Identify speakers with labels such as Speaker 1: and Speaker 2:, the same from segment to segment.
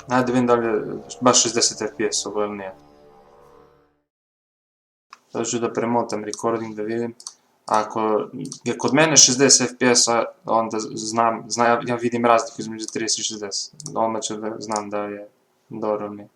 Speaker 1: Ajde da vidim da li je baš 60 fps ovo ili nije. Sada ću da premotam recording da vidim. Ako je kod mene 60 fps-a, onda znam, ja vidim razliku između 30 i 60. Odmah ću da znam da je dobro ili nije.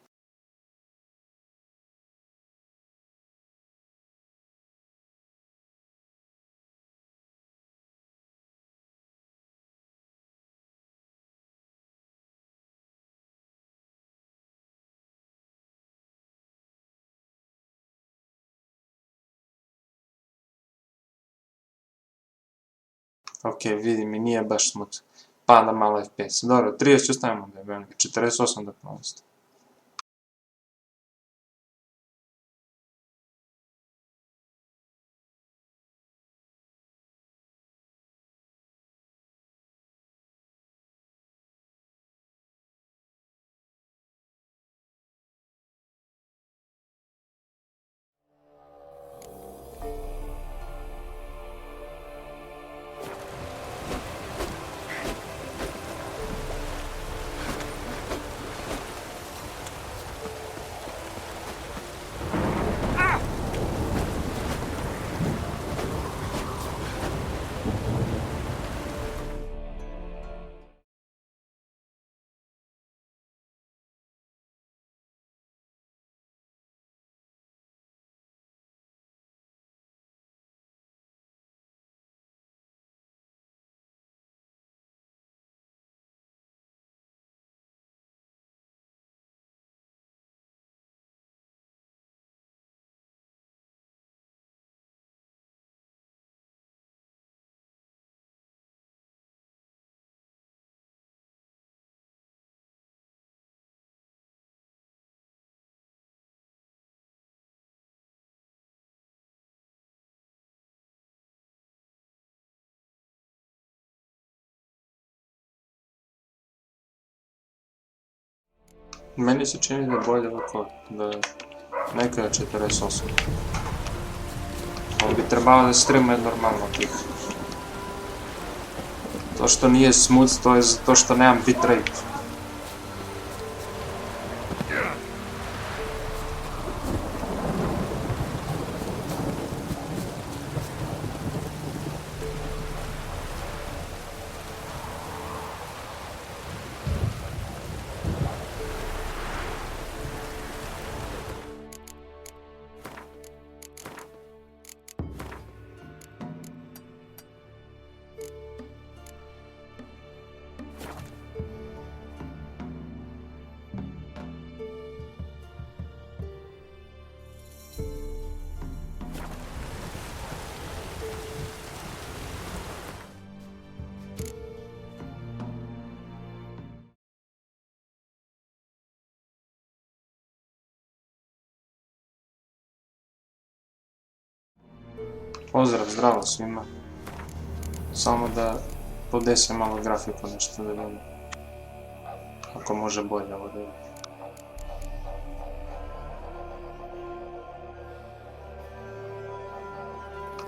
Speaker 1: Ok, vidim i nije baš smooth. Pada malo FPS. Dobro, 30 ću stavimo da je velike, 48 da prosto. Meni se čini da je bolje ovako, da neka je 48. On bi trebalo da streamuje normalno tih. To što nije smooth, to je zato što nemam bitrate. Pozdrav, zdravo svima. Samo da podesim malo grafiku nešto da vidim. Ako može bolje ovo da vidim.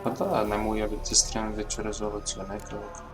Speaker 1: Pa da, nemu ujebiti stream veću rezoluciju nekako.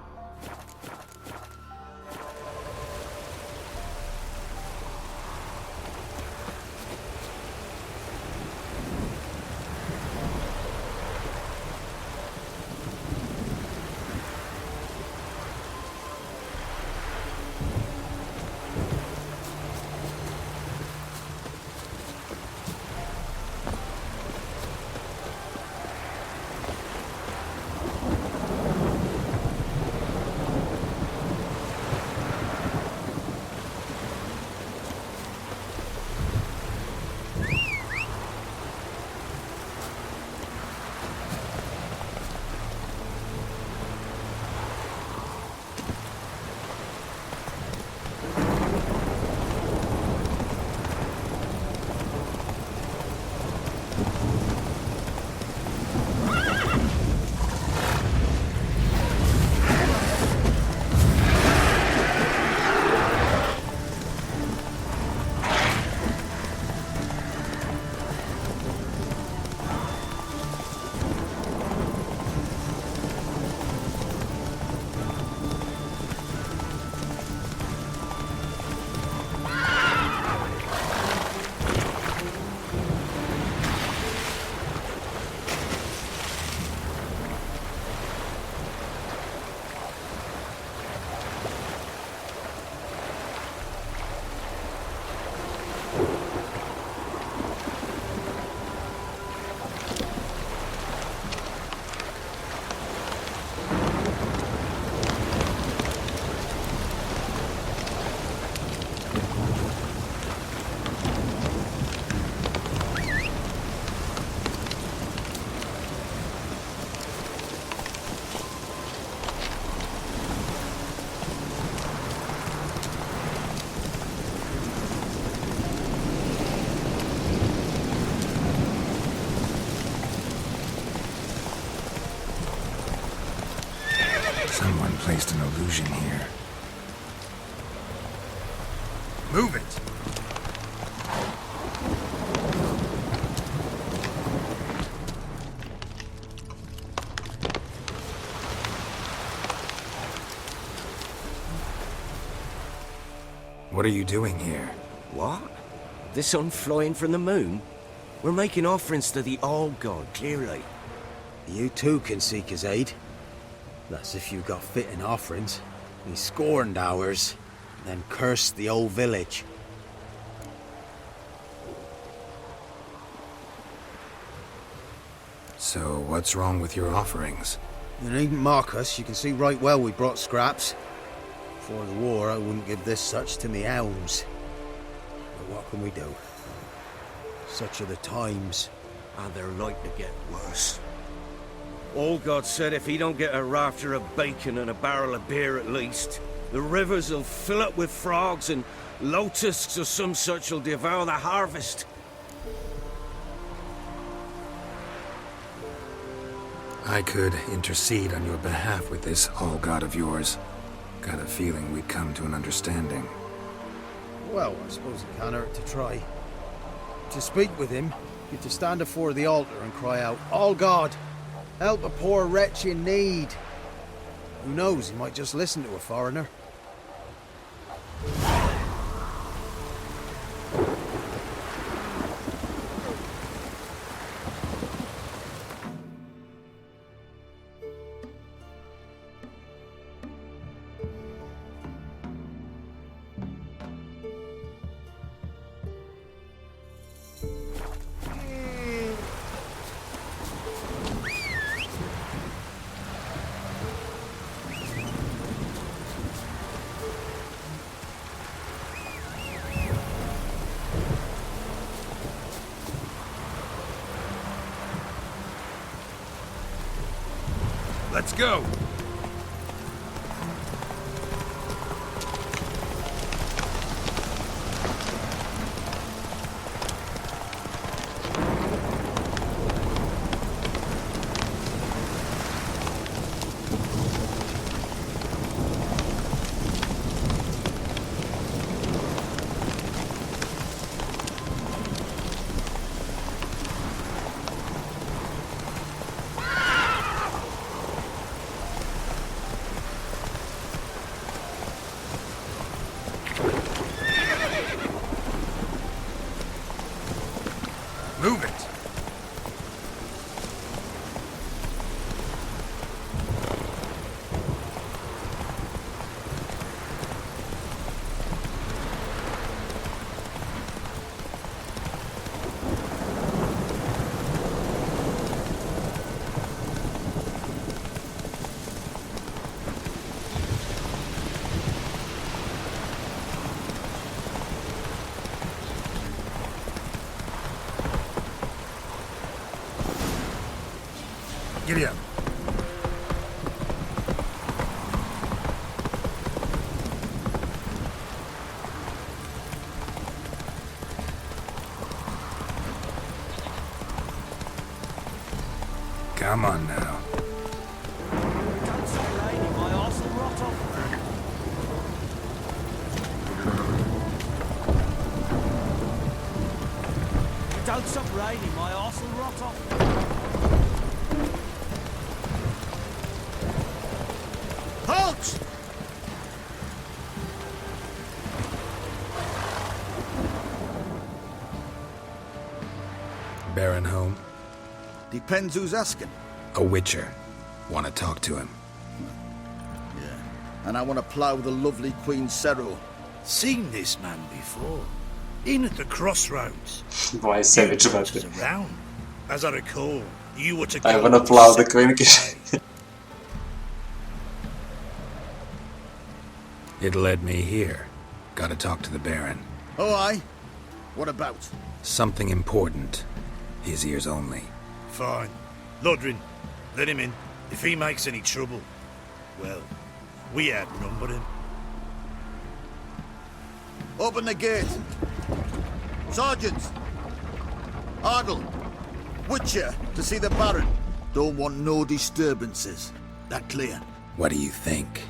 Speaker 2: illusion here.
Speaker 3: Move it!
Speaker 2: What are you doing here?
Speaker 4: What? The sun flying from the moon? We're making offerings to the All-God, clearly.
Speaker 5: You too can seek his aid. That's if you got fitting offerings. He scorned ours, then cursed the old village.
Speaker 2: So, what's wrong with your offerings?
Speaker 5: You needn't mock us, you can see right well we brought scraps. Before the war, I wouldn't give this such to me elms. But what can we do? Such are the times.
Speaker 4: And they're like to get worse. All-God said if he don't get a rafter of bacon and a barrel of beer at least, the rivers will fill up with frogs and locusts or some such will devour the harvest.
Speaker 2: I could intercede on your behalf with this all-god of yours. Got a feeling we'd come to an understanding.
Speaker 5: Well, I suppose it can't hurt to try. To speak with him, you've to stand before the altar and cry out, "All God, help a poor wretch in need." Who knows, he might just listen to a foreigner.
Speaker 3: Let's go! Move it! Giddy up.
Speaker 2: Come on now.
Speaker 4: Don't stop raining, my arse will rot off. Don't stop raining, my arse will rot off.
Speaker 5: Halt!
Speaker 2: Baron home?
Speaker 6: Depends who's asking.
Speaker 2: A witcher. Want to talk to him.
Speaker 6: Yeah. And I want to plough the lovely Queen Cyril.
Speaker 3: Seen this man before. In at the crossroads.
Speaker 1: Vai savage about
Speaker 3: Was
Speaker 1: it.
Speaker 3: around. As I recall, you were to
Speaker 1: I
Speaker 3: go
Speaker 1: wanna
Speaker 3: to
Speaker 1: plow the
Speaker 3: separate
Speaker 1: Queen.
Speaker 3: way.
Speaker 2: It led me here. Gotta talk to the Baron.
Speaker 6: Oh, aye? What about?
Speaker 2: Something important. His ears only.
Speaker 3: Fine. Lodrin, let him in. If he makes any trouble, well, we outnumber him.
Speaker 6: Open the gate. Sergeants! Ardle! Witcher, to see the Baron. Don't want no disturbances. That clear?
Speaker 2: What do you think?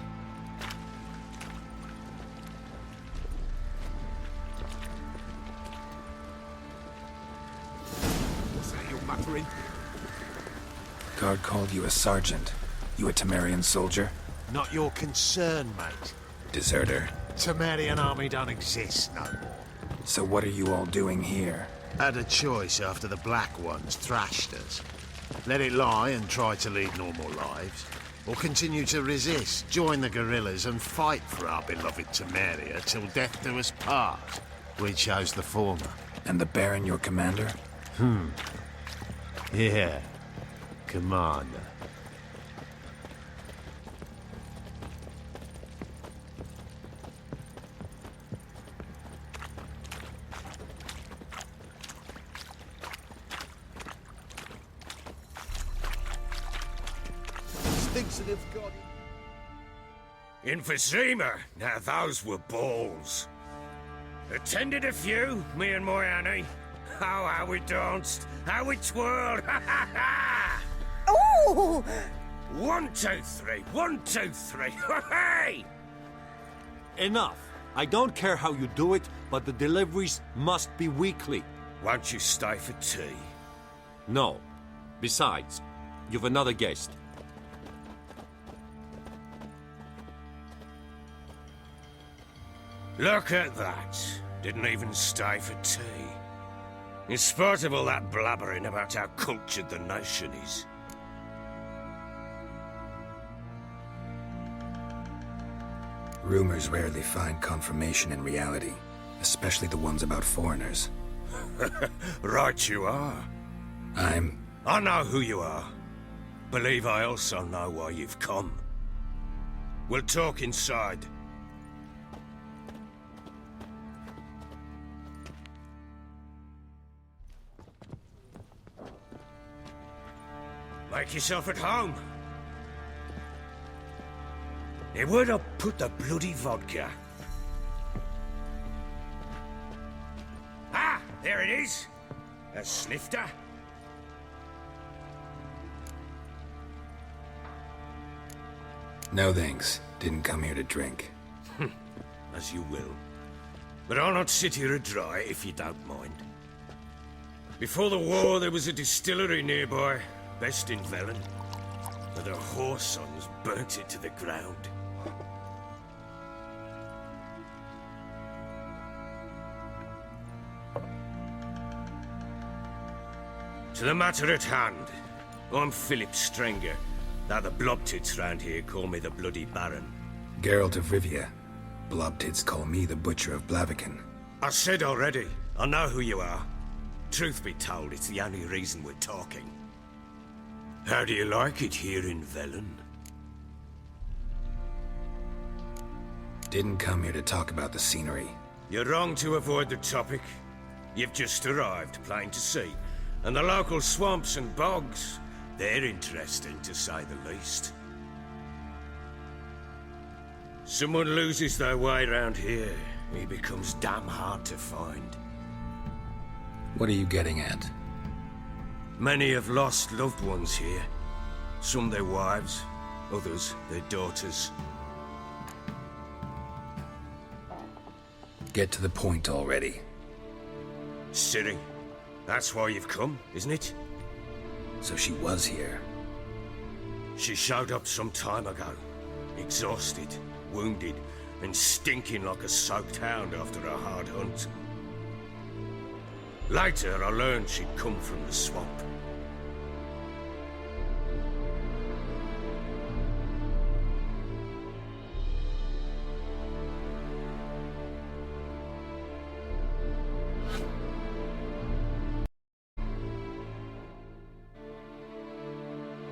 Speaker 2: guard called you a sergeant. You a Tamarian soldier?
Speaker 7: Not your concern, mate.
Speaker 2: Deserter.
Speaker 7: Tamarian army don't exist no more.
Speaker 2: So what are you all doing here?
Speaker 7: Had a choice after the Black Ones thrashed us. Let it lie and try to lead normal lives, or continue to resist, join the guerrillas and fight for our beloved Tamaria till death do us part. We chose the former.
Speaker 2: And the Baron your commander?
Speaker 7: Yeah, commander.
Speaker 6: Thinks that they've got
Speaker 4: Emphysema! Now those were balls. Attended a few, me and my Annie. Oh, how we danced, how we twirled, ha ha ha!
Speaker 8: Ooh!
Speaker 4: 1, 2, 3, 1, 2, 3, hey!
Speaker 9: Enough. I don't care how you do it, but the deliveries must be weekly.
Speaker 4: Won't you stay for tea?
Speaker 9: No. Besides, you've another guest.
Speaker 4: Look at that. Didn't even stay for tea. In spite of all that blabbering about how cultured the nation is.
Speaker 2: Rumors rarely find confirmation in reality, especially the ones about foreigners.
Speaker 4: Right you are. I know who you are. Believe I also know why you've come. We'll talk inside. Make yourself at home. Hey, where'd I put the bloody vodka? Ah, there it is. A snifter.
Speaker 2: No thanks. Didn't come here to drink.
Speaker 4: As you will. But I'll not sit here dry if you don't mind. Before the war, there was a distillery nearby, best in Velen. But the whore sons burnt it to the ground. To the matter at hand, I'm Philip Strenger. Now the blobtits round here call me the Bloody Baron.
Speaker 2: Geralt of Rivia. Blobtits call me the Butcher of Blaviken.
Speaker 4: I said already, I know who you are. Truth be told, it's the only reason we're talking. How do you like it here in Velen?
Speaker 2: Didn't come here to talk about the scenery.
Speaker 4: You're wrong to avoid the topic. You've just arrived, plain to see. And the local swamps and bogs, they're interesting to say the least. Someone loses their way around here, he becomes damn hard to find.
Speaker 2: What are you getting at?
Speaker 4: Many have lost loved ones here. Some their wives, others their daughters.
Speaker 2: Get to the point already.
Speaker 4: Ciri, that's why you've come, isn't it?
Speaker 2: So she was here.
Speaker 4: She showed up some time ago. Exhausted, wounded, and stinking like a soaked hound after a hard hunt. Later, I learned she'd come from the swamp.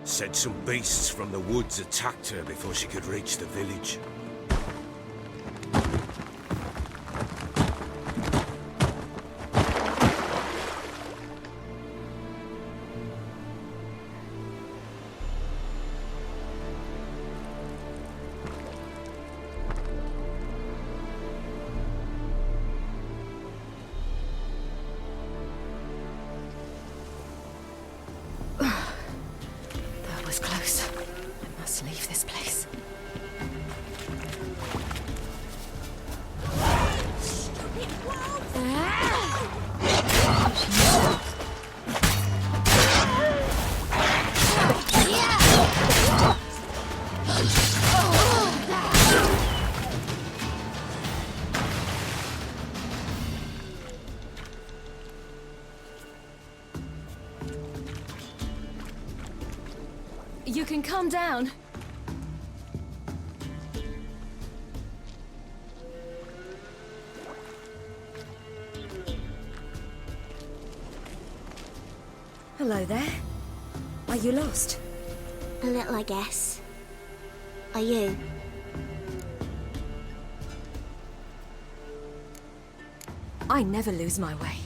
Speaker 4: Said some beasts from the woods attacked her before she could reach the village.
Speaker 8: That was close. I must leave this place. You can calm down. Hello there. Are you lost?
Speaker 10: A little, I guess. Are you?
Speaker 8: I never lose my way.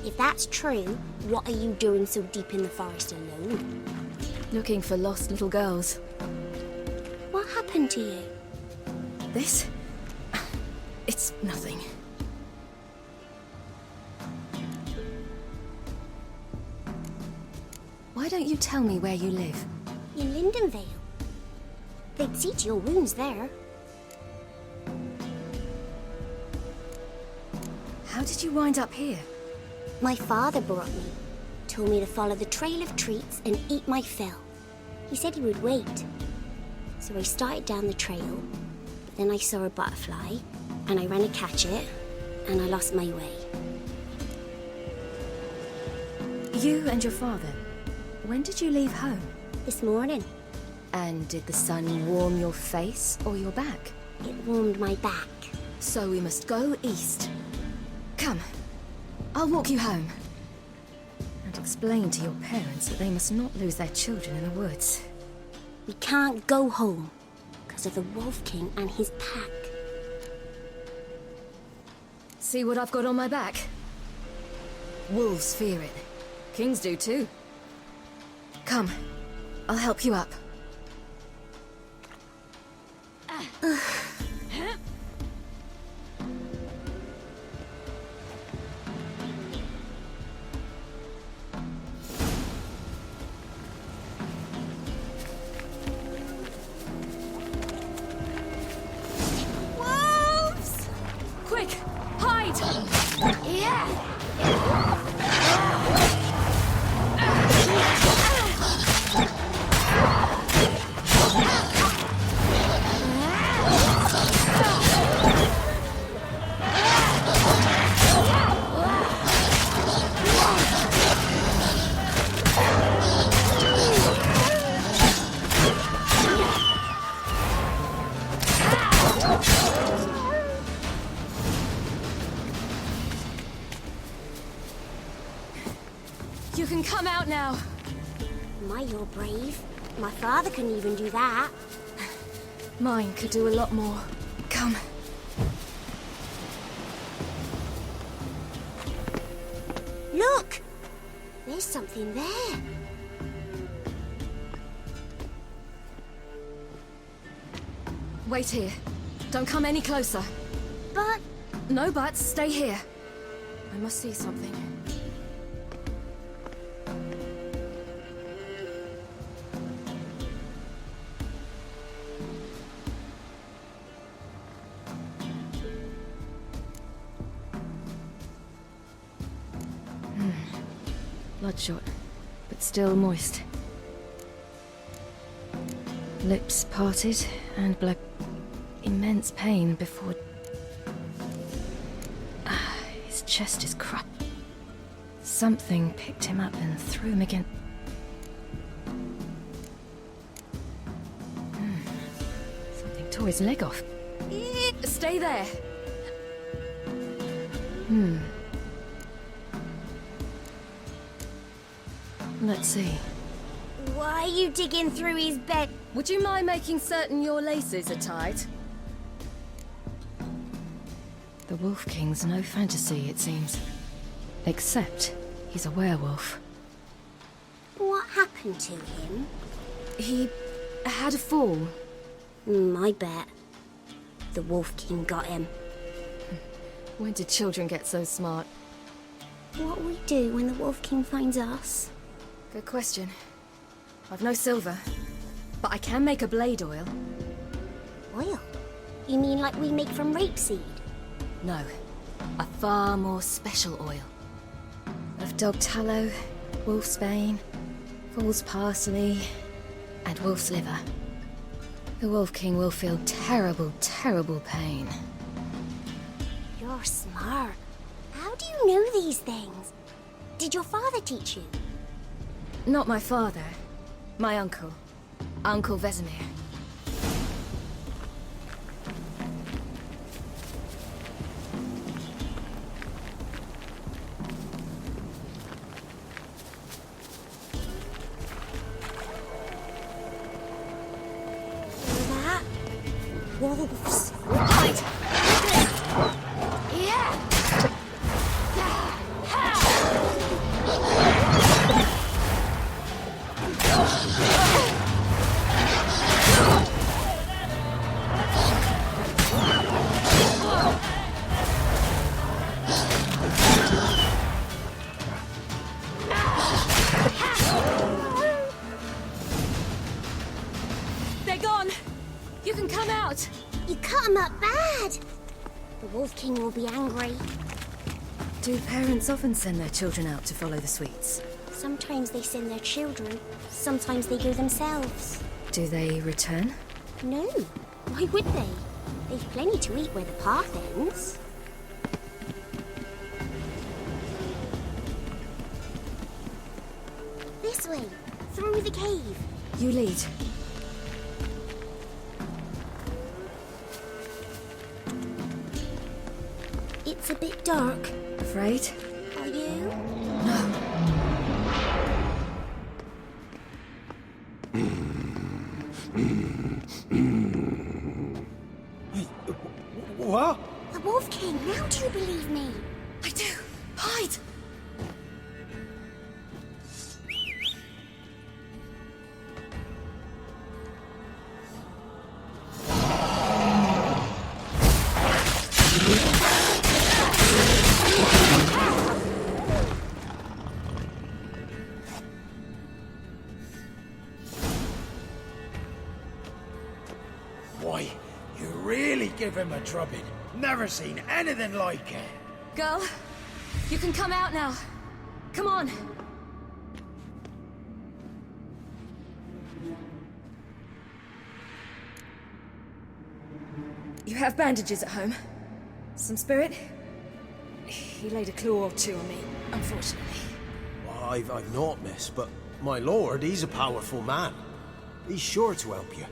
Speaker 10: If that's true, what are you doing so deep in the forest alone?
Speaker 8: Looking for lost little girls.
Speaker 10: What happened to you?
Speaker 8: This? It's nothing. Why don't you tell me where you live?
Speaker 10: In Lindenvale. They'd see to your wounds there.
Speaker 8: How did you wind up here?
Speaker 10: My father brought me. Told me to follow the trail of treats and eat my fill. He said he would wait. So I started down the trail, but then I saw a butterfly, and I ran to catch it, and I lost my way.
Speaker 8: You and your father, when did you leave home?
Speaker 10: This morning,
Speaker 8: And did the sun warm your face or your back?
Speaker 10: it warmed my back.
Speaker 8: So we must go east. Come, I'll walk you home. And explain to your parents that they must not lose their children in the woods.
Speaker 10: We can't go home because of the Wolf King and his pack.
Speaker 8: See what I've got on my back? Wolves fear it. Kings do too. Come, I'll help you up.
Speaker 10: Wolves!
Speaker 8: Quick, hide!
Speaker 10: Yeah!
Speaker 8: You can come out now.
Speaker 10: My, you're brave. My father couldn't even do that.
Speaker 8: Mine could do a lot more. Come.
Speaker 10: Look! There's something there.
Speaker 8: Wait here. Don't come any closer.
Speaker 10: But
Speaker 8: No buts, stay here. I must see something. Bloodshot, but still moist. Lips parted and blood. Immense pain before. His chest is crushed. Something picked him up and threw him again. Something tore his leg off. Stay there. Let's see.
Speaker 10: why are you digging through his bed?
Speaker 8: Would you mind making certain your laces are tied? The Wolf King's no fantasy, it seems. Except he's a werewolf.
Speaker 10: What happened to him?
Speaker 8: He had a fall.
Speaker 10: I bet. The Wolf King got him.
Speaker 8: When did children get so smart?
Speaker 10: What we do when the Wolf King finds us?
Speaker 8: Good question. I've no silver, but I can make a blade oil.
Speaker 10: Oil? You mean like we make from rapeseed?
Speaker 8: No, a far more special oil. Of dog tallow, wolf's bane, fool's parsley, and wolf's liver. The Wolf King will feel terrible, terrible pain.
Speaker 10: You're smart. How do you know these things? Did your father teach you?
Speaker 8: Not my father. My uncle. Uncle Vesemir.
Speaker 10: Wolves.
Speaker 8: Hide! Yeah! They're gone! You can come out!
Speaker 10: You cut him up bad. The Wolf King will be angry.
Speaker 8: Do parents often send their children out to follow the sweets?
Speaker 10: Sometimes they send their children. Sometimes they go themselves.
Speaker 8: Do they return?
Speaker 10: No. Why would they? They've plenty to eat where the path ends. This way. Through the cave.
Speaker 8: You lead.
Speaker 10: It's a bit dark.
Speaker 8: Afraid?
Speaker 10: Are you?
Speaker 8: No.
Speaker 5: What?
Speaker 10: The Wolf King, now do you believe me?
Speaker 8: I do. Hide!
Speaker 5: Boy, you really give him a drubbing. Never seen anything like it.
Speaker 8: Girl, you can come out now. Come on. You have bandages at home? Some spirit? He laid a claw or two on me, unfortunately.
Speaker 5: I've not, miss, but my lord, he's a powerful man. He's sure to help you.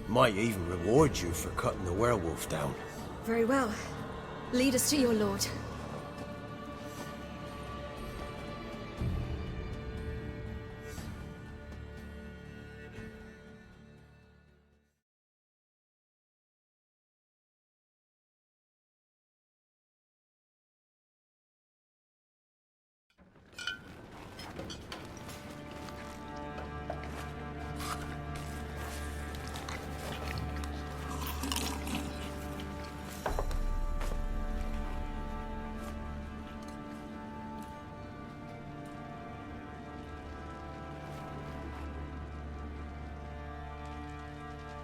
Speaker 5: Might even reward you for cutting the werewolf down.
Speaker 8: Very well. Lead us to your lord.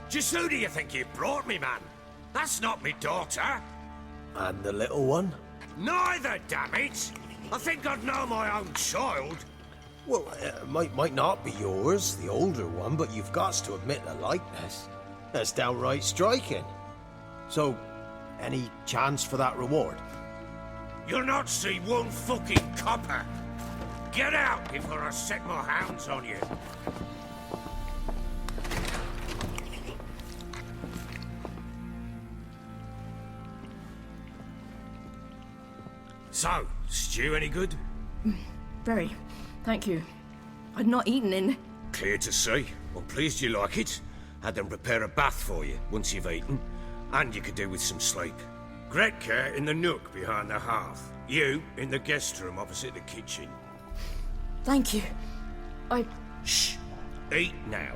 Speaker 4: Just who do you think you brought me, man? That's not me daughter.
Speaker 5: And the little one?
Speaker 4: Neither, damn it! I think I'd know my own child.
Speaker 5: Well, might not be yours, the older one, but you've got to admit the likeness. That's downright striking. So, any chance for that reward?
Speaker 4: You'll not see one fucking copper. Get out before I set my hounds on you. So, stew any good?
Speaker 8: Very. Thank you. I'd not eaten in...
Speaker 4: Clear to see. I'm pleased you like it. Had them prepare a bath for you once you've eaten. And you could do with some sleep. Gretka in the nook behind the hearth. You in the guest room opposite the kitchen.
Speaker 8: Thank you.
Speaker 4: Shh. Eat now.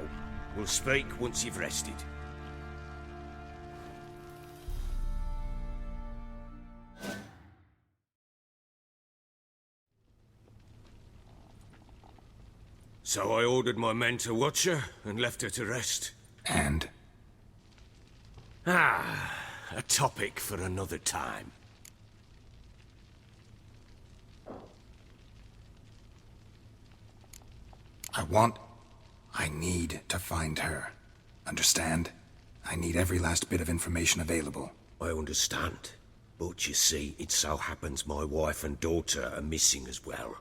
Speaker 4: We'll speak once you've rested. So I ordered my men to watch her and left her to rest.
Speaker 2: And?
Speaker 4: A topic for another time.
Speaker 2: I need to find her. Understand? I need every last bit of information available.
Speaker 4: I understand. But you see, it so happens my wife and daughter are missing as well.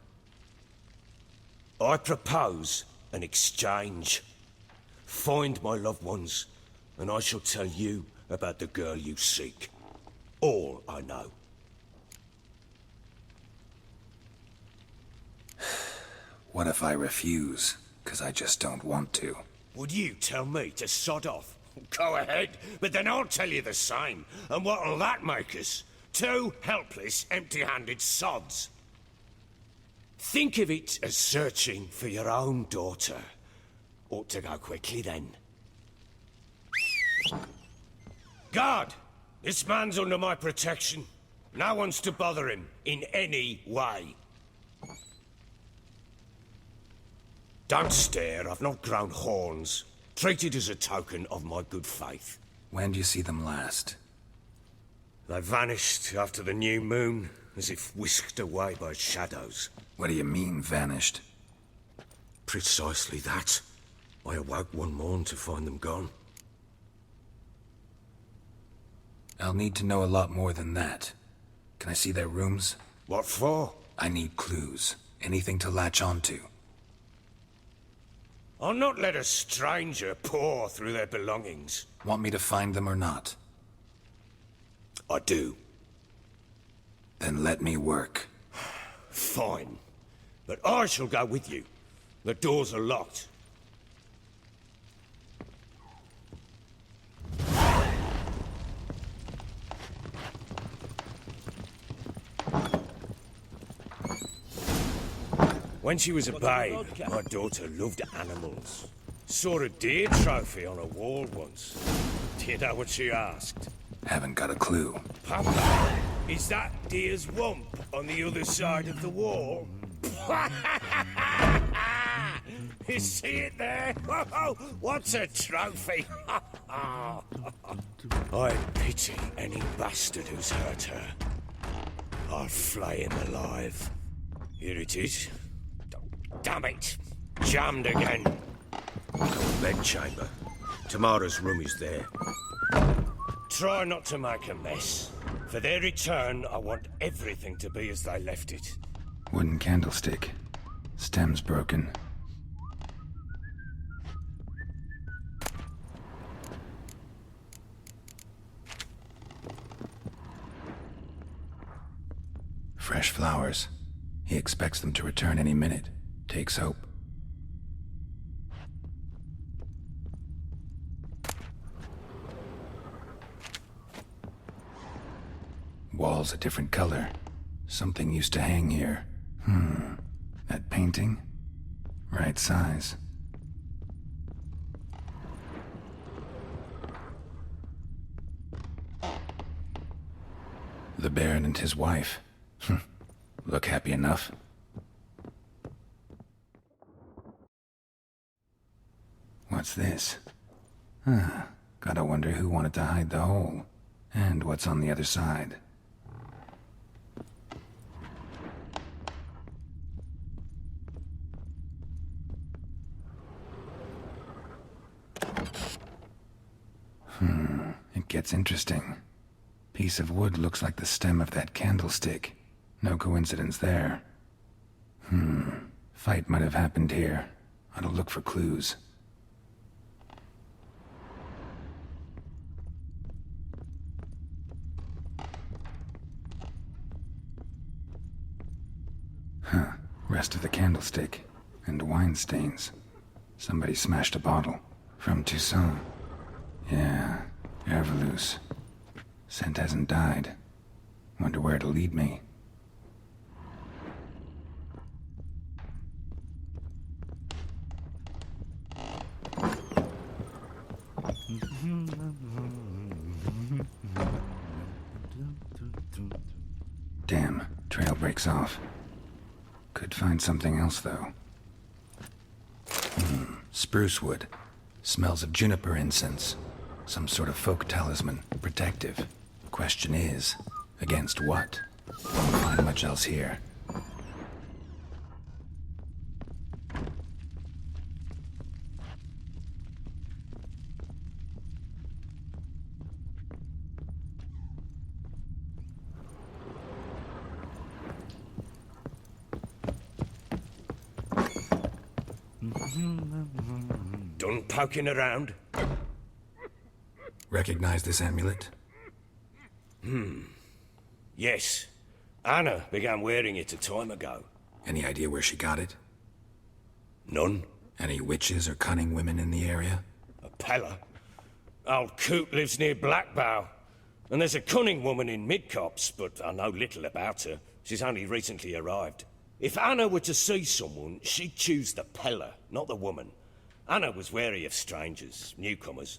Speaker 4: I propose an exchange. Find my loved ones, and I shall tell you about the girl you seek. All I know.
Speaker 2: What if I refuse? 'Cause I just don't want to.
Speaker 4: Would you tell me to sod off? Go ahead, but then I'll tell you the same. And what'll that make us? Two helpless, empty-handed sods. Think of it as searching for your own daughter. Ought to go quickly, then. Guard! This man's under my protection. No one's to bother him in any way. Don't stare, I've not grown horns. Treat it as a token of my good faith.
Speaker 2: When do you see them last?
Speaker 4: They vanished after the new moon, as if whisked away by shadows.
Speaker 2: What do you mean, vanished?
Speaker 4: Precisely that. I awoke one morn to find them gone.
Speaker 2: I'll need to know a lot more than that. Can I see their rooms?
Speaker 4: What for?
Speaker 2: I need clues. Anything to latch onto.
Speaker 4: I'll not let a stranger pore through their belongings.
Speaker 2: Want me to find them or not?
Speaker 4: I do.
Speaker 2: Then let me work.
Speaker 4: Fine. But I shall go with you. The doors are locked. When she was a babe, my daughter loved animals. Saw a deer trophy on a wall once. Do you know what she asked?
Speaker 2: Haven't got a clue.
Speaker 4: Papa, is that deer's wump on the other side of the wall? You see it there? Whoa, what's a trophy? I pity any bastard who's hurt her. I'll flay him alive. Here it is. Damn it! Jammed again. Bedchamber. Tamara's room is there. Try not to make a mess. For their return, I want everything to be as they left it.
Speaker 2: Wooden candlestick. Stem's broken. Fresh flowers. He expects them to return any minute. Takes hope. Walls a different color. Something used to hang here. That painting? Right size. The Baron and his wife. Look happy enough. What's this? Gotta wonder who wanted to hide the hole. And what's on the other side. It gets interesting. Piece of wood looks like the stem of that candlestick. No coincidence there. Fight might have happened here. Ought to look for clues. Rest of the candlestick. And wine stains. Somebody smashed a bottle. From Toussaint. Yeah, Herveloos. Scent hasn't died. Wonder where it'll lead me. Damn, trail breaks off. Could find something else, though. Spruce wood. Smells of juniper incense. Some sort of folk talisman. Protective. Question is, against what? Won't find much else here.
Speaker 4: Done poking around?
Speaker 2: Recognize this amulet?
Speaker 4: Yes. Anna began wearing it a time ago.
Speaker 2: Any idea where she got it?
Speaker 4: None.
Speaker 2: Any witches or cunning women in the area?
Speaker 4: A Pella. Old Coot lives near Blackbow. And there's a cunning woman in Midcopse, but I know little about her. She's only recently arrived. If Anna were to see someone, she'd choose the Pella, not the woman. Anna was wary of strangers, newcomers.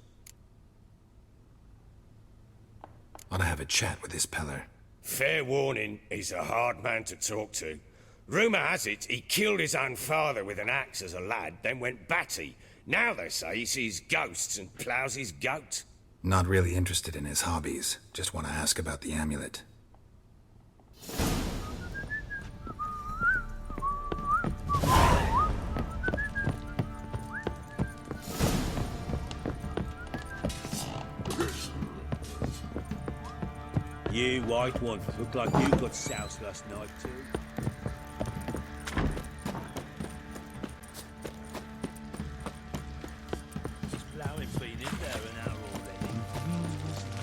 Speaker 2: Ought to have a chat with this Peller.
Speaker 4: Fair warning, he's a hard man to talk to. Rumour has it he killed his own father with an axe as a lad, then went batty. Now they say he sees ghosts and ploughs his goat.
Speaker 2: Not really interested in his hobbies. Just want to ask about the amulet.
Speaker 4: You white one, look like you got soused last night too.
Speaker 11: She's ploughing been in there an hour already.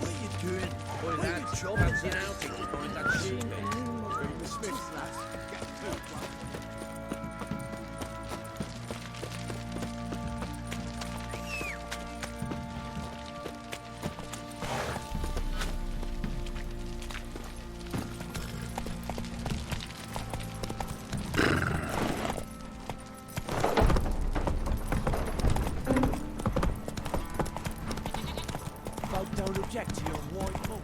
Speaker 11: What are you doing? Boy, that's chopping out to find that sheep. The Smith's last. Don't object to your white book.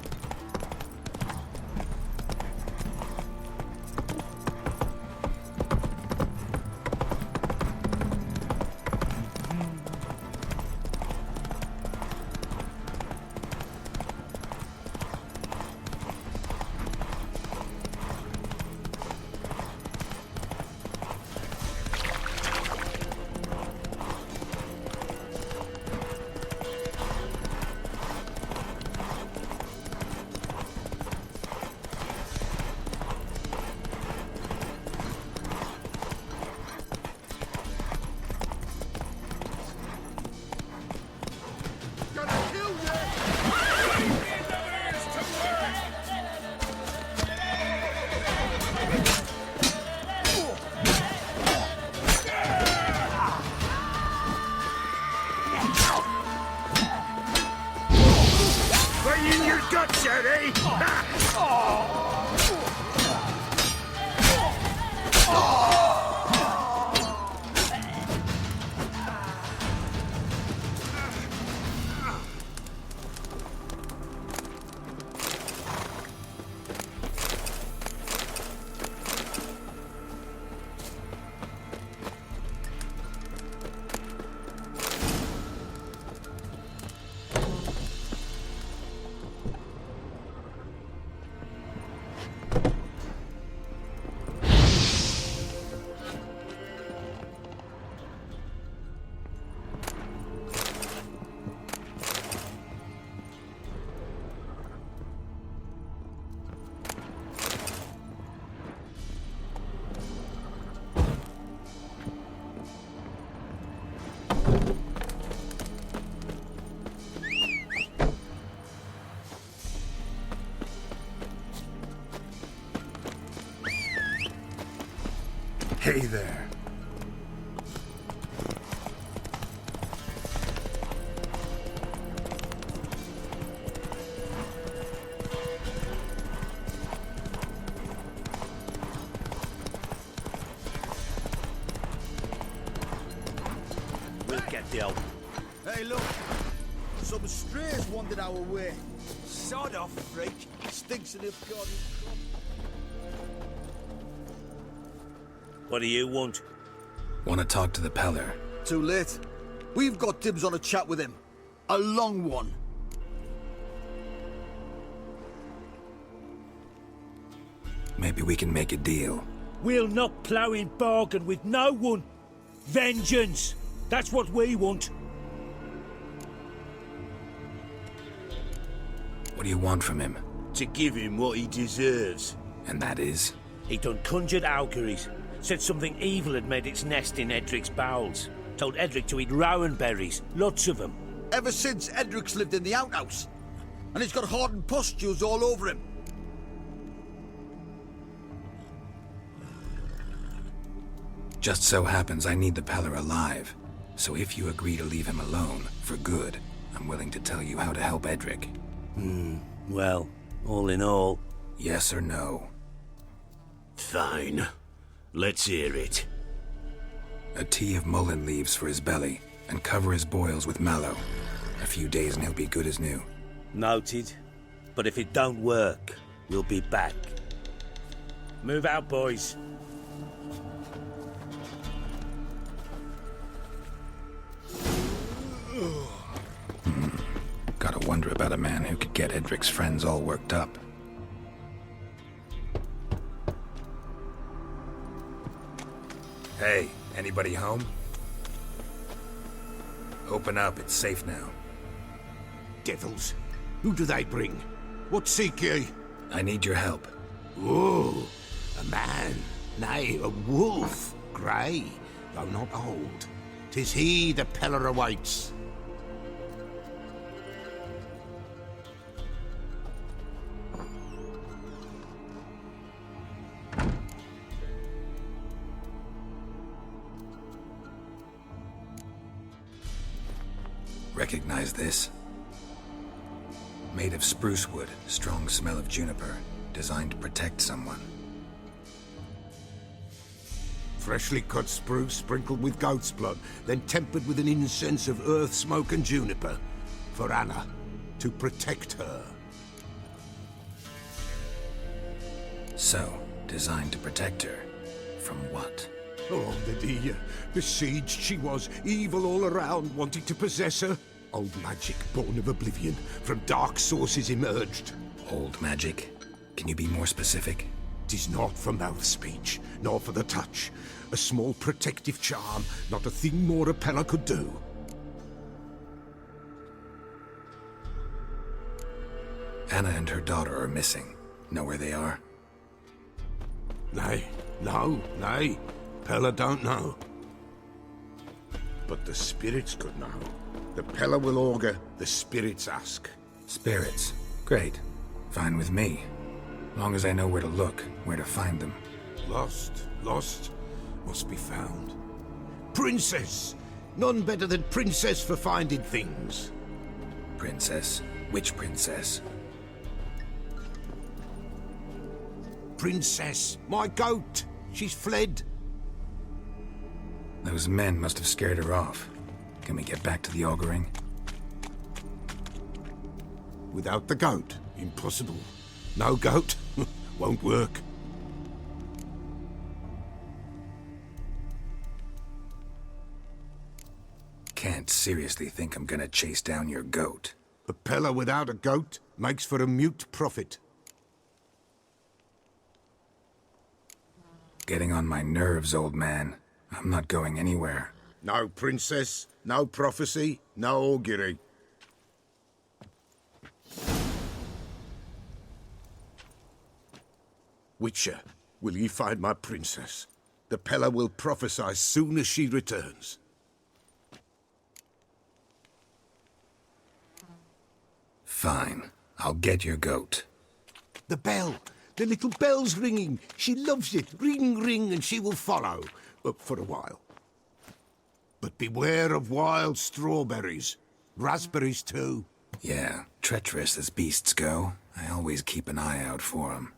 Speaker 2: Hey there.
Speaker 11: We'll get the old.
Speaker 6: Hey, look. Some strays wandered our way.
Speaker 11: Sod off, freak.
Speaker 6: Stinks in the garden.
Speaker 11: What do you want?
Speaker 2: Want to talk to the Peller.
Speaker 6: Too late. We've got dibs on a chat with him. A long one.
Speaker 2: Maybe we can make a deal.
Speaker 11: We'll not plough in bargain with no one. Vengeance. That's what we want.
Speaker 2: What do you want from him?
Speaker 11: To give him what he deserves.
Speaker 2: And that is?
Speaker 11: He done conjured auguries. Said something evil had made its nest in Edric's bowels. Told Edric to eat rowan berries, lots of them.
Speaker 6: Ever since Edric's lived in the outhouse. And he's got hardened pustules all over him.
Speaker 2: Just so happens I need the Peller alive. So if you agree to leave him alone, for good, I'm willing to tell you how to help Edric.
Speaker 11: Well, all in all...
Speaker 2: Yes or no?
Speaker 11: Fine. Let's hear it.
Speaker 2: A tea of mullein leaves for his belly, and cover his boils with mallow. A few days and he'll be good as new.
Speaker 11: Noted. But if it don't work, we'll be back. Move out, boys.
Speaker 2: Gotta wonder about a man who could get Edric's friends all worked up. Hey, anybody home? Open up, it's safe now.
Speaker 3: Devils. Who do they bring? What seek ye?
Speaker 2: I need your help.
Speaker 3: Oh, a man. Nay, a wolf. Grey, though not old. 'Tis he the Peller awaits.
Speaker 2: Recognize this? Made of spruce wood, strong smell of juniper, designed to protect someone.
Speaker 3: Freshly cut spruce sprinkled with goat's blood, then tempered with an incense of earth, smoke and juniper. For Anna, to protect her.
Speaker 2: So, designed to protect her. From what?
Speaker 3: Oh, the dear. Besieged she was, evil all around, wanting to possess her. Old magic, born of oblivion, from dark sources emerged.
Speaker 2: Old magic? Can you be more specific?
Speaker 3: 'Tis not for mouth speech, nor for the touch. A small protective charm, not a thing more a Peller could do.
Speaker 2: Anna and her daughter are missing. Know where they are?
Speaker 3: Nay, nay. Peller don't know. But the spirits could know. The Peller will augur, the spirits ask.
Speaker 2: Spirits? Great. Fine with me. Long as I know where to look, where to find them.
Speaker 3: Lost, must be found. Princess! None better than Princess for finding things.
Speaker 2: Princess? Which princess?
Speaker 3: Princess, my goat! She's fled.
Speaker 2: Those men must have scared her off. Can we get back to the auguring?
Speaker 3: Without the goat, impossible. No goat, won't work.
Speaker 2: Can't seriously think I'm gonna chase down your goat.
Speaker 3: A Peller without a goat makes for a mute prophet.
Speaker 2: Getting on my nerves, old man. I'm not going anywhere.
Speaker 3: No princess, no prophecy, no augury. Witcher, will ye find my princess? The Peller will prophesy soon as she returns.
Speaker 2: Fine. I'll get your goat.
Speaker 3: The bell! The little bell's ringing. She loves it. Ring, ring, and she will follow. For a while. But beware of wild strawberries. Raspberries, too.
Speaker 2: Yeah, treacherous as beasts go. I always keep an eye out for 'em.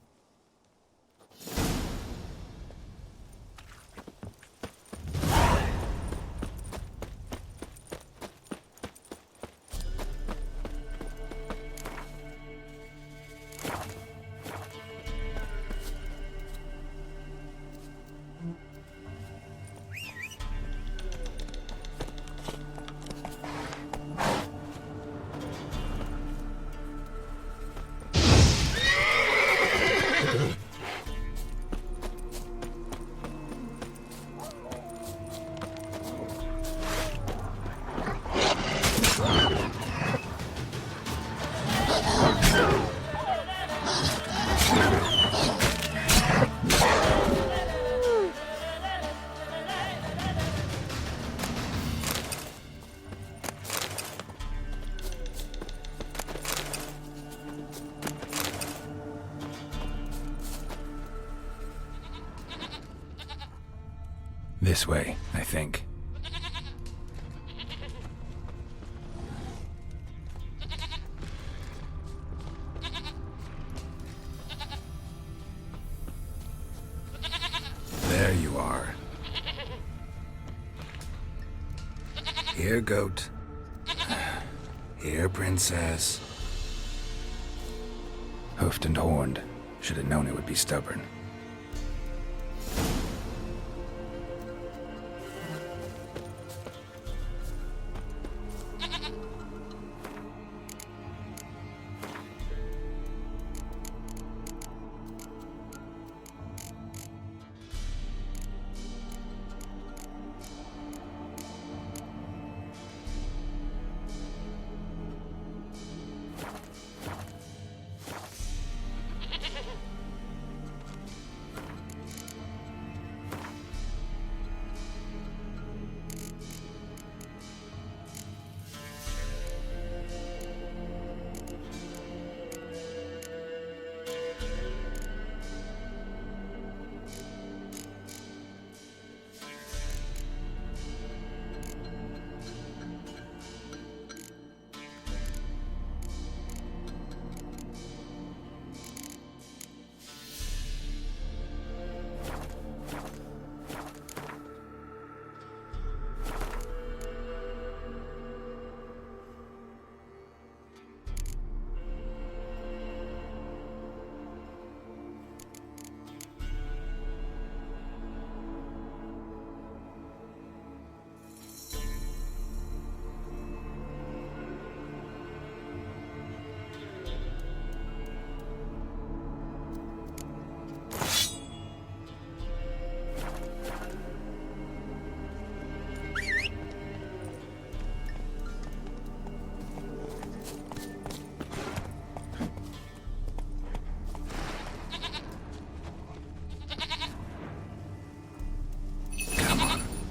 Speaker 2: This way, I think. There you are. Here, goat. Here, princess. Hoofed and horned. Should have known it would be stubborn.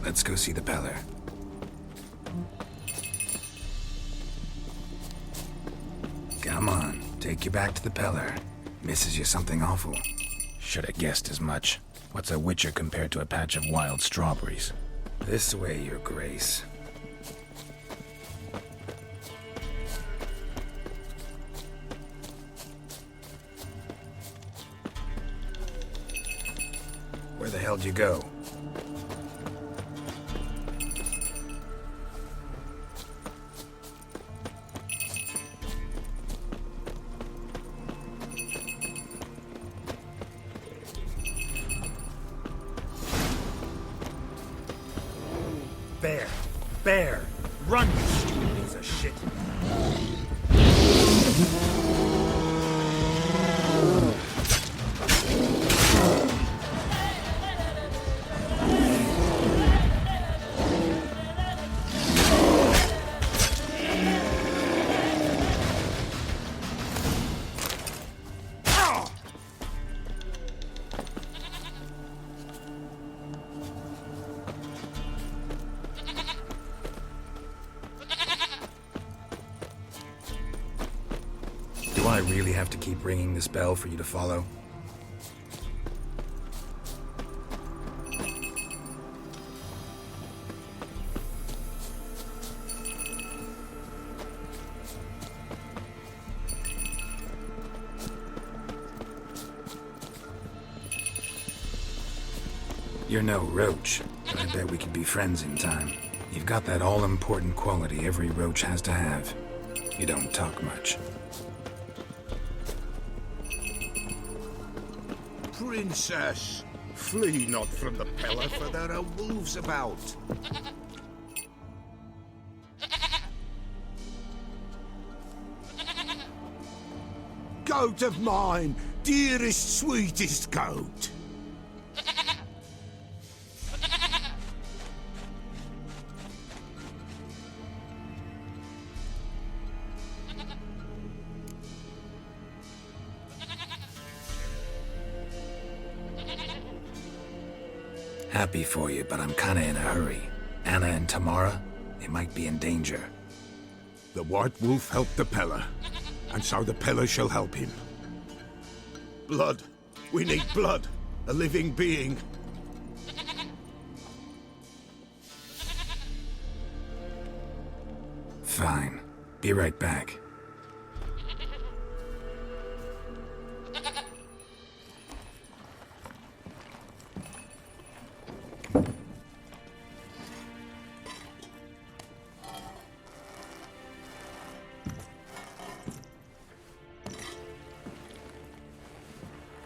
Speaker 2: Let's go see the Peller. Come on, take you back to the Peller. Misses you something awful. Should have guessed as much. What's a witcher compared to a patch of wild strawberries? This way, Your Grace. Where the hell'd you go?
Speaker 6: Bear! Run, you stupid piece of shit!
Speaker 2: Do I really have to keep ringing this bell for you to follow? You're no roach, but I bet we could be friends in time. You've got that all-important quality every roach has to have. You don't talk much.
Speaker 3: Princess, flee not from the Peller, for there are wolves about. Goat of mine, dearest, sweetest goat.
Speaker 2: Happy for you, but I'm kinda in a hurry. Anna and Tamara, they might be in danger.
Speaker 3: The White Wolf helped the Peller, and so the Peller shall help him. Blood. We need blood. A living being.
Speaker 2: Fine. Be right back.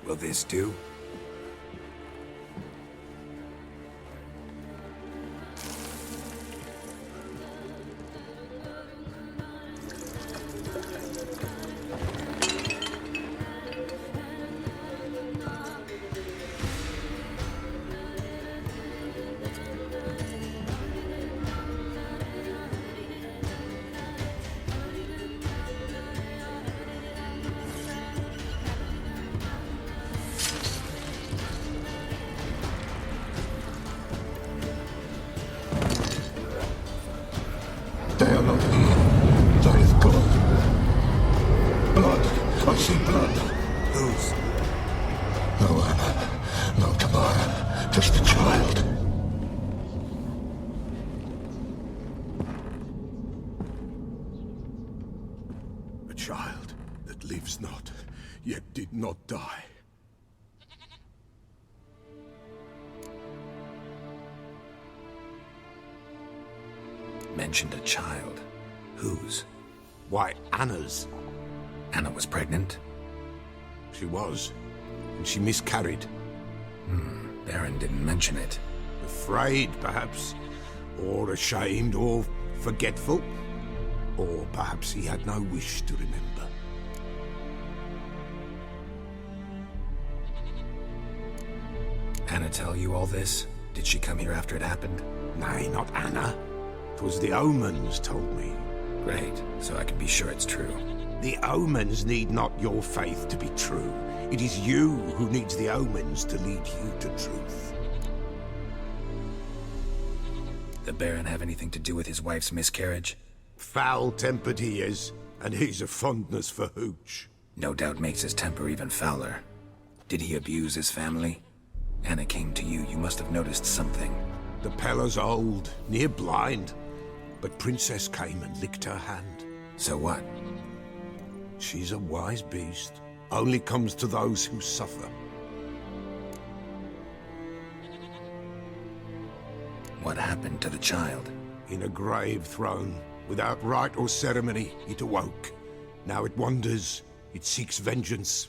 Speaker 2: Will this do?
Speaker 3: They are not here. There is blood. Blood. I see blood.
Speaker 2: Whose?
Speaker 3: No Anna. No Tamara. Just a child. A child that lives not, yet did not die.
Speaker 2: Mentioned a child. Whose?
Speaker 3: Why, Anna's.
Speaker 2: Anna was pregnant?
Speaker 3: She was. And she miscarried.
Speaker 2: Baron didn't mention it.
Speaker 3: Afraid, perhaps. Or ashamed, or forgetful. Or perhaps he had no wish to remember.
Speaker 2: Anna tell you all this? Did she come here after it happened?
Speaker 3: Nay, not Anna. 'Twas the omens told me.
Speaker 2: Great, so I can be sure it's true.
Speaker 3: The omens need not your faith to be true. It is you who needs the omens to lead you to truth.
Speaker 2: The Baron have anything to do with his wife's miscarriage?
Speaker 3: Foul-tempered he is, and he's a fondness for hooch.
Speaker 2: No doubt makes his temper even fouler. Did he abuse his family? Anna came to you, you must have noticed something.
Speaker 3: The Pella's old, near blind, but Princess came and licked her hand.
Speaker 2: So what?
Speaker 3: She's a wise beast. Only comes to those who suffer.
Speaker 2: What happened to the child?
Speaker 3: In a grave thrown, without rite or ceremony, it awoke. Now it wanders, it seeks vengeance.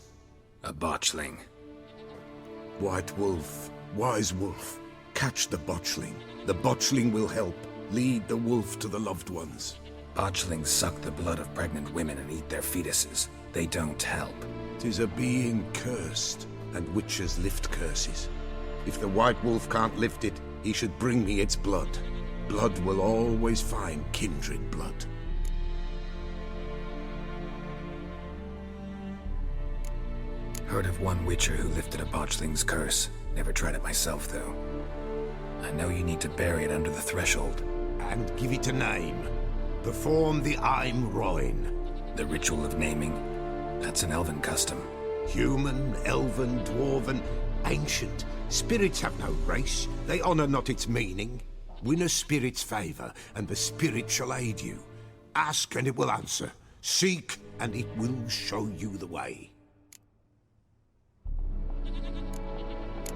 Speaker 2: A botchling.
Speaker 3: White wolf, wise wolf, catch the botchling. The botchling will help, lead the wolf to the loved ones.
Speaker 2: Botchlings suck the blood of pregnant women and eat their fetuses. They don't help.
Speaker 3: 'Tis a being cursed, and witches lift curses. If the white wolf can't lift it, he should bring me its blood. Blood will always find kindred blood.
Speaker 2: Heard of one witcher who lifted a botchling's curse. Never tried it myself, though. I know you need to bury it under the threshold.
Speaker 3: And give it a name. Perform the Aim Roin.
Speaker 2: The ritual of naming? That's an elven custom.
Speaker 3: Human, elven, dwarven, ancient. Spirits have no race. They honor not its meaning. Win a spirit's favor, and the spirit shall aid you. Ask, and it will answer. Seek, and it will show you the way.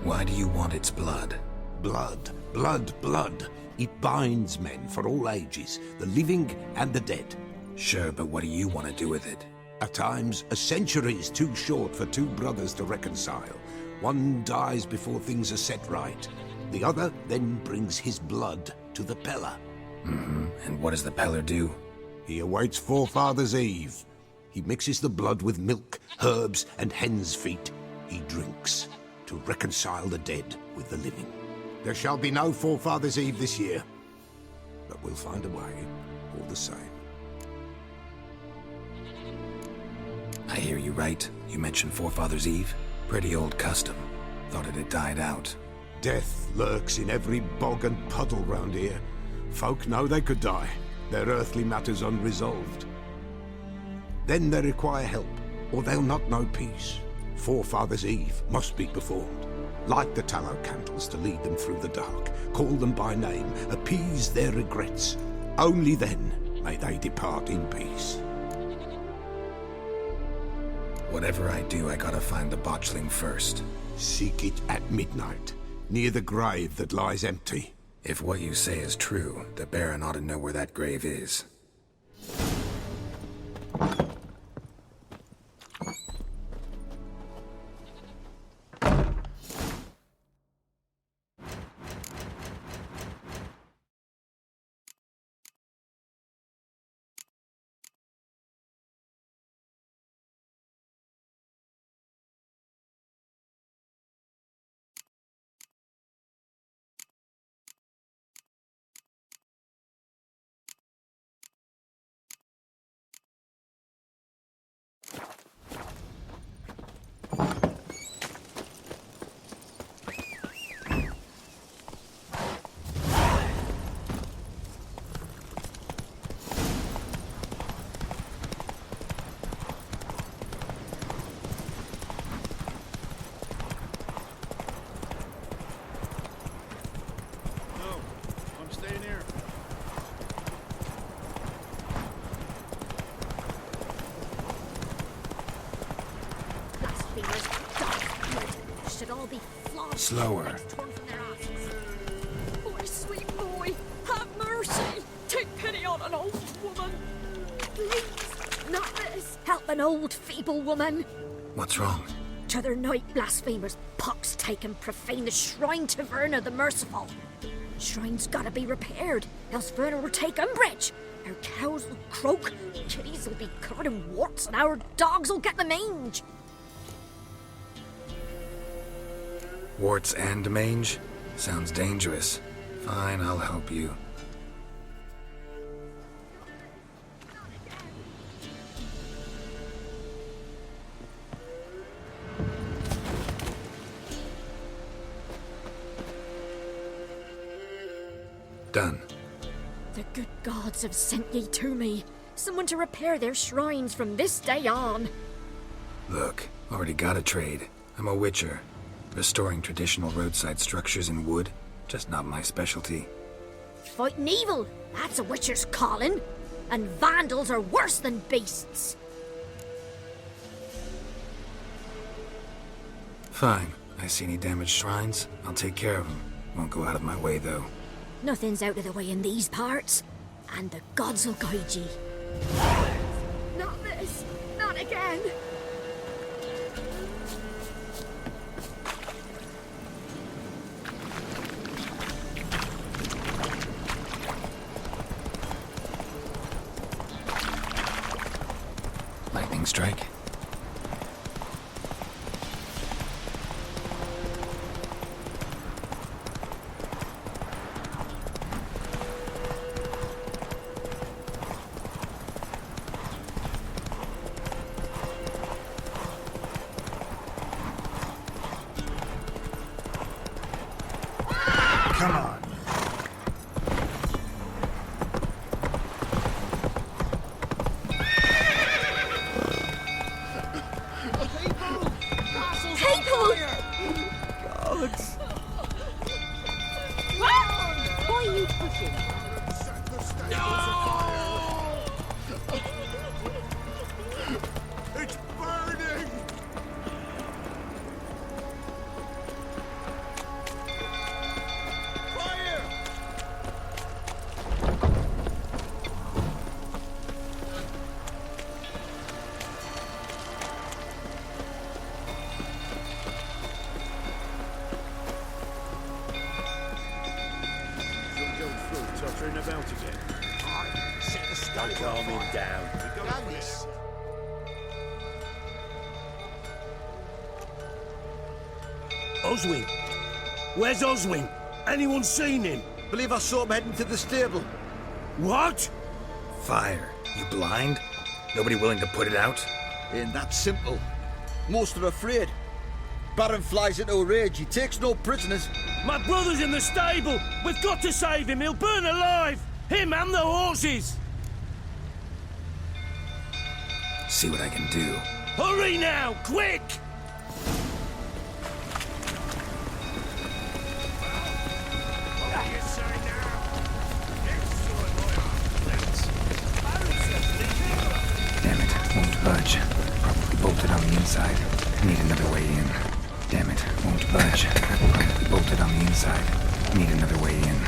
Speaker 2: Why do you want its blood?
Speaker 3: Blood, blood, blood. It binds men for all ages, the living and the dead.
Speaker 2: Sure, but what do you want to do with it?
Speaker 3: At times, a century is too short for two brothers to reconcile. One dies before things are set right. The other then brings his blood to the Peller.
Speaker 2: And what does the Peller do?
Speaker 3: He awaits Forefather's Eve. He mixes the blood with milk, herbs, and hen's feet. He drinks to reconcile the dead with the living. There shall be no Forefather's Eve this year, but we'll find a way, all the same.
Speaker 2: I hear you right. You mentioned Forefather's Eve? Pretty old custom. Thought it had died out.
Speaker 3: Death lurks in every bog and puddle round here. Folk know they could die, their earthly matters unresolved. Then they require help, or they'll not know peace. Forefather's Eve must be performed. Light the tallow candles to lead them through the dark. Call them by name, appease their regrets. Only then may they depart in peace.
Speaker 2: Whatever I do, I gotta find the botchling first.
Speaker 3: Seek it at midnight, near the grave that lies empty.
Speaker 2: If what you say is true, the Baron ought to know where that grave is. Slower.
Speaker 12: Boy, sweet boy, have mercy. Take pity on an old woman. Please, not this. Help an old, feeble woman.
Speaker 2: What's wrong?
Speaker 12: T'other night, blasphemers, pox taken, profane the shrine to Verna the Merciful. Shrine's gotta be repaired, else Verna will take umbrage. Our cows will croak, kitties will be covered in warts, and our dogs will get the mange.
Speaker 2: Warts and mange? Sounds dangerous. Fine, I'll help you. Done.
Speaker 12: The good gods have sent ye to me. Someone to repair their shrines from this day on.
Speaker 2: Look, already got a trade. I'm a witcher. Restoring traditional roadside structures in wood, just not my specialty.
Speaker 12: Fighting evil, that's a witcher's calling. And vandals are worse than beasts.
Speaker 2: Fine. I see any damaged shrines, I'll take care of them. Won't go out of my way, though.
Speaker 12: Nothing's out of the way in these parts. And the gods will guide ye. Not this. Not again.
Speaker 2: Lightning strike.
Speaker 3: Come on.
Speaker 12: Why are you pushing?
Speaker 3: It's burning! Fire!
Speaker 4: Tottering about again.
Speaker 3: Set the stone
Speaker 4: Calm him down.
Speaker 6: Oswin! Where's Oswin? Anyone seen him?
Speaker 11: Believe I saw him heading to the stable.
Speaker 6: What?
Speaker 2: Fire. You blind? Nobody willing to put it out?
Speaker 11: Ain't that simple. Most are afraid. Baron flies into a rage. He takes no prisoners.
Speaker 6: My brother's in the stable! We've got to save him! He'll burn alive! Him and the horses!
Speaker 2: See what I can do.
Speaker 6: Hurry now! Quick!
Speaker 2: budge. Probably bolted on the inside. Need another way in. Damn it, won't budge. Probably bolted on the inside. Need another way in.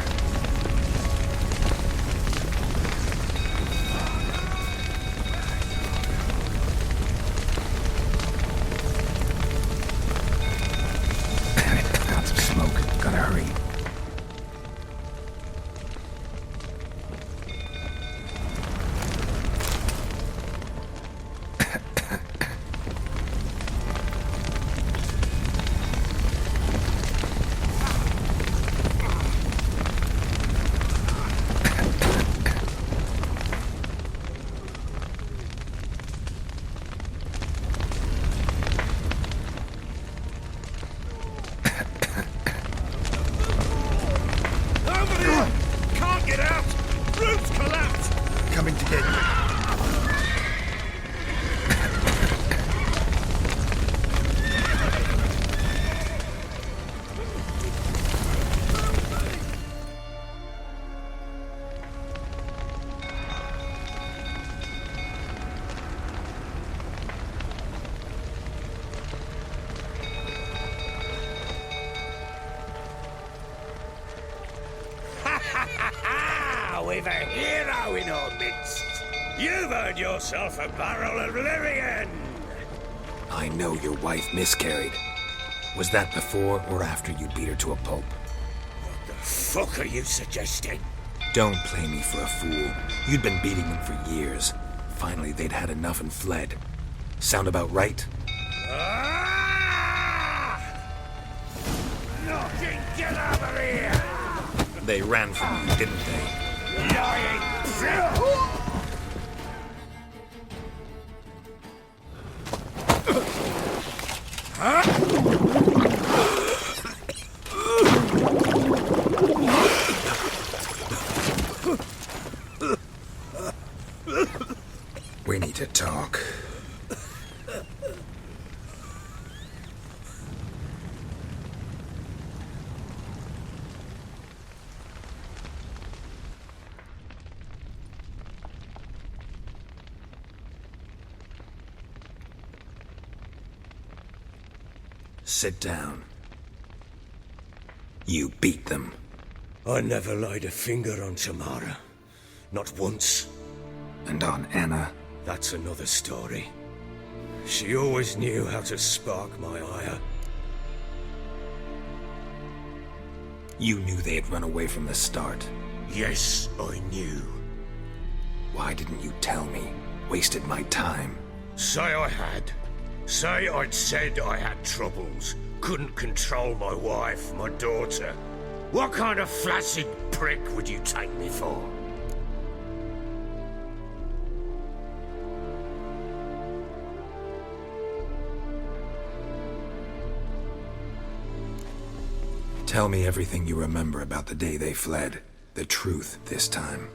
Speaker 2: Damn it, clouds of smoke. Gotta hurry.
Speaker 4: We've a hero in our midst. You've earned yourself a barrel of Lyrian.
Speaker 2: I know your wife miscarried. Was that before or after you beat her to a pulp?
Speaker 4: What the fuck are you suggesting?
Speaker 2: Don't play me for a fool. You'd been beating them for years. Finally, they'd had enough and fled. Sound about right?
Speaker 4: Nothing, get over here!
Speaker 2: They ran from you, didn't they?
Speaker 4: Lying prick!
Speaker 2: We need to talk. Sit down. You beat them.
Speaker 4: I never laid a finger on Tamara. Not once.
Speaker 2: And on Anna?
Speaker 4: That's another story. She always knew how to spark my ire.
Speaker 2: You knew they had run away from the start.
Speaker 4: Yes, I knew.
Speaker 2: Why didn't you tell me? Wasted my time.
Speaker 4: Say I had. Say I'd said I had troubles. Couldn't control my wife, my daughter. What kind of flaccid prick would you take me for?
Speaker 2: Tell me everything you remember about the day they fled. The truth this time.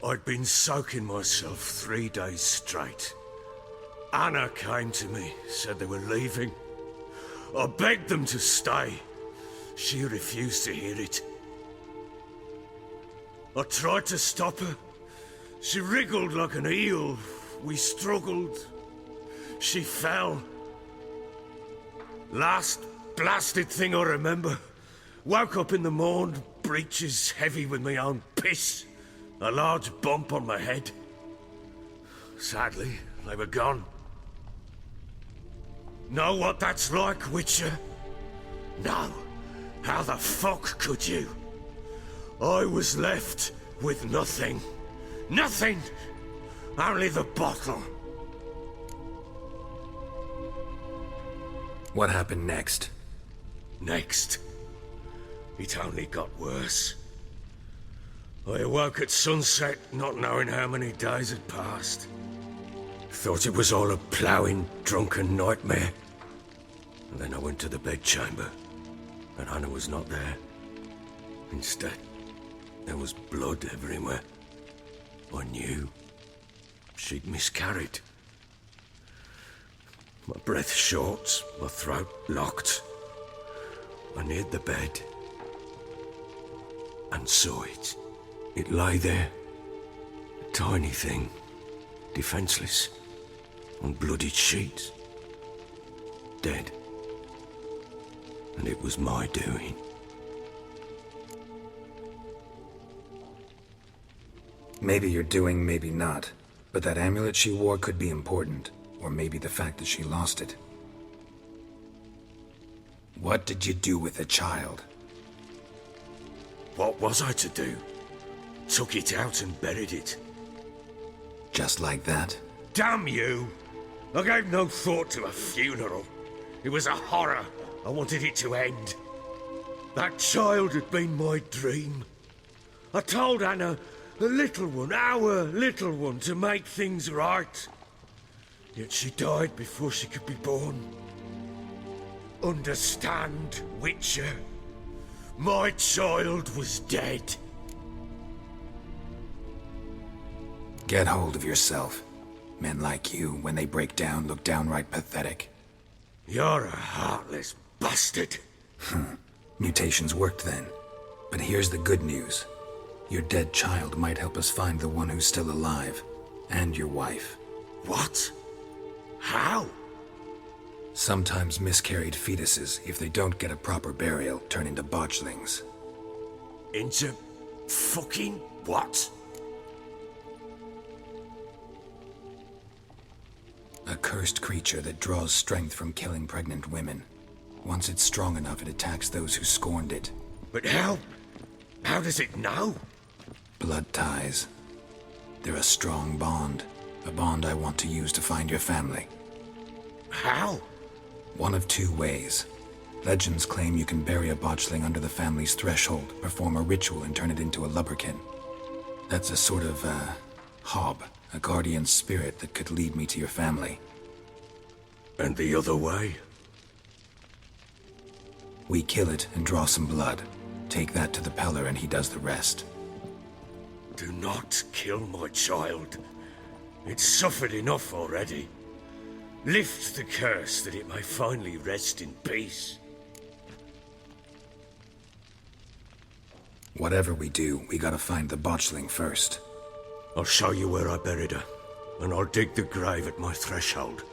Speaker 4: I'd been soaking myself 3 days straight. Anna came to me, said they were leaving. I begged them to stay. She refused to hear it. I tried to stop her. She wriggled like an eel. We struggled. She fell. Last blasted thing I remember. Woke up in the morn, breeches heavy with my own piss. A large bump on my head. Sadly, they were gone. Know what that's like, Witcher? No. How the fuck could you? I was left with nothing. Nothing! Only the bottle.
Speaker 2: What happened next?
Speaker 4: Next? It only got worse. I awoke at sunset, not knowing how many days had passed. Thought it was all a ploughing, drunken nightmare. And then I went to the bedchamber, and Anna was not there. Instead, there was blood everywhere. I knew she'd miscarried. My breath short, my throat locked. I neared the bed and saw it. It lay there, a tiny thing, defenseless, on bloodied sheets. Dead. And it was my doing.
Speaker 2: Maybe you're doing, maybe not. But that amulet she wore could be important. Or maybe the fact that she lost it. What did you do with the child?
Speaker 4: What was I to do? Took it out and buried it.
Speaker 2: Just like that?
Speaker 4: Damn you! I gave no thought to a funeral. It was a horror. I wanted it to end. That child had been my dream. I told Anna, the little one, our little one, to make things right. Yet she died before she could be born. Understand, Witcher? My child was dead.
Speaker 2: Get hold of yourself. Men like you, when they break down, look downright pathetic.
Speaker 4: You're a heartless bastard.
Speaker 2: Mutations worked then. But here's the good news. Your dead child might help us find the one who's still alive. And your wife.
Speaker 4: What? How?
Speaker 2: Sometimes miscarried fetuses, if they don't get a proper burial, turn into botchlings.
Speaker 4: Into fucking what?
Speaker 2: A cursed creature that draws strength from killing pregnant women. Once it's strong enough, it attacks those who scorned it.
Speaker 4: But how? How does it know?
Speaker 2: Blood ties. They're a strong bond. A bond I want to use to find your family.
Speaker 4: How?
Speaker 2: One of two ways. Legends claim you can bury a botchling under the family's threshold, perform a ritual, and turn it into a lubberkin. That's a sort of, hob, a guardian spirit that could lead me to your family.
Speaker 4: And the other way?
Speaker 2: We kill it and draw some blood. Take that to the Peller and he does the rest.
Speaker 4: Do not kill my child. It's suffered enough already. Lift the curse that it may finally rest in peace.
Speaker 2: Whatever we do, we gotta find the botchling first.
Speaker 4: I'll show you where I buried her, and I'll dig the grave at my threshold.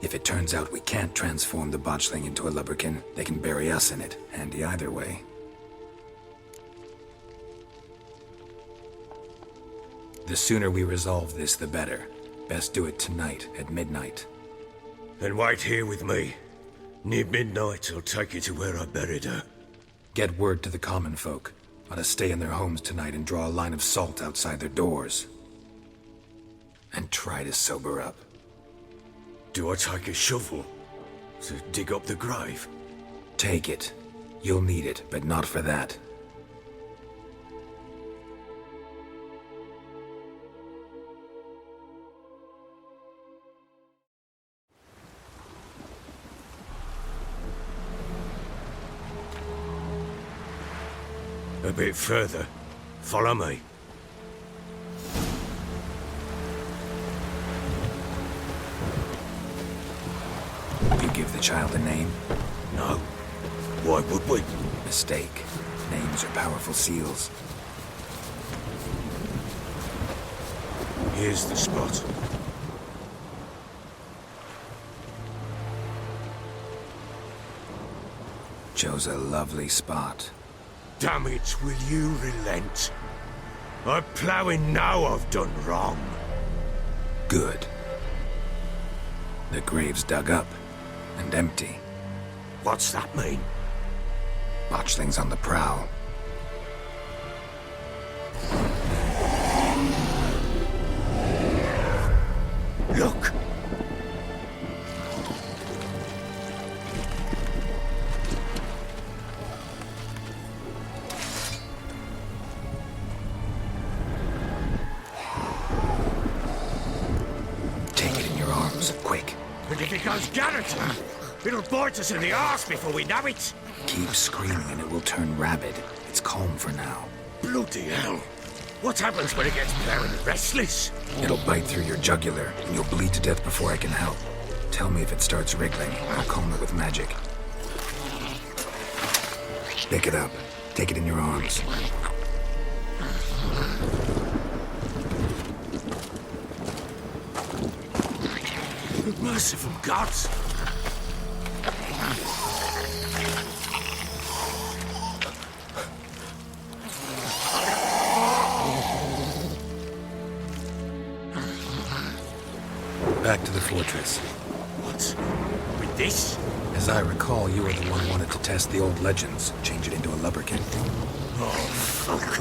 Speaker 2: If it turns out we can't transform the botchling into a lubberkin, they can bury us in it. Handy either way. The sooner we resolve this, the better. Best do it tonight, at midnight.
Speaker 4: Then wait here with me. Near midnight, I'll take you to where I buried her.
Speaker 2: Get word to the common folk. Ought to stay in their homes tonight and draw a line of salt outside their doors. And try to sober up.
Speaker 4: Do I take a shovel to dig up the grave?
Speaker 2: Take it. You'll need it, but not for that.
Speaker 4: A bit further. Follow me.
Speaker 2: You give the child a name?
Speaker 4: No. Why would we?
Speaker 2: Mistake. Names are powerful seals.
Speaker 4: Here's the spot.
Speaker 2: Chose a lovely spot.
Speaker 4: Damn it, will you relent? I'm ploughing now I've done wrong.
Speaker 2: Good. The grave's dug up and empty.
Speaker 4: What's that mean?
Speaker 2: Botchling's on the prowl.
Speaker 4: Look!
Speaker 2: Take it in your arms, quick.
Speaker 4: And if it goes garroting, it'll bite us in the arse before we know it.
Speaker 2: Keep screaming and it will turn rabid. It's calm for now.
Speaker 4: Bloody hell. What happens when it gets very restless?
Speaker 2: It'll bite through your jugular, and you'll bleed to death before I can help. Tell me if it starts wriggling. I'll calm it with magic. Pick it up. Take it in your arms.
Speaker 4: Merciful gods!
Speaker 2: Back to the fortress.
Speaker 4: What? With this?
Speaker 2: As I recall, you were the one who wanted to test the old legends, change it into a lubricant.
Speaker 4: Oh, fuck.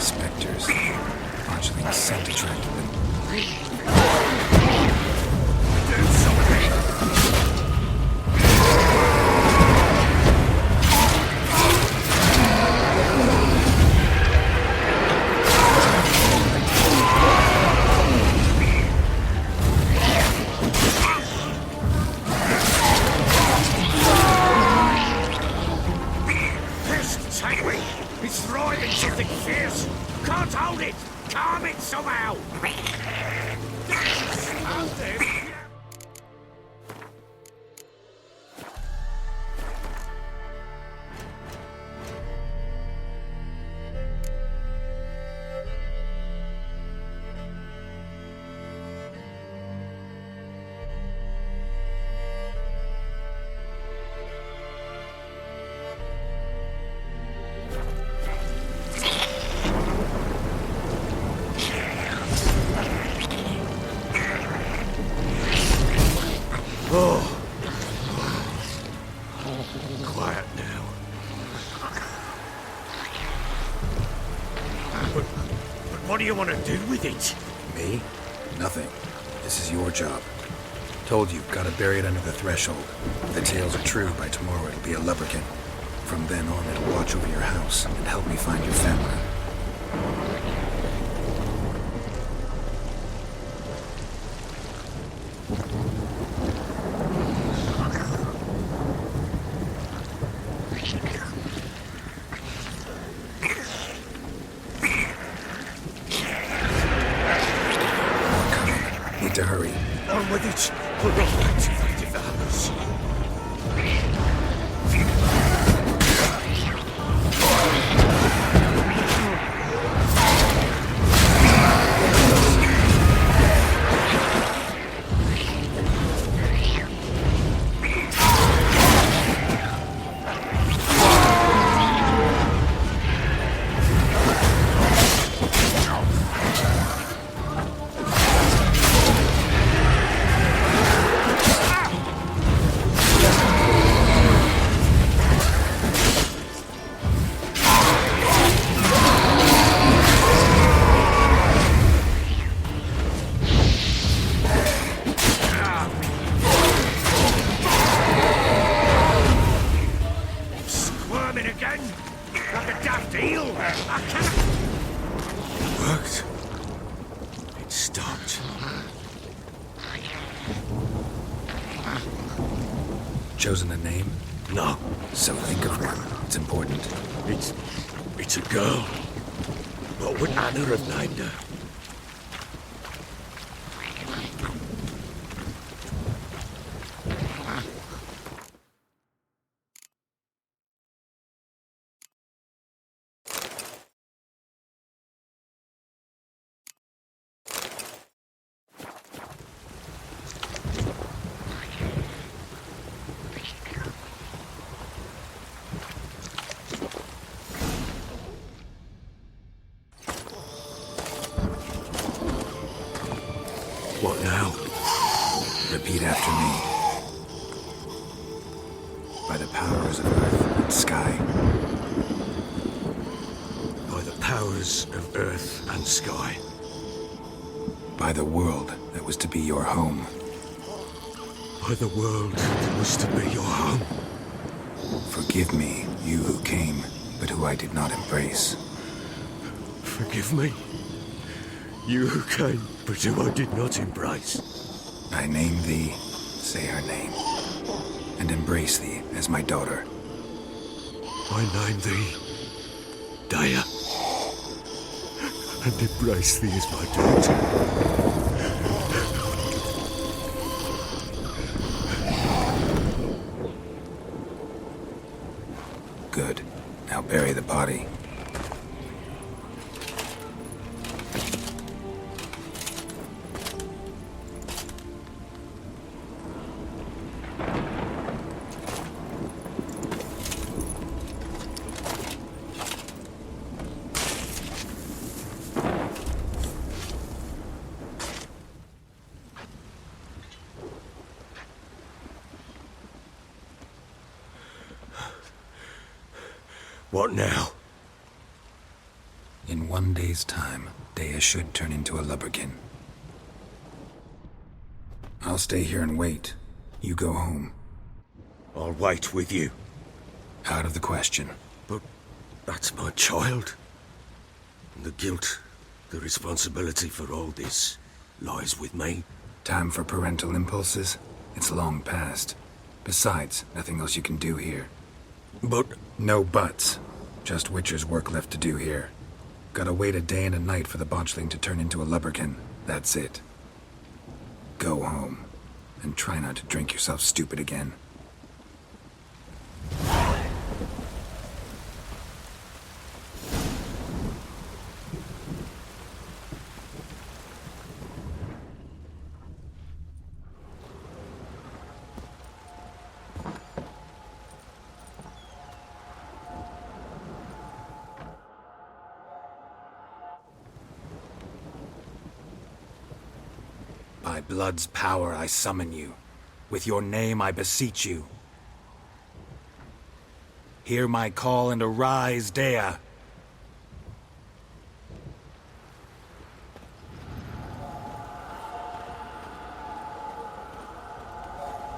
Speaker 2: Spectres. Archling scent attracted them.
Speaker 4: It's thriving something fierce! Can't hold it! Calm it somehow! Quiet now. But what do you want to do with it?
Speaker 2: Me? Nothing. This is your job. Told you, gotta bury it under the threshold. If the tales are true, by tomorrow it'll be a lubricant. From then on, it'll watch over your house and help me find your family. Need to hurry.
Speaker 4: On with it! We'll run back to the others.
Speaker 2: Chosen a name?
Speaker 4: No.
Speaker 2: So think of one. It's important.
Speaker 4: It's a girl. What would Anna have named her? What now?
Speaker 2: Repeat after me. By the powers of earth and sky.
Speaker 4: By the powers of earth and sky.
Speaker 2: By the world that was to be your home.
Speaker 4: By the world that was to be your home.
Speaker 2: Forgive me, you who came but who I did not embrace.
Speaker 4: Forgive me. You who came, but who I did not embrace.
Speaker 2: I name thee, say her name, and embrace thee as my daughter.
Speaker 4: I name thee Dea, and embrace thee as my daughter.
Speaker 2: Good. Now bury the body.
Speaker 4: What now?
Speaker 2: In 1 day's time, Dea should turn into a lubberkin. I'll stay here and wait. You go home.
Speaker 4: I'll wait with you.
Speaker 2: Out of the question.
Speaker 4: But that's my child. And the guilt, the responsibility for all this lies with me.
Speaker 2: Time for parental impulses? It's long past. Besides, nothing else you can do here.
Speaker 4: But...
Speaker 2: No buts. Just Witcher's work left to do here. Gotta wait a day and a night for the botchling to turn into a lubberkin. That's it. Go home. And try not to drink yourself stupid again. By blood's power I summon you. With your name I beseech you. Hear my call and arise, Dea.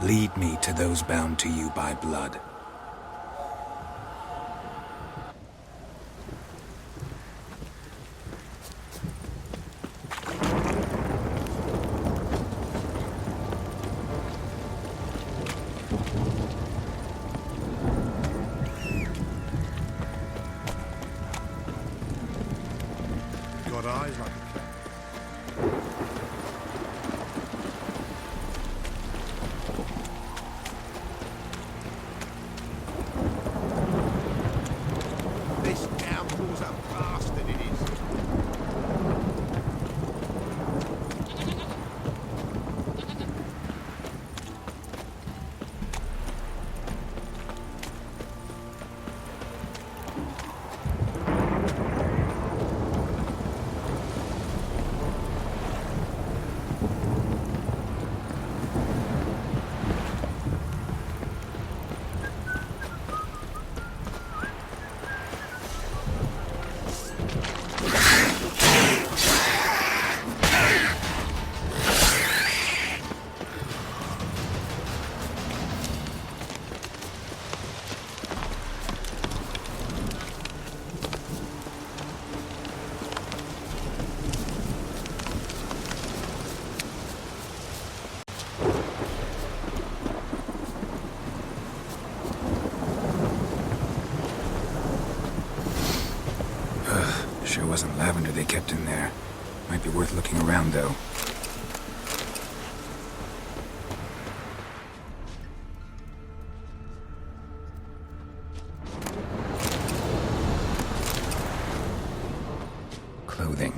Speaker 2: Lead me to those bound to you by blood.
Speaker 3: Got eyes like a cat. This downpour's a bastard, it is.
Speaker 2: Sure wasn't lavender they kept in there. Might be worth looking around, though. Clothing.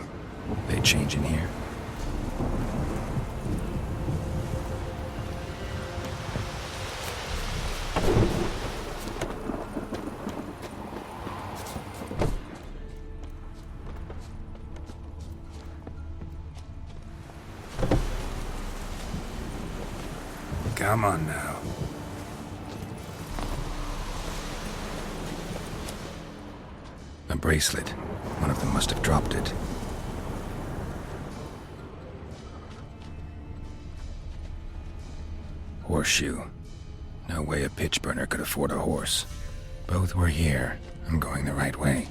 Speaker 2: They change in here? Come on now. A bracelet. One of them must have dropped it. Horseshoe. No way a pitch burner could afford a horse. Both were here. I'm going the right way.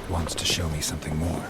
Speaker 2: Wants to show me something more.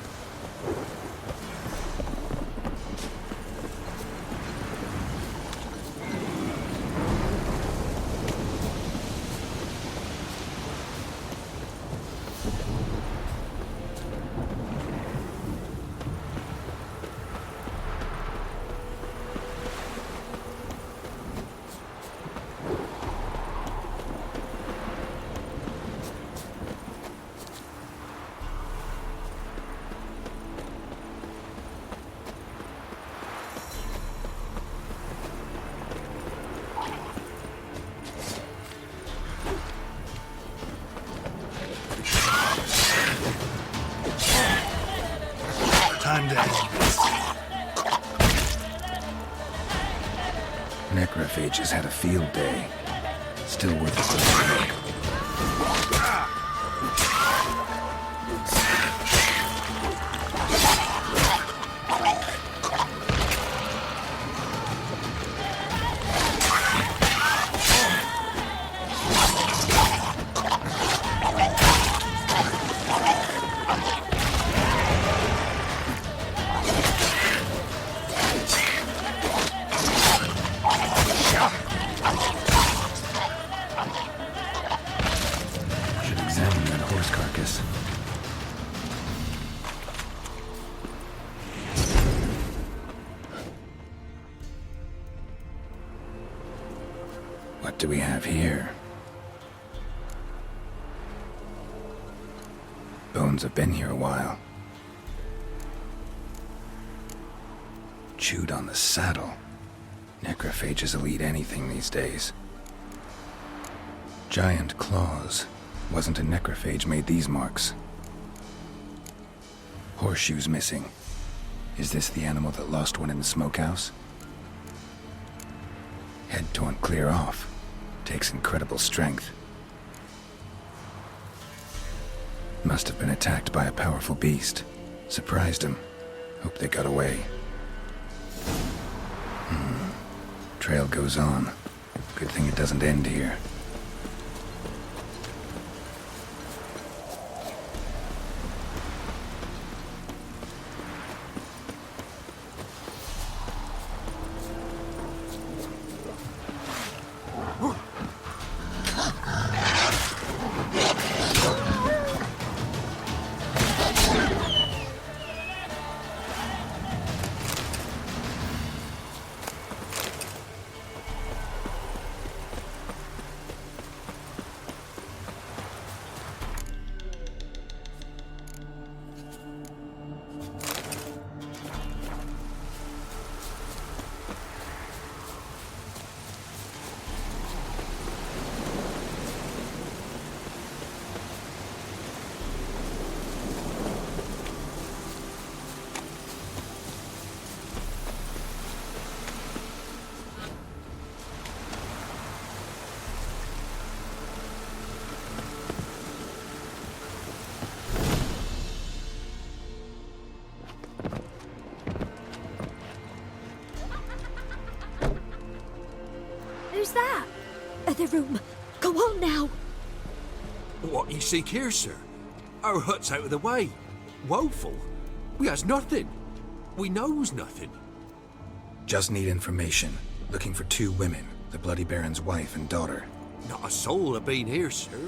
Speaker 3: Time to end this.
Speaker 2: Necrophages had a field day. Still worth a closer look. What do we have here? Bones have been here a while. Chewed on the saddle. Necrophages will eat anything these days. Giant claws. Wasn't a necrophage made these marks. Horseshoes missing. Is this the animal that lost one in the smokehouse? Head torn clear off. Takes incredible strength. Must have been attacked by a powerful beast. Surprised him. Hope they got away. Trail goes on. Good thing it doesn't end here.
Speaker 12: Who's that? Other room. Go on now.
Speaker 9: What you seek here, sir? Our hut's out of the way. Woeful. We has nothing. We knows nothing.
Speaker 2: Just need information. Looking for 2 women. The Bloody Baron's wife and daughter.
Speaker 9: Not a soul have been here, sir.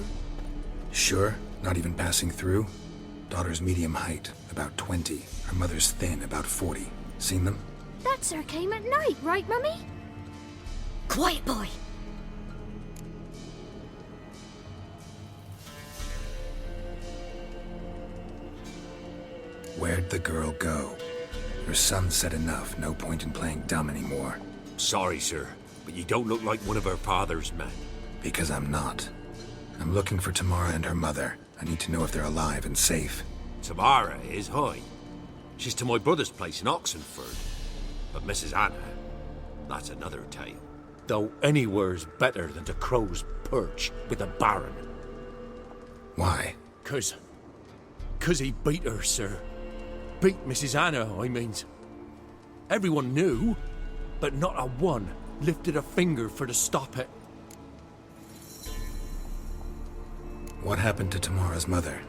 Speaker 2: Sure? Not even passing through? Daughter's medium height, about 20. Her mother's thin, about 40. Seen them?
Speaker 12: That sir came at night, right, Mummy? Quiet, boy.
Speaker 2: Where'd the girl go? Her son said enough. No point in playing dumb anymore.
Speaker 9: Sorry, sir, but you don't look like one of her father's men.
Speaker 2: Because I'm not. I'm looking for Tamara and her mother. I need to know if they're alive and safe.
Speaker 9: Tamara is high. She's to my brother's place in Oxenford. But Mrs. Anna, that's another tale. Though anywhere's better than to Crow's Perch with the Baron.
Speaker 2: Why?
Speaker 6: 'Cause he beat her, sir. Beat Mrs. Anna, I means. Everyone knew, but not a one lifted a finger for to stop it.
Speaker 2: What happened to Tamara's mother?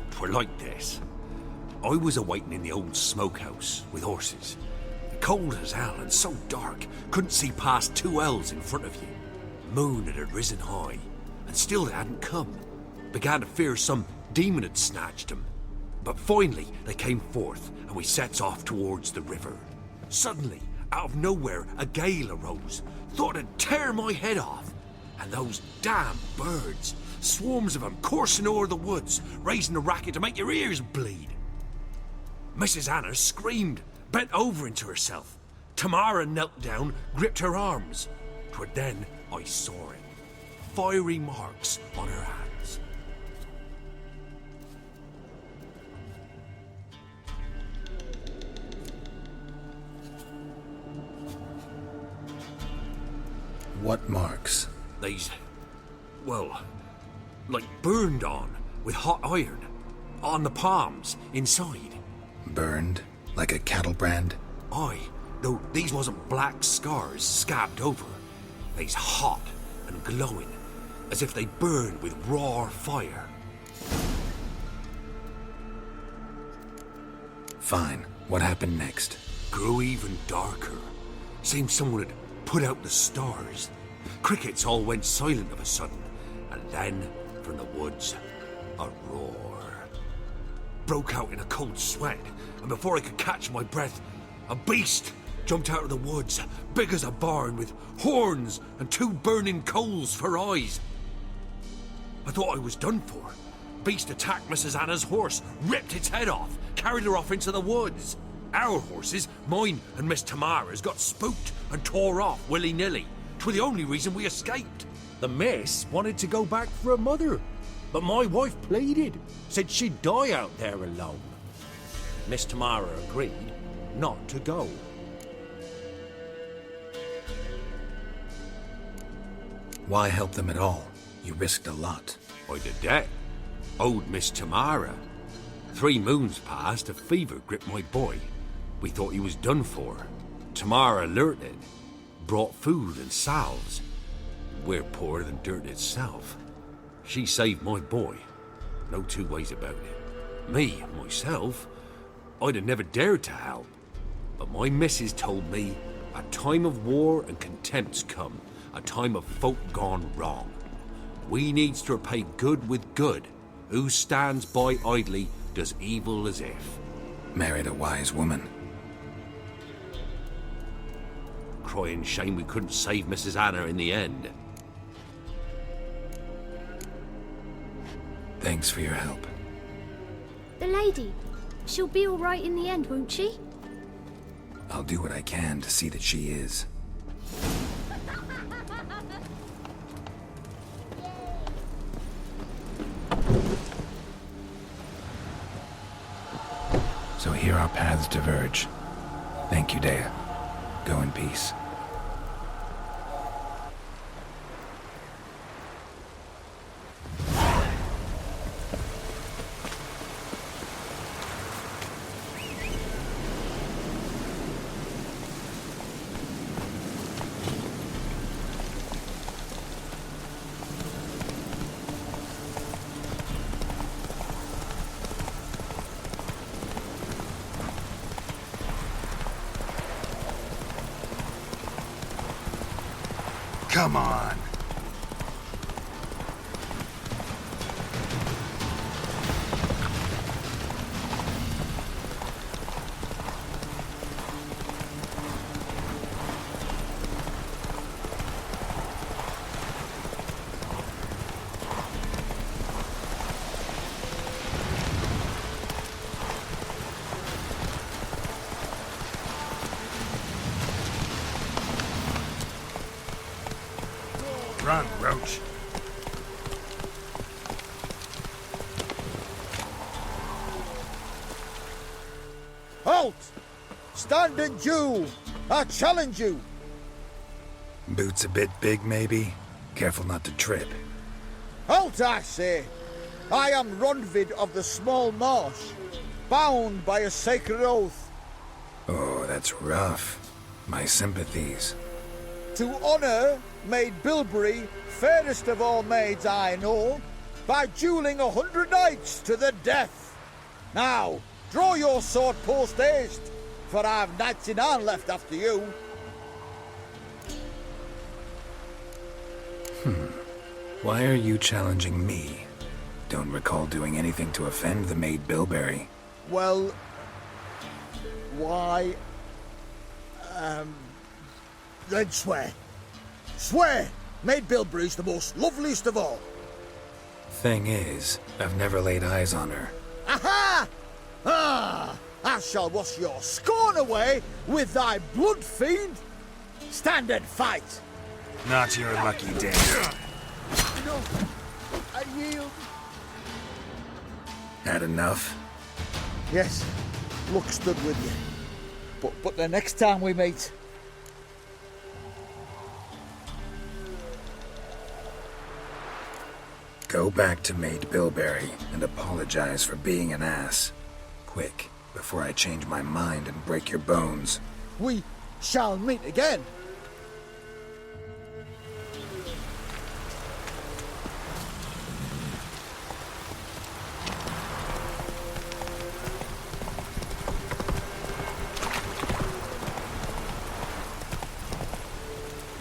Speaker 9: Twere like this. I was awaiting in the old smokehouse with horses. Cold as hell and so dark, couldn't see past 2 ells in front of you. Moon had risen high, and still they hadn't come. Began to fear some demon had snatched them. But finally they came forth, and we sets off towards the river. Suddenly, out of nowhere, a gale arose. Thought it'd tear my head off. And those damn birds, swarms of them coursing o'er the woods, raising a racket to make your ears bleed. Mrs. Anna screamed, bent over into herself. Tamara knelt down, gripped her arms. 'Twere then I saw it. Fiery marks on her hands.
Speaker 2: What marks?
Speaker 9: They's, well, like burned on with hot iron. On the palms, inside.
Speaker 2: Burned? Like a cattle brand?
Speaker 9: Aye, though these wasn't black scars scabbed over. They's hot and glowing, as if they burned with raw fire.
Speaker 2: Fine. What happened next?
Speaker 9: Grew even darker. Seemed someone had put out the stars. Crickets all went silent of a sudden, and then, from the woods, a roar. Broke out in a cold sweat, and before I could catch my breath, a beast jumped out of the woods, big as a barn, with horns and 2 burning coals for eyes. I thought I was done for. Beast attacked Mrs. Anna's horse, ripped its head off, carried her off into the woods. Our horses, mine and Miss Tamara's, got spooked and tore off willy-nilly. 'Twere the only reason we escaped.
Speaker 6: The miss wanted to go back for her mother, but my wife pleaded, said she'd die out there alone. Miss Tamara agreed not to go.
Speaker 2: Why help them at all? You risked a lot.
Speaker 9: I'd a debt. Owed Miss Tamara. 3 moons passed, a fever gripped my boy. We thought he was done for. Tamara alerted, brought food and salves. We're poorer than dirt itself. She saved my boy. No 2 ways about it. Me, myself, I'd have never dared to help. But my missus told me a time of war and contempt's come, a time of folk gone wrong. We needs to repay good with good. Who stands by idly does evil as if.
Speaker 2: Married a wise woman.
Speaker 9: Crying shame we couldn't save Mrs. Anna in the end.
Speaker 2: Thanks for your help.
Speaker 10: The lady, she'll be all right in the end, won't she?
Speaker 2: I'll do what I can to see that she is. So here our paths diverge. Thank you, Dea. Go in peace.
Speaker 3: Come on. Run, Roach.
Speaker 5: Halt! Stand and do! I challenge you!
Speaker 2: Boots a bit big, maybe? Careful not to trip.
Speaker 5: Halt, I say! I am Ronvid of the Small Marsh, bound by a sacred oath.
Speaker 2: Oh, that's rough. My sympathies.
Speaker 5: To honor
Speaker 13: Maid Bilberry, fairest of all maids I know, by duelling 100 knights to the death. Now, draw your sword post haste, for I've knights in hand left after you.
Speaker 2: Why are you challenging me? Don't recall doing anything to offend the Maid Bilberry.
Speaker 13: Well, why... then swear. Swear! Maid Bilberry's the most loveliest of all.
Speaker 2: Thing is, I've never laid eyes on her.
Speaker 13: Aha! Ah! I shall wash your scorn away with thy blood fiend. Stand and fight.
Speaker 2: Not your lucky day.
Speaker 13: No, I yield.
Speaker 2: Had enough?
Speaker 13: Yes, luck stood with you. But the next time we meet...
Speaker 2: Go back to Maid Bilberry and apologize for being an ass. Quick, before I change my mind and break your bones.
Speaker 13: We shall meet again.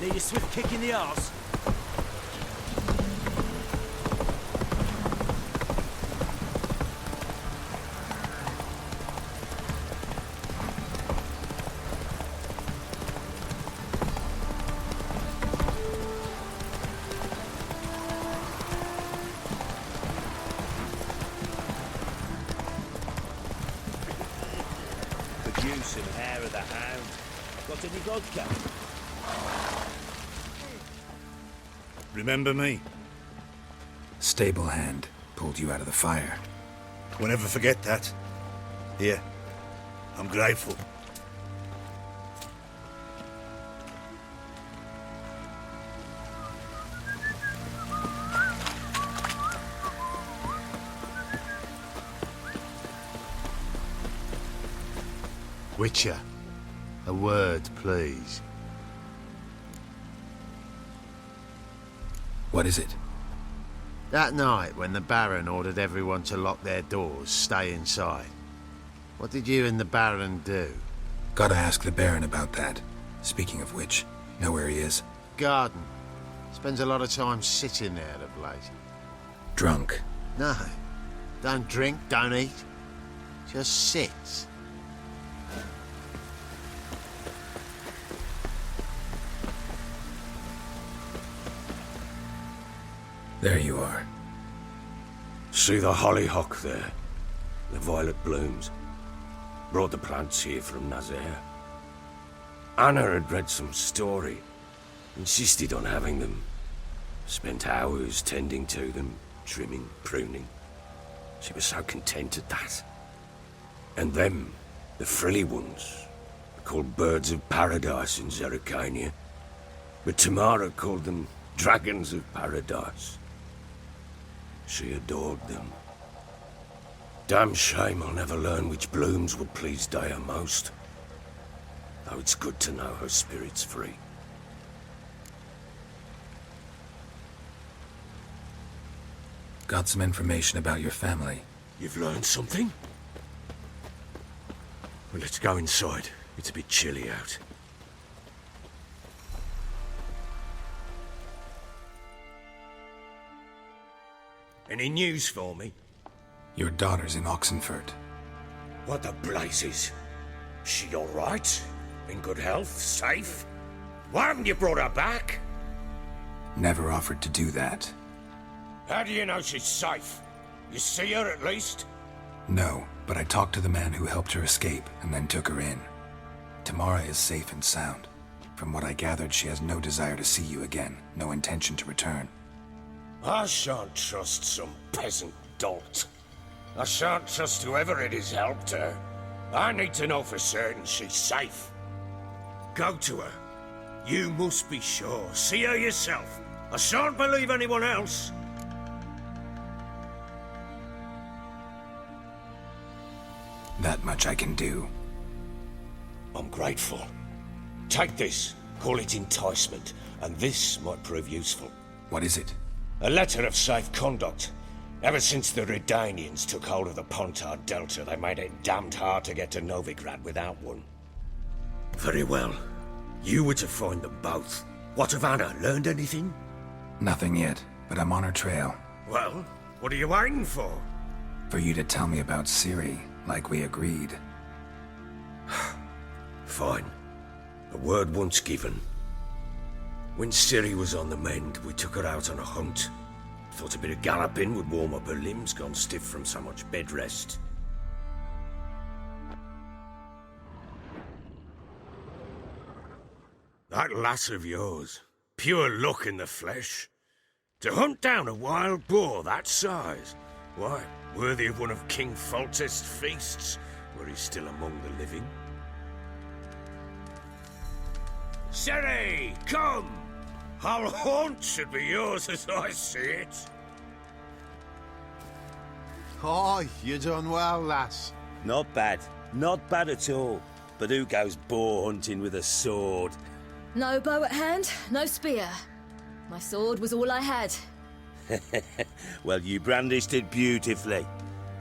Speaker 11: Need a swift kick in the arse. The juice and hair of the hound. Got any vodka?
Speaker 3: Remember me?
Speaker 2: Stable hand pulled you out of the fire.
Speaker 3: We'll never forget that. Here, I'm grateful.
Speaker 7: Witcher, a word, please.
Speaker 2: What is it?
Speaker 7: That night when the Baron ordered everyone to lock their doors, stay inside. What did you and the Baron do?
Speaker 2: Gotta ask the Baron about that. Speaking of which, know where he is?
Speaker 7: Garden. Spends a lot of time sitting there of late.
Speaker 2: Drunk.
Speaker 7: No. Don't drink, don't eat. Just sits.
Speaker 2: There you are.
Speaker 9: See the hollyhock there? The violet blooms. Brought the plants here from Nazaire. Anna had read some story. Insisted on having them. Spent hours tending to them, trimming, pruning. She was so content at that. And them, the frilly ones, called birds of paradise in Zerrikania. But Tamara called them dragons of paradise. She adored them. Damn shame I'll never learn which blooms would please Dea most. Though it's good to know her spirit's free.
Speaker 2: Got some information about your family.
Speaker 9: You've learned something? Well, let's go inside. It's a bit chilly out. Any news for me?
Speaker 2: Your daughter's in Oxenford.
Speaker 9: What the blazes? She all right? In good health? Safe? Why haven't you brought her back?
Speaker 2: Never offered to do that.
Speaker 9: How do you know she's safe? You see her at least?
Speaker 2: No, but I talked to the man who helped her escape and then took her in. Tamara is safe and sound. From what I gathered, she has no desire to see you again, no intention to return.
Speaker 9: I shan't trust some peasant dolt. I shan't trust whoever it is helped her. I need to know for certain she's safe. Go to her. You must be sure. See her yourself. I shan't believe anyone else.
Speaker 2: That much I can do.
Speaker 9: I'm grateful. Take this.
Speaker 4: Call it enticement, and this might prove useful.
Speaker 2: What is it?
Speaker 4: A letter of safe conduct. Ever since the Redanians took hold of the Pontar Delta, they made it damned hard to get to Novigrad without one. Very well. You were to find them both. What of Anna? Learned anything?
Speaker 2: Nothing yet, but I'm on her trail.
Speaker 4: Well, what are you waiting for?
Speaker 2: For you to tell me about Ciri, like we agreed.
Speaker 4: Fine. A word once given. When Ciri was on the mend, we took her out on a hunt. Thought a bit of galloping would warm up her limbs, gone stiff from so much bed rest. That lass of yours, pure luck in the flesh. To hunt down a wild boar that size, why, worthy of one of King Foltest's feasts, where he's still among the living. Ciri, come! Our haunt should be yours as I see it.
Speaker 3: Aye, you done well, lass.
Speaker 11: Not bad. Not bad at all. But who goes boar hunting with a sword?
Speaker 8: No bow at hand, no spear. My sword was all I had.
Speaker 11: Well, you brandished it beautifully.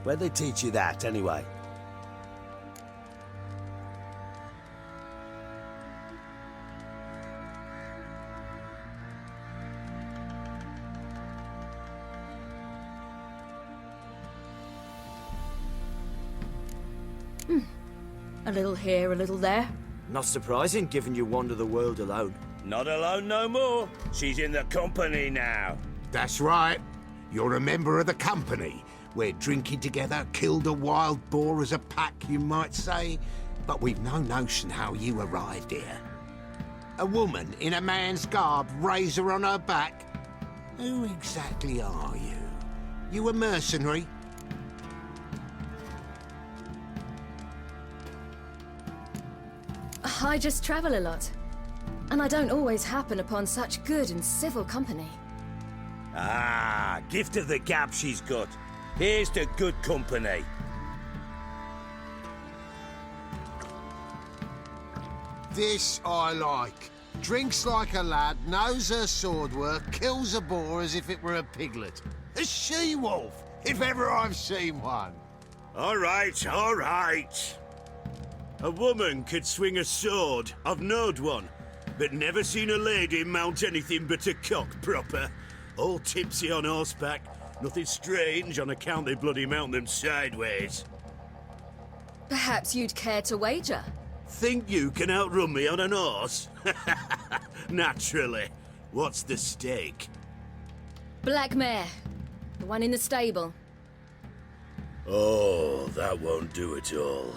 Speaker 11: Where'd they teach you that, anyway?
Speaker 8: A little here, a little there.
Speaker 14: Not surprising, given you wander the world alone.
Speaker 11: Not alone no more. She's in the company now.
Speaker 3: That's right. You're a member of the company. We're drinking together, killed a wild boar as a pack, you might say. But we've no notion how you arrived here. A woman in a man's garb, razor on her back. Who exactly are you? You a mercenary?
Speaker 8: I just travel a lot. And I don't always happen upon such good and civil company.
Speaker 11: Ah, gift of the gab she's got. Here's to good company.
Speaker 3: This I like. Drinks like a lad, knows her sword work, kills a boar as if it were a piglet. A she-wolf, if ever I've seen one.
Speaker 11: All right, all right. A woman could swing a sword. I've knowed one. But never seen a lady mount anything but a cock proper. All tipsy on horseback. Nothing strange on account they bloody mount them sideways.
Speaker 8: Perhaps you'd care to wager?
Speaker 11: Think you can outrun me on an horse? Naturally. What's the stake?
Speaker 8: Black mare. The one in the stable.
Speaker 11: Oh, that won't do it all.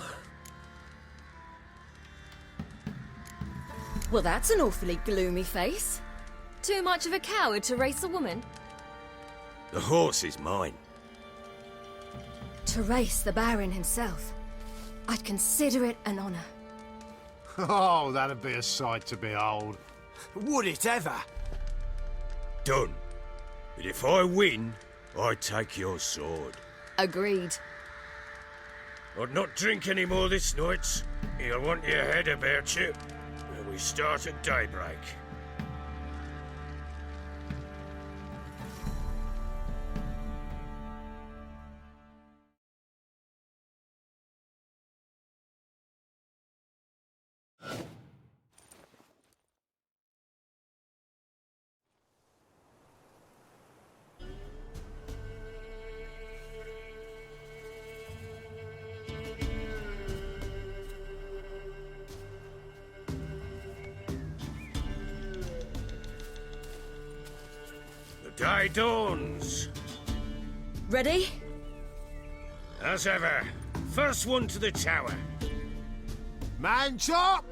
Speaker 8: Well, that's an awfully gloomy face. Too much of a coward to race a woman?
Speaker 11: The horse is mine.
Speaker 8: To race the Baron himself. I'd consider it an honor.
Speaker 3: Oh, that'd be a sight to behold.
Speaker 14: Would it ever?
Speaker 4: Done. But if I win, I take your sword.
Speaker 8: Agreed.
Speaker 4: I'd not drink any more this night. You'll want your head about you. We start at daybreak. Day dawns.
Speaker 8: Ready?
Speaker 4: As ever. First one to the tower.
Speaker 3: Man chop!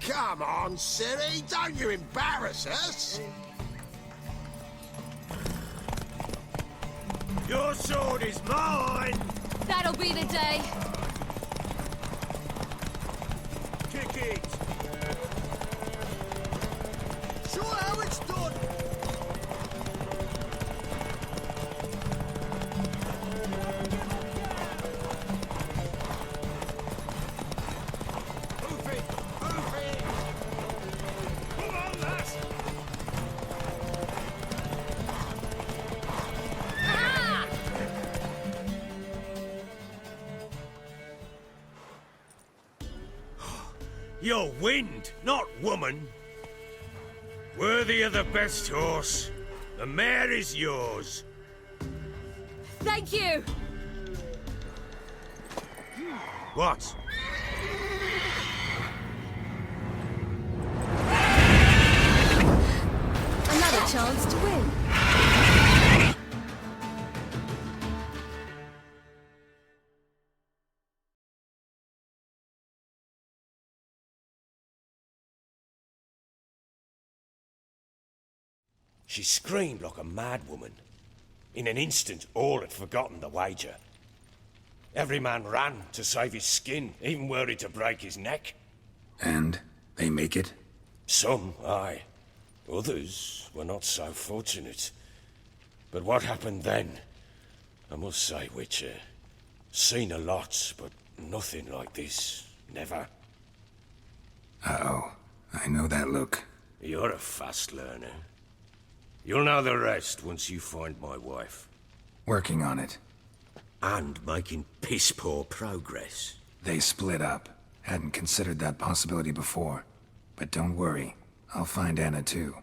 Speaker 3: Come on, Ciri, don't you embarrass us!
Speaker 4: Your sword is mine!
Speaker 8: That'll be the day.
Speaker 4: Kick it!
Speaker 13: Show how it's done!
Speaker 4: You're wind, not woman. Worthy of the best horse. The mare is yours.
Speaker 12: Thank you!
Speaker 4: What?
Speaker 8: Another chance to win.
Speaker 4: She screamed like a mad woman. In an instant, all had forgotten the wager. Every man ran to save his skin, even were he to break his neck.
Speaker 2: And they make it?
Speaker 4: Some, aye. Others were not so fortunate. But what happened then? I must say, Witcher, seen a lot, but nothing like this. Never.
Speaker 2: Uh-oh. I know that look.
Speaker 4: You're a fast learner. You'll know the rest once you find my wife.
Speaker 2: Working on it.
Speaker 4: And making piss-poor progress.
Speaker 2: They split up. Hadn't considered that possibility before. But don't worry. I'll find Anna too.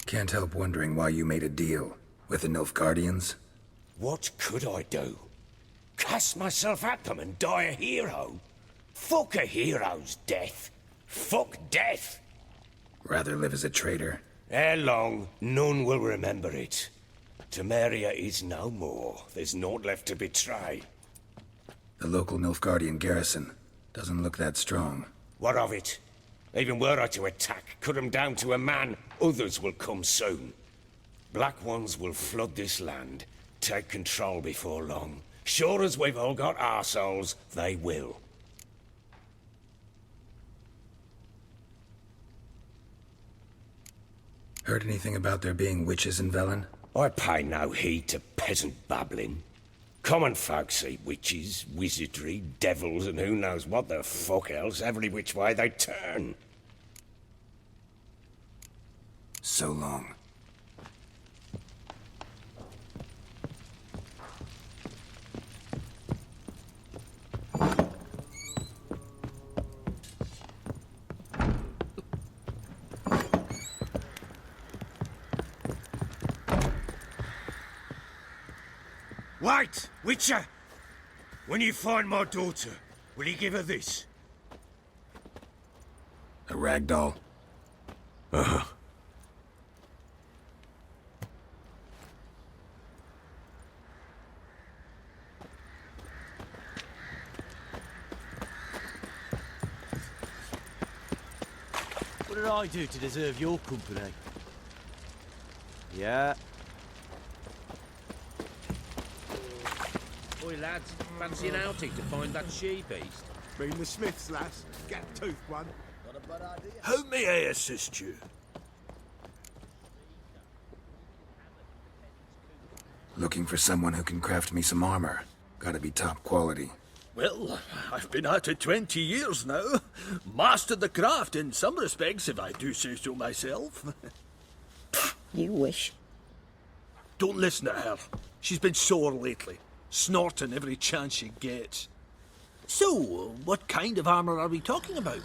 Speaker 2: Can't help wondering why you made a deal with the Nilfgaardians.
Speaker 4: What could I do? Cast myself at them and die a hero? Fuck a hero's death. Fuck death.
Speaker 2: Rather live as a traitor.
Speaker 4: Ere long, none will remember it. Tamaria is no more. There's naught left to betray.
Speaker 2: The local Nilfgaardian garrison doesn't look that strong.
Speaker 4: What of it? Even were I to attack, cut them down to a man, others will come soon. Black ones will flood this land, take control before long. Sure as we've all got arseholes, they will.
Speaker 2: Heard anything about there being witches in Velen?
Speaker 4: I pay no heed to peasant babbling. Common folk see witches, wizardry, devils, and who knows what the fuck else every which way they turn.
Speaker 2: So long.
Speaker 4: Wait, Witcher! When you find my daughter, will you give her this?
Speaker 2: A rag doll?
Speaker 4: Uh-huh.
Speaker 14: What did I do to deserve your company? Yeah.
Speaker 6: Oi, lads, fancy an outing to find that she-beast?
Speaker 3: Bring the Smiths, lass. Get tooth one.
Speaker 14: Not a bad idea.
Speaker 11: How may I assist you?
Speaker 2: Looking for someone who can craft me some armor. Gotta be top quality.
Speaker 11: Well, I've been at it 20 years now. Mastered the craft in some respects, if I do say so myself.
Speaker 12: You wish.
Speaker 11: Don't listen to her. She's been sore lately, snorting every chance she gets. So, what kind of armor are we talking about?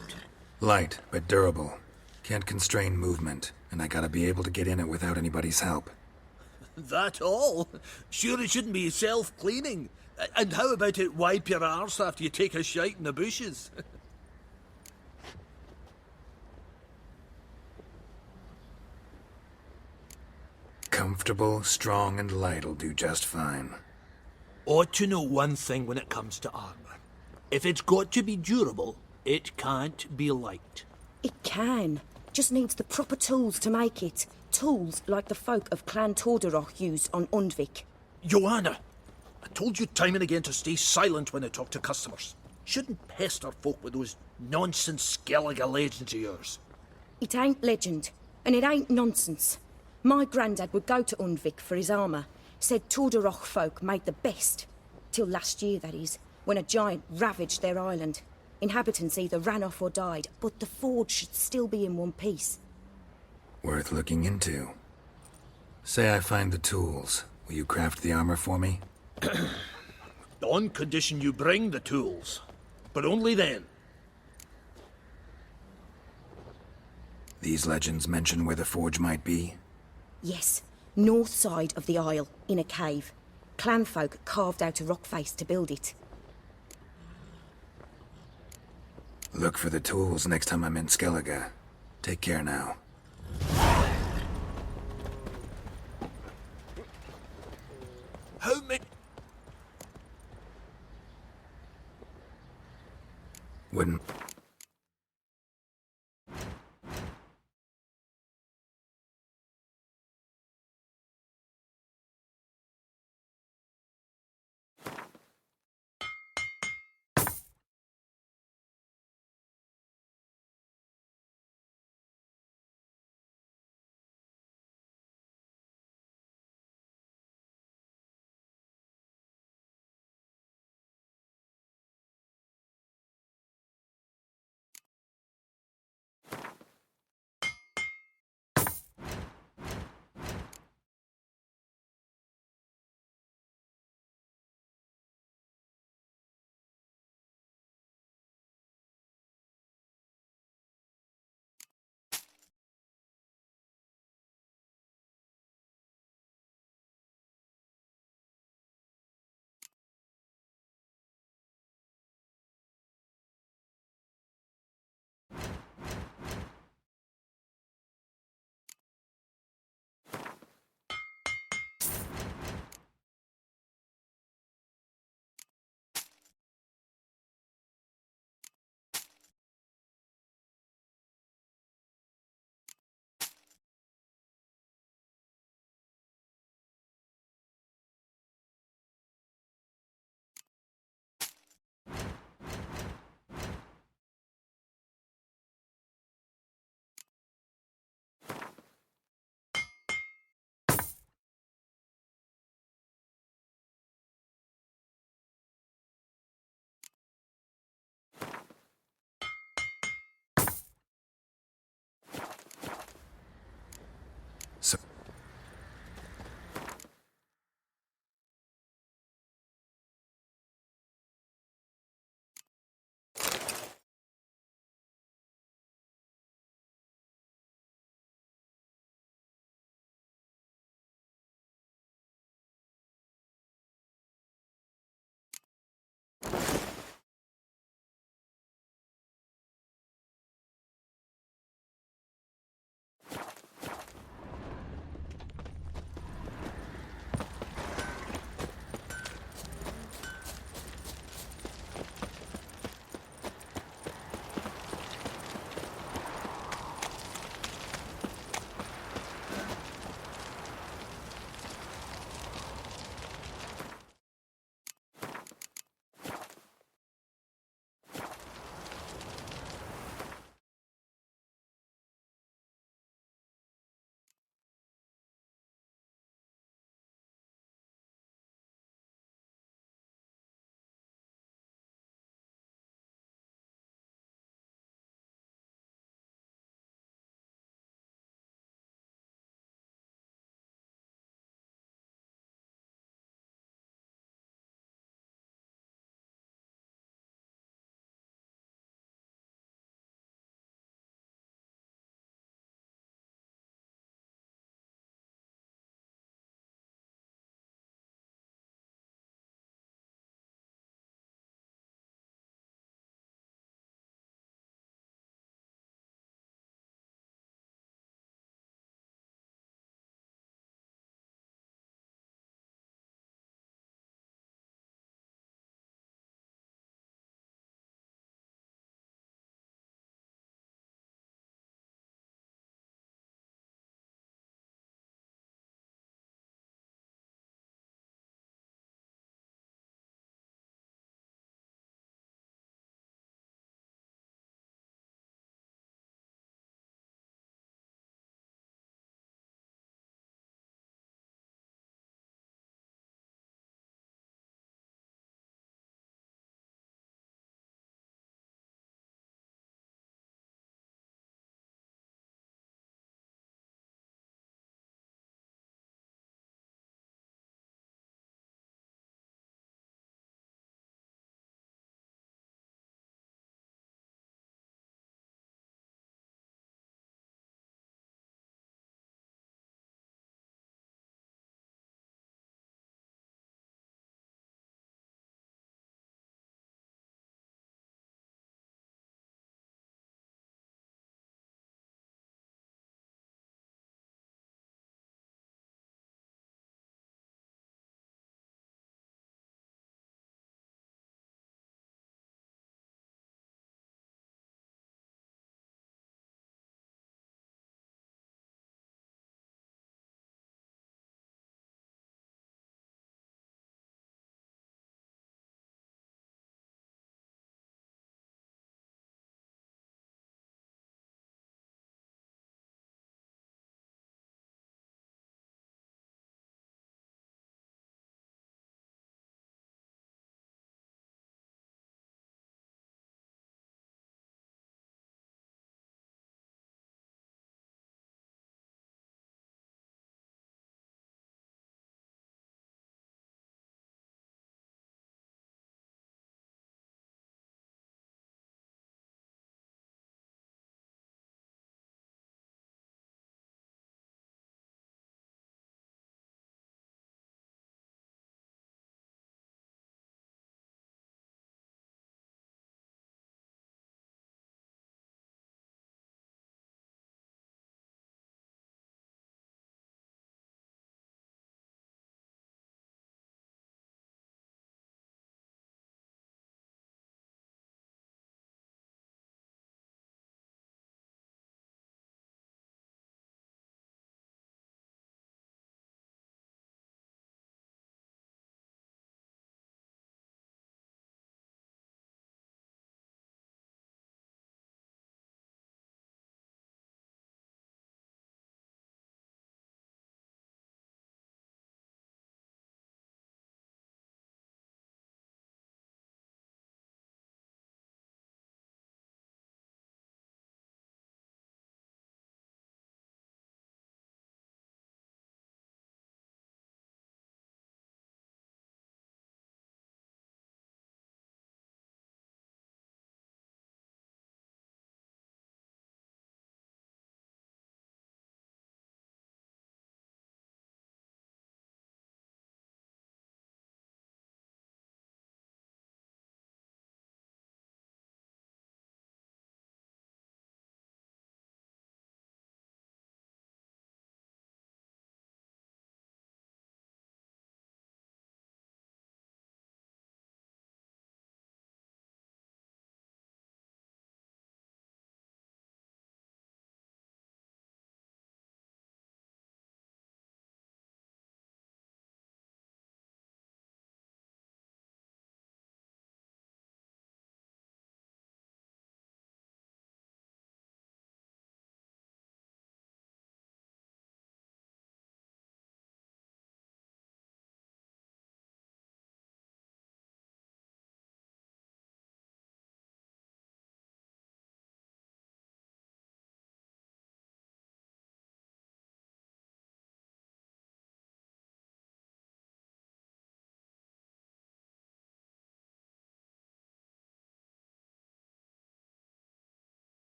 Speaker 2: Light, but durable. Can't constrain movement, and I gotta be able to get in it without anybody's help.
Speaker 11: That all? Sure it shouldn't be self-cleaning. And how about it wipe your arse after you take a shite in the bushes?
Speaker 2: Comfortable, strong, and light'll do just fine.
Speaker 11: Ought to know one thing when it comes to armor. If it's got to be durable, it can't be light.
Speaker 15: It can. Just needs the proper tools to make it. Tools like the folk of Clan Torderoch use on Undvik.
Speaker 11: Joanna, I told you time and again to stay silent when I talk to customers. Shouldn't pester folk with those nonsense Skellige legends of yours.
Speaker 15: It ain't legend, and it ain't nonsense. My granddad would go to Undvik for his armour. Said Torderoch folk made the best. Till last year, that is, when a giant ravaged their island. Inhabitants either ran off or died, but the forge should still be in one piece.
Speaker 2: Worth looking into. Say I find the tools. Will you craft the armor for me?
Speaker 16: On condition you bring the tools. But only then.
Speaker 2: These legends mention where the forge might be?
Speaker 15: Yes, north side of the isle, in a cave. Clanfolk carved out a rock face to build it.
Speaker 2: Look for the tools next time I'm in Skellige. Take care now.
Speaker 16: How many...
Speaker 2: Wouldn't...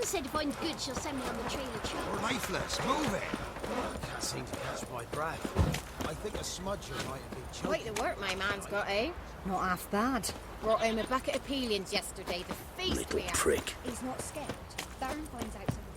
Speaker 10: Nan said if I'm good, she'll send me on the trail of treats.
Speaker 3: We're lifeless. Move it.
Speaker 5: I can't seem to catch my breath. I think a smudger might have been choking.
Speaker 17: Quite the work my man's got, eh?
Speaker 12: Not half bad.
Speaker 17: Brought him a bucket of peelings yesterday. The feast
Speaker 11: Little
Speaker 17: we had.
Speaker 11: prick.
Speaker 12: He's not scared. Darren finds out something.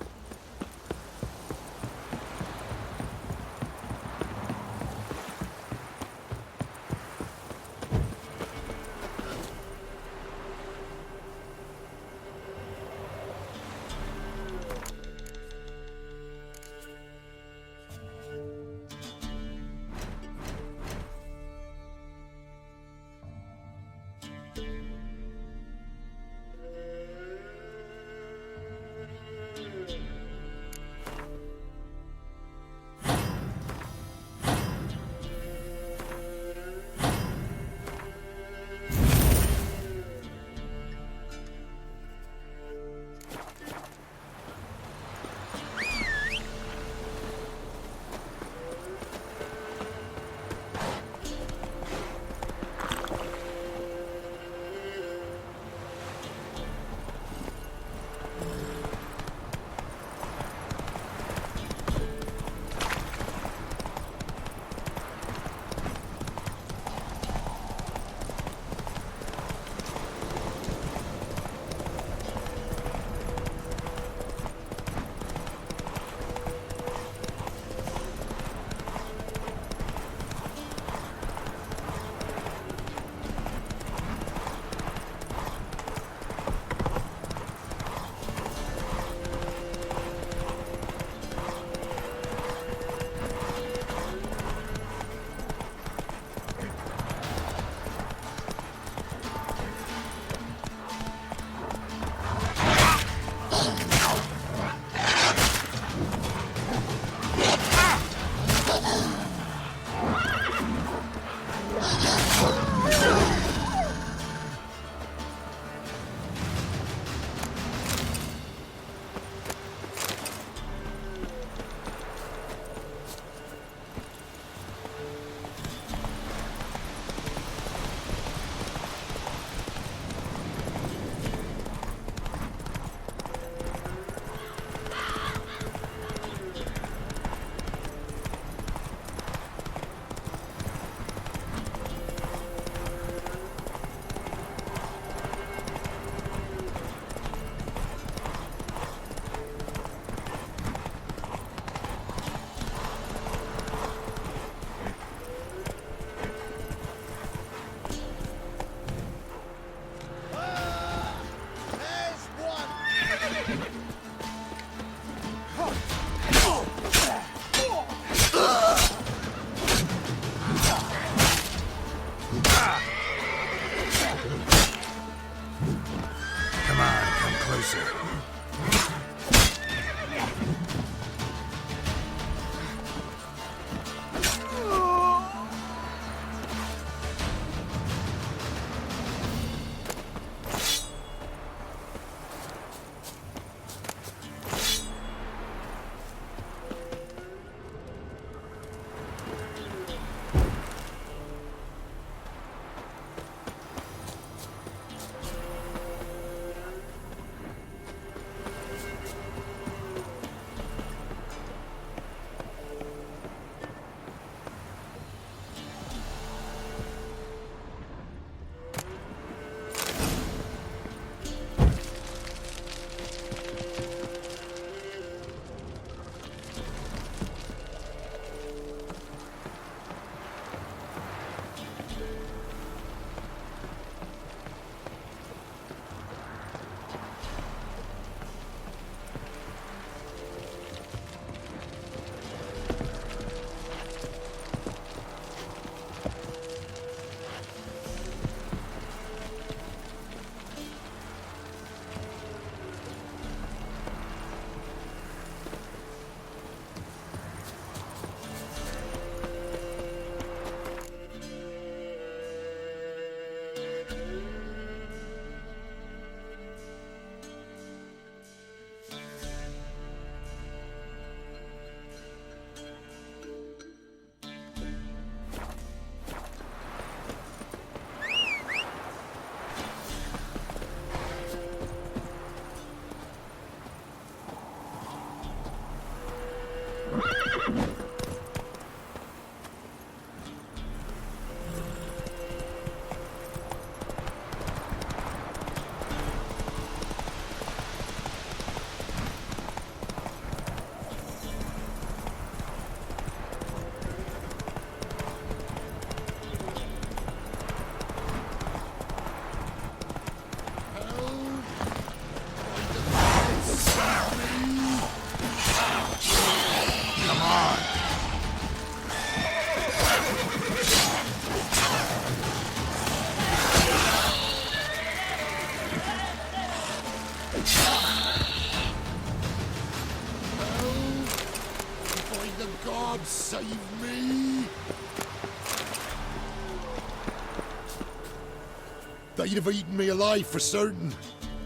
Speaker 3: They'd have eaten me alive for certain.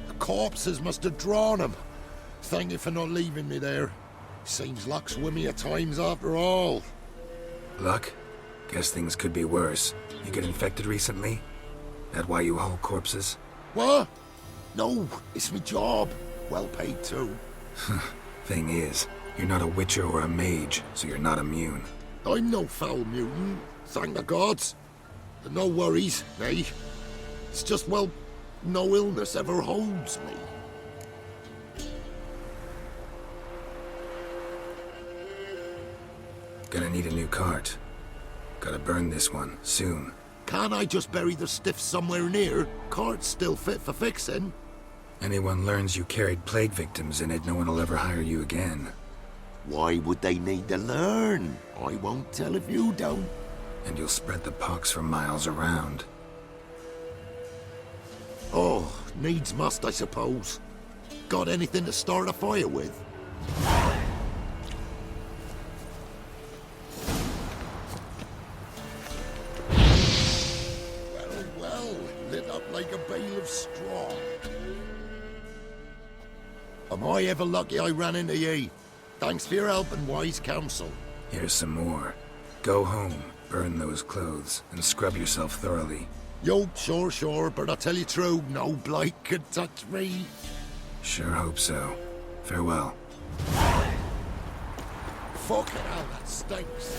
Speaker 3: The corpses must have drawn them. Thank you for not leaving me there. Seems luck's with me at times after all.
Speaker 2: Luck? Guess things could be worse. You get infected recently? That why you haul corpses?
Speaker 3: What? No, it's my job. Well paid too.
Speaker 2: Thing is, you're not a witcher or a mage, so you're not immune.
Speaker 3: I'm no foul mutant, thank the gods. And no worries, eh? It's just, well, no illness ever holds me.
Speaker 2: Gonna need a new cart. Gotta burn this one, soon.
Speaker 3: Can't I just bury the stiff somewhere near? Cart's still fit for fixing.
Speaker 2: Anyone learns you carried plague victims in it, no one will ever hire you again.
Speaker 3: Why would they need to learn? I won't tell if you don't.
Speaker 2: And you'll spread the pox for miles around.
Speaker 3: Oh, needs must, I suppose. Got anything to start a fire with? Well, lit up like a bale of straw. Am I ever lucky I ran into ye? Thanks for your help and wise counsel.
Speaker 2: Here's some more. Go home, burn those clothes, and scrub yourself thoroughly.
Speaker 3: Yo, sure, but I'll tell you true, no blight could touch me.
Speaker 2: Sure hope so. Farewell.
Speaker 3: Fucking hell, that stinks.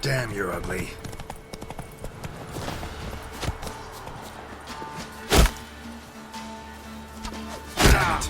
Speaker 2: Damn, you're ugly. Damn it.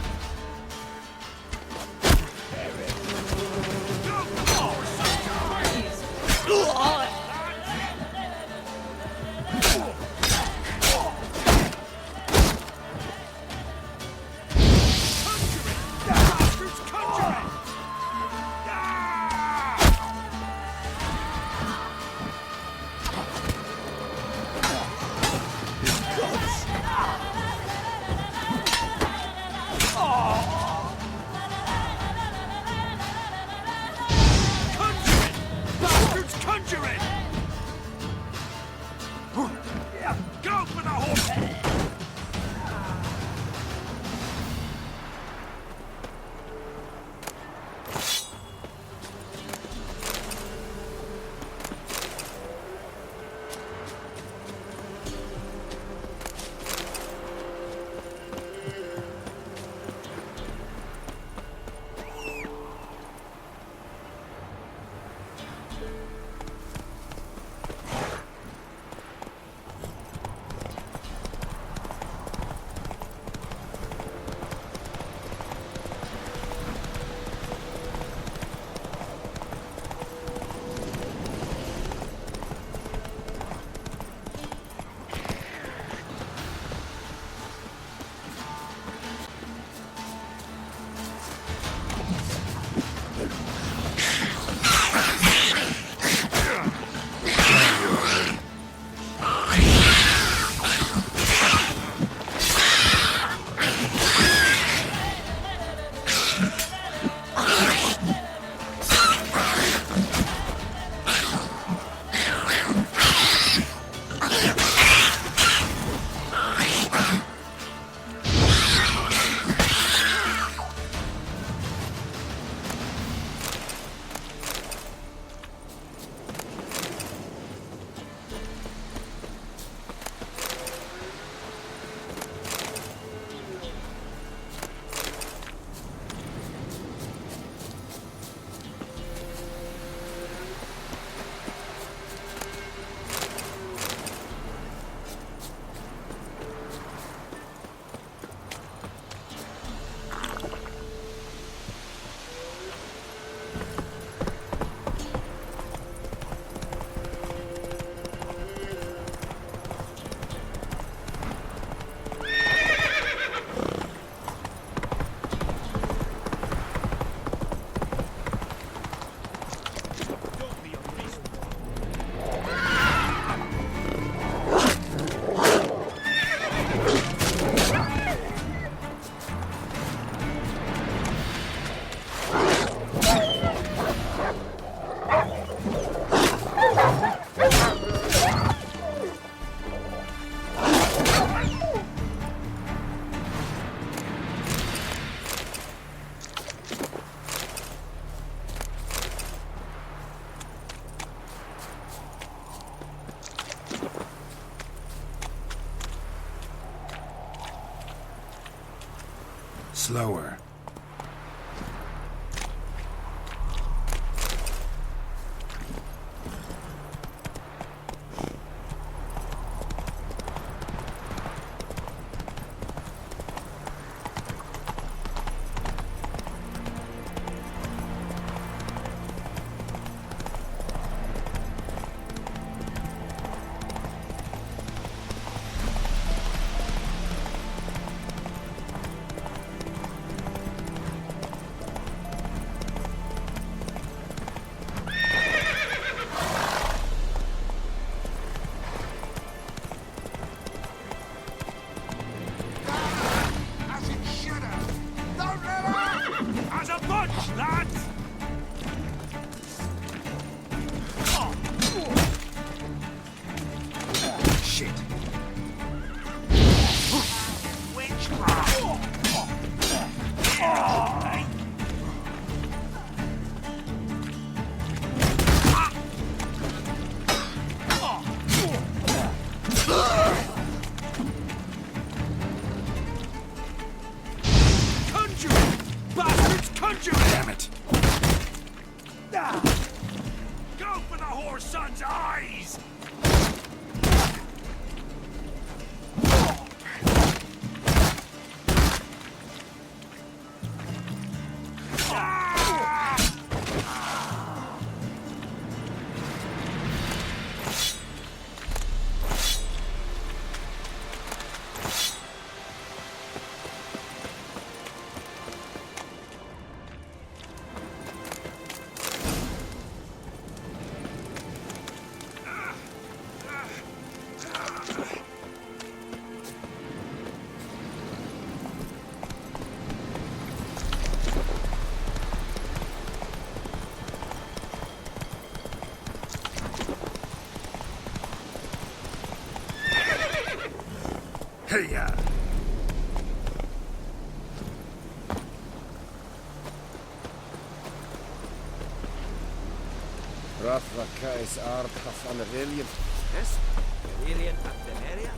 Speaker 2: slower.
Speaker 11: As a bunch, lads!
Speaker 3: Shit.
Speaker 11: Conjuring! Bastards, conjuring!
Speaker 2: Damn it.
Speaker 11: Go for the whore's son's eyes!
Speaker 3: Hey-ya!
Speaker 18: Rathvaka is Arpaf an Aurelian. Yes? Aurelian at the area?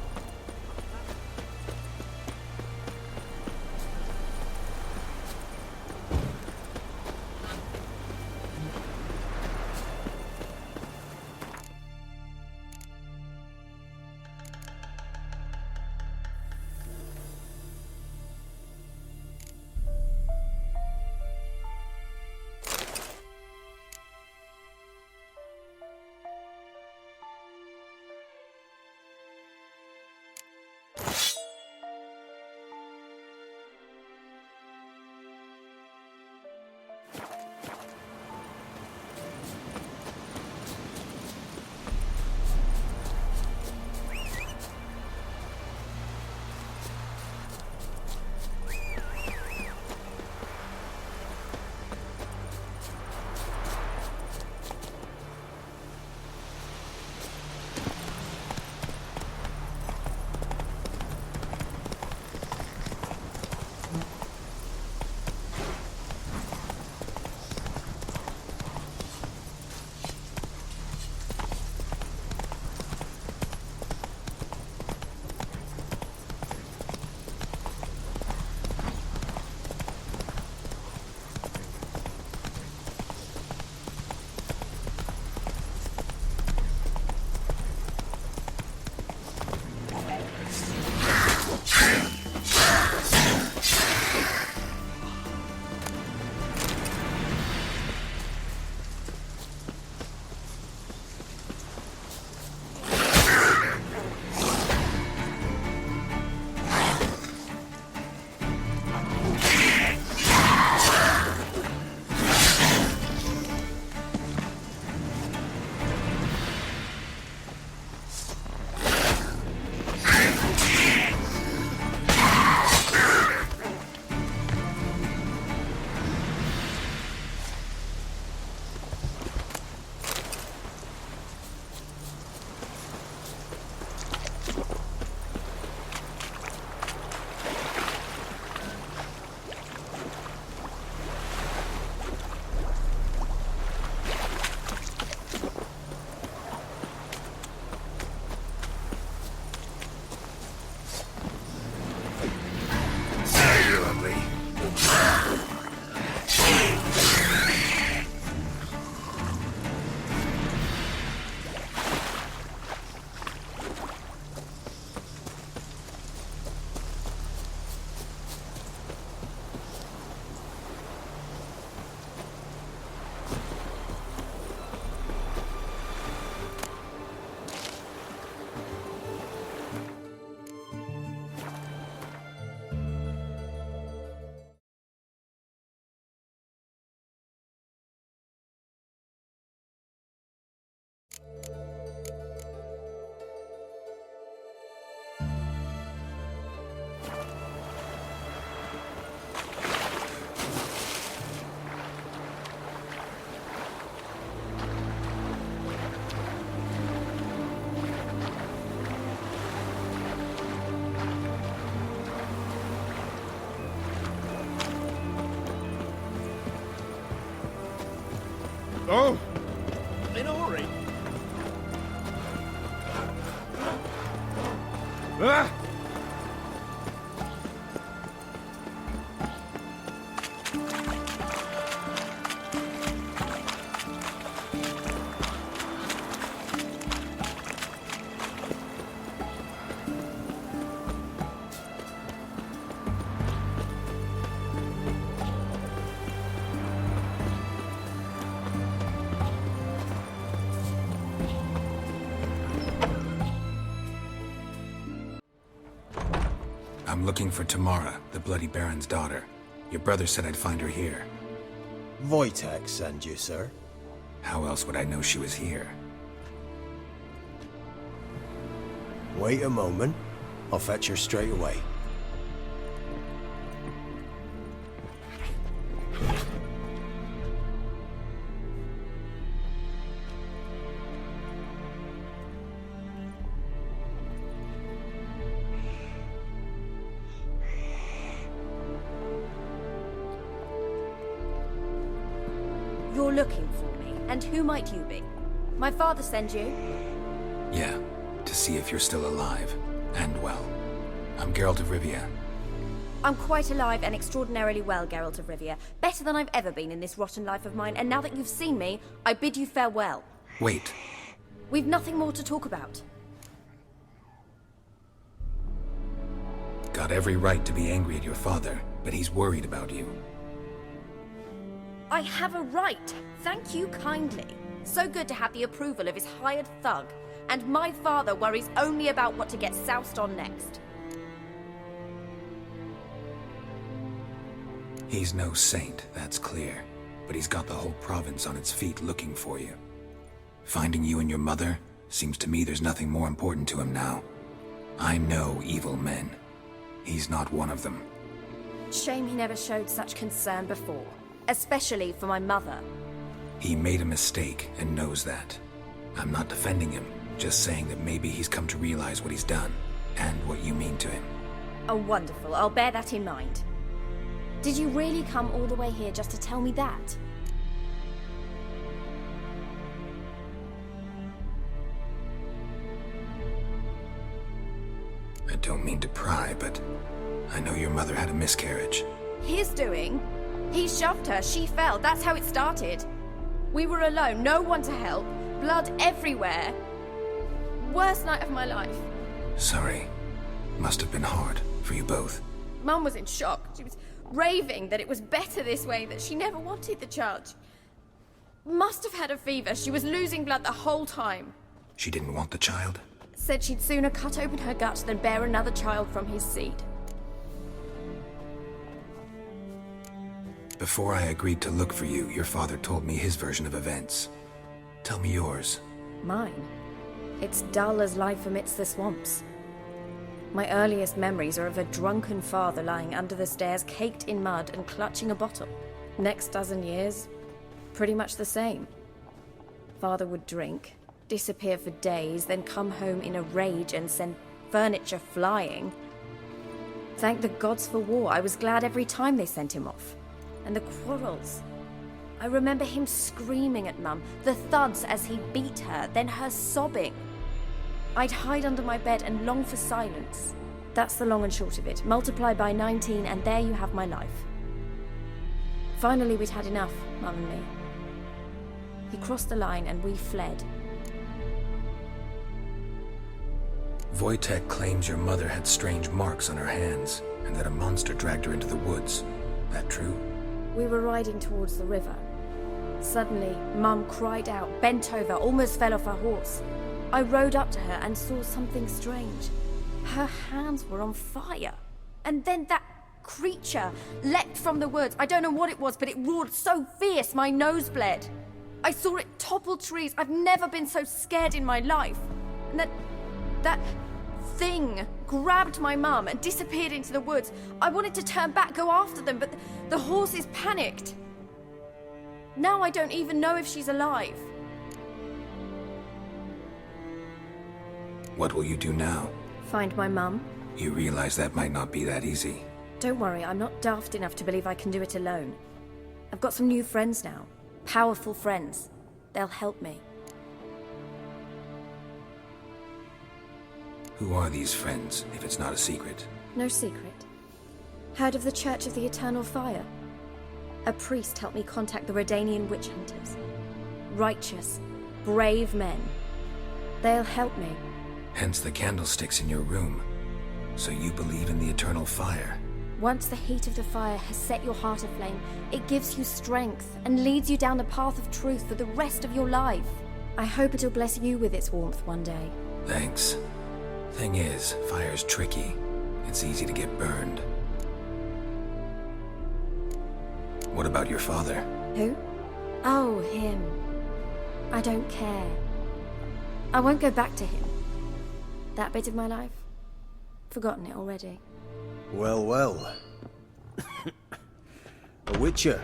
Speaker 16: Oh, in a hurry. Ah!
Speaker 2: I'm looking for Tamara, the Bloody Baron's daughter. Your brother said I'd find her here.
Speaker 5: Wojtek send you, sir.
Speaker 2: How else would I know she was here?
Speaker 5: Wait a moment. I'll fetch her straight away.
Speaker 19: You're looking for me, and who might you be? My father sent you?
Speaker 2: Yeah, to see if you're still alive, and well. I'm Geralt of Rivia.
Speaker 19: I'm quite alive and extraordinarily well, Geralt of Rivia. Better than I've ever been in this rotten life of mine, and now that you've seen me, I bid you farewell.
Speaker 2: Wait.
Speaker 19: We've nothing more to talk about.
Speaker 2: Got every right to be angry at your father, but he's worried about you.
Speaker 19: I have a right. Thank you kindly. So good to have the approval of his hired thug. And my father worries only about what to get soused on next.
Speaker 2: He's no saint, that's clear. But he's got the whole province on its feet looking for you. Finding you and your mother, seems to me there's nothing more important to him now. I know evil men. He's not one of them.
Speaker 19: Shame he never showed such concern before. Especially for my mother.
Speaker 2: He made a mistake and knows that. I'm not defending him, just saying that maybe he's come to realize what he's done, and what you mean to him.
Speaker 19: Oh, wonderful. I'll bear that in mind. Did you really come all the way here just to tell me that?
Speaker 2: I don't mean to pry, but I know your mother had a miscarriage.
Speaker 19: His doing? He shoved her, she fell, that's how it started. We were alone, no one to help, blood everywhere. Worst night of my life.
Speaker 2: Sorry. Must have been hard for you both.
Speaker 19: Mum was in shock. She was raving that it was better this way, that she never wanted the child. Must have had a fever, she was losing blood the whole time.
Speaker 2: She didn't want the child?
Speaker 19: Said she'd sooner cut open her gut than bear another child from his seed.
Speaker 2: Before I agreed to look for you, your father told me his version of events. Tell me yours.
Speaker 19: Mine? It's dull as life amidst the swamps. My earliest memories are of a drunken father lying under the stairs, caked in mud and clutching a bottle. Next dozen years, pretty much the same. Father would drink, disappear for days, then come home in a rage and send furniture flying. Thank the gods for war. I was glad every time they sent him off. And the quarrels. I remember him screaming at Mum, the thuds as he beat her, then her sobbing. I'd hide under my bed and long for silence. That's the long and short of it. Multiply by 19 and there you have my life. Finally we'd had enough, Mum and me. He crossed the line and we fled.
Speaker 2: Wojtek claims your mother had strange marks on her hands, and that a monster dragged her into the woods. That true?
Speaker 19: We were riding towards the river. Suddenly, Mum cried out, bent over, almost fell off her horse. I rode up to her and saw something strange. Her hands were on fire. And then that creature leapt from the woods. I don't know what it was, but it roared so fierce my nose bled. I saw it topple trees. I've never been so scared in my life. And that thing grabbed my mum and disappeared into the woods. I wanted to turn back, go after them, but the horses panicked. Now I don't even know if she's alive.
Speaker 2: What will you do now?
Speaker 19: Find my mum.
Speaker 2: You realize that might not be that easy.
Speaker 19: Don't worry, I'm not daft enough to believe I can do it alone. I've got some new friends now. Powerful friends. They'll help me.
Speaker 2: Who are these friends, if it's not a secret?
Speaker 19: No secret. Heard of the Church of the Eternal Fire? A priest helped me contact the Redanian witch hunters. Righteous, brave men. They'll help me.
Speaker 2: Hence the candlesticks in your room. So you believe in the eternal fire?
Speaker 19: Once the heat of the fire has set your heart aflame, it gives you strength and leads you down the path of truth for the rest of your life. I hope it'll bless you with its warmth one day.
Speaker 2: Thanks. Thing is, fire's tricky. It's easy to get burned. What about your father?
Speaker 19: Who? Oh, him. I don't care. I won't go back to him. That bit of my life? Forgotten it already.
Speaker 5: Well, well. A witcher.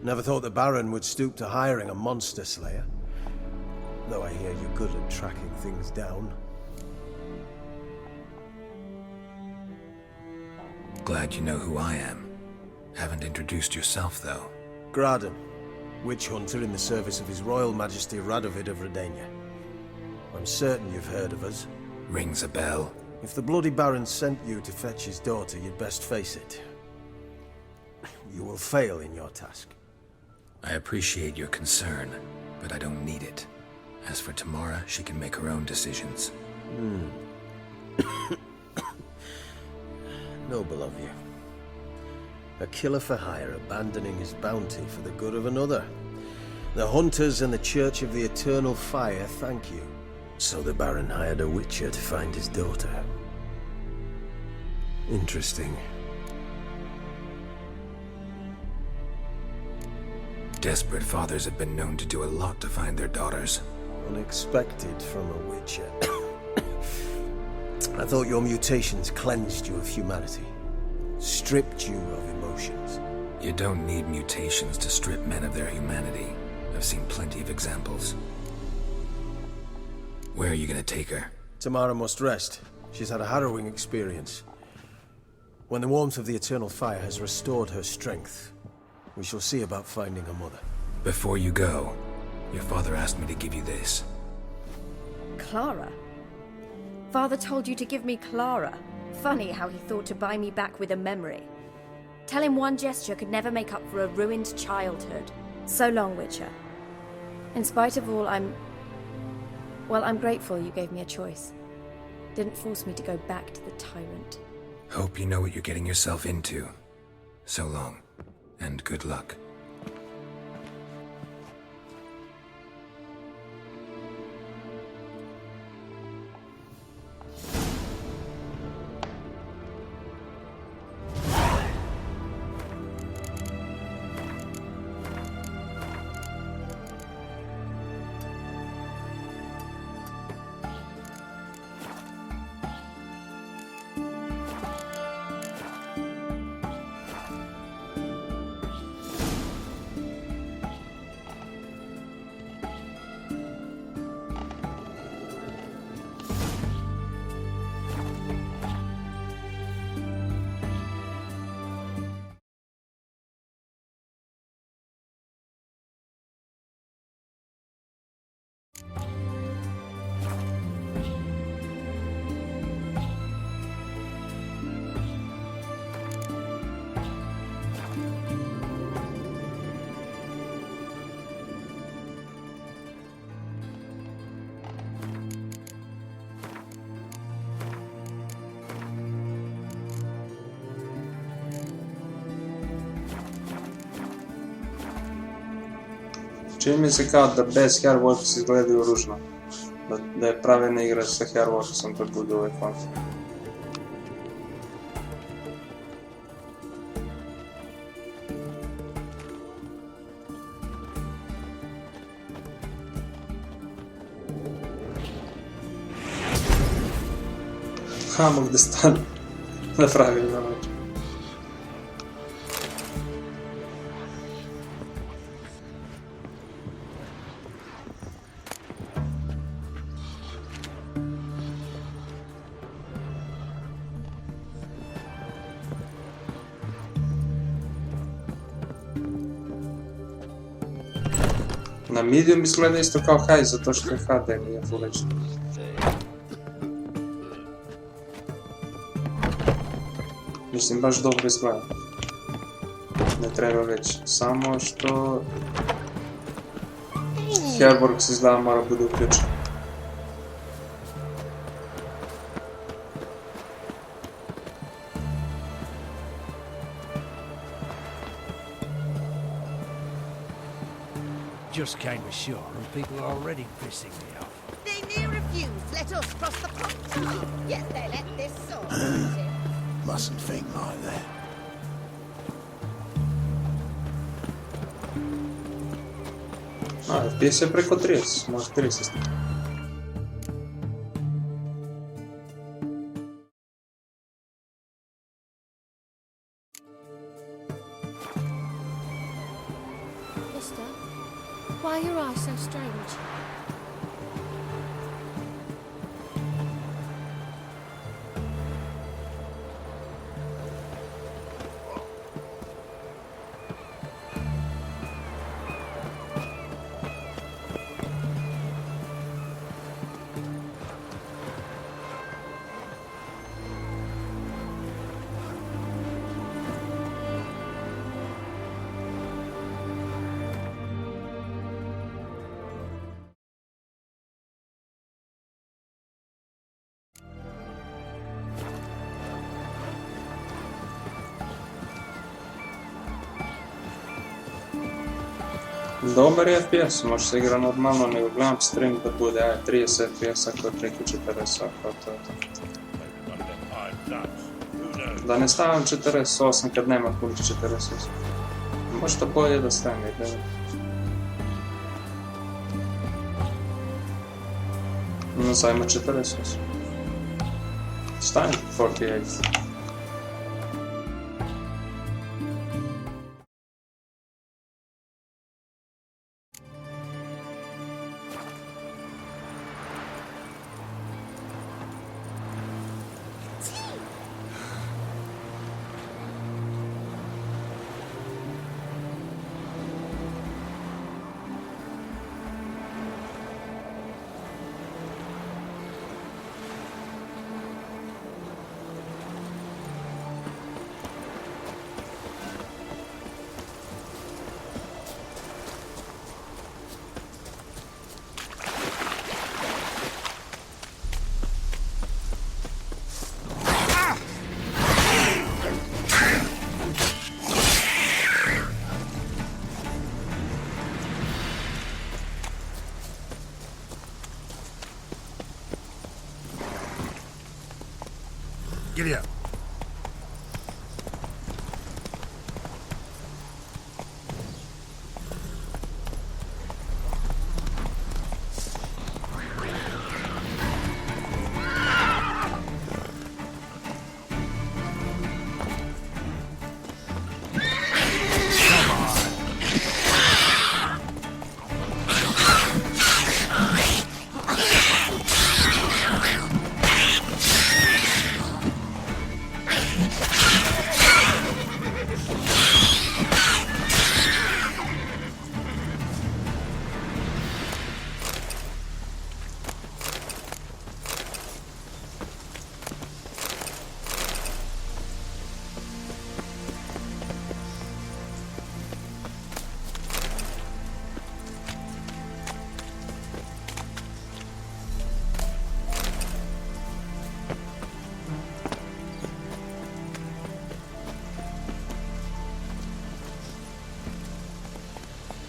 Speaker 5: Never thought the Baron would stoop to hiring a monster slayer. Though I hear you're good at tracking things down.
Speaker 2: Glad you know who I am. Haven't introduced yourself, though.
Speaker 5: Graden, witch hunter in the service of His Royal Majesty Radovid of Redania. I'm certain you've heard of us.
Speaker 2: Rings a bell.
Speaker 5: If the bloody Baron sent you to fetch his daughter, you'd best face it. You will fail in your task.
Speaker 2: I appreciate your concern, but I don't need it. As for Tamara, she can make her own decisions.
Speaker 5: Noble of you. A killer for hire abandoning his bounty for the good of another. The hunters and the Church of the Eternal Fire thank you. So the Baron hired a witcher to find his daughter. Interesting.
Speaker 2: Desperate fathers have been known to do a lot to find their daughters.
Speaker 5: Unexpected from a witcher. I thought your mutations cleansed you of humanity. Stripped you of emotions.
Speaker 2: You don't need mutations to strip men of their humanity. I've seen plenty of examples. Where are you gonna take her?
Speaker 5: Tamara must rest. She's had a harrowing experience. When the warmth of the Eternal Fire has restored her strength, we shall see about finding her mother.
Speaker 2: Before you go, your father asked me to give you this.
Speaker 19: Clara? Father told you to give me Clara. Funny how he thought to buy me back with a memory. Tell him one gesture could never make up for a ruined childhood. So long, Witcher. In spite of all, I'm grateful you gave me a choice. Didn't force me to go back to the tyrant.
Speaker 2: Hope you know what you're getting yourself into. So long, and good luck.
Speaker 1: Čini mi se kao da bez Hairwalkers izgledaju ružno. Da je pravilna igra sa Hairwalkersom, to bude ovaj koncept. Hamo gde stane. Na pravilno način. Na medium izgleda isto kao high, zato što je HD, nije Full HD. Mislim, baš dobro izgleda. Ne treba već, samo što... Hairworks izgleda mora bude uključen.
Speaker 14: Just came ashore and people are already pissing me off.
Speaker 17: They may refuse. Let us cross the pond. Yes, they let this sort.
Speaker 3: Mustn't think like that.
Speaker 1: FPS je preko 30, može 30.
Speaker 10: Mister, why are your eyes so strange?
Speaker 1: Dobar je FPS, može se igra normalno, nego gledam stream da bude 30 FPS ako je preko 40, ako to je to. Da ne stavim 48 kad nema punih 48. Možda bolje da stavim i 9. No sad ima 48. Stavim 48.
Speaker 3: Giddy up.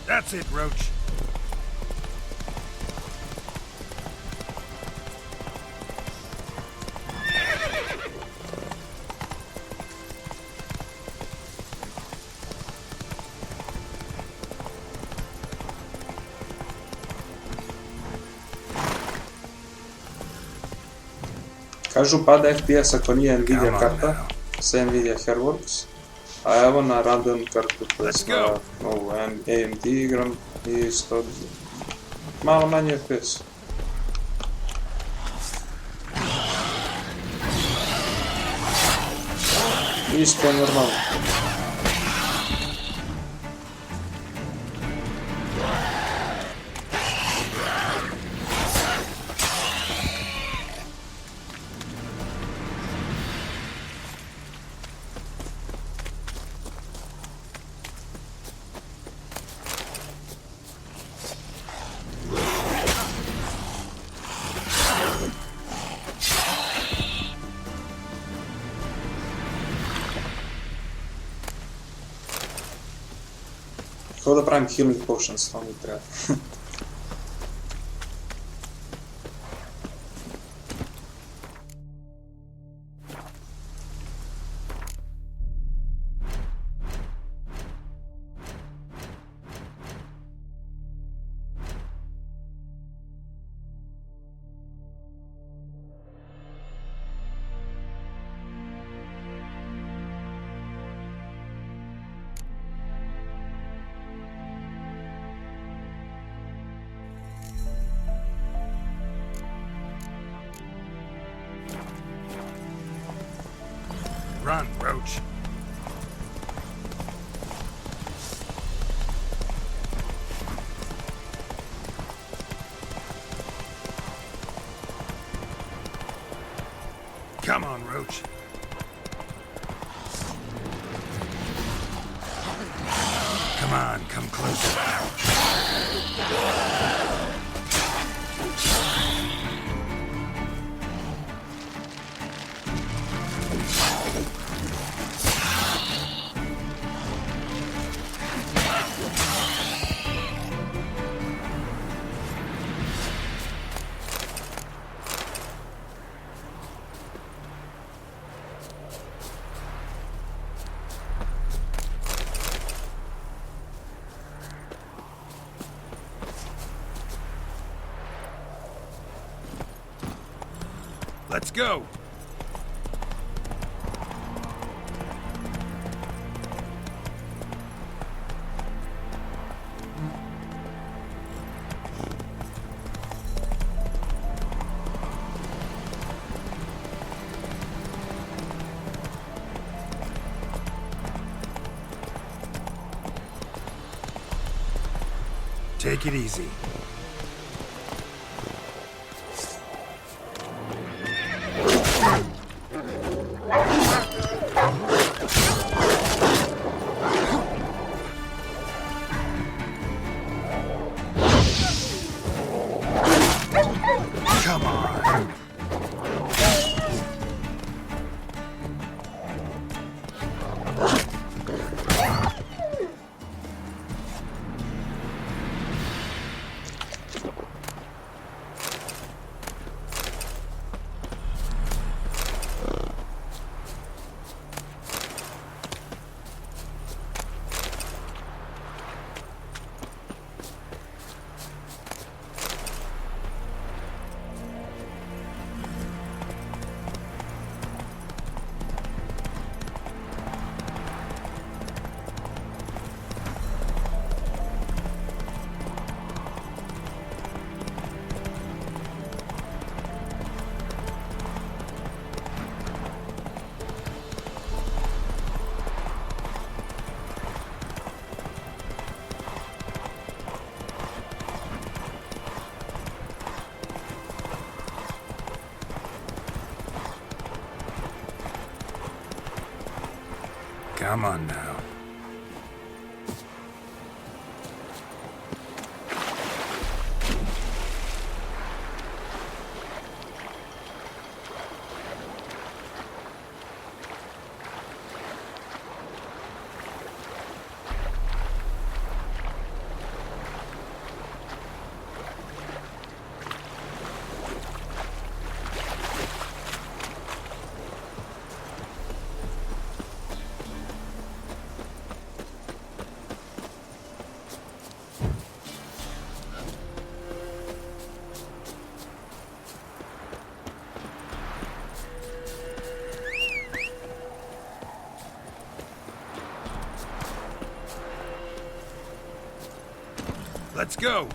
Speaker 3: That's it, Roach.
Speaker 1: Kažu pada FPS ako nije Nvidia karta, sa Nvidia Hairworks, a evo na Radeon kartu, to je na ovu AMD igram i isto malo manje FPS. Isto je normalno. Kako da pravim healing potions, to mi treba.
Speaker 2: Run, Roach. Come on, Roach. Come on, come closer. Let's go. Take it easy. Come on. Come on now. Let's go.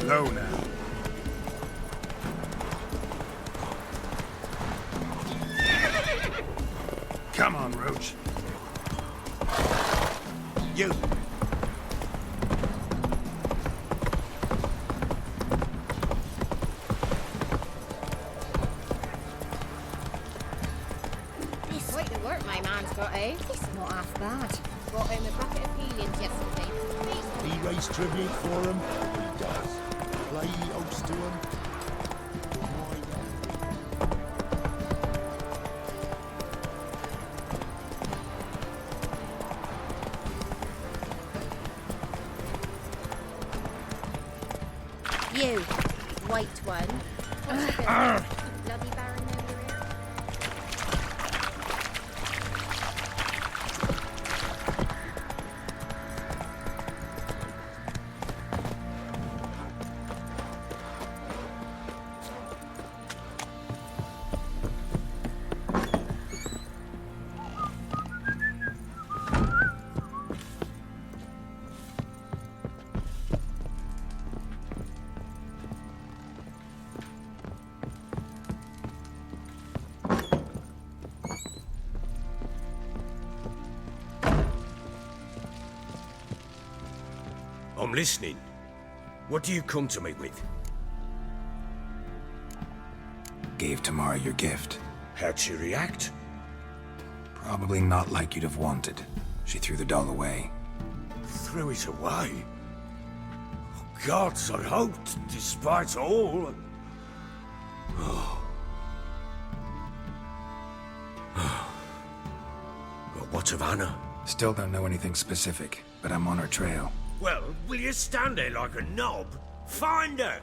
Speaker 16: Go now. Come on, Roach. You.
Speaker 17: This quite the work my man's got, eh? It's not half bad. Got him a bucket of peelings yesterday.
Speaker 16: He raised tribute for him. He does. Play oats to him.
Speaker 17: You, white one. What's bloody baron over here?
Speaker 4: I'm listening. What do you come to me with?
Speaker 2: Gave Tamara your gift.
Speaker 4: How'd she react?
Speaker 2: Probably not like you'd have wanted. She threw the doll away.
Speaker 4: Threw it away? Oh, gods, I hoped, despite all... Oh. But what of Anna?
Speaker 2: Still don't know anything specific, but I'm on her trail.
Speaker 4: Well, will you stand there like a knob? Find her!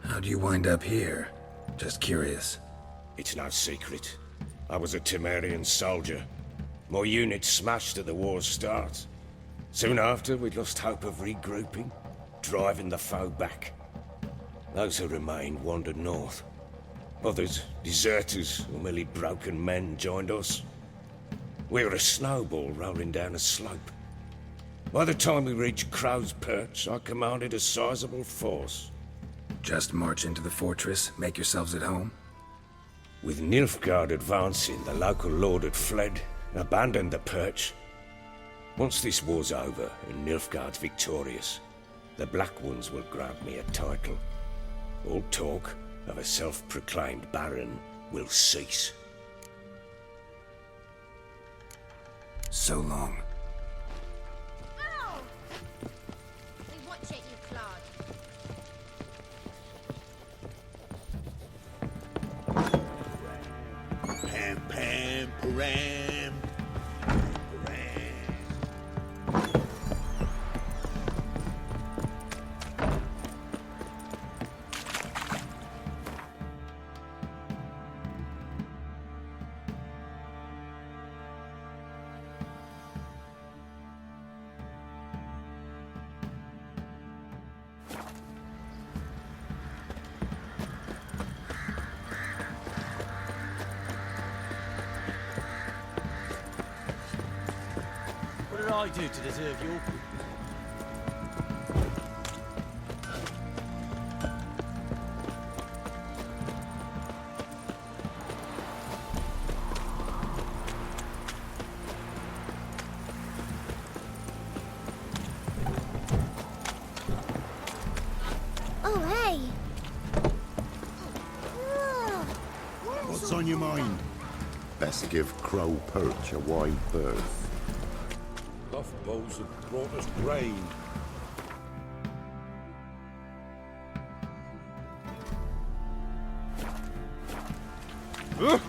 Speaker 2: How'd you wind up here? Just curious.
Speaker 4: It's no secret. I was a Temerian soldier. My unit smashed at the war's start. Soon after, we lost hope of regrouping, driving the foe back. Those who remained wandered north. Others, deserters or merely broken men, joined us. We were a snowball rolling down a slope. By the time we reached Crow's Perch, I commanded a sizable force.
Speaker 2: Just march into the fortress, make yourselves at home?
Speaker 4: With Nilfgaard advancing, the local lord had fled, abandoned the Perch. Once this war's over and Nilfgaard's victorious, the Black Ones will grant me a title. All talk of a self-proclaimed baron will cease.
Speaker 2: So long.
Speaker 17: Ow! We watch it, you clod.
Speaker 11: Pam, pam, param.
Speaker 14: What did I do to deserve your...
Speaker 10: Oh, hey!
Speaker 16: What's on your mind?
Speaker 3: Best give Crow Perch a wide berth.
Speaker 11: Buffaloes have brought us grain.
Speaker 14: If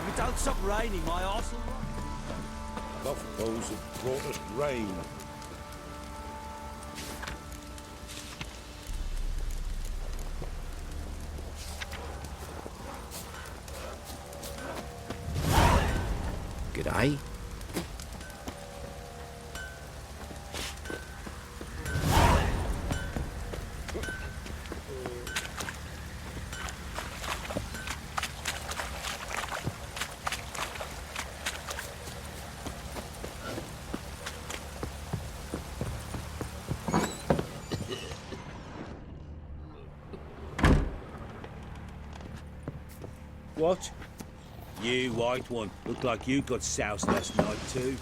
Speaker 14: it don't stop raining, my arse will rot.
Speaker 11: Buffaloes have brought us grain.
Speaker 18: G'day.
Speaker 11: What? You white one. Look like you got soused last night too.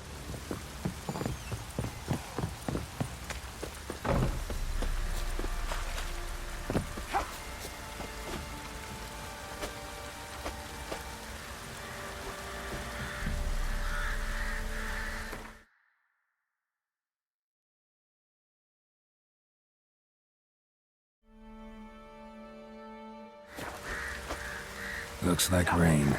Speaker 2: Looks like rain.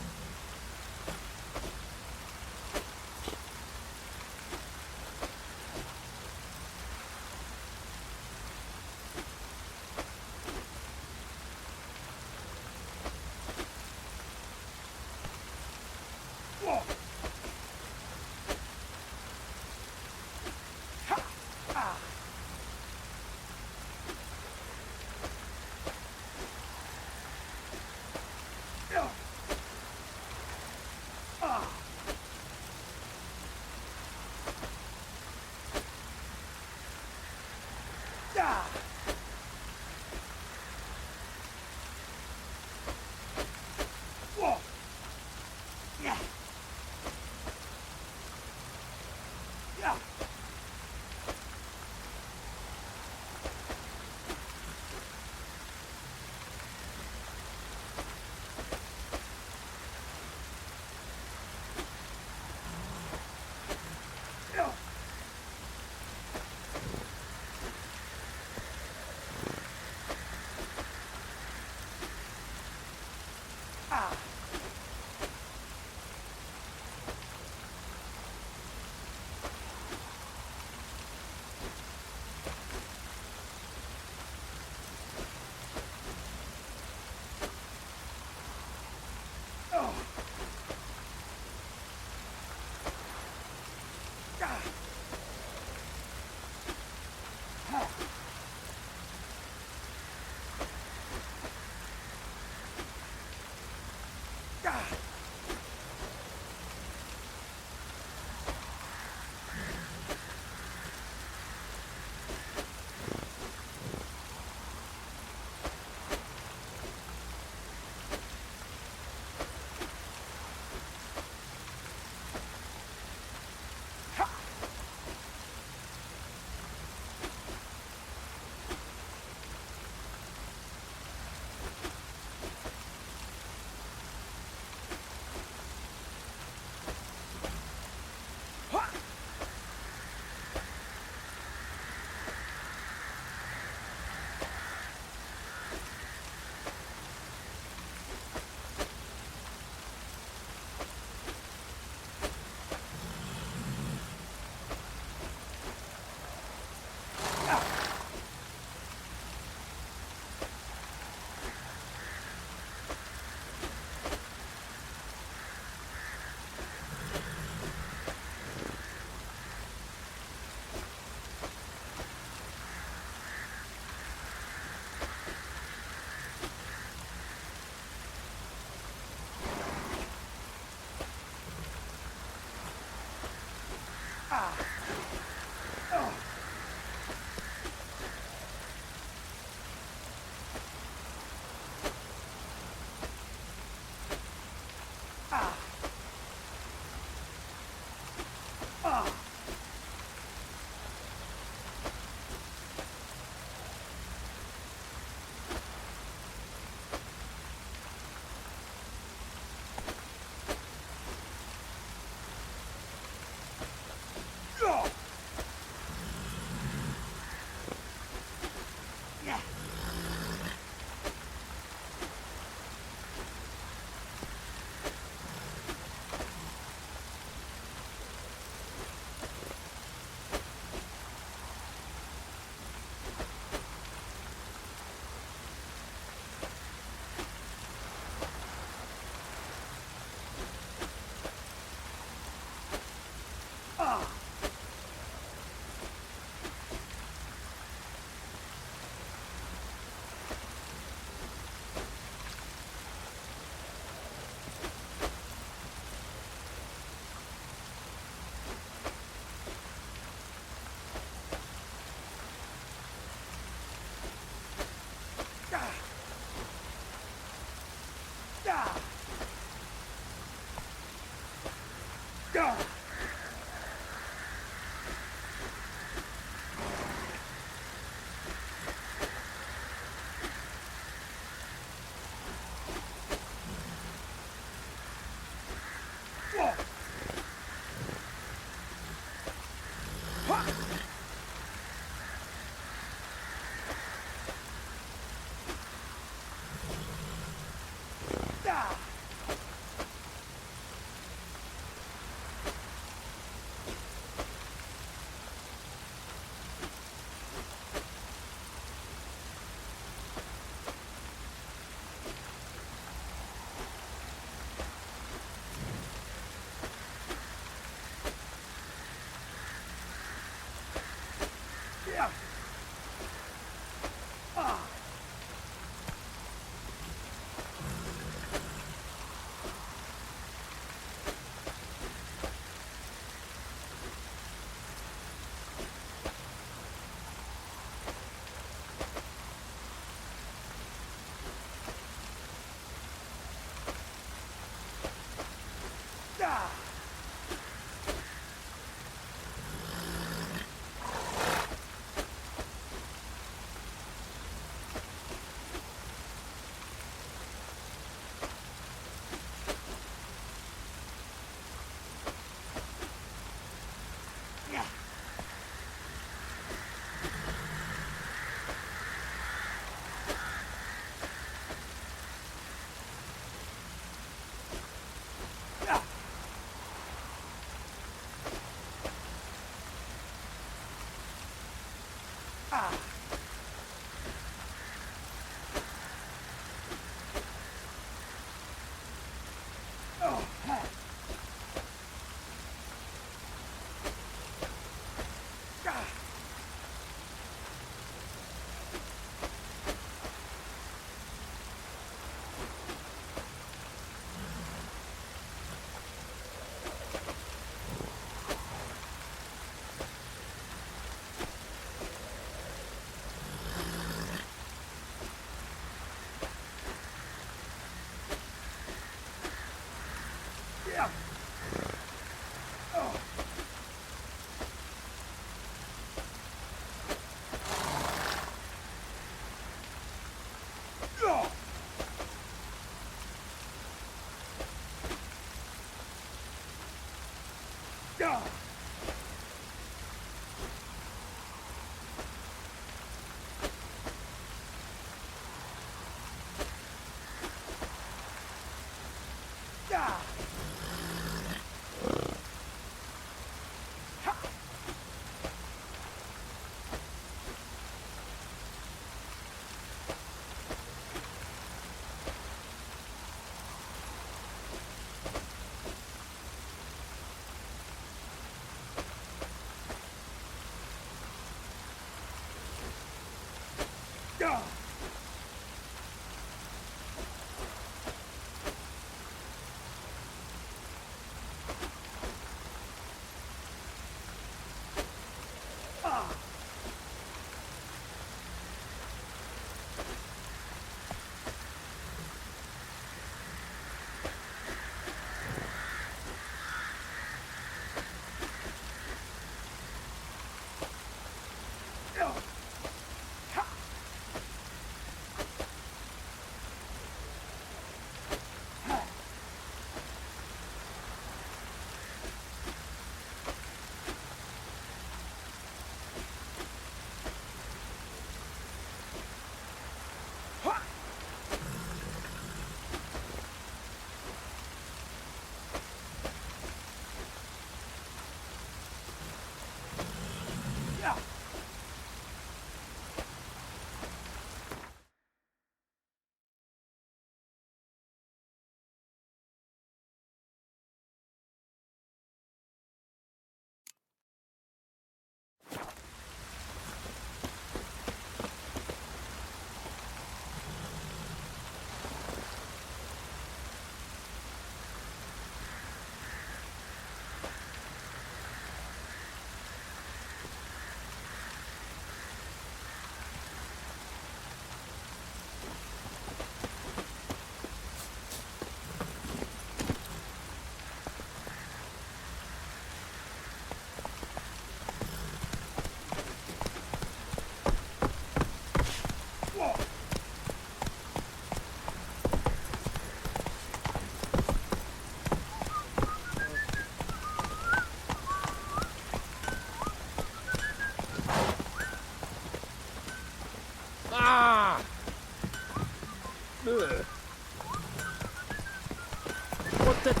Speaker 4: What the...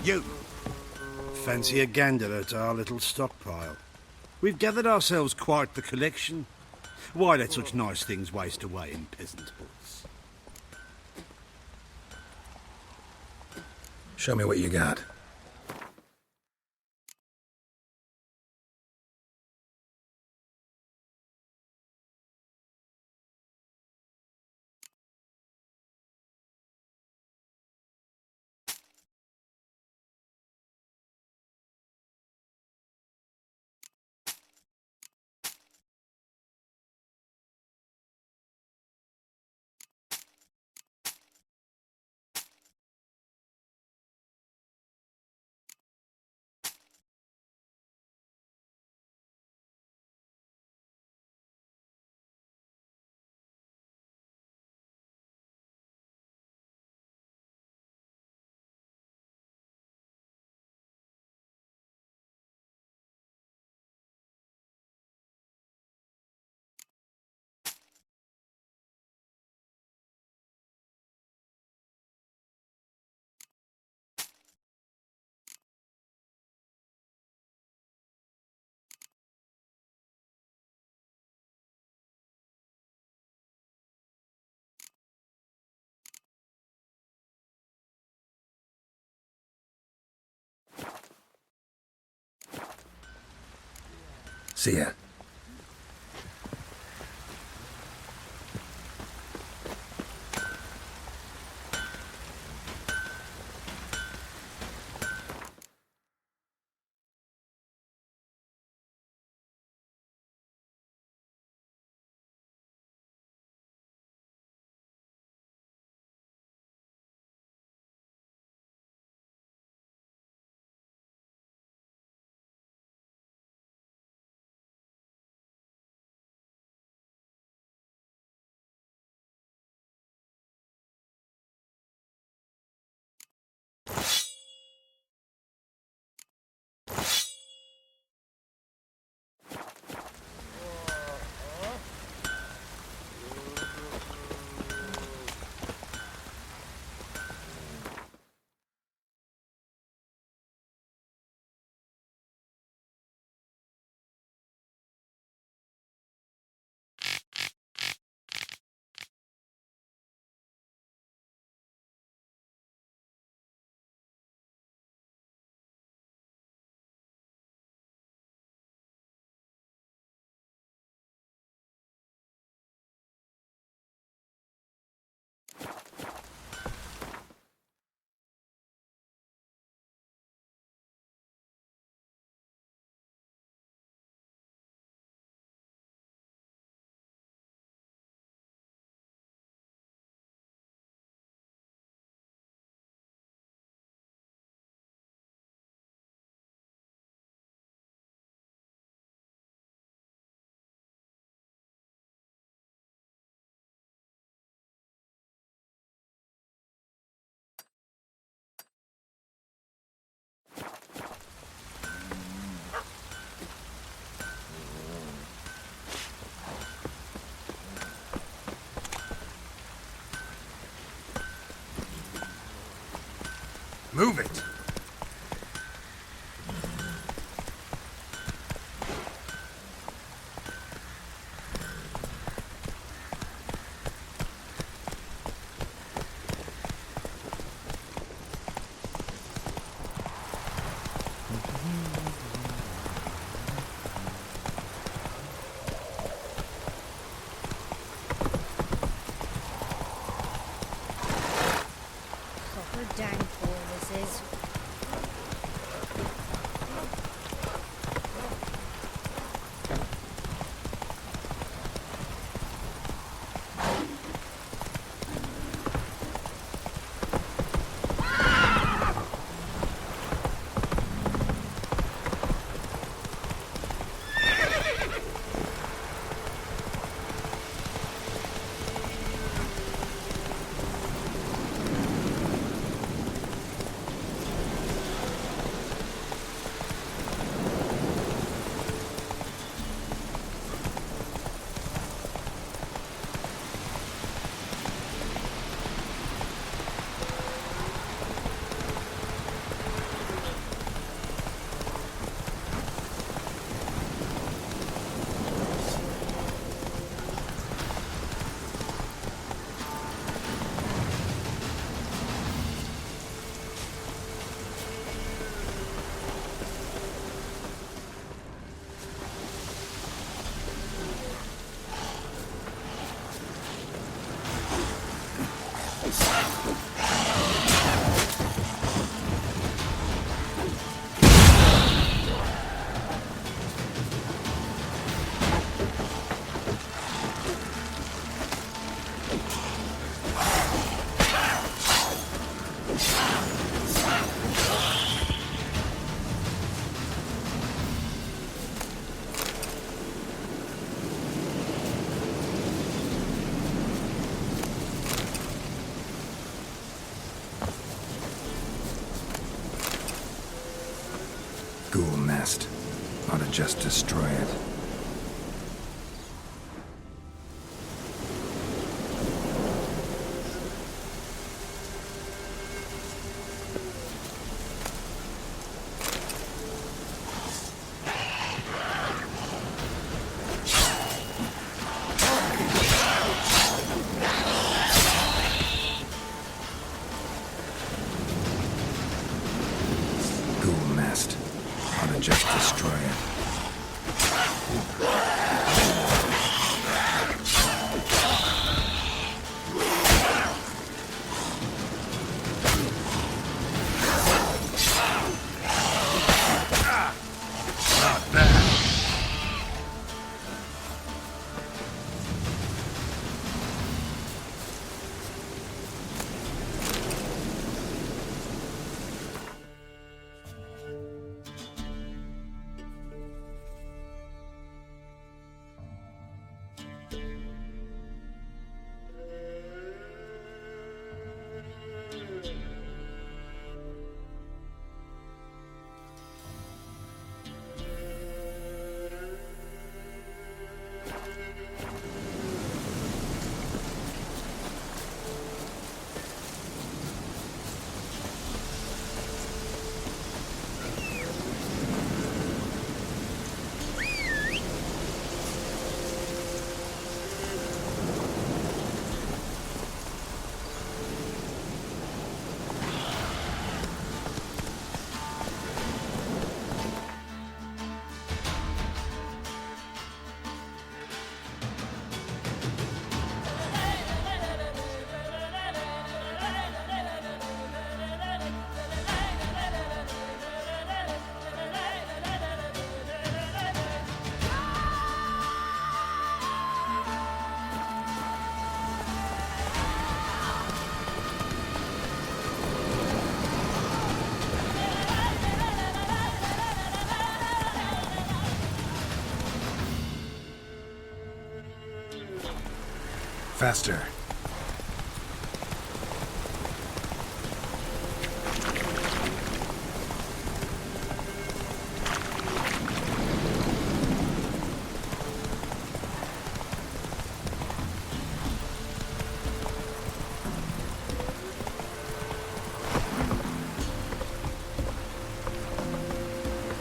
Speaker 3: You! Fancy a gander at our little stockpile. We've gathered ourselves quite the collection. Why let such nice things waste away in peasant huts?
Speaker 2: Show me what you got. See ya. Move it!
Speaker 12: Proper downpour this is.
Speaker 2: Ghoul nest. Ought to just destroy it. Ghoul nest. Ought to just destroy it. Not bad. Faster.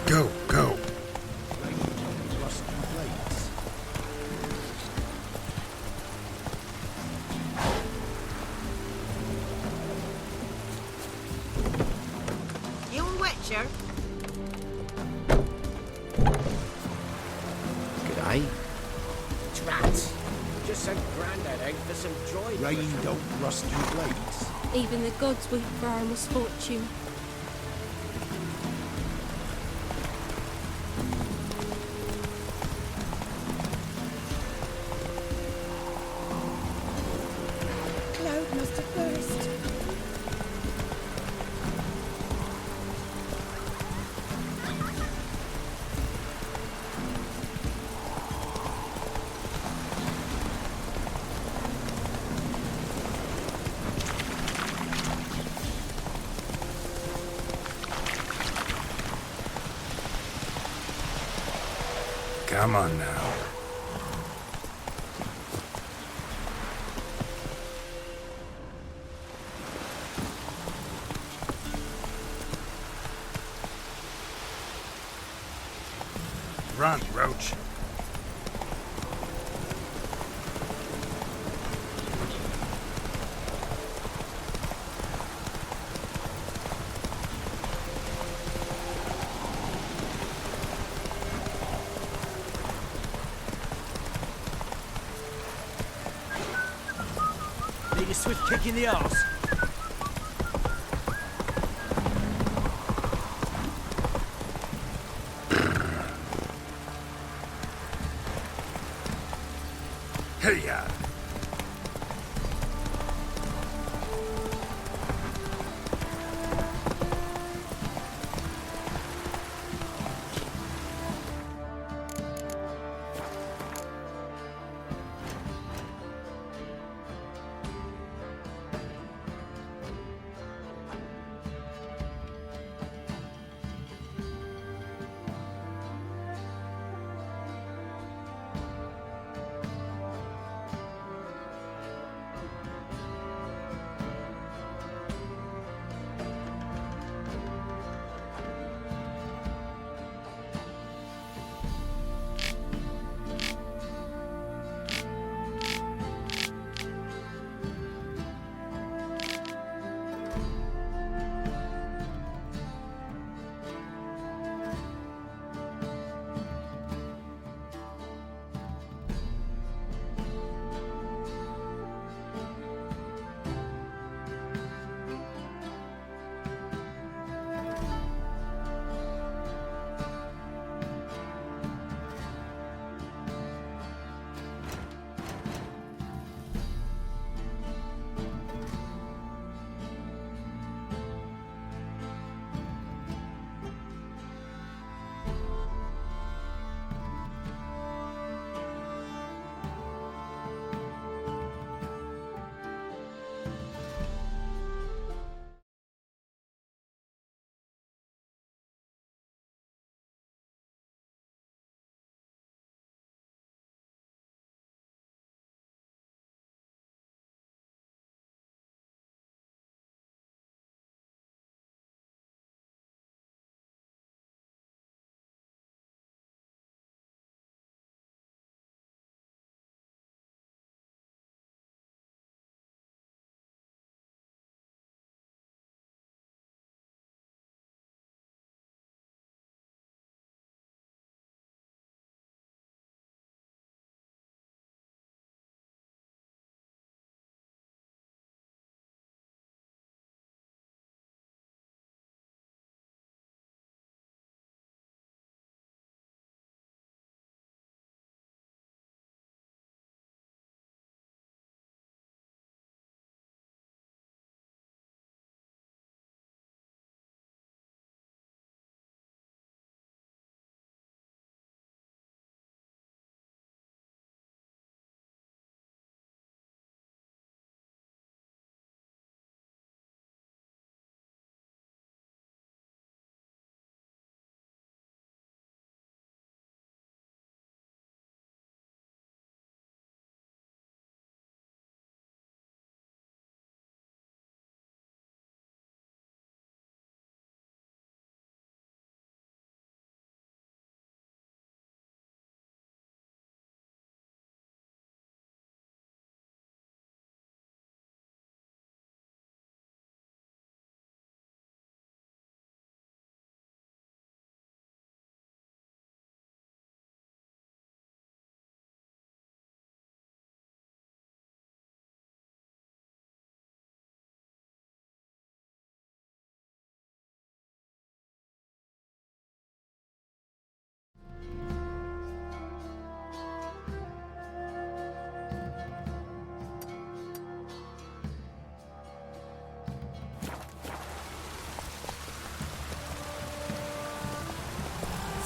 Speaker 2: Go, go.
Speaker 16: Rusty blades.
Speaker 17: You and Wetcher?
Speaker 18: G'day. Trats. Just sent Grandad out for some dry.
Speaker 16: Rain don't rust your blades.
Speaker 20: Even the gods weep for our misfortune.
Speaker 15: Cloud must have burst.
Speaker 2: Come on now. Run, Roach.
Speaker 14: Need a swift kick in the arse.
Speaker 2: Hey-ya!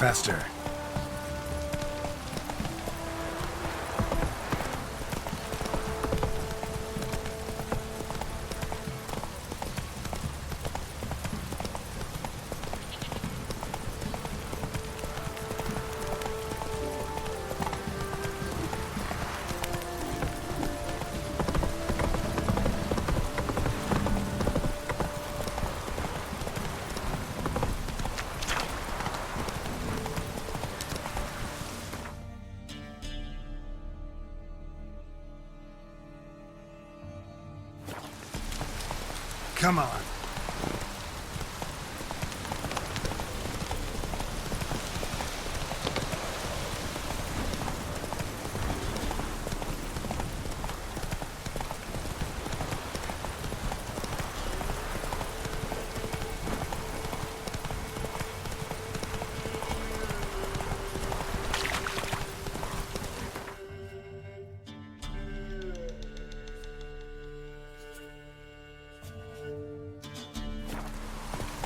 Speaker 2: Faster. Come on.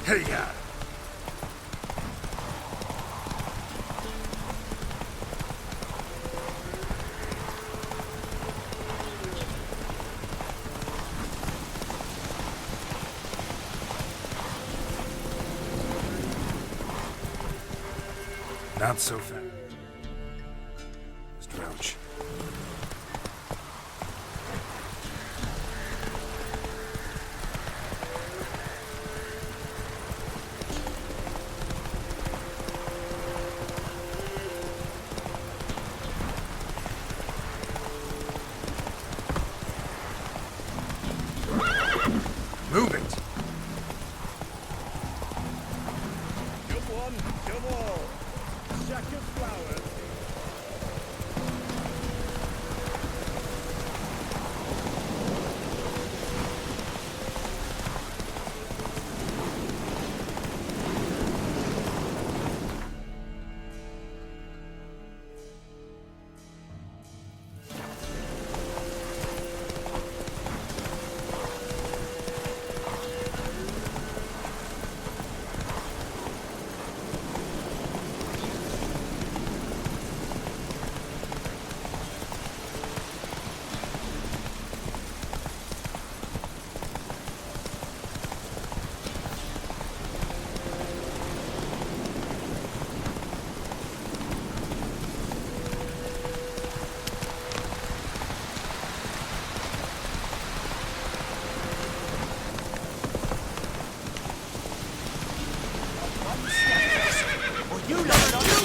Speaker 2: Hey-ya! Not so fast. Mr. Roach. Move it!
Speaker 11: Come on, come on. Sack of flowers.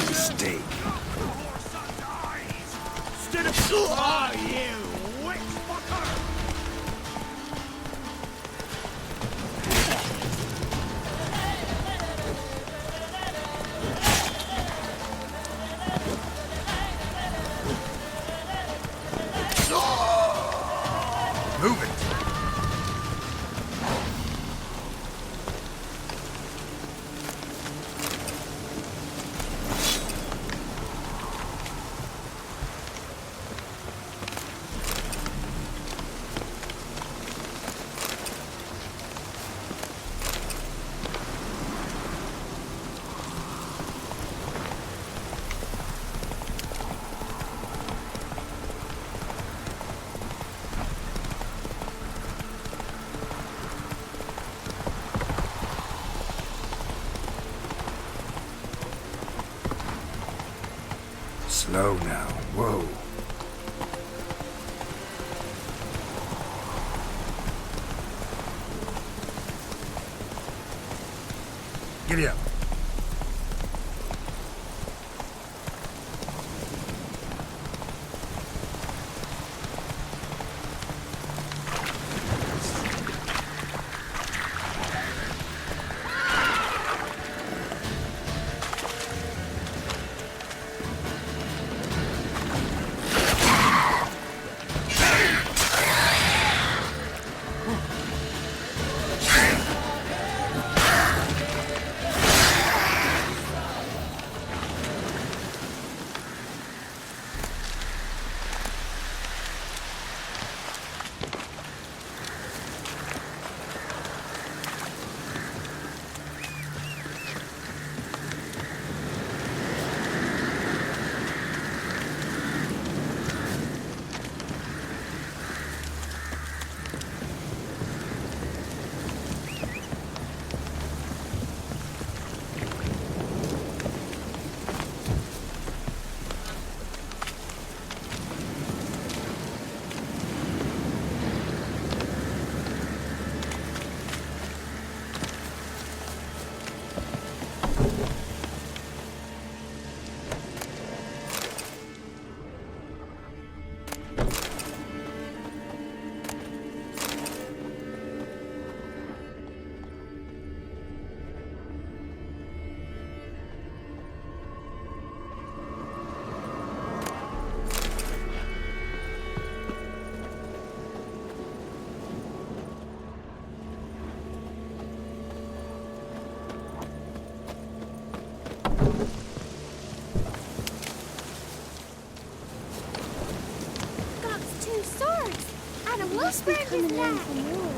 Speaker 2: Mistake.
Speaker 11: Instead of... Oh, you witch fucker!
Speaker 2: Move it! Slow now. Whoa. Giddy up.
Speaker 10: Must be coming in for more.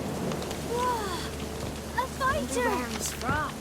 Speaker 12: Whoa! A fighter!
Speaker 10: Where he's from.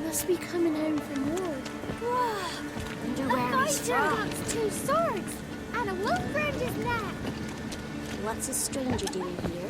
Speaker 10: Must be coming home for more.
Speaker 12: Whoa!
Speaker 10: Wonder
Speaker 12: A
Speaker 10: where he's
Speaker 12: fighter!
Speaker 10: from.
Speaker 12: That's 2 swords! And a wolf around his neck!
Speaker 10: What's a stranger doing here?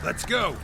Speaker 2: Let's go!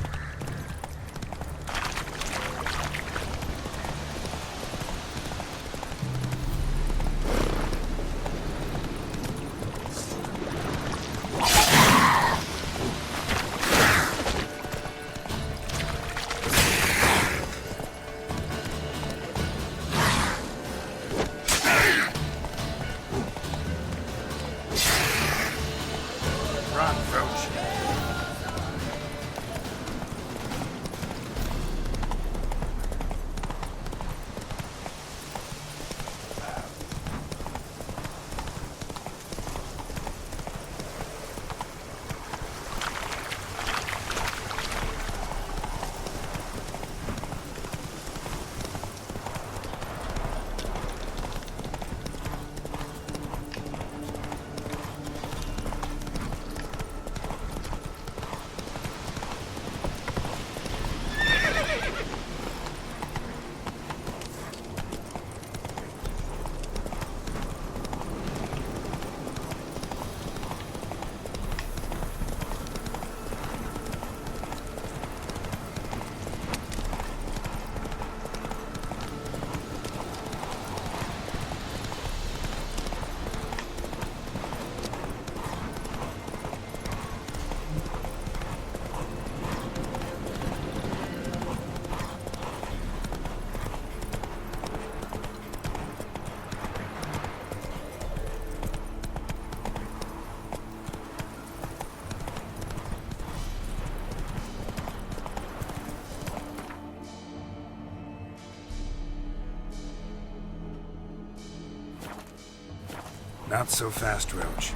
Speaker 2: Not so fast, Roach.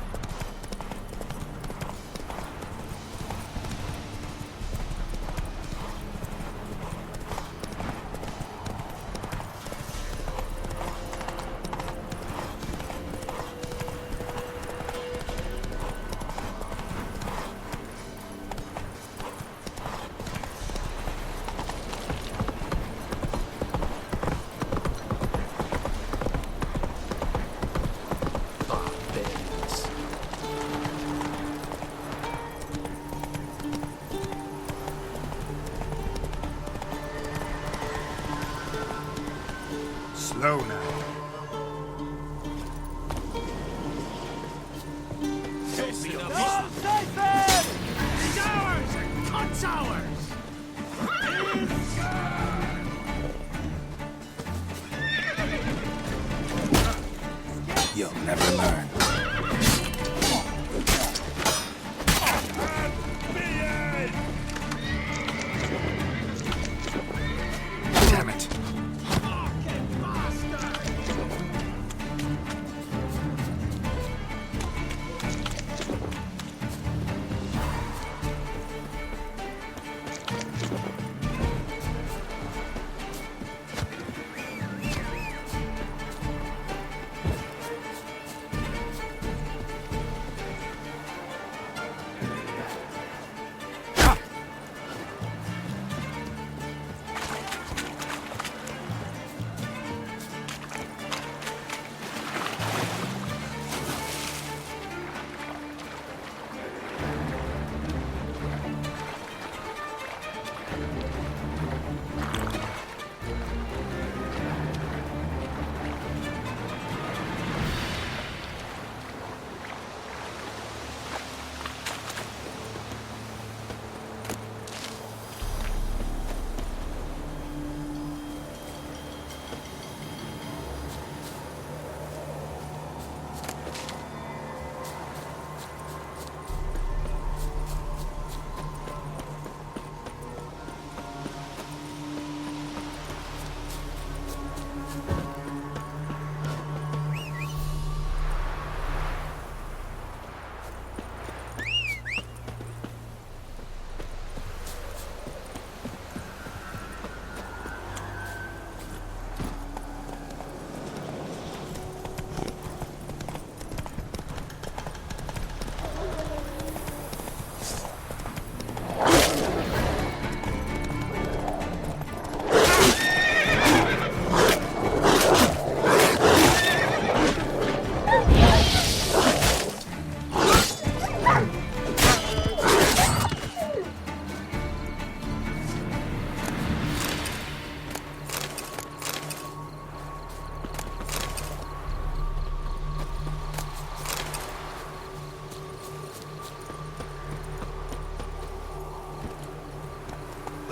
Speaker 2: Slow now.
Speaker 11: It's ours! And cuts ours!
Speaker 2: You'll never learn. Damn it.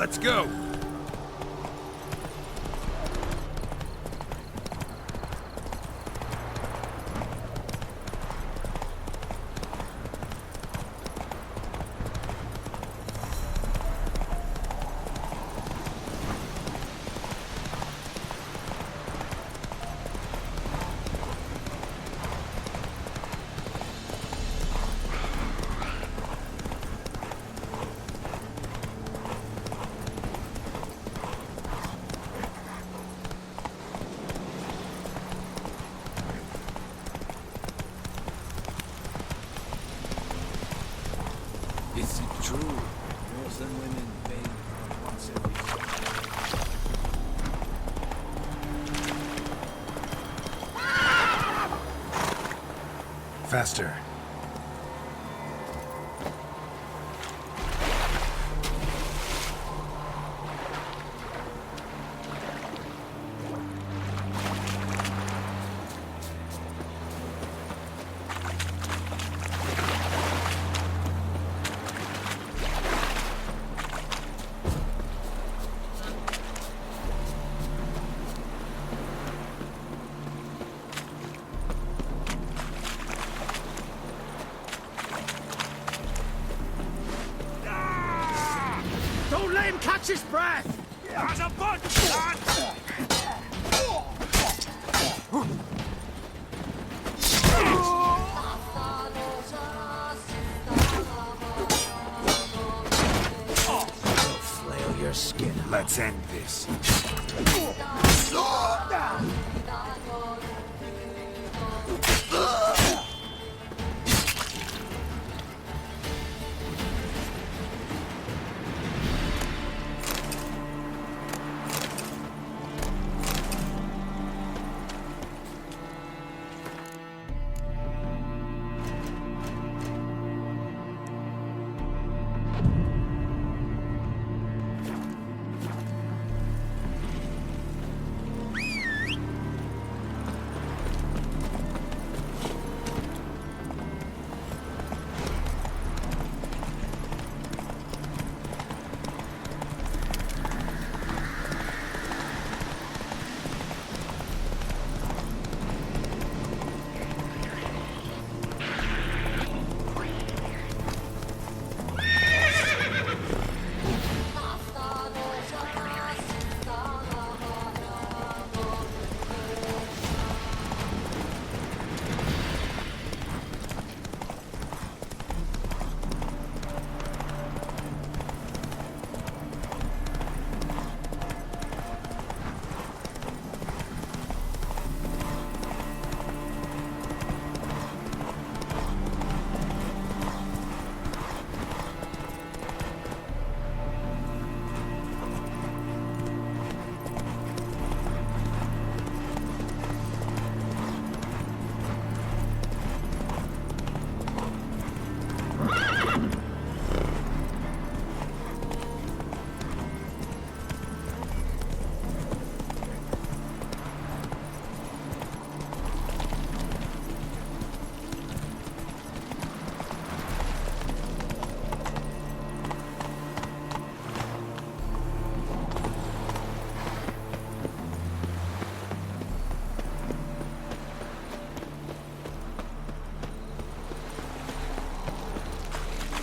Speaker 2: Let's go!
Speaker 18: Is it true? Girls and women pay once every
Speaker 2: Faster.
Speaker 4: Don't let him catch his breath! As a bunch, lad!
Speaker 2: Flail your skin. Let's end this.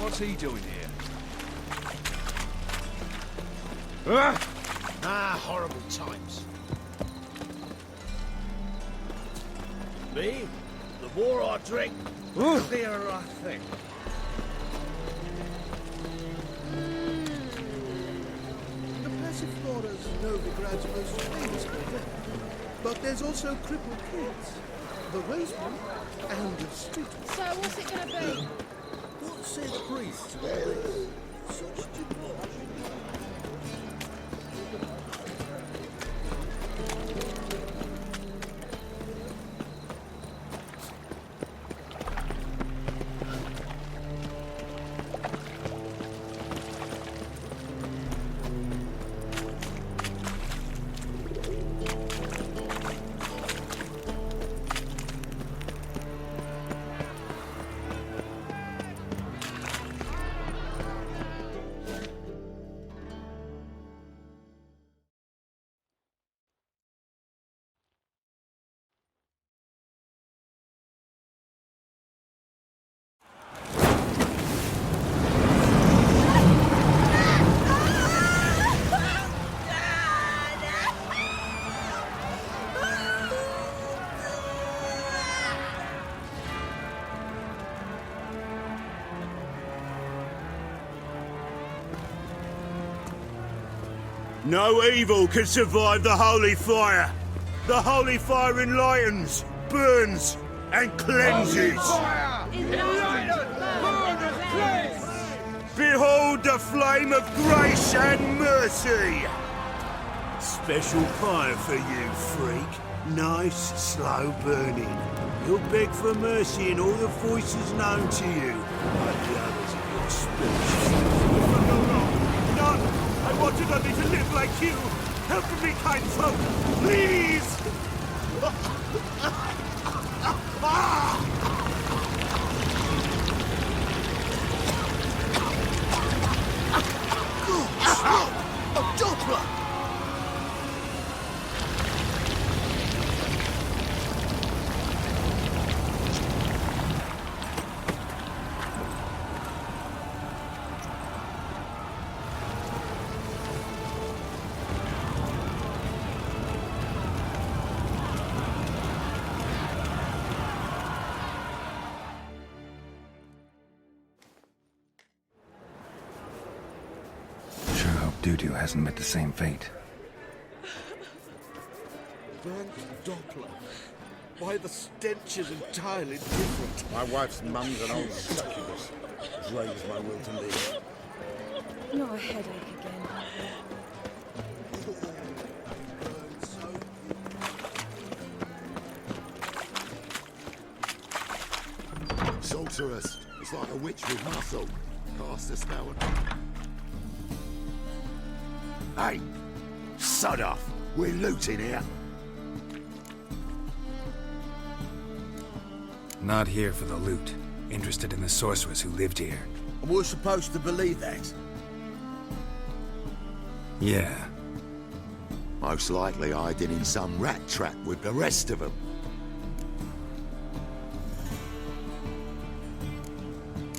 Speaker 21: What's he doing here?
Speaker 7: Horrible times.
Speaker 4: Me? The more I drink, the clearer I think.
Speaker 3: The Passiflora's Novigrad's most famous event. But there's also crippled kids, the Roseman, and the street.
Speaker 17: So what's it gonna be?
Speaker 3: What said the priest to all this? Such debauch.
Speaker 11: No evil can survive the holy fire. The holy fire enlightens, burns, and cleanses. Behold the flame of grace and mercy. Special fire for you, freak. Nice, slow burning. You'll beg for mercy in all the voices known to you, like the others of your species. None! I wanted only to live like you! Help me, kind folk! Please!
Speaker 3: A Doppler!
Speaker 2: Dudu hasn't met the same fate.
Speaker 16: Burnt Doppler. Why, the stench is entirely different. My wife's mum's an old succubus. Raised my will to live.
Speaker 15: Not a headache again.
Speaker 16: Sorceress. It's like a witch with muscle. Cast a spell. Hey! Sod off! We're looting here.
Speaker 2: Not here for the loot. Interested in the sorceress who lived here.
Speaker 13: We're supposed to believe that.
Speaker 2: Yeah.
Speaker 16: Most likely hiding in some rat trap with the rest of them.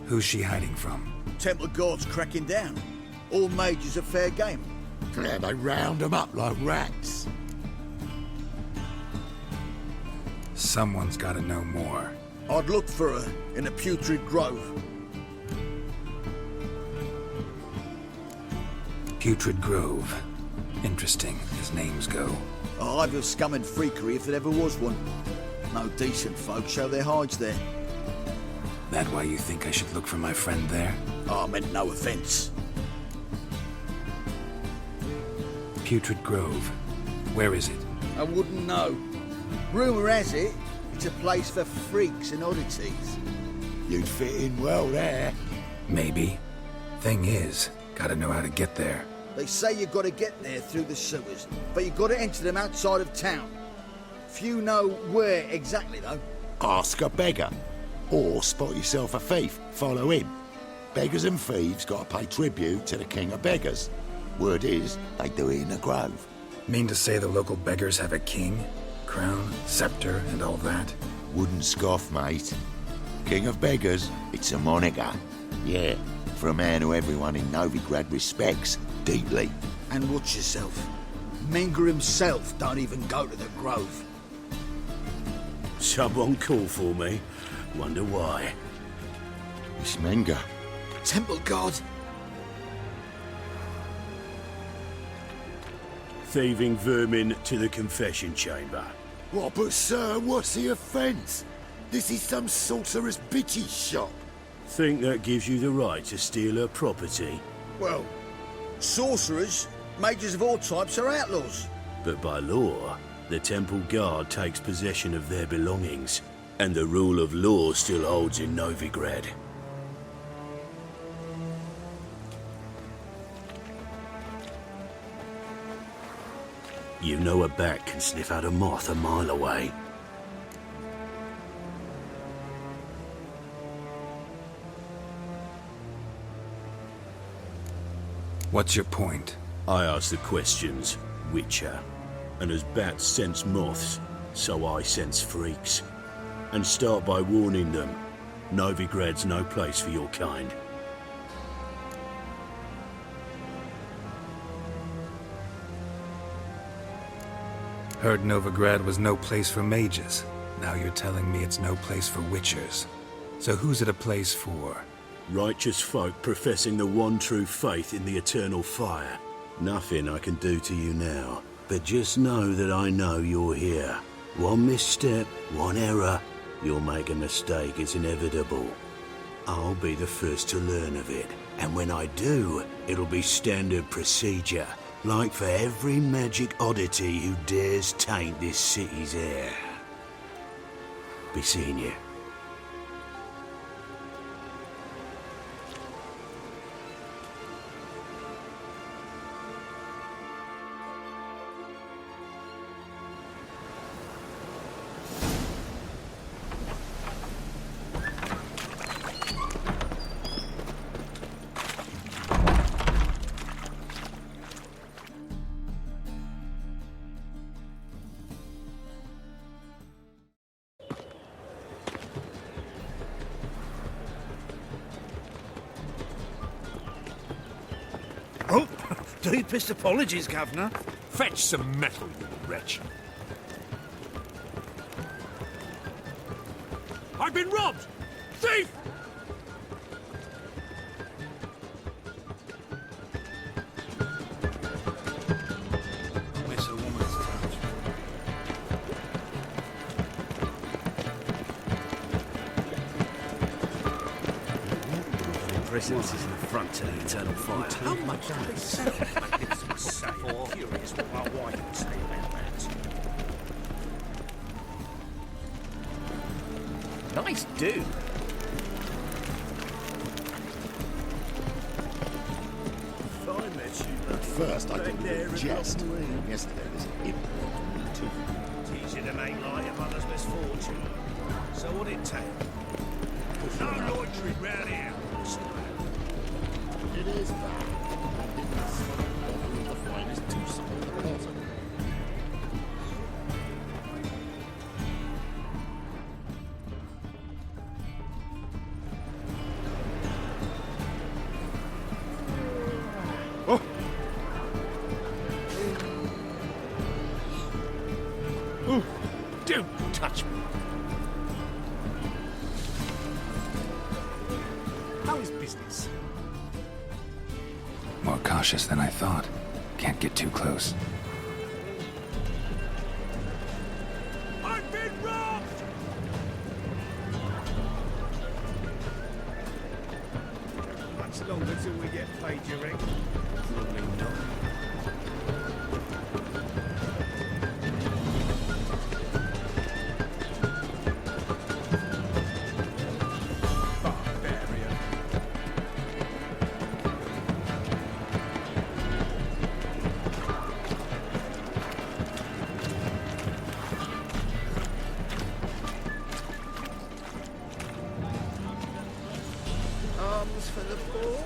Speaker 2: Who's she hiding from?
Speaker 13: Temple Guard's cracking down. All mages are fair game.
Speaker 16: Yeah, they round them up like rats.
Speaker 2: Someone's gotta know more.
Speaker 13: I'd look for her in a putrid grove.
Speaker 2: Putrid Grove. Interesting, as names go.
Speaker 13: A hive of scum and freakery if there ever was one. No decent folk show their hides there.
Speaker 2: That why you think I should look for my friend there?
Speaker 13: I meant no offence.
Speaker 2: Putrid Grove. Where is it?
Speaker 13: I wouldn't know. Rumour has it, it's a place for freaks and oddities.
Speaker 16: You'd fit in well there.
Speaker 2: Maybe. Thing is, gotta know how to get there.
Speaker 13: They say you've got to get there through the sewers, but you've got to enter them outside of town. Few know where exactly, though.
Speaker 16: Ask a beggar. Or spot yourself a thief, follow him. Beggars and thieves got to pay tribute to the king of beggars. Word is, they do it in the grove.
Speaker 2: Mean to say the local beggars have a king? Crown, scepter, and all that?
Speaker 16: Wouldn't scoff, mate. King of beggars, it's a moniker. Yeah, for a man who everyone in Novigrad respects deeply.
Speaker 13: And watch yourself. Menger himself don't even go to the grove.
Speaker 11: Someone call for me. Wonder why.
Speaker 16: It's Menger.
Speaker 13: Temple Guard.
Speaker 11: Thieving vermin to the confession chamber.
Speaker 16: What, but sir, what's the offence? This is some sorcerer's bitchy shop.
Speaker 11: Think that gives you the right to steal her property?
Speaker 13: Well, sorcerers, mages of all types are outlaws.
Speaker 11: But by law, the Temple Guard takes possession of their belongings, and the rule of law still holds in Novigrad. You know a bat can sniff out a moth a mile away.
Speaker 2: What's your point?
Speaker 11: I ask the questions, Witcher. And as bats sense moths, so I sense freaks. And start by warning them, Novigrad's no place for your kind.
Speaker 2: Heard Novigrad was no place for mages. Now you're telling me it's no place for witchers. So who's it a place for?
Speaker 11: Righteous folk professing the one true faith in the eternal fire.
Speaker 9: Nothing I can do to you now, but just know that I know you're here. One misstep, one error, you'll make a mistake, it's inevitable. I'll be the first to learn of it, and when I do, it'll be standard procedure, like for every magic oddity who dares taint this city's air. Be seeing you.
Speaker 11: Oh, deepest apologies, Governor. Fetch some metal, you wretch. I've been robbed! Thief! Miss a woman's touch.
Speaker 4: Presence is the front to the eternal fire.
Speaker 11: How much do they sell? Magnificent sale. Curious what my wife would say about that.
Speaker 14: Nice dude.
Speaker 16: At first, I thought it was a jest. Yesterday was an import too.
Speaker 11: It's easy to make light of others' misfortune. So what it take? No loitering round here.
Speaker 16: It is that. It's the finest twosome in the closet.
Speaker 11: Ooh, don't touch me. How is business?
Speaker 2: More cautious than I thought. Can't get too close.
Speaker 11: I've been robbed! Much longer till we get paid, you reckon? Probably not.
Speaker 3: Arms for the poor.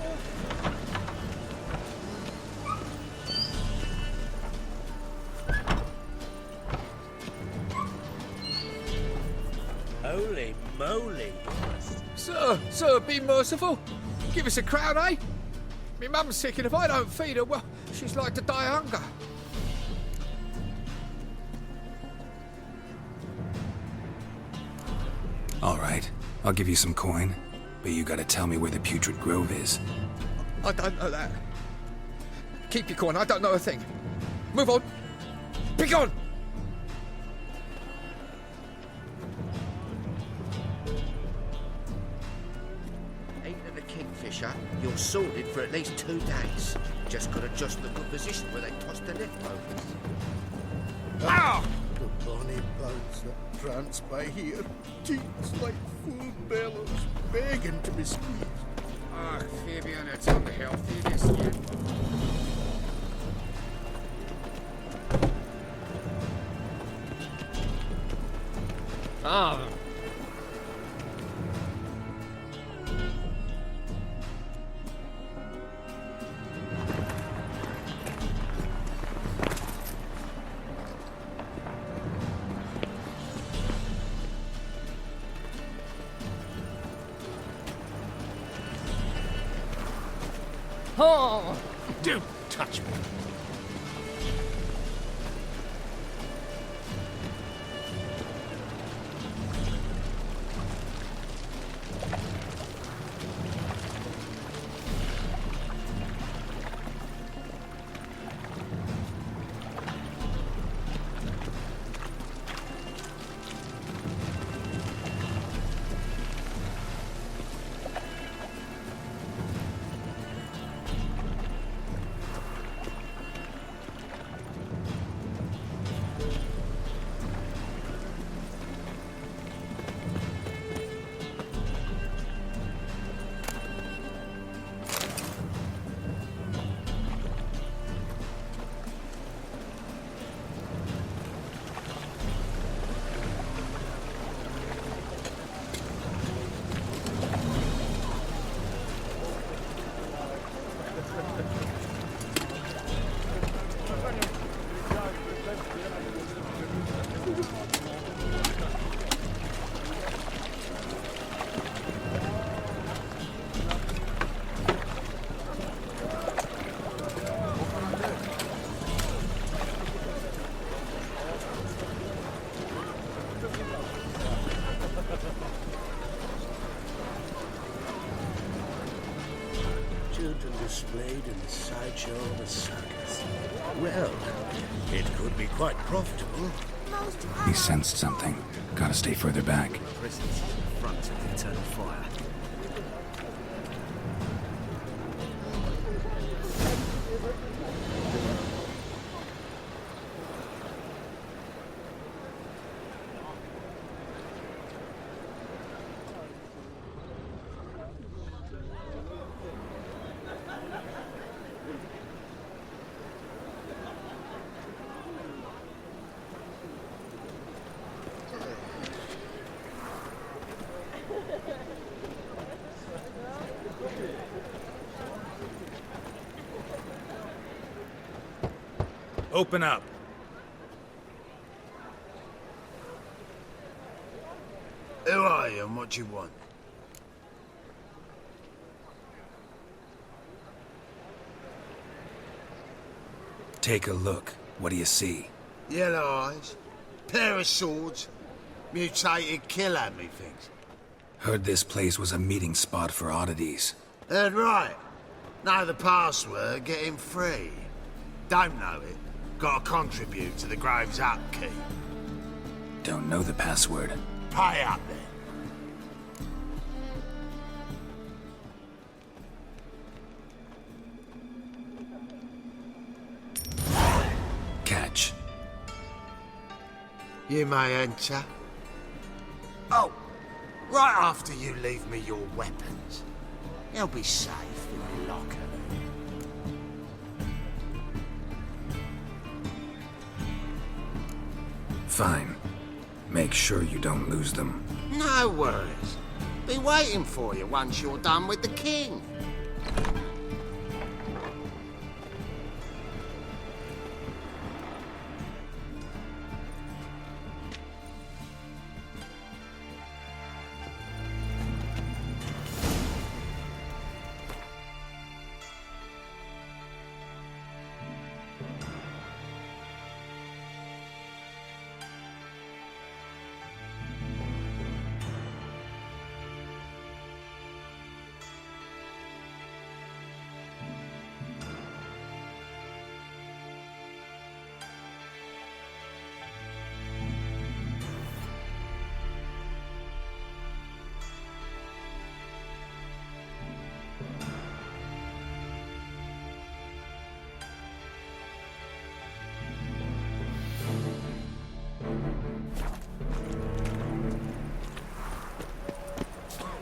Speaker 4: Holy moly.
Speaker 6: Sir, be merciful. Give us a crown, eh? Me mum's sick, and if I don't feed her, well, she's like to die of hunger.
Speaker 2: All right, I'll give you some coin, but you gotta tell me where the Putrid Grove is.
Speaker 6: I don't know that. Keep your coin, I don't know a thing. Move on. Be gone!
Speaker 22: Ain't the Kingfisher, you're sorted for at least 2 days. Just gotta adjust the good position where they toss the leftovers.
Speaker 3: Ah! The bonny boats that prance by here, teats like full bellows, begging to be squeezed.
Speaker 22: Ah, Fabian, it's unhealthy this year.
Speaker 6: Ah.
Speaker 11: Oh! Don't touch me.
Speaker 9: displayed in the sideshow of a circus. Well, it could be quite profitable.
Speaker 2: He sensed something. Gotta stay further back.
Speaker 14: Prisoners in the front of the eternal fire.
Speaker 6: Open up.
Speaker 7: Who are you and what do you want?
Speaker 2: Take a look. What do you see?
Speaker 7: Yellow eyes, pair of swords, mutated killer, methinks.
Speaker 2: Heard this place was a meeting spot for oddities.
Speaker 7: Heard right. Know the password, get him free. Don't know it, gotta contribute to the Grave's upkeep.
Speaker 2: Don't know the password.
Speaker 7: Pay up then.
Speaker 2: Catch.
Speaker 7: You may enter. Oh, right after you leave me your weapons. They'll be safe in the locker.
Speaker 2: Fine. Make sure you don't lose them.
Speaker 7: No worries. Be waiting for you once you're done with the king.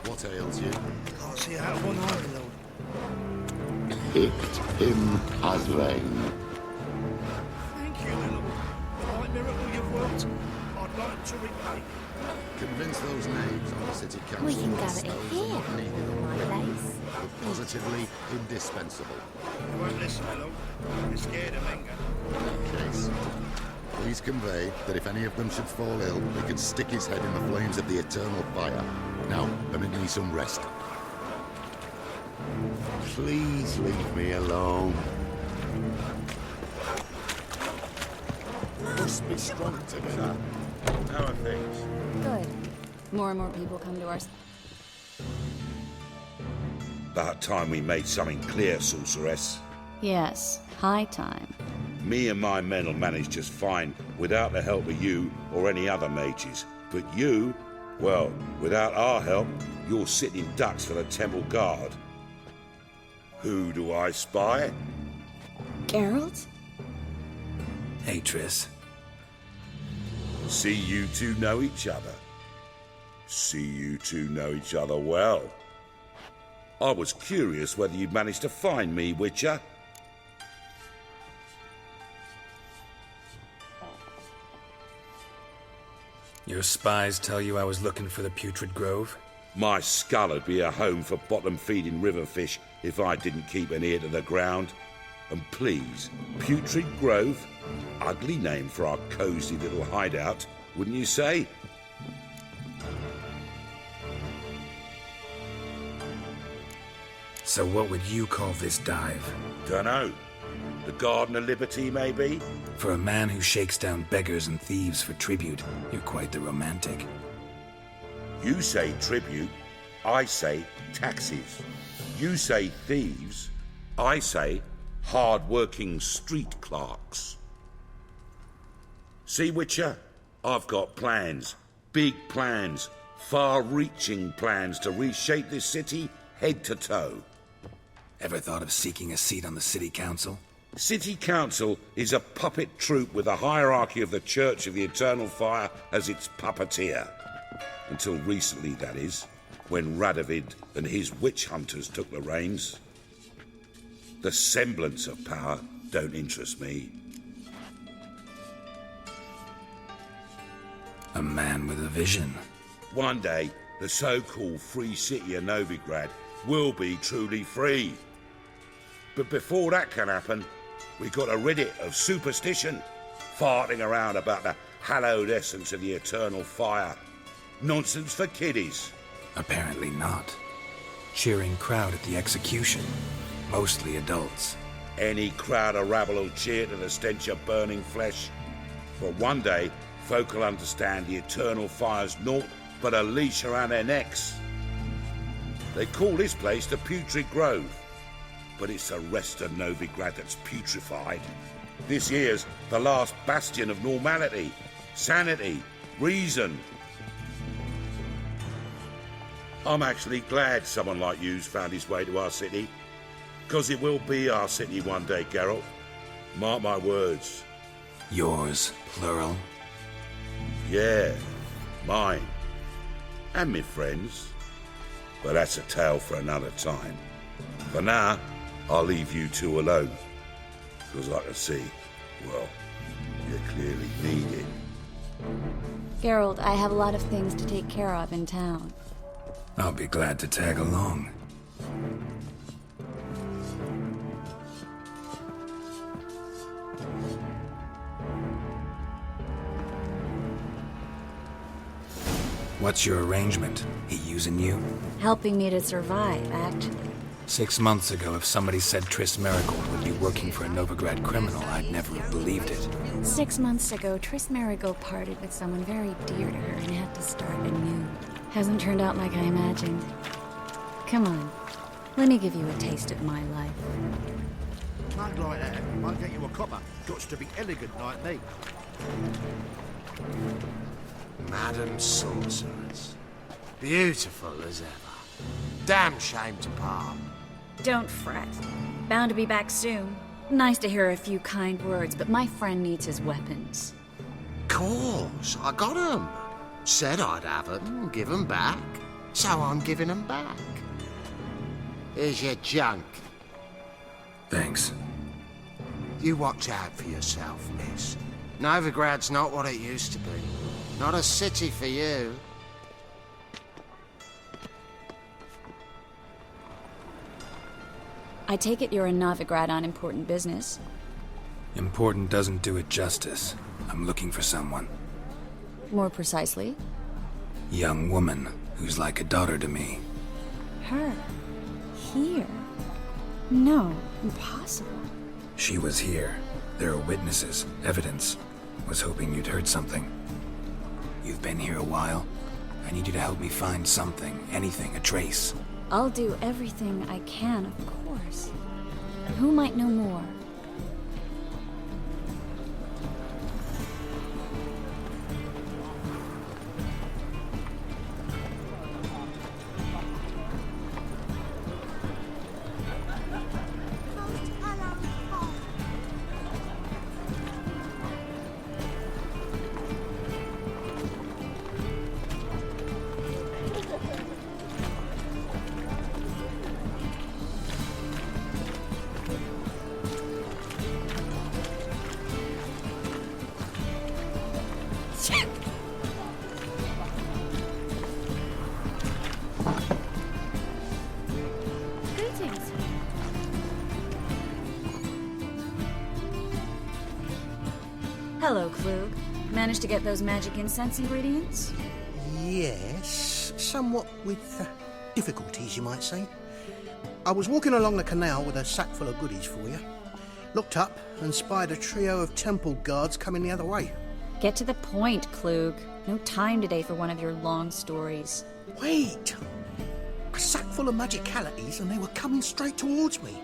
Speaker 16: What ails you?
Speaker 3: Can't see out of one eye, Lord.
Speaker 16: Picked him as rain.
Speaker 3: Thank you, my lord. The right miracle you've worked, I'd like to repay.
Speaker 16: Convince those knaves on the city council
Speaker 10: We can
Speaker 16: that
Speaker 10: gather it
Speaker 16: stones
Speaker 10: here,
Speaker 16: are not needed on
Speaker 10: my
Speaker 16: the road,
Speaker 10: place.
Speaker 16: but positively indispensable.
Speaker 3: You won't listen, my lord. You're scared of anger.
Speaker 16: Case. Please convey that if any of them should fall ill, we can stick his head in the flames of the eternal fire. Now, permit me some rest. Please leave me alone. Must be strong together.
Speaker 7: How are things?
Speaker 5: Good. More and more people come to us.
Speaker 8: About time we made something clear, Sorceress.
Speaker 5: Yes, high time.
Speaker 8: Me and my men will manage just fine without the help of you or any other mages. But you, well, without our help, you're sitting ducks for the temple guard. Who do I spy?
Speaker 5: Geralt?
Speaker 2: Hey, Triss.
Speaker 8: See you two know each other. See you two know each other well. I was curious whether you'd managed to find me, Witcher.
Speaker 2: Your spies tell you I was looking for the Putrid Grove?
Speaker 8: My skull'd be a home for bottom-feeding river fish if I didn't keep an ear to the ground. And please, Putrid Grove? Ugly name for our cosy little hideout, wouldn't you say?
Speaker 2: So what would you call this dive?
Speaker 8: Dunno. The Garden of Liberty, maybe?
Speaker 2: For a man who shakes down beggars and thieves for tribute, you're quite the romantic.
Speaker 8: You say tribute, I say taxes. You say thieves, I say hard-working street clerks. See, Witcher? I've got plans. Big plans. Far-reaching plans to reshape this city head to toe.
Speaker 2: Ever thought of seeking a seat on the city council?
Speaker 8: City Council is a puppet troupe with a hierarchy of the Church of the Eternal Fire as its puppeteer. Until recently, that is, when Radovid and his witch hunters took the reins. The semblance of power don't interest me.
Speaker 2: A man with a vision.
Speaker 8: One day, the so-called free city of Novigrad will be truly free. But before that can happen, we got to rid it of superstition, farting around about the hallowed essence of the eternal fire. Nonsense for kiddies.
Speaker 2: Apparently not. Cheering crowd at the execution. Mostly adults.
Speaker 8: Any crowd of rabble will cheer to the stench of burning flesh. For one day, folk will understand the eternal fire's naught but a leash around their necks. They call this place the Putrid Grove, but it's the rest of Novigrad that's putrefied. This here's the last bastion of normality, sanity, reason. I'm actually glad someone like you's found his way to our city, because it will be our city one day, Geralt. Mark my words.
Speaker 2: Yours, plural?
Speaker 8: Yeah, mine. And me friends. But that's a tale for another time. For now, I'll leave you two alone. Because I can see, well, you clearly need it.
Speaker 5: Geralt, I have a lot of things to take care of in town.
Speaker 2: I'll be glad to tag along. What's your arrangement? He using you?
Speaker 5: Helping me to survive, actually.
Speaker 2: 6 months ago, if somebody said Triss Merigold would be working for a Novigrad criminal, I'd never have believed it.
Speaker 5: 6 months ago, Triss Merigold parted with someone very dear to her and had to start anew. Hasn't turned out like I imagined. Come on, let me give you a taste of my life.
Speaker 22: Can't like that. Might get you a copper. Gots to be elegant like me. Madam Sorceress. Beautiful as ever. Damn shame to part.
Speaker 5: Don't fret. Bound to be back soon. Nice to hear a few kind words, but my friend needs his weapons.
Speaker 22: Course, I got 'em. Said I'd have 'em, give 'em back. So I'm giving 'em back. Here's your junk.
Speaker 2: Thanks.
Speaker 22: You watch out for yourself, miss. Novigrad's not what it used to be. Not a city for you.
Speaker 5: I take it you're in Novigrad on important business.
Speaker 2: Important doesn't do it justice. I'm looking for someone.
Speaker 5: More precisely?
Speaker 2: Young woman who's like a daughter to me.
Speaker 5: Her? Here? No, impossible.
Speaker 2: She was here. There are witnesses, evidence. Was hoping you'd heard something. You've been here a while. I need you to help me find something, anything, a trace.
Speaker 5: I'll do everything I can, of course. Who might know more? Greetings. Hello, Klug. Managed to get those magic incense ingredients?
Speaker 1: Yes, somewhat with difficulties, you might say. I was walking along the canal with a sack full of goodies for you. Looked up and spied a trio of temple guards coming the other way.
Speaker 5: Get to the point, Klug. No time today for one of your long stories.
Speaker 1: Wait! A sack full of magicalities and they were coming straight towards me.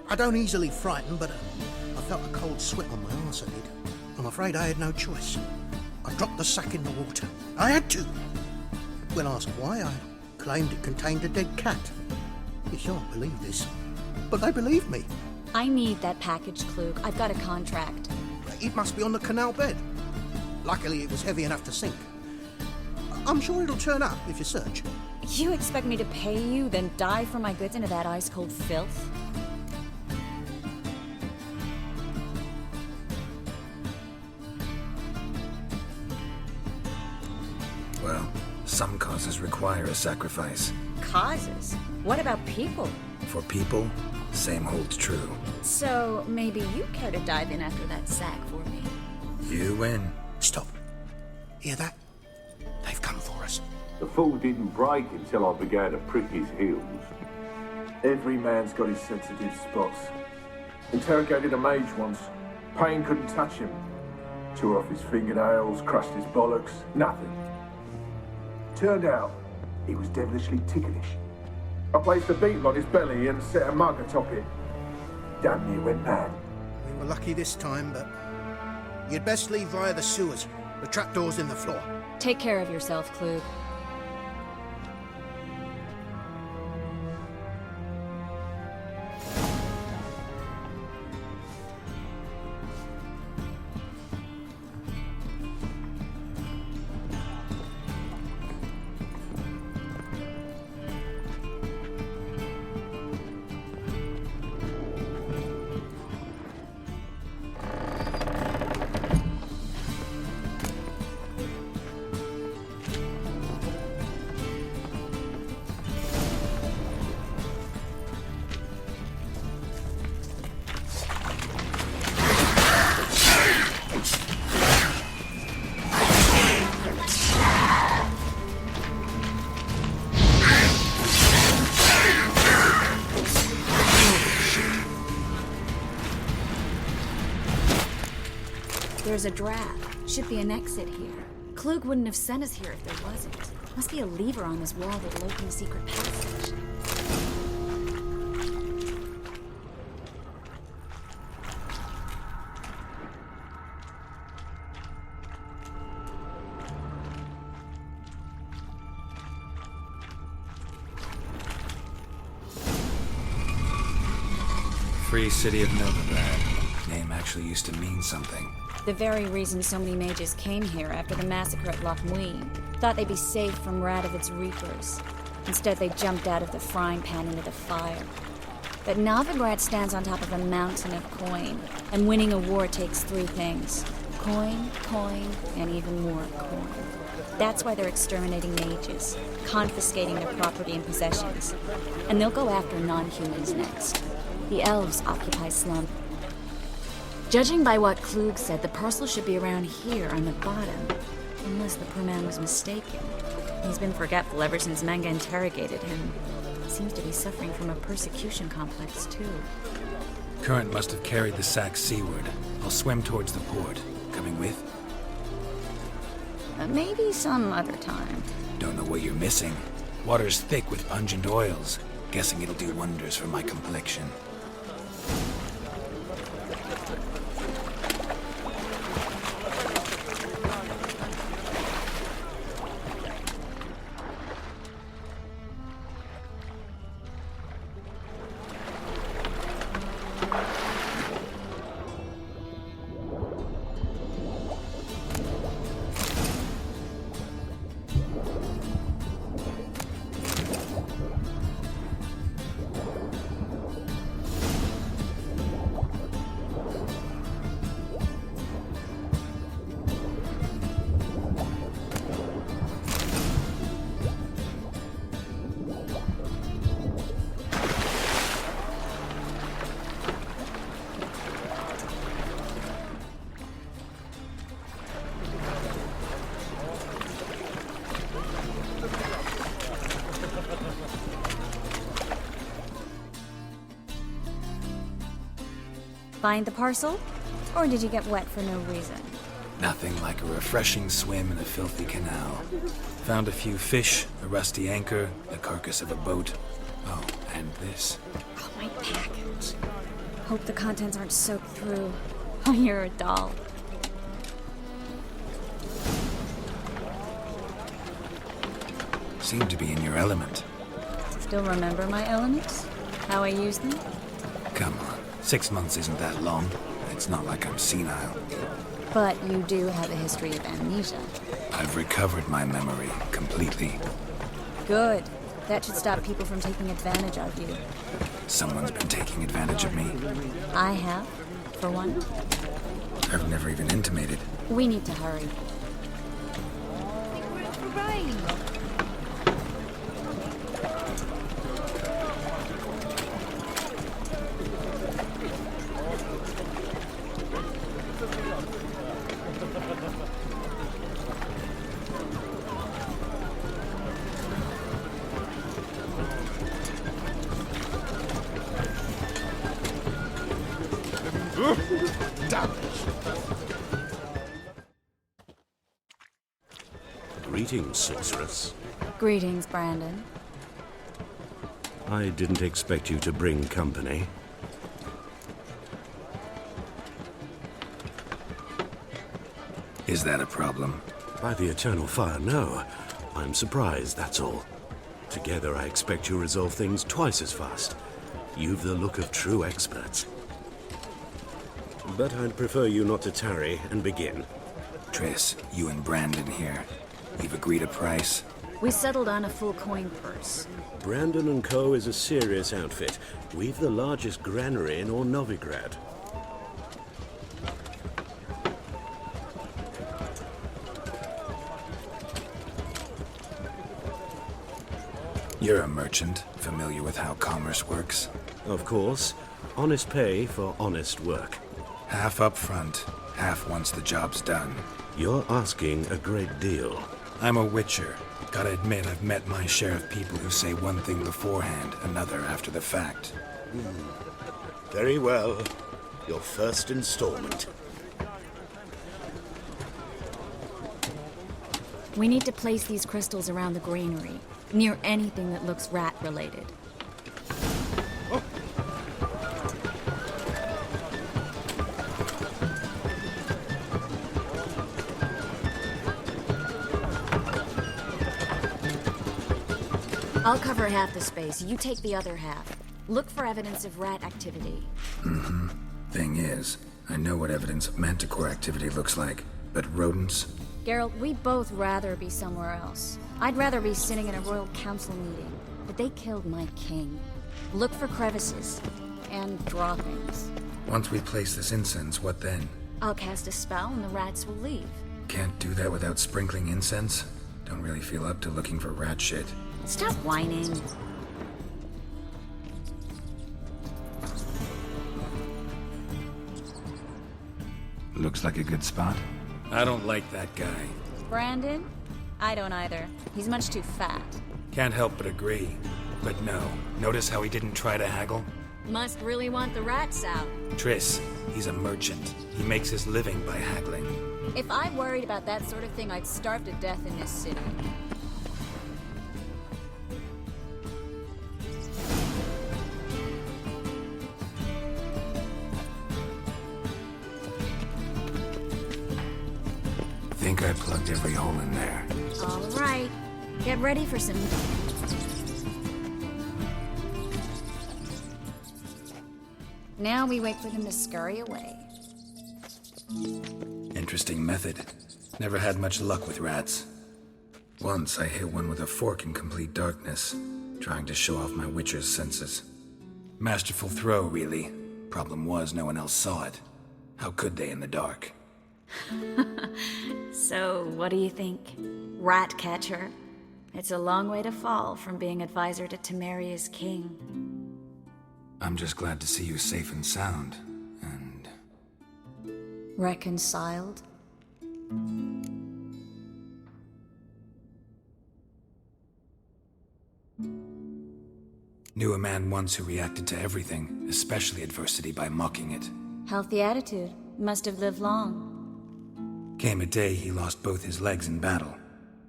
Speaker 1: I don't easily frighten, but I felt a cold sweat on my arse, I did. I'm afraid I had no choice. I dropped the sack in the water. I had to. When asked why, I claimed it contained a dead cat. You shan't believe this, but they believed me.
Speaker 5: I need that package, Klug. I've got a contract.
Speaker 1: It must be on the canal bed. Luckily, it was heavy enough to sink. I'm sure it'll turn up if you search.
Speaker 5: You expect me to pay you, then dive for my goods into that ice-cold filth?
Speaker 2: Well, some causes require a sacrifice.
Speaker 5: Causes? What about people?
Speaker 2: For people, same holds true.
Speaker 5: So, maybe you care to dive in after that sack for me?
Speaker 2: You win.
Speaker 1: Stop. Hear that? They've come for us.
Speaker 19: The fall didn't break until I began to prick his heels. Every man's got his sensitive spots. Interrogated a mage once. Pain couldn't touch him. Tore off his fingernails, crushed his bollocks, nothing. Turned out, he was devilishly ticklish. I placed a beetle on his belly and set a mug atop it. Damn near went mad.
Speaker 1: We were lucky this time, but you'd best leave via the sewers. The trapdoor's in the floor.
Speaker 5: Take care of yourself, Klug. There's a draft. Should be an exit here. Klug wouldn't have sent us here if there wasn't. Must be a lever on this wall that'll open the secret passage.
Speaker 2: Free City of Novigrad. Name actually used to mean something.
Speaker 5: The very reason so many mages came here after the massacre at Loch Muin. Thought they'd be safe from Radovid's reapers. Instead, they jumped out of the frying pan into the fire. But Novigrad stands on top of a mountain of coin, and winning a war takes three things. Coin, and even more coin. That's why they're exterminating mages, confiscating their property and possessions. And they'll go after non-humans next. The elves occupy Slum. Judging by what Klug said, the parcel should be around here on the bottom. Unless the poor man was mistaken. He's been forgetful ever since Manga interrogated him. Seems to be suffering from a persecution complex, too.
Speaker 2: Current must have carried the sack seaward. I'll swim towards the port. Coming with?
Speaker 5: Maybe some other time.
Speaker 2: Don't know what you're missing. Water's thick with pungent oils. Guessing it'll do wonders for my complexion.
Speaker 5: Find the parcel? Or did you get wet for no reason?
Speaker 2: Nothing like a refreshing swim in a filthy canal. Found a few fish, a rusty anchor, the carcass of a boat. Oh, and this.
Speaker 5: Oh, my package. Hope the contents aren't soaked through. Oh, you're a doll.
Speaker 2: Seem to be in your element.
Speaker 5: Still remember my elements? How I use them?
Speaker 2: Come on, 6 months isn't that long. It's not like I'm senile.
Speaker 5: But you do have a history of amnesia.
Speaker 2: I've recovered my memory completely.
Speaker 5: Good. That should stop people from taking advantage of you.
Speaker 2: Someone's been taking advantage of me.
Speaker 5: I have, for one.
Speaker 2: I've never even intimated.
Speaker 5: We need to hurry.
Speaker 12: Greetings, sorceress.
Speaker 5: Greetings, Brandon.
Speaker 12: I didn't expect you to bring company.
Speaker 2: Is that a problem?
Speaker 12: By the eternal fire, no. I'm surprised, that's all. Together, I expect you resolve things twice as fast. You've the look of true experts. But I'd prefer you not to tarry and begin.
Speaker 2: Triss, you and Brandon here. We've agreed a price.
Speaker 5: We settled on a full coin purse.
Speaker 12: Brandon & Co. is a serious outfit. We've the largest granary in all Novigrad.
Speaker 2: You're a merchant, familiar with how commerce works?
Speaker 12: Of course. Honest pay for honest work.
Speaker 2: Half up front, half once the job's done.
Speaker 12: You're asking a great deal.
Speaker 2: I'm a witcher. Gotta admit, I've met my share of people who say one thing beforehand, another after the fact.
Speaker 16: Very well. Your first installment.
Speaker 5: We need to place these crystals around the granary, near anything that looks rat-related. I'll cover half the space. You take the other half. Look for evidence of rat activity.
Speaker 2: Mm-hmm. Thing is, I know what evidence of manticore activity looks like, but rodents?
Speaker 5: Geralt, we'd both rather be somewhere else. I'd rather be sitting in a royal council meeting, but they killed my king. Look for crevices and droppings.
Speaker 2: Once we place this incense, what then?
Speaker 5: I'll cast a spell and the rats will leave.
Speaker 2: Can't do that without sprinkling incense? Don't really feel up to looking for rat shit.
Speaker 5: Stop whining.
Speaker 2: Looks like a good spot. I don't like that guy.
Speaker 5: Brandon? I don't either. He's much too fat.
Speaker 2: Can't help but agree. But no, notice how he didn't try to haggle?
Speaker 5: Must really want the rats out.
Speaker 2: Triss, he's a merchant. He makes his living by haggling.
Speaker 5: If I worried about that sort of thing, I'd starve to death in this city.
Speaker 2: I think I plugged every hole in there.
Speaker 5: All right. Get ready for some... Now we wait for them to scurry away.
Speaker 2: Interesting method. Never had much luck with rats. Once I hit one with a fork in complete darkness, trying to show off my witcher's senses. Masterful throw, really. Problem was, no one else saw it. How could they in the dark?
Speaker 5: So, what do you think? Rat catcher? It's a long way to fall from being advisor to Tamaria's king.
Speaker 2: I'm just glad to see you safe and sound, and...
Speaker 5: Reconciled?
Speaker 2: Knew a man once who reacted to everything, especially adversity, by mocking it.
Speaker 5: Healthy attitude. Must have lived long.
Speaker 2: Came a day he lost both his legs in battle.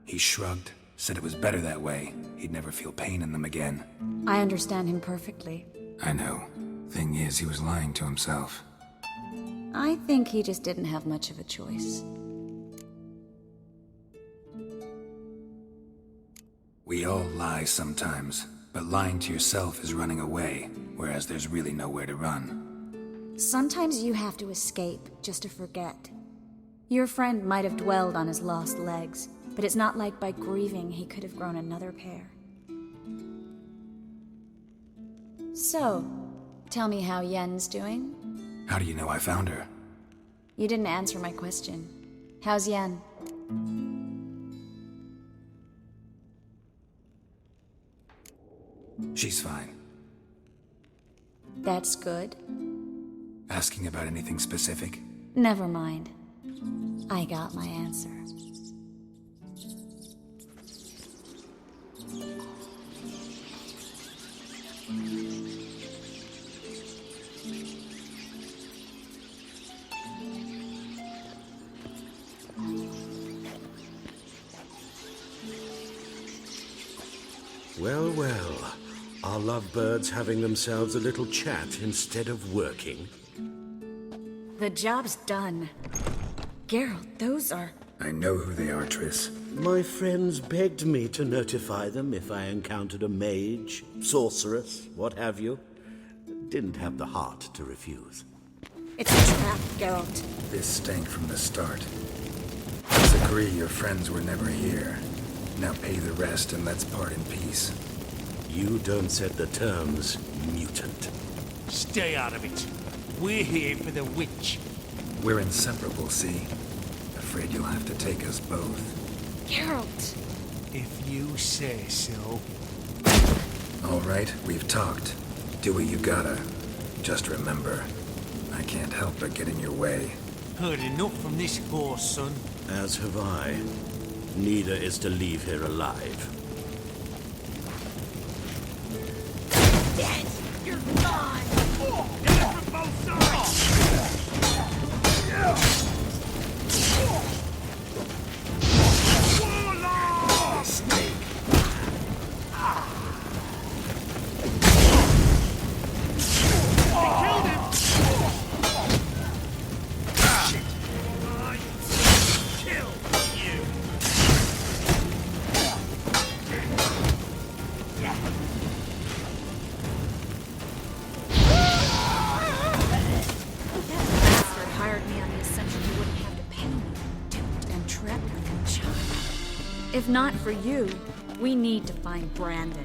Speaker 2: He shrugged, said it was better that way. He'd never feel pain in them again.
Speaker 5: I understand him perfectly.
Speaker 2: I know. Thing is, he was lying to himself.
Speaker 5: I think he just didn't have much of a choice.
Speaker 2: We all lie sometimes, but lying to yourself is running away, whereas there's really nowhere to run.
Speaker 5: Sometimes you have to escape just to forget. Your friend might have dwelled on his lost legs, but it's not like by grieving he could have grown another pair. So, tell me how Yen's doing?
Speaker 2: How do you know I found her?
Speaker 5: You didn't answer my question. How's Yen?
Speaker 2: She's fine.
Speaker 5: That's good.
Speaker 2: Asking about anything specific?
Speaker 5: Never mind. I got my answer.
Speaker 12: Well, well. Are lovebirds having themselves a little chat instead of working?
Speaker 5: The job's done. Geralt, those are...
Speaker 2: I know who they are, Triss.
Speaker 9: My friends begged me to notify them if I encountered a mage, sorceress, what have you. Didn't have the heart to refuse.
Speaker 5: It's a trap, Geralt.
Speaker 2: This stank from the start. Let's agree your friends were never here. Now pay the rest and let's part in peace.
Speaker 12: You don't set the terms, mutant.
Speaker 14: Stay out of it. We're here for the witch.
Speaker 2: We're inseparable, see? Afraid you'll have to take us both.
Speaker 5: Geralt!
Speaker 14: If you say so.
Speaker 2: All right, we've talked. Do what you gotta. Just remember, I can't help but get in your way.
Speaker 14: Heard enough from this horse, son.
Speaker 12: As have I. Neither is to leave here alive.
Speaker 17: Dead! You're gone! Get it from both sides!
Speaker 14: Warlock!
Speaker 2: Snake.
Speaker 14: They killed him! Shit! I kill you!
Speaker 5: Bastard hired me on the assumption he wouldn't have to pay me. Duped and trapped like a child. If not for you, we need to find Brandon.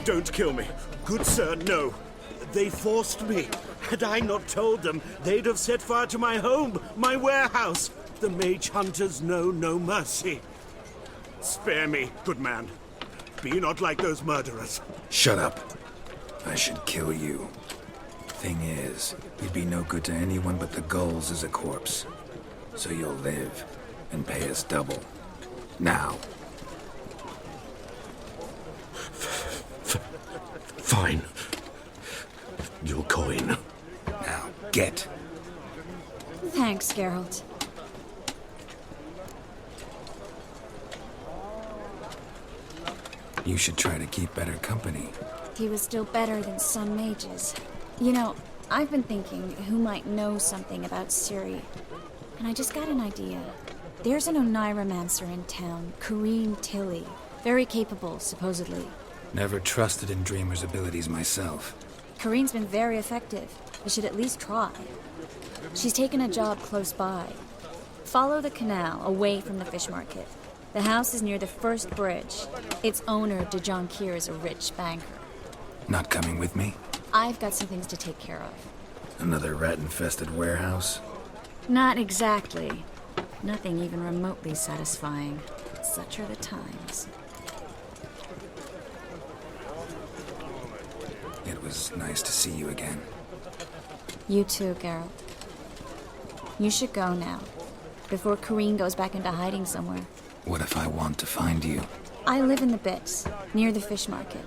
Speaker 11: Don't kill me. Good sir, no. They forced me. Had I not told them, they'd have set fire to my home, my warehouse. The mage hunters know no mercy. Spare me, good man. Be not like those murderers.
Speaker 2: Shut up. I should kill you. Thing is, you'd be no good to anyone but the gulls as a corpse. So you'll live and pay us double. Now.
Speaker 12: Fine. Your coin.
Speaker 2: Now, get.
Speaker 5: Thanks, Geralt.
Speaker 2: You should try to keep better company.
Speaker 5: He was still better than some mages. You know, I've been thinking who might know something about Ciri. And I just got an idea. There's an Oniromancer in town, Kareem Tilly. Very capable, supposedly.
Speaker 2: Never trusted in Dreamer's abilities myself.
Speaker 5: Kareem's been very effective. We should at least try. She's taken a job close by. Follow the canal, away from the fish market. The house is near the first bridge. Its owner, John Keir, is a rich banker.
Speaker 2: Not coming with me?
Speaker 5: I've got some things to take care of.
Speaker 2: Another rat-infested warehouse?
Speaker 5: Not exactly. Nothing even remotely satisfying. Such are the times.
Speaker 2: It was nice to see you again.
Speaker 5: You too, Geralt. You should go now, before Corrine goes back into hiding somewhere.
Speaker 2: What if I want to find you?
Speaker 5: I live in the Bits, near the fish market.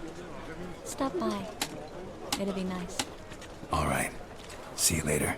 Speaker 5: Stop by. It'll be nice.
Speaker 2: All right. See you later.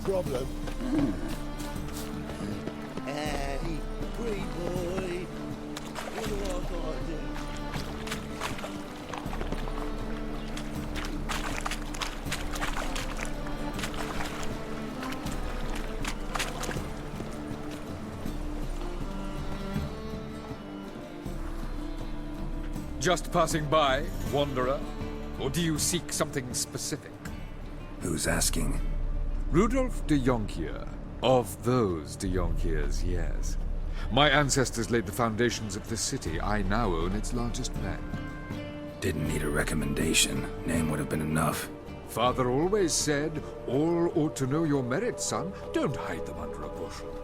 Speaker 16: problem. Hey, pretty boy. What do I gotta do?
Speaker 18: Just passing by, wanderer? Or do you seek something specific?
Speaker 2: Who's asking?
Speaker 18: Rudolf de Jonkier. Of those de Jonkiers, yes. My ancestors laid the foundations of this city. I now own its largest man.
Speaker 2: Didn't need a recommendation. Name would have been enough.
Speaker 18: Father always said, all ought to know your merits, son. Don't hide them under a bushel.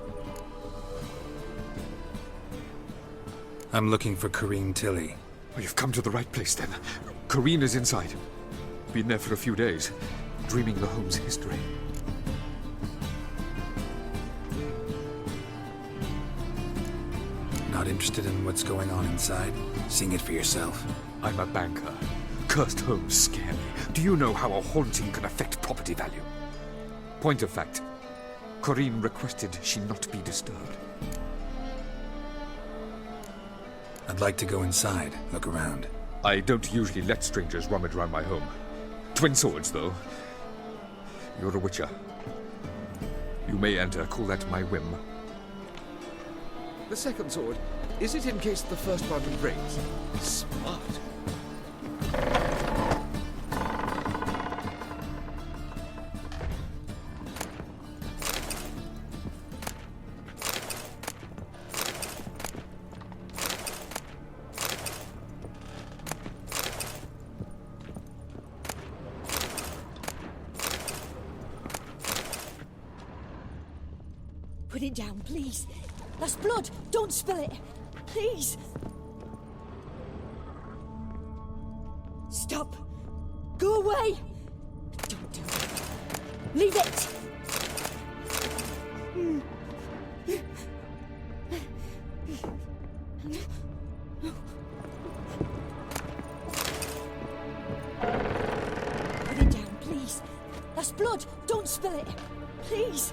Speaker 2: I'm looking for Corrine Tilly.
Speaker 18: Oh, you've come to the right place, then. Corrine is inside. Been there for a few days, dreaming the home's history.
Speaker 2: Not interested in what's going on inside? Seeing it for yourself.
Speaker 18: I'm a banker. Cursed homes scare me. Do you know how a haunting can affect property value? Point of fact, Corrine requested she not be disturbed.
Speaker 2: I'd like to go inside, look around.
Speaker 18: I don't usually let strangers rummage around my home. Twin swords, though. You're a witcher. You may enter, call that my whim. The second sword, is it in case the first one breaks? Smart.
Speaker 15: Put it down, please. That's blood. Don't spill it. Please. Stop. Go away. Don't do that. Leave it. Put it down, please. That's blood. Don't spill it. Please.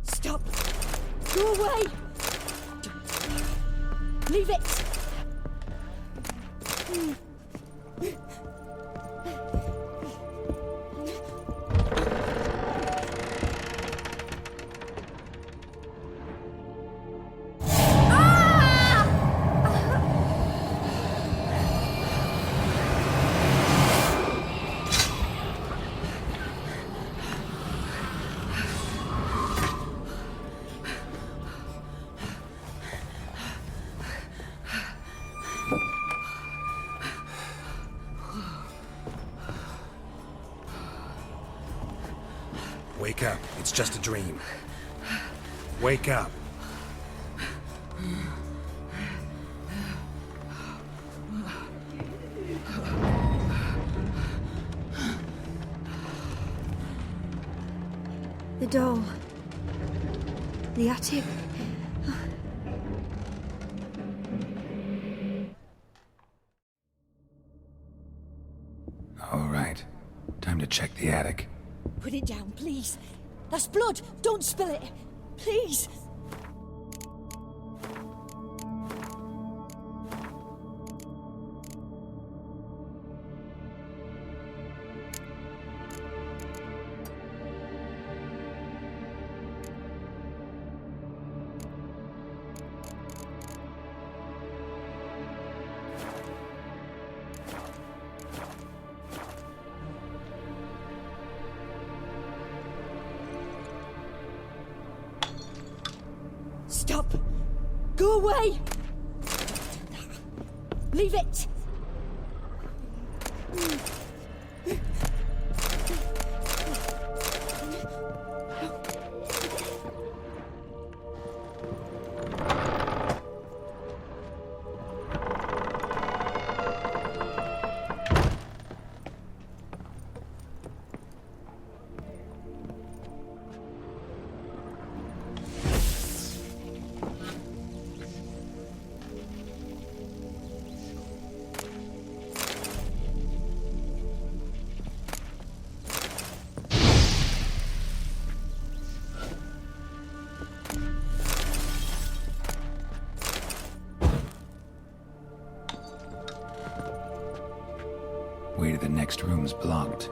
Speaker 15: Stop! Go away! Leave it!
Speaker 2: Wake up. It's just a dream. Wake up.
Speaker 15: The doll. The attic.
Speaker 2: All right. Time to check the attic.
Speaker 15: Put it down, please. That's blood. Don't spill it. Please. Go away! Leave it!
Speaker 2: Way to the next room's blocked.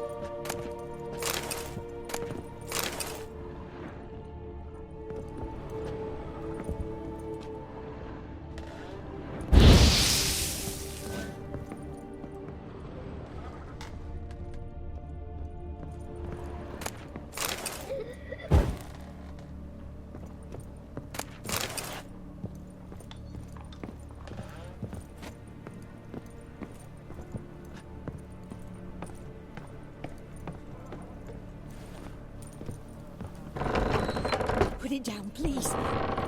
Speaker 15: Put it down, please.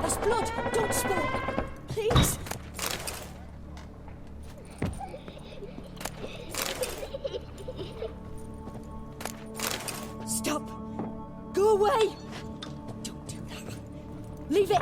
Speaker 15: That's blood. Don't spill. Please. Stop. Go away. Don't do that. Leave it.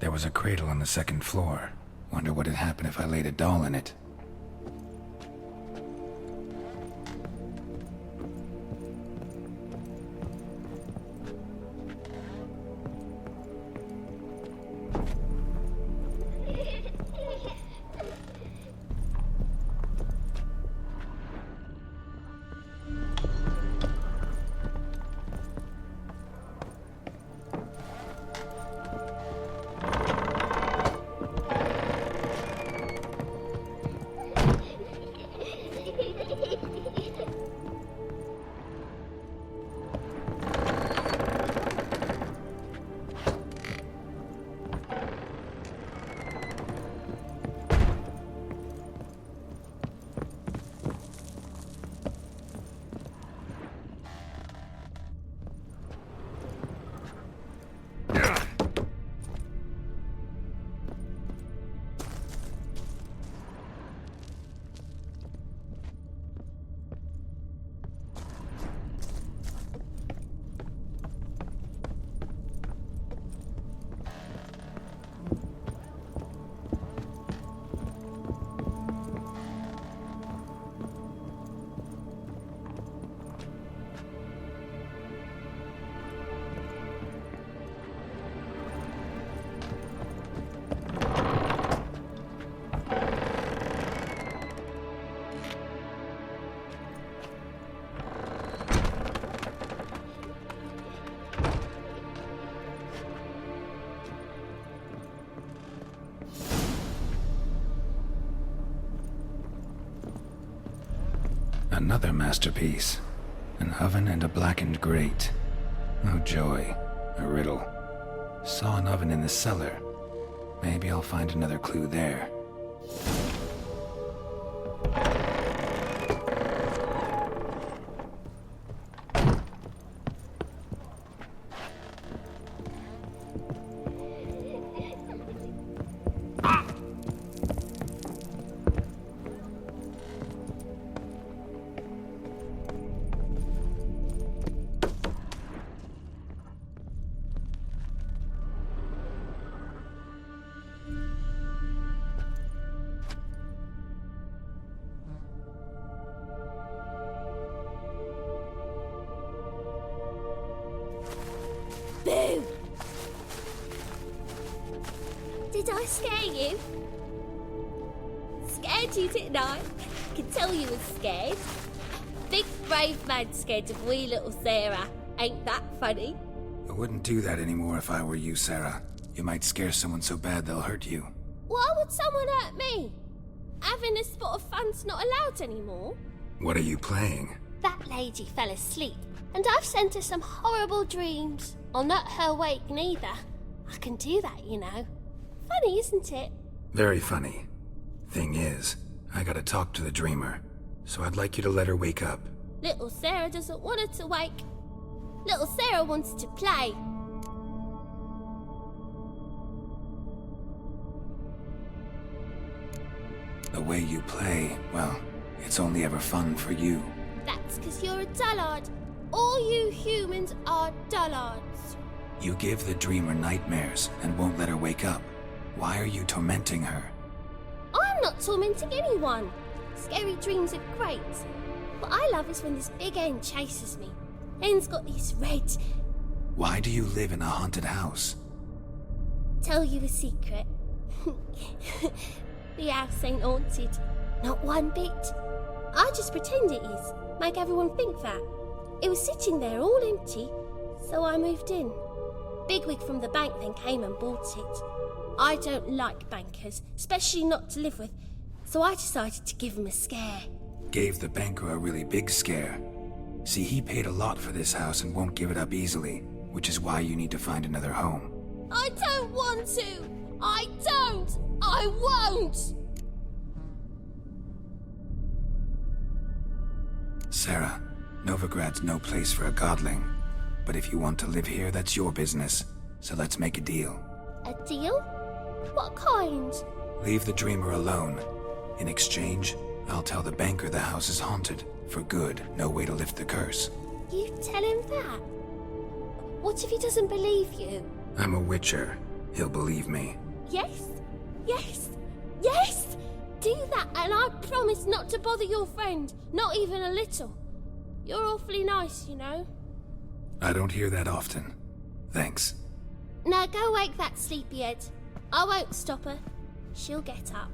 Speaker 2: There was a cradle on the second floor. Wonder what'd happen if I laid a doll in it. Another masterpiece. An oven and a blackened grate. Oh joy, a riddle. Saw an oven in the cellar. Maybe I'll find another clue there.
Speaker 10: Boo! Did I scare you? Scared you, didn't I? I can tell you was scared. Big brave man scared of wee little Sarah. Ain't that funny?
Speaker 2: I wouldn't do that anymore if I were you, Sarah. You might scare someone so bad they'll hurt you.
Speaker 10: Why would someone hurt me? Having a spot of fun's not allowed anymore.
Speaker 2: What are you playing?
Speaker 10: That lady fell asleep, and I've sent her some horrible dreams. I'll not her wake neither. I can do that, you know. Funny, isn't it?
Speaker 2: Very funny. Thing is, I gotta talk to the dreamer, so I'd like you to let her wake up.
Speaker 10: Little Sarah doesn't want her to wake. Little Sarah wants to play.
Speaker 2: The way you play, well, it's only ever fun for you.
Speaker 10: That's because you're a dullard. All you humans are dullards.
Speaker 2: You give the dreamer nightmares and won't let her wake up. Why are you tormenting her?
Speaker 10: I'm not tormenting anyone. Scary dreams are great. What I love is when this big end chases me. End's got these red...
Speaker 2: Why do you live in a haunted house?
Speaker 10: Tell you a secret. The house ain't haunted. Not one bit. I just pretend it is. Make everyone think that. It was sitting there all empty, so I moved in. Bigwig from the bank then came and bought it. I don't like bankers, especially not to live with, so I decided to give him a scare.
Speaker 2: Gave the banker a really big scare. See, he paid a lot for this house and won't give it up easily, which is why you need to find another home.
Speaker 10: I don't want to! I don't! I won't!
Speaker 2: Sarah, Novigrad's no place for a godling. But if you want to live here, that's your business. So let's make a deal.
Speaker 10: A deal? What kind?
Speaker 2: Leave the dreamer alone. In exchange, I'll tell the banker the house is haunted. For good, no way to lift the curse.
Speaker 10: You tell him that? What if he doesn't believe you?
Speaker 2: I'm a witcher. He'll believe me.
Speaker 10: Yes, yes, yes! Do that, and I promise not to bother your friend, not even a little. You're awfully nice, you know.
Speaker 2: I don't hear that often. Thanks.
Speaker 10: Now go wake that sleepyhead. I won't stop her. She'll get up.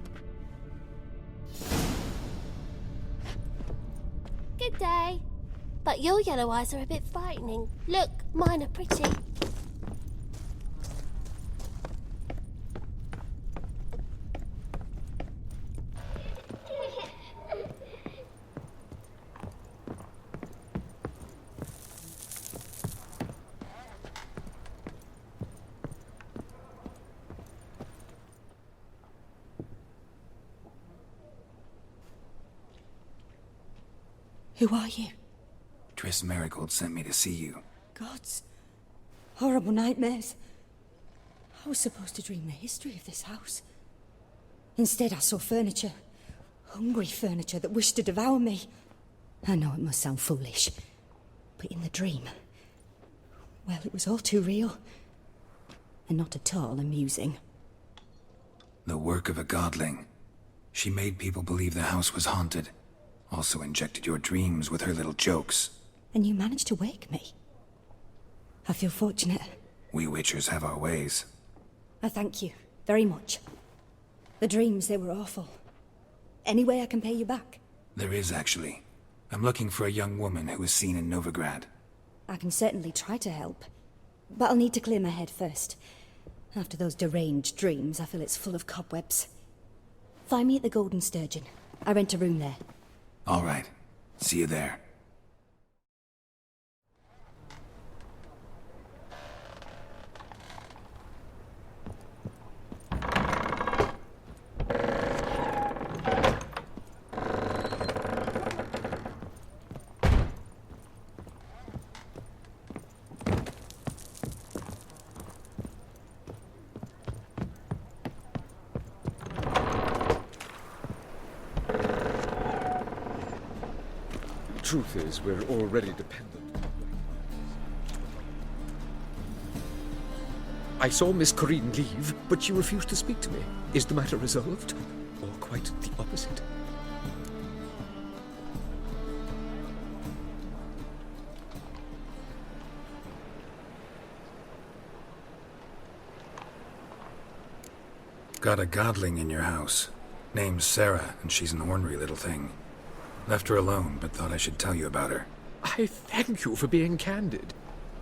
Speaker 10: Good day. But your yellow eyes are a bit frightening. Look, mine are pretty.
Speaker 15: Who are you?
Speaker 2: Triss Marigold sent me to see you.
Speaker 15: Gods. Horrible nightmares. I was supposed to dream the history of this house. Instead, I saw furniture. Hungry furniture that wished to devour me. I know it must sound foolish, but in the dream, well, it was all too real. And not at all amusing.
Speaker 2: The work of a godling. She made people believe the house was haunted. Also injected your dreams with her little jokes.
Speaker 15: And you managed to wake me. I feel fortunate.
Speaker 2: We witchers have our ways.
Speaker 15: I thank you very much. The dreams, they were awful. Any way I can pay you back?
Speaker 2: There is, actually. I'm looking for a young woman who was seen in Novigrad.
Speaker 15: I can certainly try to help. But I'll need to clear my head first. After those deranged dreams, I feel it's full of cobwebs. Find me at the Golden Sturgeon. I rent a room there.
Speaker 2: All right. See you there.
Speaker 18: Truth is, we're already dependent. I saw Miss Corinne leave, but she refused to speak to me. Is the matter resolved? Or quite the opposite?
Speaker 2: Got a godling in your house. Name's Sarah, and she's an ornery little thing. Left her alone, but thought I should tell you about her.
Speaker 18: I thank you for being candid.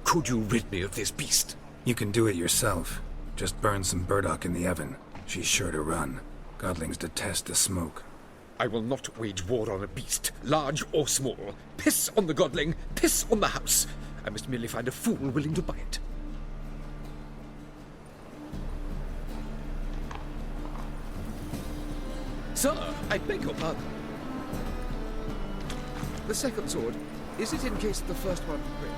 Speaker 18: Could you rid me of this beast?
Speaker 2: You can do it yourself. Just burn some burdock in the oven. She's sure to run. Godlings detest the smoke.
Speaker 18: I will not wage war on a beast, large or small. Piss on the godling, piss on the house. I must merely find a fool willing to buy it. Sir, I beg your pardon. The second sword, is it in case the first one breaks?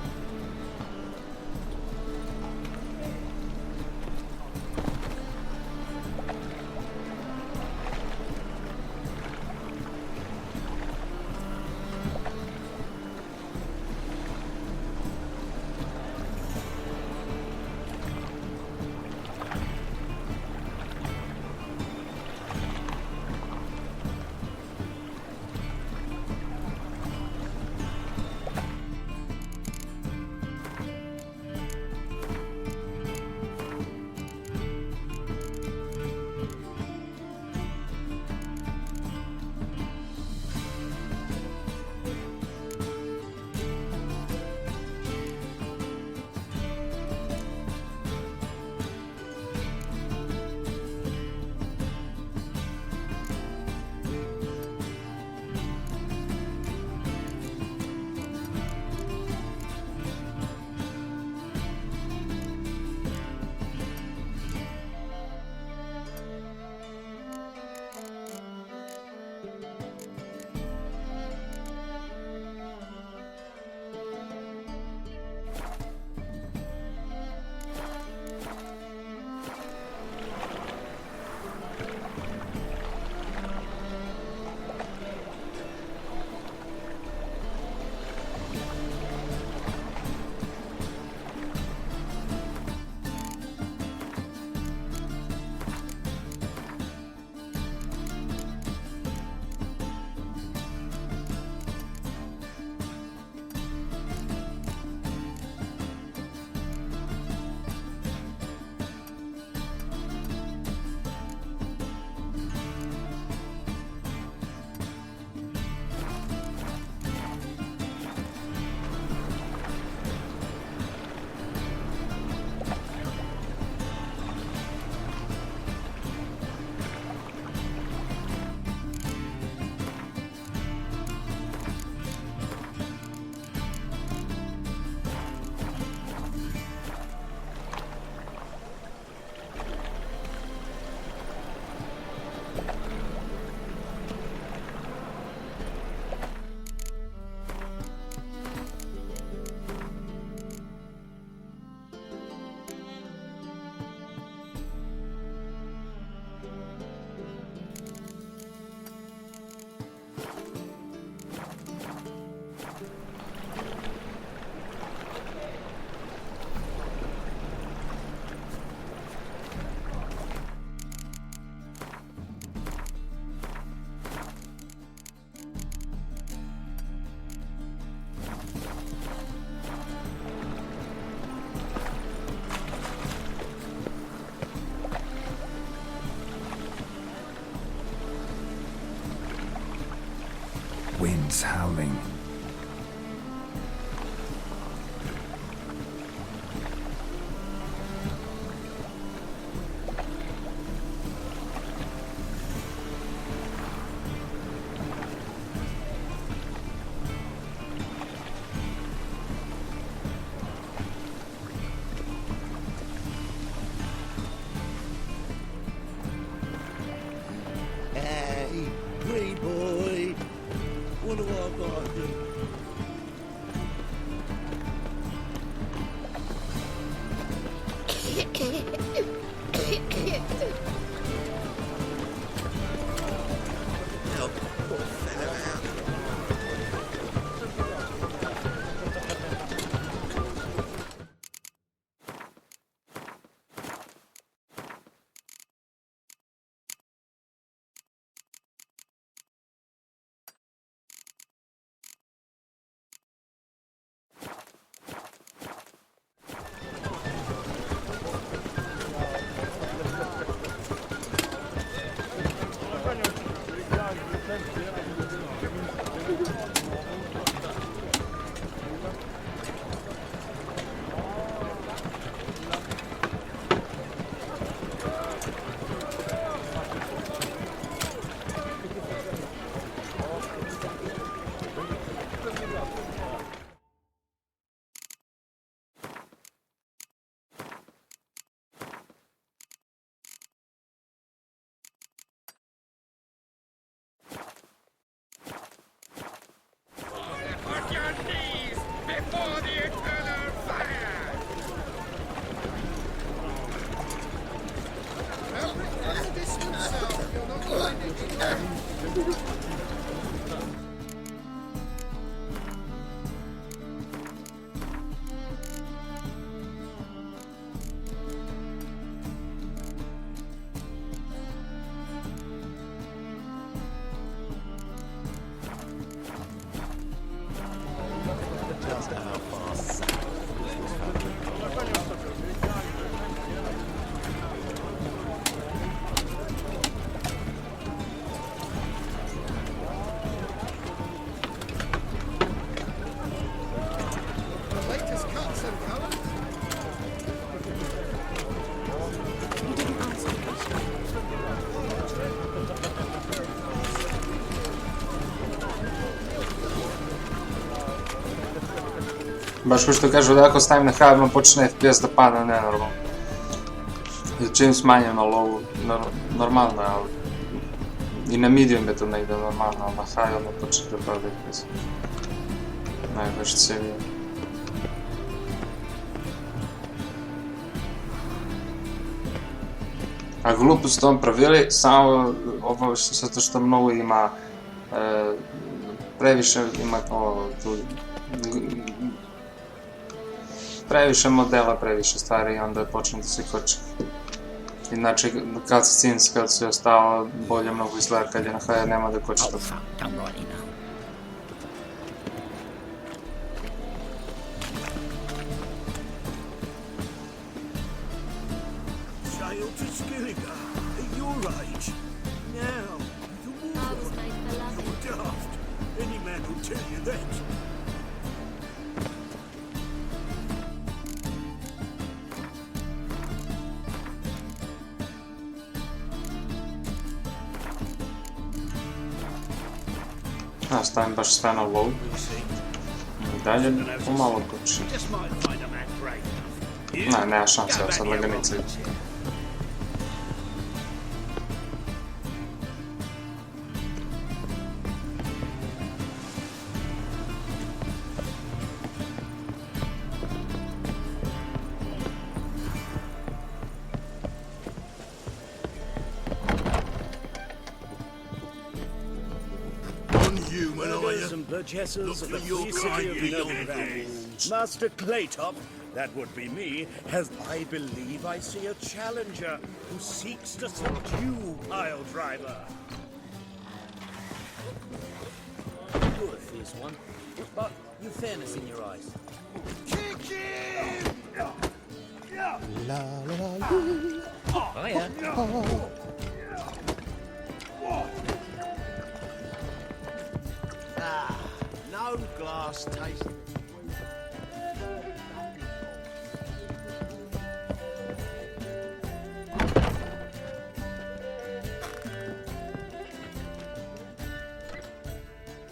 Speaker 2: wind's howling.
Speaker 16: Hey, green boy, what do I got to do? Help the poor fella out.
Speaker 20: Baš što kažu da ako stavim na hard počne FPS da pada nenormalno. Čim smanjem na lowu, normalno je, ali i na medium je to negdje normalno, ali na high ono počne da pada FPS. Najveći se vidi. A glupo su to pravili, samo ovo zato što mnogo ima previše ima tu previše modela, previše stvari i onda počne da se koči. Inače, cutscenes kad se ostalo bolje mnogo izgleda kad je na high nema da koči to. Stavim baš sve na low. I dalje pomalo koči. Ne, nema šanse, evo sad laganica.
Speaker 11: Burgesses of the free city of Novigrad. Master Claytop, that would be me, as I believe I see a challenger who seeks to subdue Pile Driver.
Speaker 14: You're a fierce one, but you've fairness in your eyes.
Speaker 11: Kick him!
Speaker 1: La la la.
Speaker 14: Oh yeah.
Speaker 7: no glass tasting.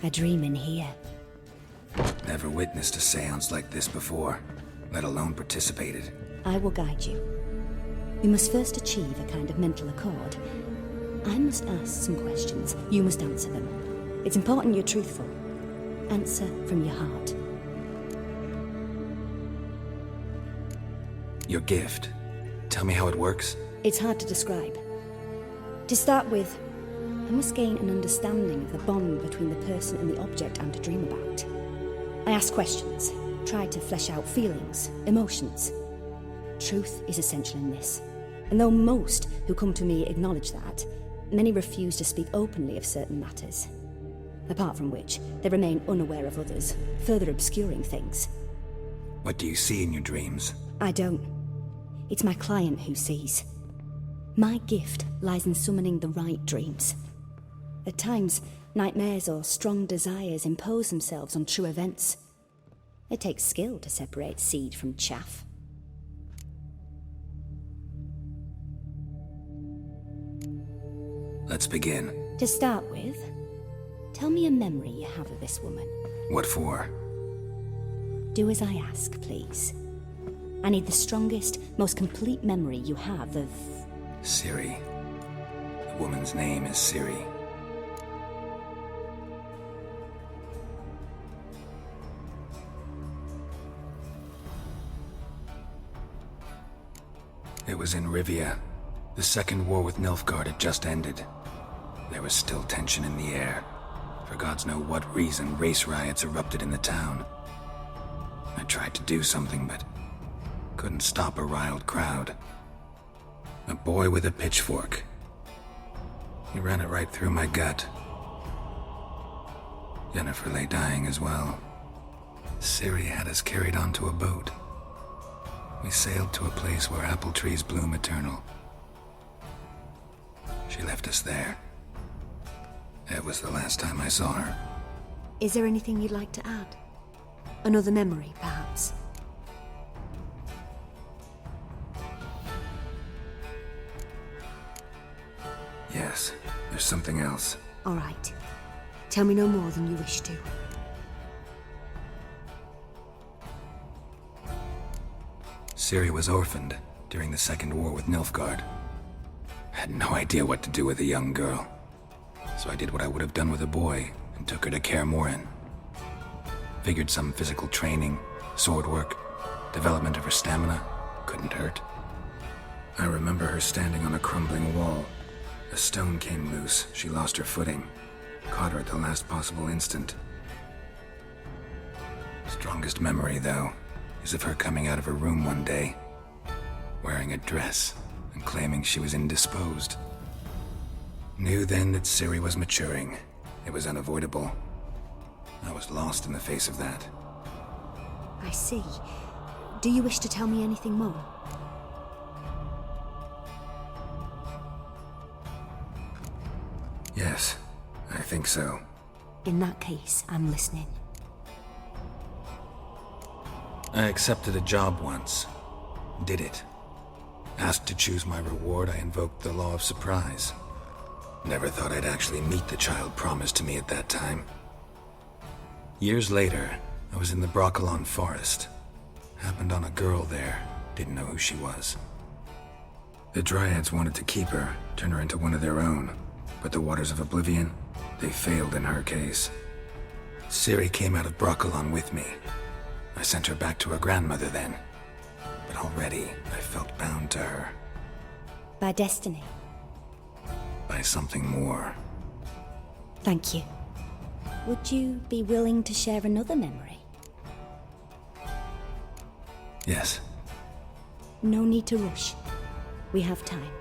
Speaker 13: A dream in here.
Speaker 2: Never witnessed a seance like this before, let alone participated.
Speaker 13: I will guide you. We must first achieve a kind of mental accord. I must ask some questions. You must answer them. It's important you're truthful. Answer from your heart.
Speaker 2: Your gift. Tell me how it works.
Speaker 13: It's hard to describe. To start with, I must gain an understanding of the bond between the person and the object I'm to dream about. I ask questions, try to flesh out feelings, emotions. Truth is essential in this. And though most who come to me acknowledge that, many refuse to speak openly of certain matters. Apart from which, they remain unaware of others, further obscuring things.
Speaker 2: What do you see in your dreams?
Speaker 13: I don't. It's my client who sees. My gift lies in summoning the right dreams. At times, nightmares or strong desires impose themselves on true events. It takes skill to separate seed from chaff.
Speaker 2: Let's begin.
Speaker 13: To start with, tell me a memory you have of this woman.
Speaker 2: What for?
Speaker 13: Do as I ask, please. I need the strongest, most complete memory you have of...
Speaker 2: Ciri. The woman's name is Ciri. It was in Rivia. The second war with Nilfgaard had just ended. There was still tension in the air. For gods know what reason, race riots erupted in the town. I tried to do something, but couldn't stop a riled crowd. A boy with a pitchfork. He ran it right through my gut. Jennifer lay dying as well. Ciri had us carried onto a boat. We sailed to a place where apple trees bloom eternal. She left us there. That was the last time I saw her.
Speaker 13: Is there anything you'd like to add? Another memory, perhaps?
Speaker 2: Yes, there's something else.
Speaker 13: All right. Tell me no more than you wish to.
Speaker 2: Ciri was orphaned during the Second War with Nilfgaard. I had no idea what to do with a young girl. So I did what I would have done with a boy and took her to Kaer Morhen. Figured some physical training, sword work, development of her stamina couldn't hurt. I remember her standing on a crumbling wall. A stone came loose, she lost her footing. Caught her at the last possible instant. Strongest memory, though, is of her coming out of her room one day, wearing a dress and claiming she was indisposed. Knew then that Ciri was maturing. It was unavoidable. I was lost in the face of that.
Speaker 13: I see. Do you wish to tell me anything more?
Speaker 2: Yes, I think so.
Speaker 13: In that case, I'm listening.
Speaker 2: I accepted a job once. Did it. Asked to choose my reward, I invoked the law of surprise. Never thought I'd actually meet the child promised to me at that time. Years later, I was in the Broccolon forest. Happened on a girl there. Didn't know who she was. The Dryads wanted to keep her, turn her into one of their own. But the Waters of Oblivion, they failed in her case. Ciri came out of Broccolon with me. I sent her back to her grandmother then. But already, I felt bound to her.
Speaker 13: By destiny?
Speaker 2: By something more.
Speaker 13: Thank you. Would you be willing to share another memory?
Speaker 2: Yes.
Speaker 13: No need to rush. We have time.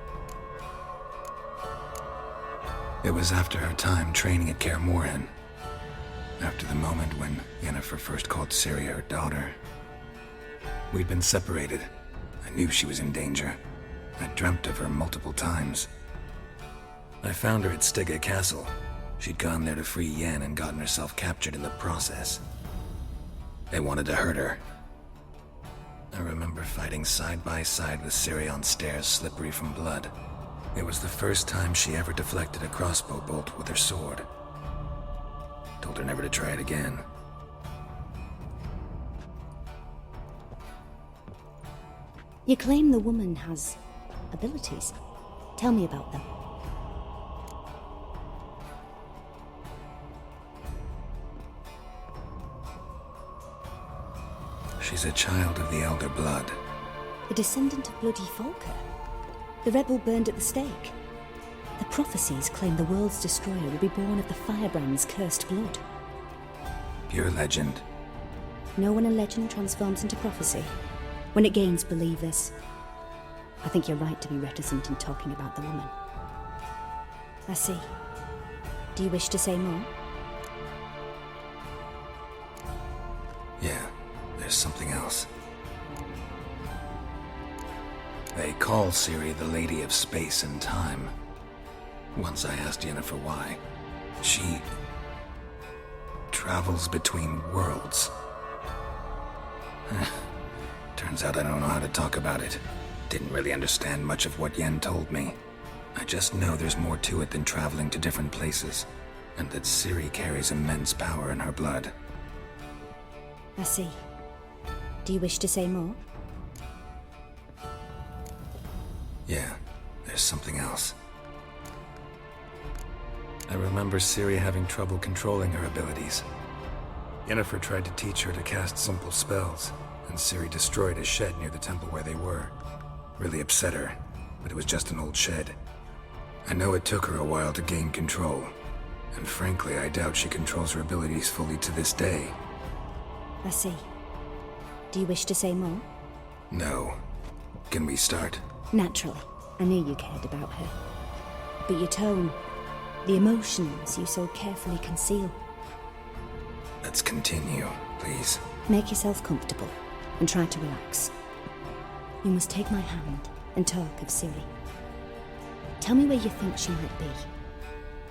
Speaker 2: It was after her time training at Kaer Morhen. After the moment when Yennefer first called Ciri her daughter. We'd been separated. I knew she was in danger. I dreamt of her multiple times. I found her at Stygga Castle. She'd gone there to free Yen and gotten herself captured in the process. They wanted to hurt her. I remember fighting side by side with Ciri on stairs slippery from blood. It was the first time she ever deflected a crossbow bolt with her sword. Told her never to try it again.
Speaker 13: You claim the woman has abilities. Tell me about them.
Speaker 2: She's a child of the Elder Blood.
Speaker 13: A descendant of bloody Falker. The rebel burned at the stake. The prophecies claim the world's destroyer will be born of the Firebrand's cursed blood.
Speaker 2: Pure legend.
Speaker 13: Know when a legend transforms into prophecy? When it gains believers. I think you're right to be reticent in talking about the woman. I see. Do you wish to say more?
Speaker 2: Yeah, there's something else. They call Ciri the Lady of Space and Time. Once I asked Yennefer why. She travels between worlds. Turns out I don't know how to talk about it. Didn't really understand much of what Yen told me. I just know there's more to it than traveling to different places, and that Ciri carries immense power in her blood.
Speaker 13: I see. Do you wish to say more?
Speaker 2: Yeah, there's something else. I remember Ciri having trouble controlling her abilities. Yennefer tried to teach her to cast simple spells, and Ciri destroyed a shed near the temple where they were. Really upset her, but it was just an old shed. I know it took her a while to gain control, and frankly, I doubt she controls her abilities fully to this day.
Speaker 13: I see. Do you wish to say more?
Speaker 2: No. Can we start?
Speaker 13: Naturally. I knew you cared about her. But your tone, the emotions you so carefully conceal.
Speaker 2: Let's continue, please.
Speaker 13: Make yourself comfortable and try to relax. You must take my hand and talk of Ciri. Tell me where you think she might be.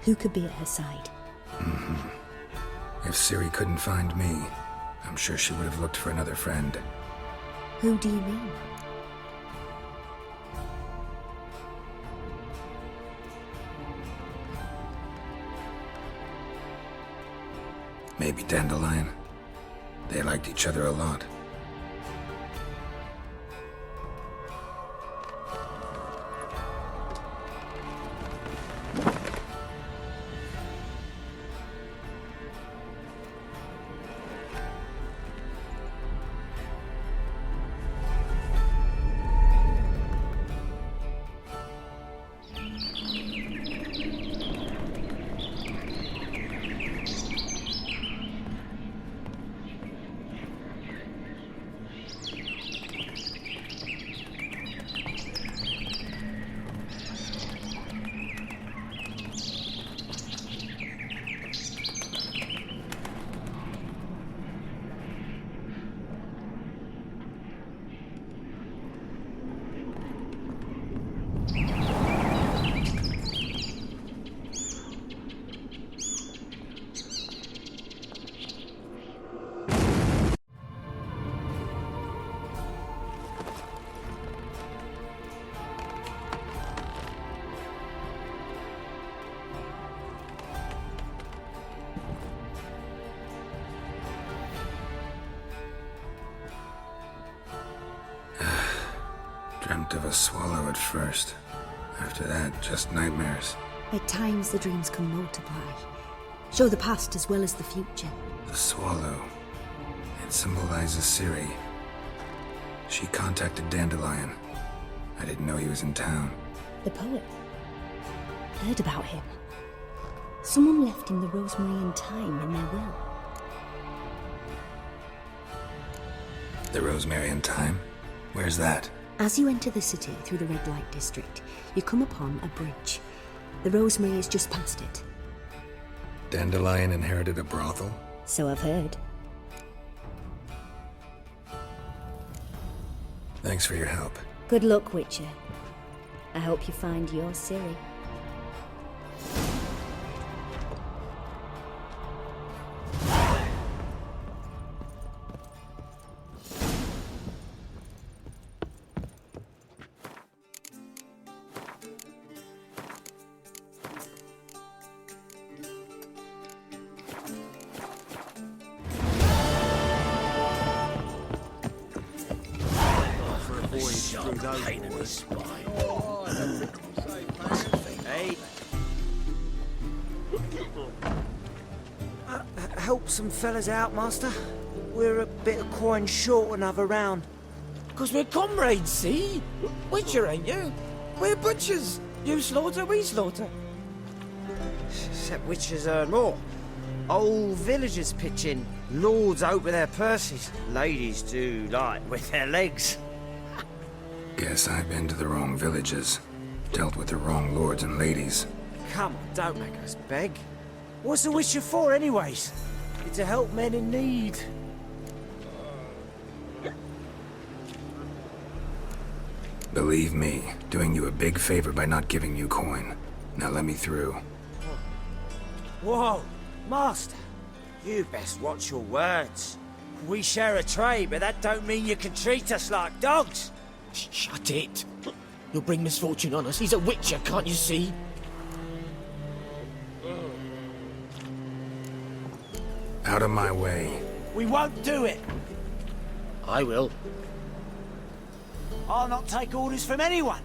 Speaker 13: Who could be at her side?
Speaker 2: If Ciri couldn't find me, I'm sure she would have looked for another friend.
Speaker 13: Who do you mean?
Speaker 2: Maybe Dandelion. They liked each other a lot. Dreamt of a swallow at first. After that, just nightmares.
Speaker 13: At times the dreams can multiply. Show the past as well as the future.
Speaker 2: The swallow. It symbolizes Ciri. She contacted Dandelion. I didn't know he was in town.
Speaker 13: The poet. Heard about him. Someone left him the rosemary and thyme in their will.
Speaker 2: The rosemary and thyme? Where's that?
Speaker 13: As you enter the city through the red light district, you come upon a bridge. The rosemary is just past it.
Speaker 2: Dandelion inherited a brothel?
Speaker 13: So I've heard.
Speaker 2: Thanks for your help.
Speaker 13: Good luck, Witcher. I hope you find your Ciri.
Speaker 22: those boys.
Speaker 4: Hey. Help some fellas out, Master. We're a bit of coin short another round.
Speaker 14: 'Cause we're comrades, see? Witcher, ain't you? We're butchers. You slaughter, we slaughter.
Speaker 4: Except witchers earn more. Old villagers pitch in. Lords out with their purses. Ladies do like with their legs.
Speaker 2: Guess I've been to the wrong villages. Dealt with the wrong lords and ladies.
Speaker 4: Come on, don't make us beg. What's the witcher for, anyways? It's to help men in need.
Speaker 2: Believe me, doing you a big favor by not giving you coin. Now let me through.
Speaker 4: Whoa, Master. You best watch your words. We share a trade, but that don't mean you can treat us like dogs.
Speaker 14: Shut it. You'll bring misfortune on us. He's a witcher, can't you see?
Speaker 2: Out of my way.
Speaker 4: We won't do it.
Speaker 14: I will.
Speaker 4: I'll not take orders from anyone.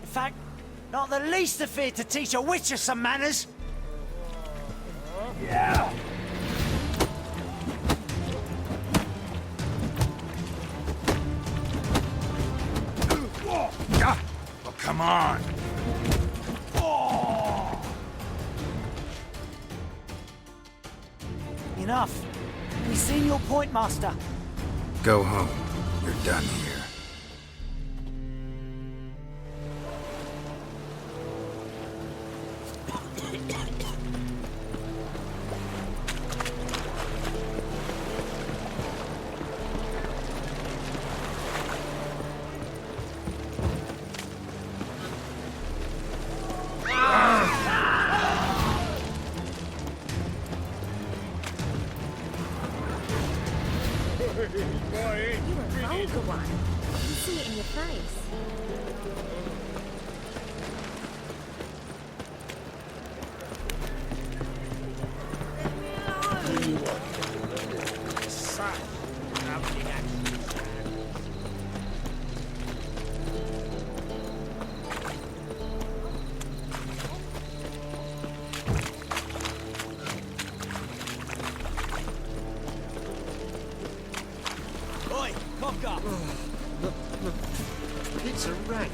Speaker 4: In fact, not the least afeard to teach a witcher some manners. Yeah.
Speaker 8: Oh, come on.
Speaker 4: Enough. We've seen your point, Master.
Speaker 2: Go home. You're done here.
Speaker 22: It's a rank.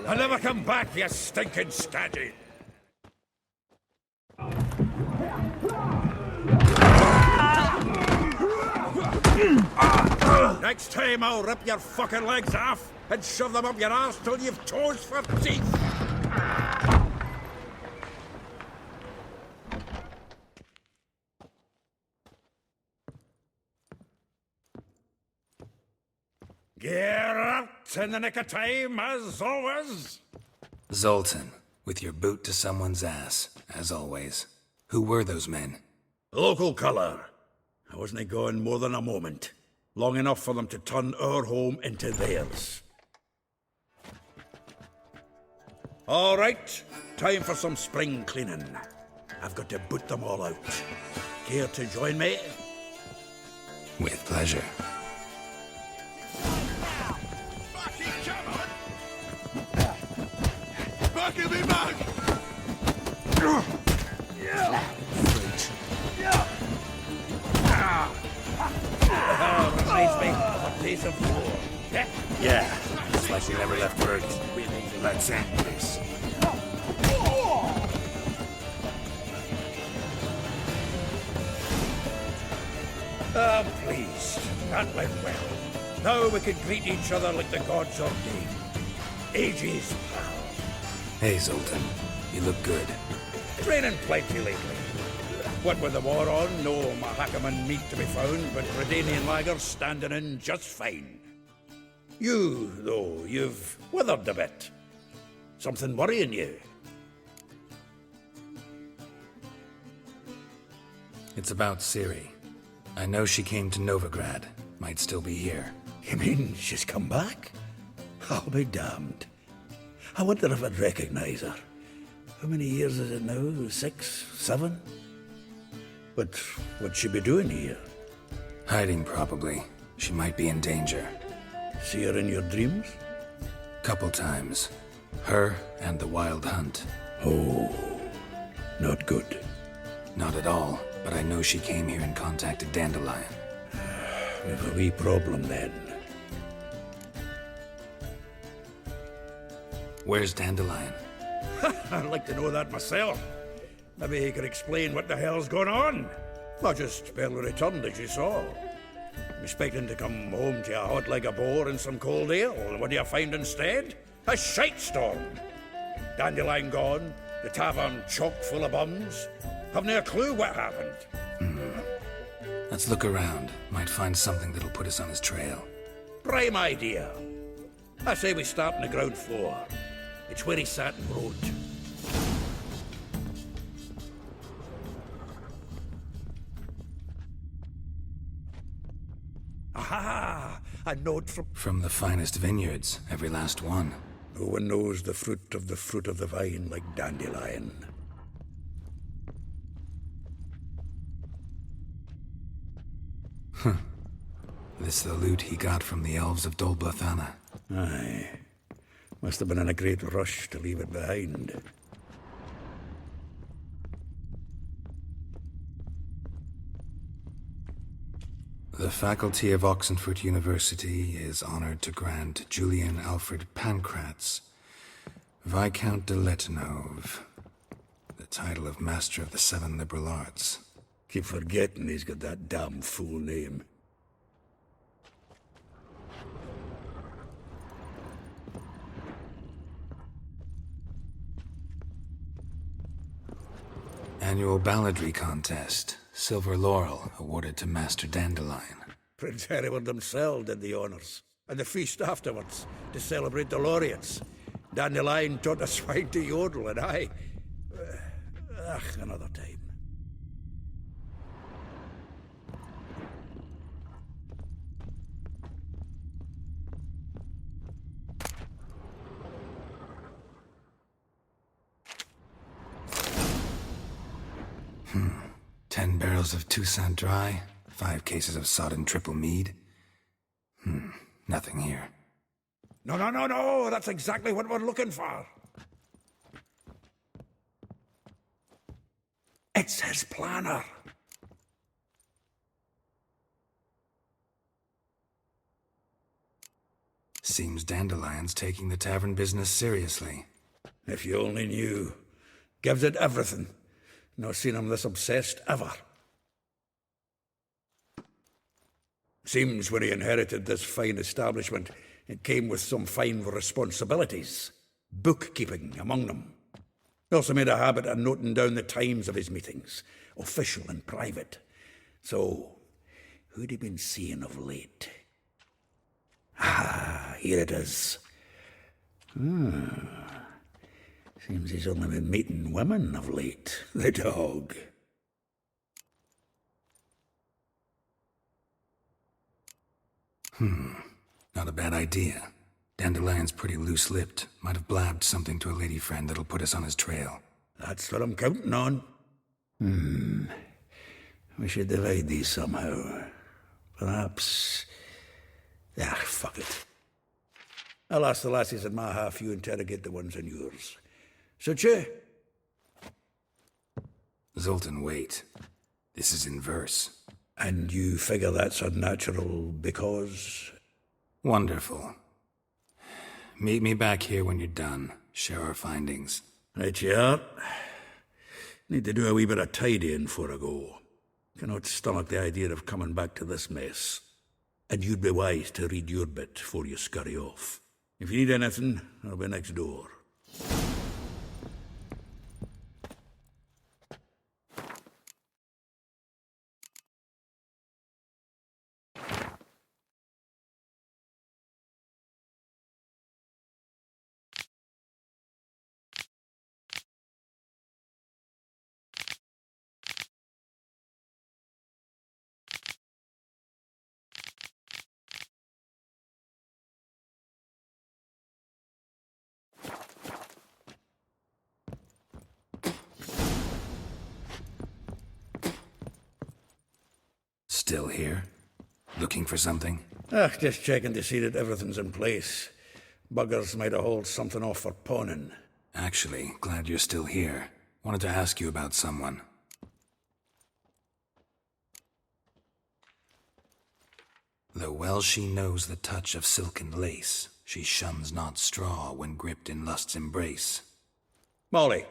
Speaker 8: I'll never come back, you stinking staggy! Next time I'll rip your fucking legs off and shove them up your arse till you've toes for teeth! Get out in the nick of time, as always!
Speaker 2: Zoltan, with your boot to someone's ass, as always. Who were those men?
Speaker 8: Local colour. I wasn't going more than a moment. Long enough for them to turn our home into theirs. All right, time for some spring cleaning. I've got to boot them all out. Care to join me?
Speaker 2: With pleasure.
Speaker 11: Back in me back!
Speaker 8: Reminds me of a piece of war.
Speaker 9: Yeah, it's like you never left word. Let's end this.
Speaker 6: Ah, please. That went well. Now we can greet each other like the gods ordained. Ages, pal.
Speaker 2: Hey, Zoltan. You look good.
Speaker 6: Training plenty lately. What with the war on, no Mahakaman meat to be found, but Redanian lagers standing in just fine. You, though, you've withered a bit. Something worrying you?
Speaker 2: It's about Ciri. I know she came to Novigrad. Might still be here.
Speaker 6: You mean she's come back? I'll be damned. I wonder if I'd recognize her. How many years is it now? 6, 7? But what'd she be doing here?
Speaker 2: Hiding, probably. She might be in danger.
Speaker 6: See her in your dreams?
Speaker 2: Couple times. Her and the Wild Hunt.
Speaker 6: Oh, not good.
Speaker 2: Not at all, but I know she came here and contacted Dandelion.
Speaker 6: We've a wee problem then.
Speaker 2: Where's Dandelion?
Speaker 6: I'd like to know that myself. Maybe he could explain what the hell's going on. I just barely returned, as you saw. I'm expecting to come home to a hot like a boar and some cold ale. What do you find instead? A shitestorm. Dandelion gone, the tavern chock full of bums. Haven't a clue what happened.
Speaker 2: Let's look around. Might find something that'll put us on his trail.
Speaker 6: Prime idea. I say we start on the ground floor. It's where he sat and wrote. Aha! A note
Speaker 2: From the finest vineyards, every last one.
Speaker 6: No one knows the fruit of the vine like Dandelion.
Speaker 2: This the loot he got from the elves of Dol Blathanna.
Speaker 6: Aye. Must have been in a great rush to leave it behind.
Speaker 2: The faculty of Oxenford University is honored to grant Julian Alfred Pancratz, Viscount de Letenove, the title of Master of the Seven Liberal Arts.
Speaker 6: Keep forgetting he's got that damn fool name.
Speaker 2: Annual balladry contest. Silver laurel awarded to Master Dandelion.
Speaker 6: Prince Hereward himself did the honours. And the feast afterwards, to celebrate the laureates. Dandelion taught a swine to yodel, and I... another time.
Speaker 2: — 10 barrels of Toussaint Dry, 5 cases of sodden triple mead. Nothing here.
Speaker 6: No, that's exactly what we're looking for. It's his planner.
Speaker 2: Seems Dandelion's taking the tavern business seriously.
Speaker 6: If you only knew. Gives it everything. Not seen him this obsessed ever. Seems when he inherited this fine establishment, it came with some fine responsibilities. Bookkeeping among them. He also made a habit of noting down the times of his meetings, official and private. So, who'd he been seeing of late? Ah, here it is. Seems he's only been meeting women of late, the dog.
Speaker 2: Not a bad idea. Dandelion's pretty loose-lipped. Might have blabbed something to a lady friend that'll put us on his trail.
Speaker 6: That's what I'm counting on. We should divide these somehow. Perhaps... fuck it. I'll ask the lassies in my half, you interrogate the ones in yours. Such a...
Speaker 2: Zoltan, wait. This is in verse.
Speaker 6: And you figure that's unnatural because...
Speaker 2: Wonderful. Meet me back here when you're done. Share our findings.
Speaker 6: Right you are. Need to do a wee bit of tidying before I go. Cannot stomach the idea of coming back to this mess. And you'd be wise to read your bit before you scurry off. If you need anything, I'll be next door.
Speaker 2: Still here? Looking for something?
Speaker 6: Just checking to see that everything's in place. Buggers might have hauled something off for pawning.
Speaker 2: Actually, glad you're still here. Wanted to ask you about someone. Though well she knows the touch of silken lace, she shuns not straw when gripped in lust's embrace.
Speaker 6: Molly.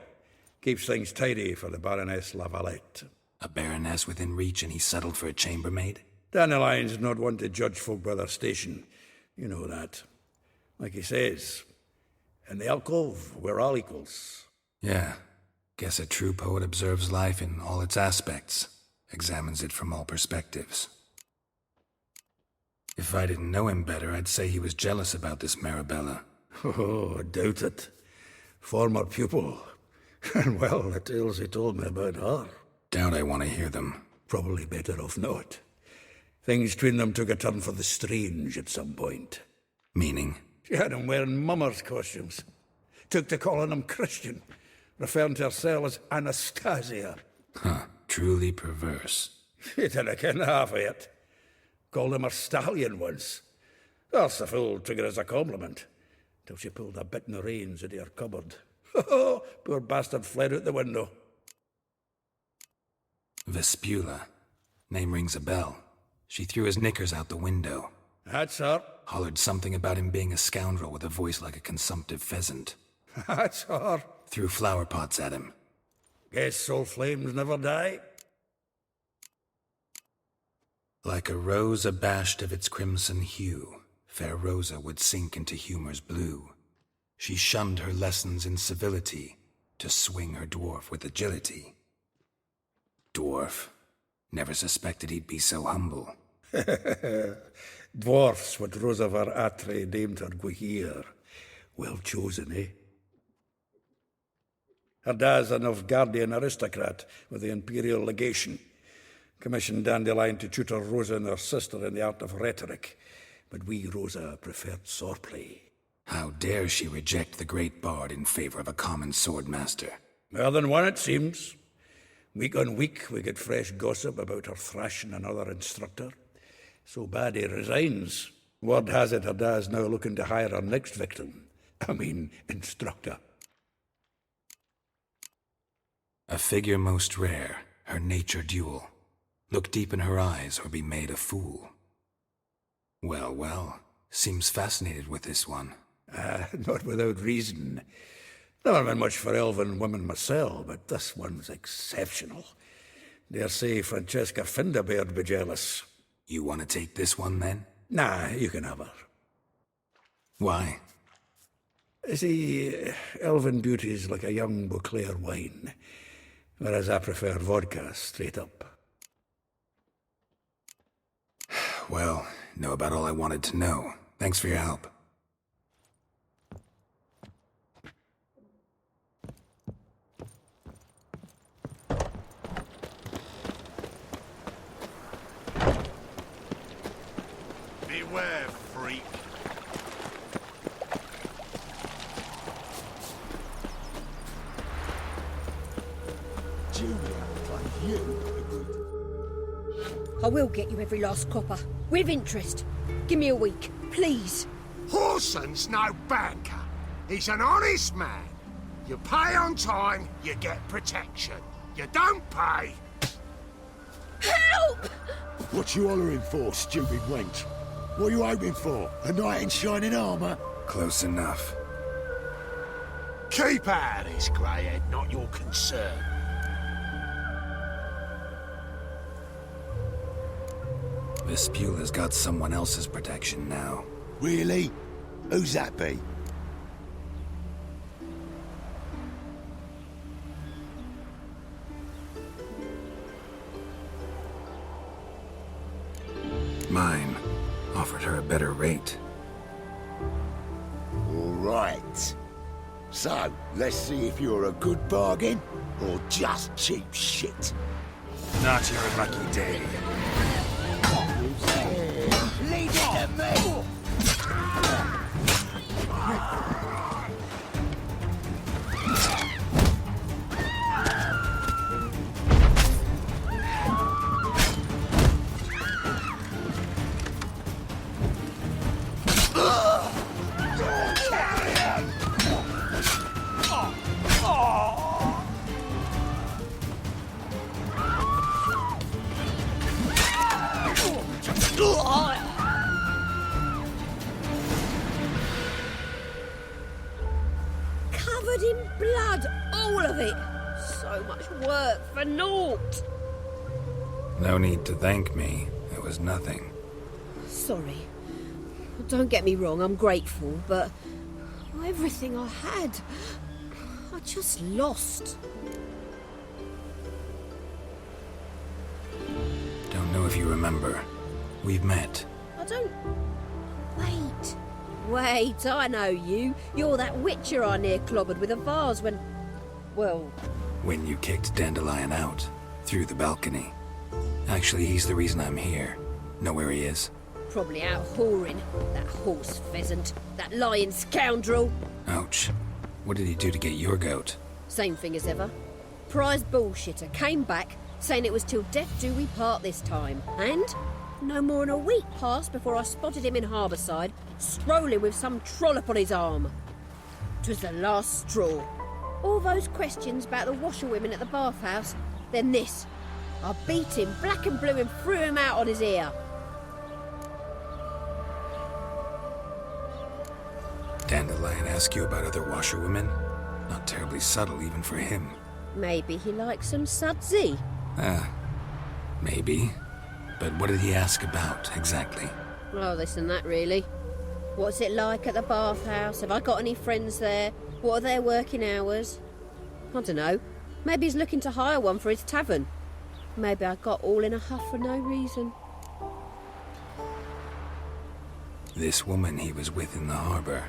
Speaker 6: Keeps things tidy for the Baroness Lavalette.
Speaker 2: A baroness within reach and he settled for a chambermaid?
Speaker 6: Dandelions not one to judge folk by their station. You know that. Like he says, in the alcove, we're all equals.
Speaker 2: Yeah. Guess a true poet observes life in all its aspects, examines it from all perspectives. If I didn't know him better, I'd say he was jealous about this Marabella.
Speaker 6: Oh, I doubt it. Former pupil. And well, the tales he told me about her.
Speaker 2: Doubt I want to hear them.
Speaker 6: Probably better off not. Things between them took a turn for the strange at some point.
Speaker 2: Meaning?
Speaker 6: She had him wearing mummers' costumes. Took to calling him Christian, referring to herself as Anastasia.
Speaker 2: Huh, truly perverse.
Speaker 6: She didn't ken half of it. Called him a stallion once. That's the fool took it as a compliment, till she pulled a bit in the reins into her cupboard. Oh, poor bastard fled out the window.
Speaker 2: Vespula. Name rings a bell. She threw his knickers out the window.
Speaker 6: That's her.
Speaker 2: Hollered something about him being a scoundrel with a voice like a consumptive pheasant.
Speaker 6: That's her.
Speaker 2: Threw flower pots at him.
Speaker 6: Guess soul flames never die.
Speaker 2: Like a rose abashed of its crimson hue, fair Rosa would sink into humor's blue. She shunned her lessons in civility to swing her dwarf with agility. Dwarf. Never suspected he'd be so humble.
Speaker 6: Dwarfs what Rosavar Atre named her Guihir. Well chosen, eh? Her dad's a Novgardian aristocrat with the Imperial Legation. Commissioned Dandelion to tutor Rosa and her sister in the art of rhetoric. But we, Rosa, preferred swordplay.
Speaker 2: How dare she reject the great bard in favor of a common swordmaster?
Speaker 6: More than one, it seems. Week on week, we get fresh gossip about her thrashing another instructor. So bad he resigns. Word has it her dad's now looking to hire her next victim. Instructor.
Speaker 2: A figure most rare, her nature dual. Look deep in her eyes or be made a fool. Well, well, seems fascinated with this one.
Speaker 6: Not without reason. Never been much for elven women myself, but this one's exceptional. Dare say Francesca Finderbeard be jealous.
Speaker 2: You want to take this one, then?
Speaker 6: Nah, you can have her.
Speaker 2: Why?
Speaker 6: See, elven beauty's like a young Beauclair wine, whereas I prefer vodka straight up.
Speaker 2: Well, know about all I wanted to know. Thanks for your help.
Speaker 7: Beware, freak.
Speaker 16: Julia plays you a good.
Speaker 15: I will get you every last copper. With interest. Give me a week, please.
Speaker 7: Horson's no banker. He's an honest man. You pay on time, you get protection. You don't pay.
Speaker 15: Help!
Speaker 16: What you hollering for, stupid wench? What are you hoping for? A knight in shining armour?
Speaker 2: Close enough.
Speaker 7: Keep out of this, Greyhead, not your concern.
Speaker 2: Vespula's got someone else's protection now.
Speaker 16: Really? Who's that be?
Speaker 2: Mine offered her a better rate.
Speaker 16: All right. So, let's see if you're a good bargain or just cheap shit.
Speaker 2: Not your lucky day.
Speaker 16: Leave it to me!
Speaker 3: Covered in blood, all of it. So much work for naught.
Speaker 2: No need to thank me. It was nothing.
Speaker 3: Sorry. Don't get me wrong, I'm grateful, but everything I had, I just lost.
Speaker 2: Don't know if you remember. We've met.
Speaker 3: I don't... Wait, I know you. You're that witcher I near clobbered with a vase when... Well...
Speaker 2: When you kicked Dandelion out, through the balcony. Actually, he's the reason I'm here. Know where he is?
Speaker 3: Probably out whoring. That horse pheasant. That lying scoundrel.
Speaker 2: Ouch. What did he do to get your goat?
Speaker 3: Same thing as ever. Prize bullshitter came back, saying it was till death do we part this time. And no more than a week passed before I spotted him in Harbourside, strolling with some trollop on his arm. 'Twas the last straw. All those questions about the washerwomen at the bathhouse, then this. I beat him black and blue and threw him out on his ear.
Speaker 2: Dandelion ask you about other washerwomen? Not terribly subtle even for him.
Speaker 3: Maybe he likes some sudsy.
Speaker 2: Maybe. But what did he ask about, exactly?
Speaker 3: Oh, this and that, really. What's it like at the bathhouse? Have I got any friends there? What are their working hours? I don't know. Maybe he's looking to hire one for his tavern. Maybe I got all in a huff for no reason.
Speaker 2: This woman he was with in the harbour.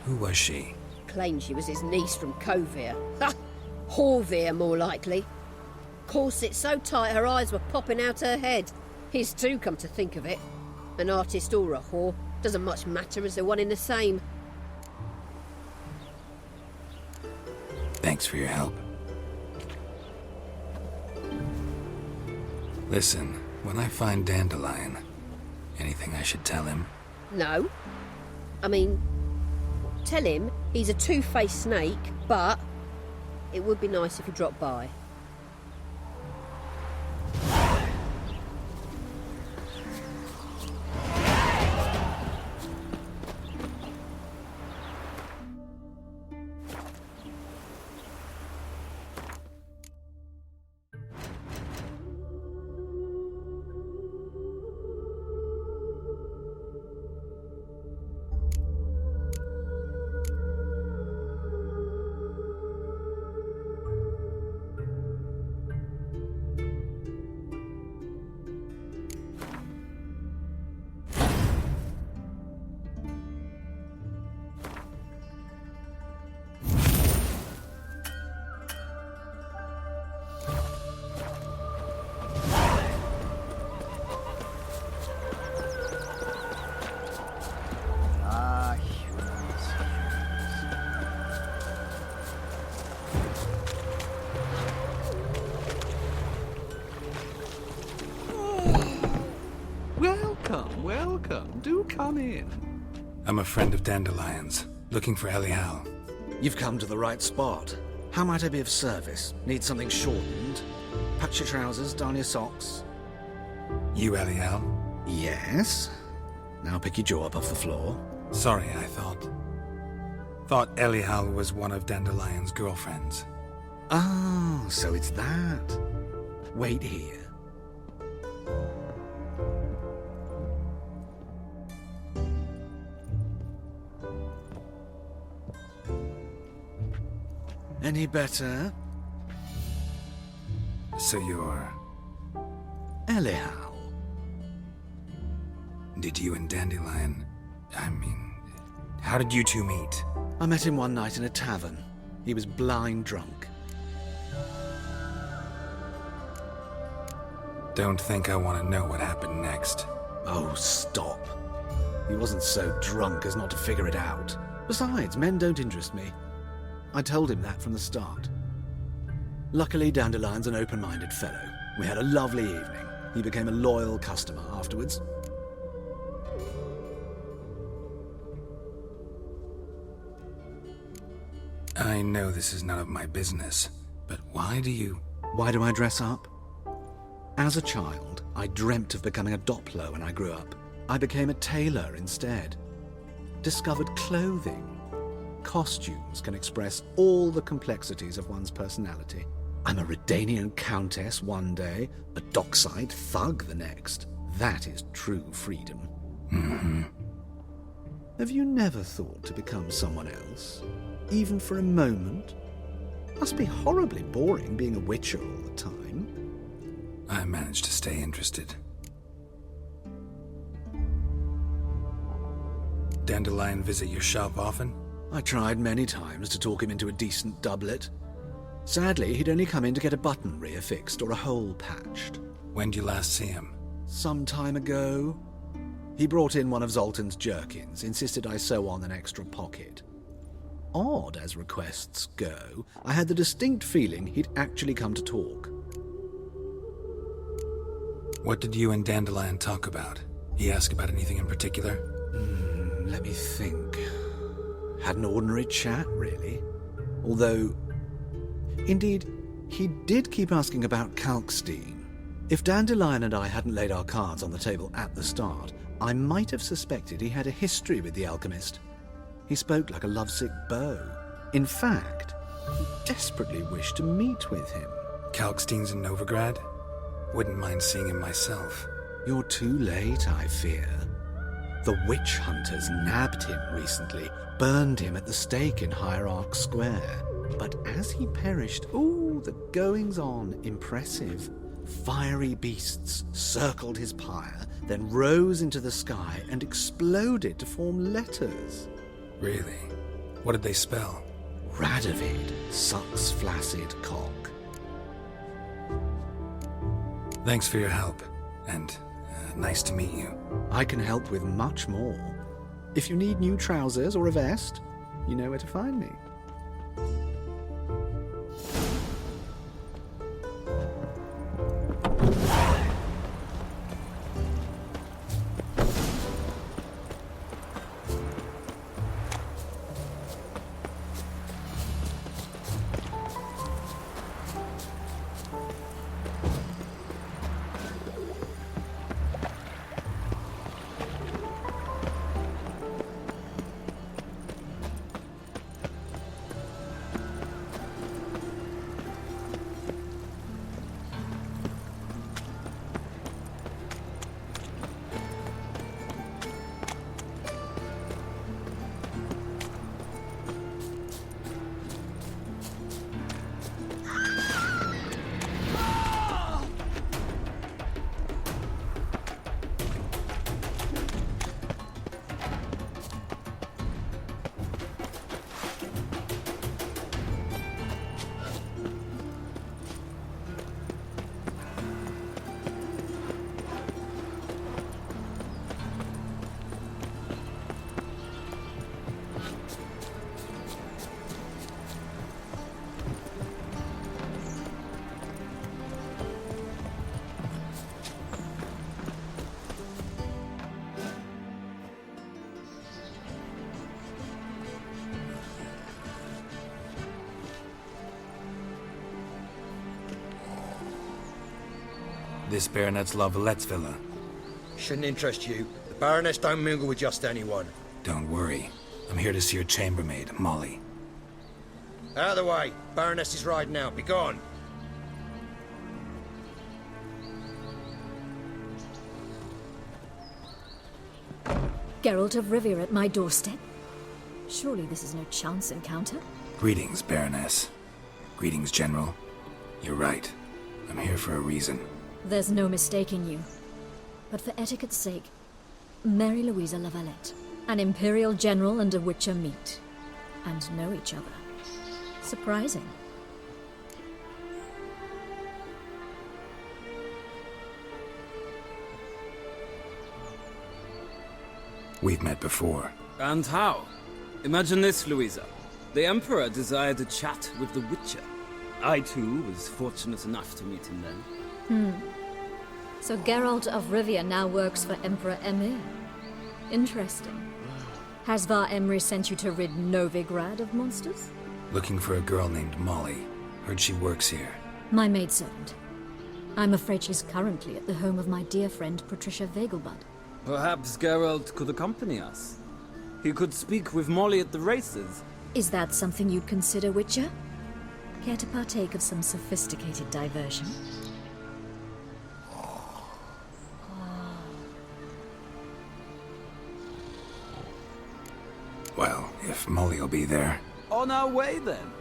Speaker 2: Who was she?
Speaker 3: Claimed she was his niece from Covere. Ha! Horvere, more likely. Corset so tight her eyes were popping out her head. His too, come to think of it. An artist or a whore. Doesn't much matter as they're one in the same.
Speaker 2: Thanks for your help. Listen, when I find Dandelion, anything I should tell him?
Speaker 3: No. I mean, tell him he's a two-faced snake, but it would be nice if he dropped by.
Speaker 21: Welcome. Do come in.
Speaker 2: I'm a friend of Dandelion's, looking for Elial.
Speaker 23: You've come to the right spot. How might I be of service? Need something shortened? Patch your trousers, darn your socks.
Speaker 2: You Elial?
Speaker 23: Yes. Now pick your jaw up off the floor.
Speaker 2: Sorry, I thought Elial was one of Dandelion's girlfriends.
Speaker 23: Oh, so it's that. Wait here. Any better?
Speaker 2: So you're...
Speaker 23: Elihow.
Speaker 2: Did you and Dandelion... how did you two meet?
Speaker 23: I met him one night in a tavern. He was blind drunk.
Speaker 2: Don't think I want to know what happened next.
Speaker 23: Oh, stop. He wasn't so drunk as not to figure it out. Besides, men don't interest me. I told him that from the start. Luckily, Dandelion's an open-minded fellow. We had a lovely evening. He became a loyal customer afterwards.
Speaker 2: I know this is none of my business, but why do you...
Speaker 23: Why do I dress up? As a child, I dreamt of becoming a Doppler when I grew up. I became a tailor instead. Discovered clothing. Costumes can express all the complexities of one's personality. I'm a Redanian countess one day, a dockside thug the next. That is true freedom.
Speaker 2: Mm-hmm.
Speaker 23: Have you never thought to become someone else? Even for a moment? Must be horribly boring being a witcher all the time.
Speaker 2: I managed to stay interested. Dandelion visit your shop often?
Speaker 23: I tried many times to talk him into a decent doublet. Sadly, he'd only come in to get a button reaffixed or a hole patched.
Speaker 2: When did you last see him?
Speaker 23: Some time ago. He brought in one of Zoltan's jerkins, insisted I sew on an extra pocket. Odd as requests go, I had the distinct feeling he'd actually come to talk.
Speaker 2: What did you and Dandelion talk about? He asked about anything in particular?
Speaker 23: Let me think. Had an ordinary chat, really. Although, indeed, he did keep asking about Kalkstein. If Dandelion and I hadn't laid our cards on the table at the start, I might have suspected he had a history with the alchemist. He spoke like a lovesick beau. In fact, he desperately wished to meet with him.
Speaker 2: Kalkstein's in Novigrad? Wouldn't mind seeing him myself.
Speaker 23: You're too late, I fear. The witch hunters nabbed him recently, burned him at the stake in Hierarch Square. But as he perished, the goings-on impressive. Fiery beasts circled his pyre, then rose into the sky and exploded to form letters.
Speaker 2: Really? What did they spell?
Speaker 23: Radovid sucks flaccid cock.
Speaker 2: Thanks for your help, and nice to meet you.
Speaker 23: I can help with much more. If you need new trousers or a vest, you know where to find me.
Speaker 2: This Baronet's La Vallette's villa.
Speaker 12: Shouldn't interest you. The Baroness don't mingle with just anyone.
Speaker 2: Don't worry. I'm here to see your chambermaid, Molly.
Speaker 12: Out of the way. Baroness is riding out. Be gone.
Speaker 5: Geralt of Rivia at my doorstep? Surely this is no chance encounter.
Speaker 2: Greetings, Baroness. Greetings, General. You're right. I'm here for a reason.
Speaker 10: There's no mistaking you. But for etiquette's sake, Mary Louisa Lavalette, an Imperial General and a Witcher meet, and know each other. Surprising.
Speaker 2: We've met before.
Speaker 17: And how? Imagine this, Louisa. The Emperor desired a chat with the Witcher. I, too, was fortunate enough to meet him then.
Speaker 10: So Geralt of Rivia now works for Emperor Emir. Interesting. Has Var Emry sent you to rid Novigrad of monsters?
Speaker 2: Looking for a girl named Molly. Heard she works here.
Speaker 10: My maidservant. I'm afraid she's currently at the home of my dear friend Patricia Vegelbud.
Speaker 17: Perhaps Geralt could accompany us. He could speak with Molly at the races.
Speaker 10: Is that something you'd consider, Witcher? Care to partake of some sophisticated diversion?
Speaker 2: Well, if Molly'll be there.
Speaker 17: On our way, then.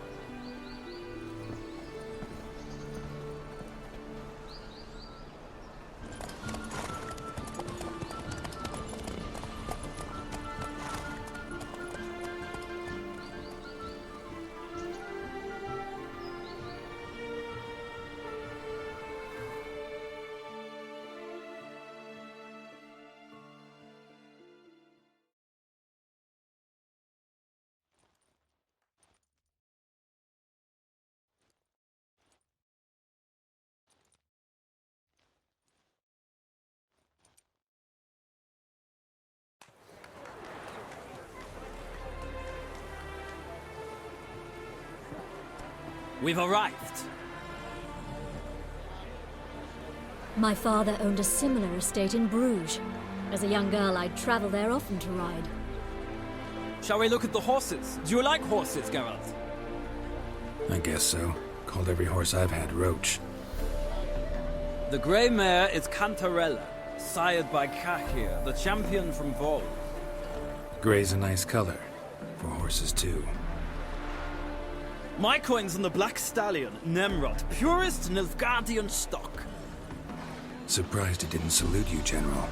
Speaker 17: We've arrived.
Speaker 10: My father owned a similar estate in Bruges. As a young girl, I'd travel there often to ride.
Speaker 17: Shall we look at the horses? Do you like horses, Geralt?
Speaker 2: I guess so. Called every horse I've had Roach.
Speaker 17: The grey mare is Cantarella, sired by Kahir, the champion from Vol.
Speaker 2: Grey's a nice color. For horses, too.
Speaker 17: My coin's on the Black Stallion, Nemrod, purest Nilfgaardian stock.
Speaker 2: Surprised it didn't salute you, General.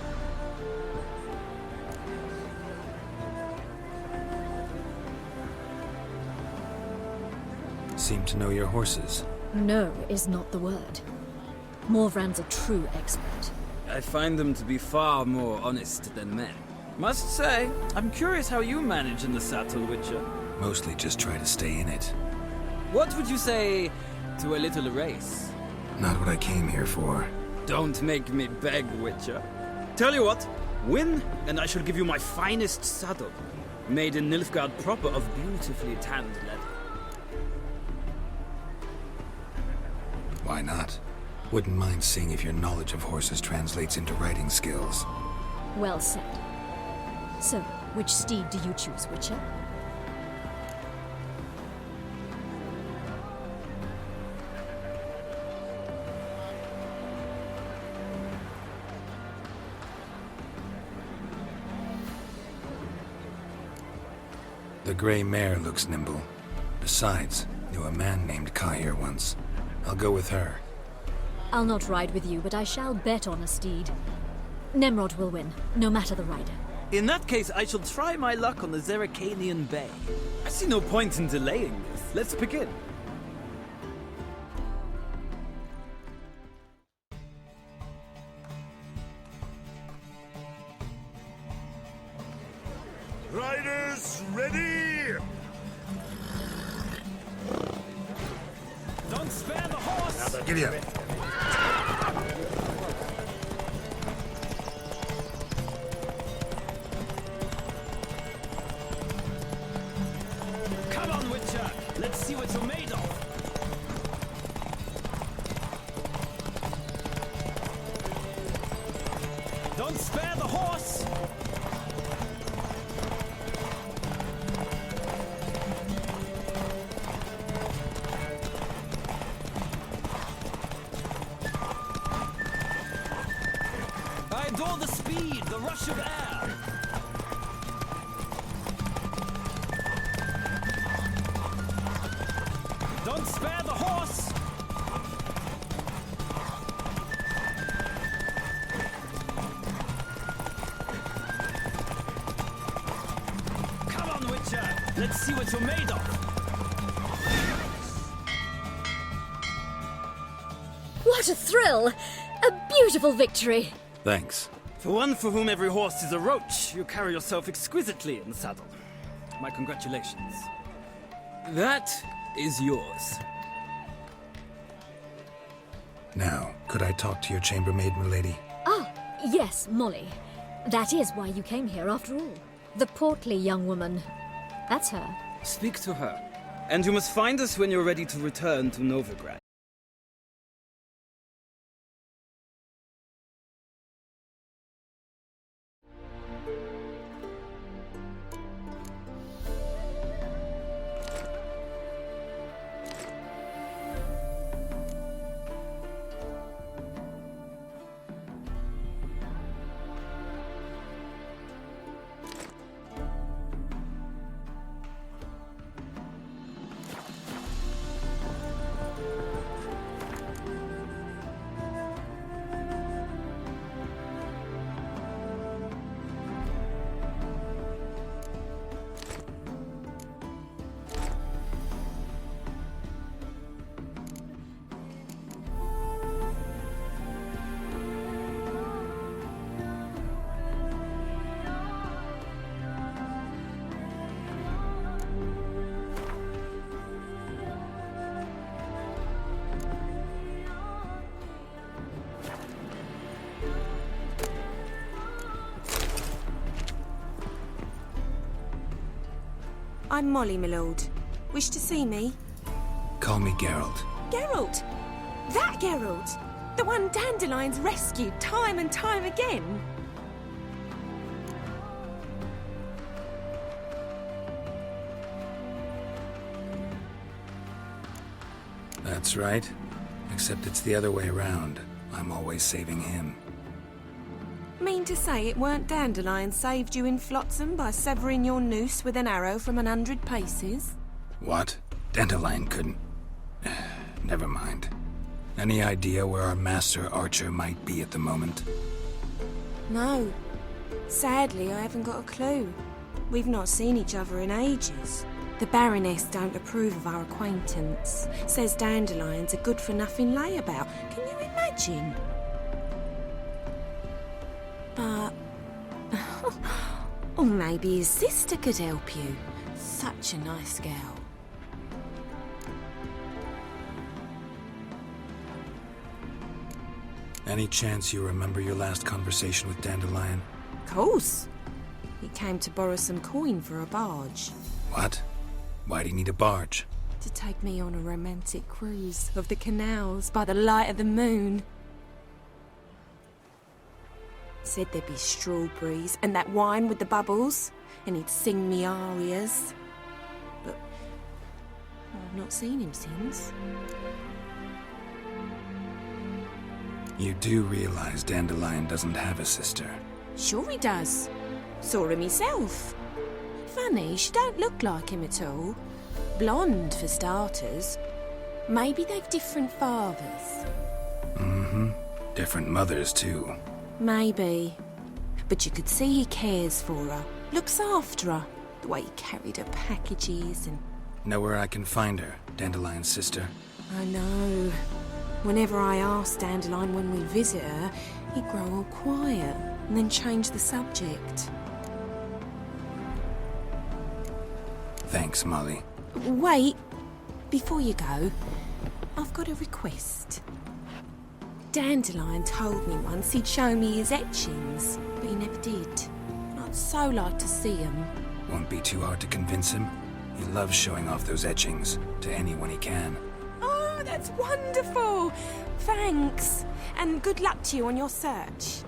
Speaker 2: Seem to know your horses.
Speaker 10: No is not the word. Morvran's a true expert.
Speaker 17: I find them to be far more honest than men. Must say, I'm curious how you manage in the saddle, Witcher.
Speaker 2: Mostly just try to stay in it.
Speaker 17: What would you say to a little race?
Speaker 2: Not what I came here for.
Speaker 17: Don't make me beg, Witcher. Tell you what, win, and I shall give you my finest saddle, made in Nilfgaard proper of beautifully tanned leather.
Speaker 2: Why not? Wouldn't mind seeing if your knowledge of horses translates into riding skills.
Speaker 10: Well said. So, which steed do you choose, Witcher?
Speaker 2: The grey mare looks nimble. Besides, knew a man named Kahir once. I'll go with her.
Speaker 10: I'll not ride with you, but I shall bet on a steed. Nemrod will win, no matter the rider.
Speaker 17: In that case, I shall try my luck on the Zeracanian Bay. I see no point in delaying this. Let's begin.
Speaker 11: Riders, ready!
Speaker 17: Don't spare the horse!
Speaker 11: Now they'll give you.
Speaker 17: Come on, Witcher! Let's see what you're made of! Don't spare the horse! I adore the speed, the rush of air! Don't spare the horse! Come on, Witcher! Let's see what you're made of!
Speaker 10: What a thrill! A beautiful victory!
Speaker 23: Thanks.
Speaker 17: For one for whom every horse is a roach, you carry yourself exquisitely in the saddle. My congratulations. That is yours.
Speaker 2: Now, could I talk to your chambermaid, milady?
Speaker 10: Ah, yes, Molly. That is why you came here after all. The portly young woman. That's her.
Speaker 17: Speak to her. And you must find us when you're ready to return to Novigrad.
Speaker 15: I'm Molly, my lord. Wish to see me?
Speaker 2: Call me Geralt.
Speaker 15: Geralt! That Geralt! The one Dandelion's rescued time and time again!
Speaker 2: That's right. Except it's the other way around. I'm always saving him.
Speaker 15: Mean to say it weren't Dandelion saved you in Flotsam by severing your noose with an arrow from 100 paces?
Speaker 2: What? Dandelion couldn't... Never mind. Any idea where our master archer might be at the moment?
Speaker 15: No. Sadly, I haven't got a clue. We've not seen each other in ages. The Baroness don't approve of our acquaintance. Says Dandelion's a good-for-nothing layabout. Can you imagine? But... or maybe his sister could help you. Such a nice girl.
Speaker 2: Any chance you remember your last conversation with Dandelion?
Speaker 15: Course. He came to borrow some coin for a barge.
Speaker 2: What? Why'd he need a barge?
Speaker 15: To take me on a romantic cruise of the canals by the light of the moon. Said there'd be strawberries and that wine with the bubbles, and he'd sing me arias. But I've not seen him since.
Speaker 2: You do realize Dandelion doesn't have a sister?
Speaker 15: Sure he does. Saw him myself. Funny, she don't look like him at all. Blonde, for starters. Maybe they've different fathers.
Speaker 2: Mm-hmm. Different mothers, too.
Speaker 15: Maybe. But you could see he cares for her. Looks after her. The way he carried her packages and...
Speaker 2: Know where I can find her, Dandelion's sister?
Speaker 15: I know. Whenever I ask Dandelion when we visit her, he'd grow all quiet and then change the subject.
Speaker 2: Thanks, Molly.
Speaker 15: Wait. Before you go, I've got a request. Dandelion told me once he'd show me his etchings, but he never did. I'd so like to see them.
Speaker 2: Won't be too hard to convince him. He loves showing off those etchings to anyone he can.
Speaker 15: Oh, that's wonderful! Thanks, and good luck to you on your search.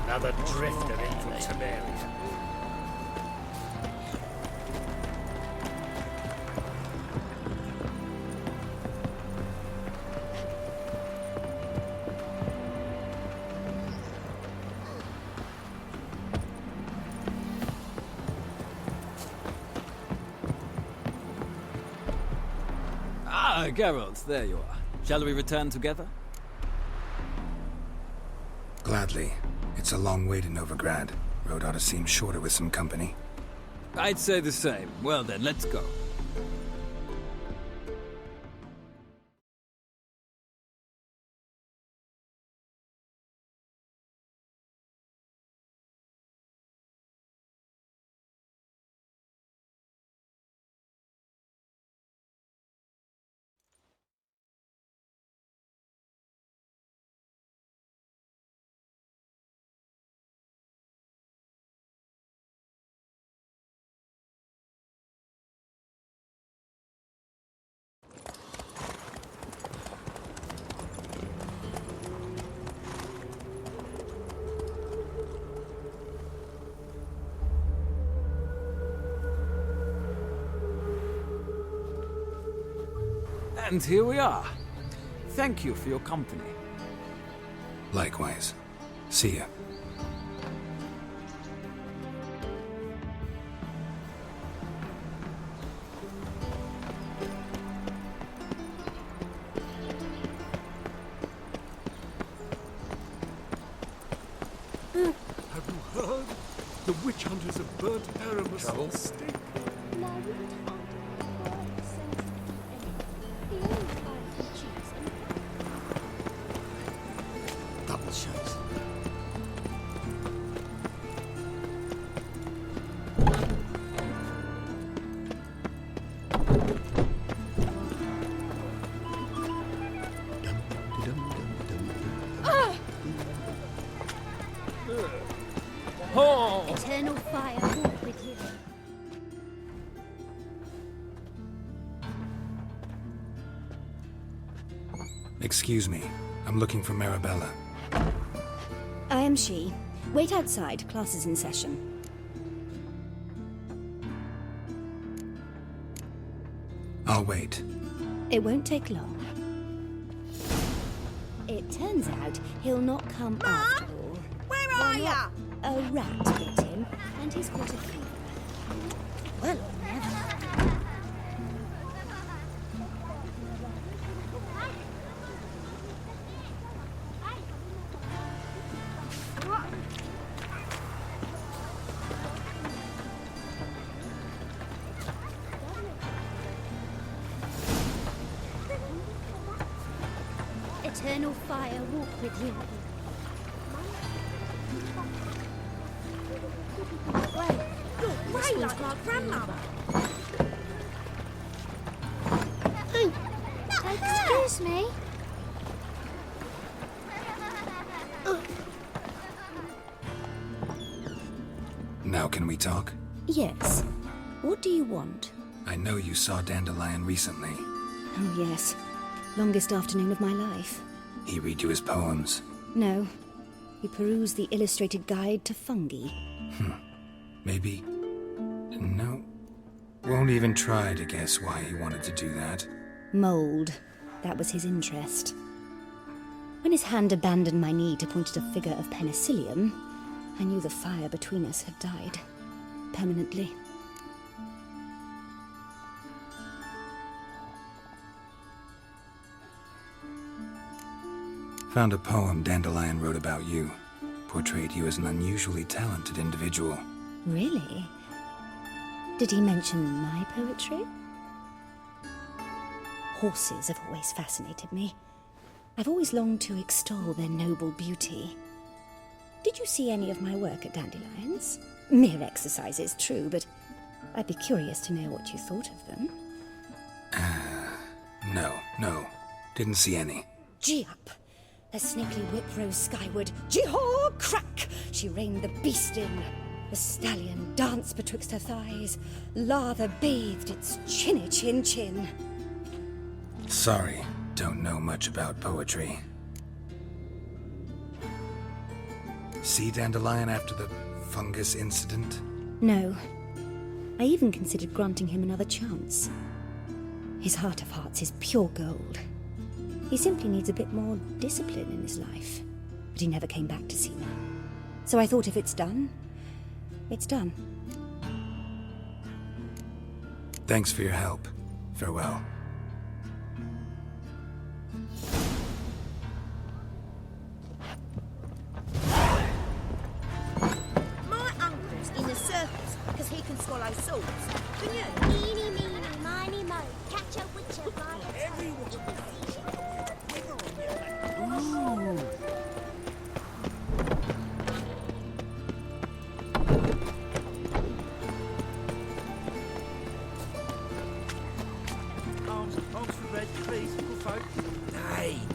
Speaker 7: Another drifter in from Tamaria.
Speaker 17: Geralt, there you are. Shall we return together?
Speaker 2: Gladly. It's a long way to Novigrad. Road ought to seem shorter with some company.
Speaker 17: I'd say the same. Well then, let's go. And here we are. Thank you for your company.
Speaker 2: Likewise. See ya.
Speaker 21: Have you heard? The witch hunters have burnt Aramis on stake.
Speaker 4: Double shots.
Speaker 17: Oh!
Speaker 3: Eternal fire walk with you.
Speaker 2: Excuse me. I'm looking for Marabella.
Speaker 13: I am she. Wait outside. Class is in session.
Speaker 2: I'll wait.
Speaker 13: It won't take long. It turns out he'll not come after all.
Speaker 15: Where are ya?
Speaker 13: A rat bit him, and he's got a fever. Well, never.
Speaker 3: Eternal fire walk with you.
Speaker 15: Grey like my grandmother.
Speaker 3: Excuse me.
Speaker 2: Now can we talk?
Speaker 13: Yes. What do you want?
Speaker 2: I know you saw Dandelion recently.
Speaker 13: Oh, yes. Longest afternoon of my life.
Speaker 2: He read you his poems.
Speaker 13: No. We perused the illustrated guide to fungi.
Speaker 2: Maybe... No. Won't even try to guess why he wanted to do that.
Speaker 13: Mould. That was his interest. When his hand abandoned my knee to point at a figure of penicillium, I knew the fire between us had died. Permanently.
Speaker 2: Found a poem Dandelion wrote about you. Portrayed you as an unusually talented individual.
Speaker 13: Really? Did he mention my poetry? Horses have always fascinated me. I've always longed to extol their noble beauty. Did you see any of my work at Dandelion's? Mere exercises, true, but I'd be curious to know what you thought of them.
Speaker 2: No. Didn't see any.
Speaker 13: Gee up! Her snakely whip rose skyward. Jee-haw! Crack! She reined the beast in. The stallion danced betwixt her thighs. Lather bathed its chinny chin.
Speaker 2: Sorry, don't know much about poetry. See Dandelion after the fungus incident?
Speaker 13: No. I even considered granting him another chance. His heart of hearts is pure gold. He simply needs a bit more discipline in his life. But he never came back to see me. So I thought if it's done, it's done.
Speaker 2: Thanks for your help. Farewell.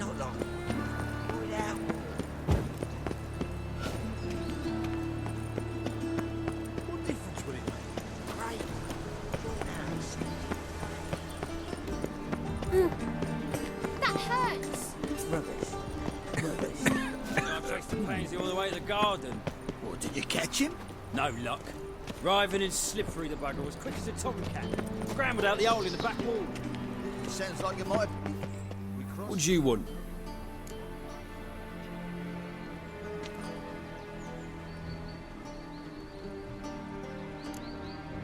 Speaker 4: not long. Pull it out.
Speaker 16: What difference will it make? Great.
Speaker 18: That hurts!
Speaker 4: It's rubbish.
Speaker 17: I traced the pansy all the way to the garden.
Speaker 16: What, did you catch him?
Speaker 17: No luck. Writhing and slippery, the bugger was quick as a tomcat. Scrambled out the hole in the back wall.
Speaker 16: It sounds like you might...
Speaker 17: What do you want?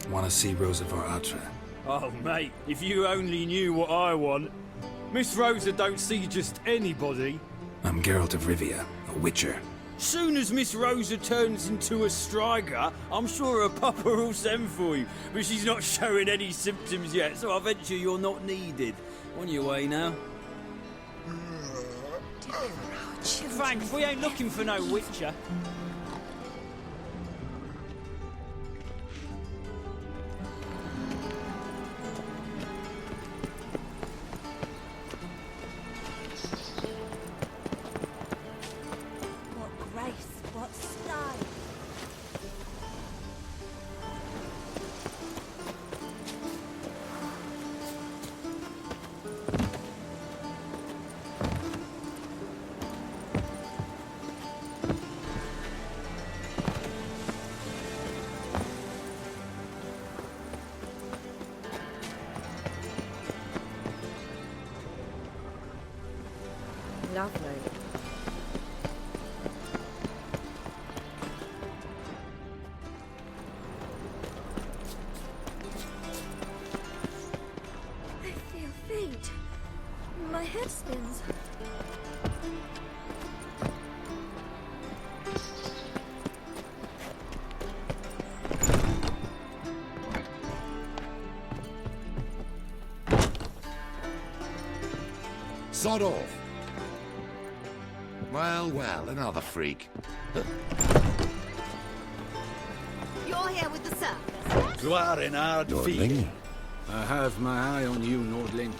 Speaker 2: Want to see Rosa Atra?
Speaker 17: Oh, mate, if you only knew what I want. Miss Rosa don't see just anybody.
Speaker 2: I'm Geralt of Rivia, a witcher.
Speaker 17: Soon as Miss Rosa turns into a striker, I'm sure her papa will send for you. But she's not showing any symptoms yet, so I venture you're not needed. On your way now. Thanks, we ain't looking for no witcher.
Speaker 15: Lovely.
Speaker 18: I feel faint. My head spins.
Speaker 16: Sod off. Well, well, another freak.
Speaker 18: You're here with the circus.
Speaker 23: You are in hard
Speaker 16: Nordling.
Speaker 23: feet. I have my eye on you, Nordling.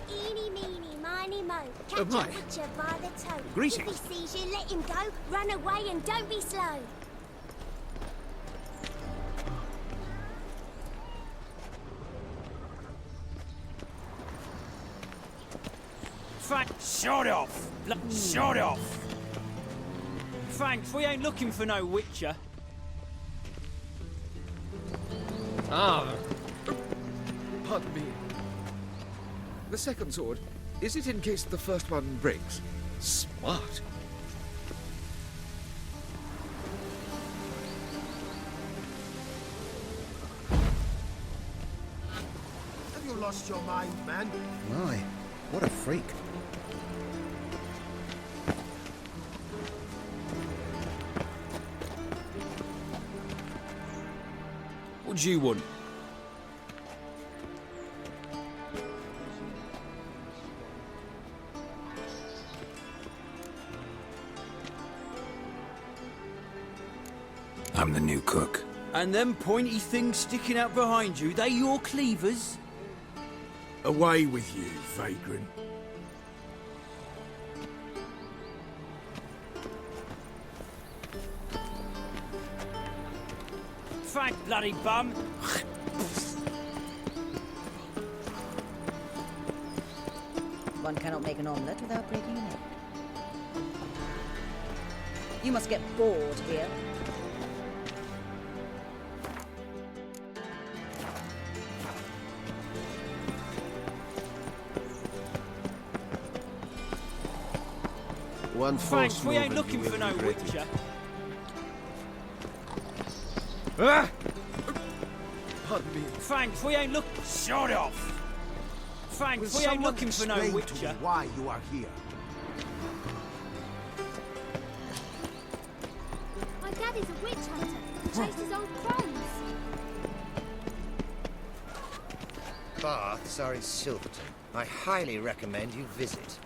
Speaker 18: Eeny, meeny, miny, mo. Catch
Speaker 23: my.
Speaker 18: a witcher by the toe.
Speaker 23: Greetings.
Speaker 18: If he sees you, let him go. Run away and don't be slow.
Speaker 17: Shut off! Shut off! Thanks, we ain't looking for no witcher.
Speaker 23: Ah. Pardon me. The second sword, is it in case the first one breaks? Smart.
Speaker 16: Have you lost your mind, man?
Speaker 1: My, what a freak.
Speaker 17: What do you want?
Speaker 2: I'm the new cook.
Speaker 17: And them pointy things sticking out behind you, they your cleavers?
Speaker 21: Away with you, vagrant.
Speaker 17: Frank, bloody bum!
Speaker 19: One cannot make an omelette without breaking an egg. You must get bored here.
Speaker 4: One
Speaker 17: Frank,
Speaker 4: false
Speaker 17: we
Speaker 4: move
Speaker 17: ain't
Speaker 4: and
Speaker 17: looking
Speaker 4: you
Speaker 17: for
Speaker 4: will
Speaker 17: no
Speaker 4: regret it.
Speaker 17: witcher.
Speaker 23: Pardon me.
Speaker 17: Frank, we ain't look. Shut off! Frank,
Speaker 16: Will
Speaker 17: we ain't
Speaker 16: someone
Speaker 17: looking for no
Speaker 16: explain to
Speaker 17: witcher.
Speaker 16: me why you are here?
Speaker 18: My dad is a witch hunter who chases old crones.
Speaker 4: Baths are in Silverton. I highly recommend you visit.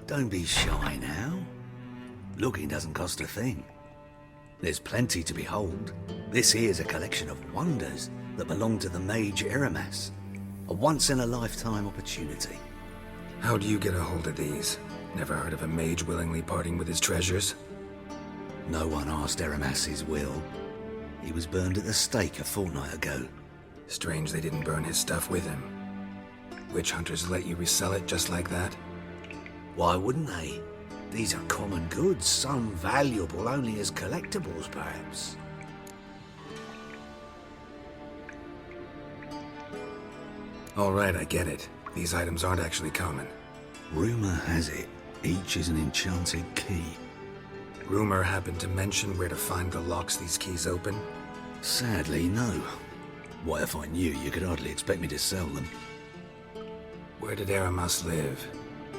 Speaker 14: Don't be shy now. Looking doesn't cost a thing. There's plenty to behold. This here's a collection of wonders that belong to the mage Eramas. A once-in-a-lifetime opportunity.
Speaker 2: How do you get a hold of these? Never heard of a mage willingly parting with his treasures?
Speaker 14: No one asked Eramas' will. He was burned at the stake a fortnight ago.
Speaker 2: Strange they didn't burn his stuff with him. Witch hunters let you resell it just like that?
Speaker 14: Why wouldn't they? These are common goods, some valuable only as collectibles, perhaps.
Speaker 2: All right, I get it. These items aren't actually common.
Speaker 14: Rumor has it, each is an enchanted key.
Speaker 2: Rumor happened to mention where to find the locks these keys open?
Speaker 14: Sadly, no. What if I knew, you could hardly expect me to sell them.
Speaker 2: Where did Eramas live?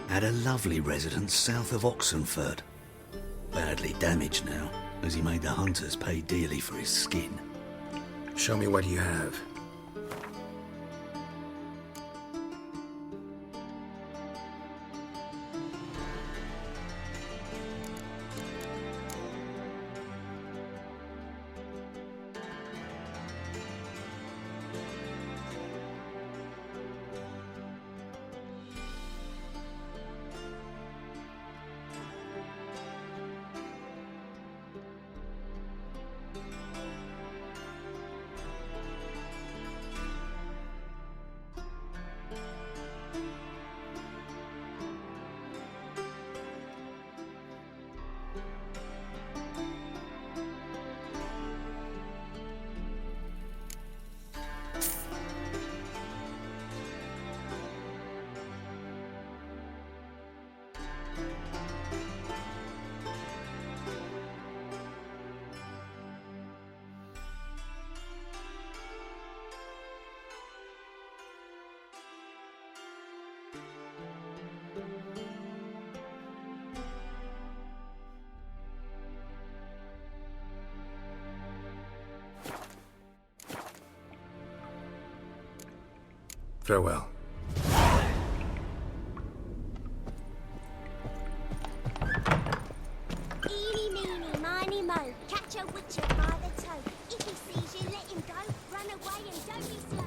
Speaker 14: At a lovely residence south of Oxenford. Badly damaged now, as he made the hunters pay dearly for his skin.
Speaker 2: Show me what you have. Farewell.
Speaker 18: Eeny, meeny, miny, mo. Catch a witcher by the toe. If he sees you, let him go. Run away and don't be slow.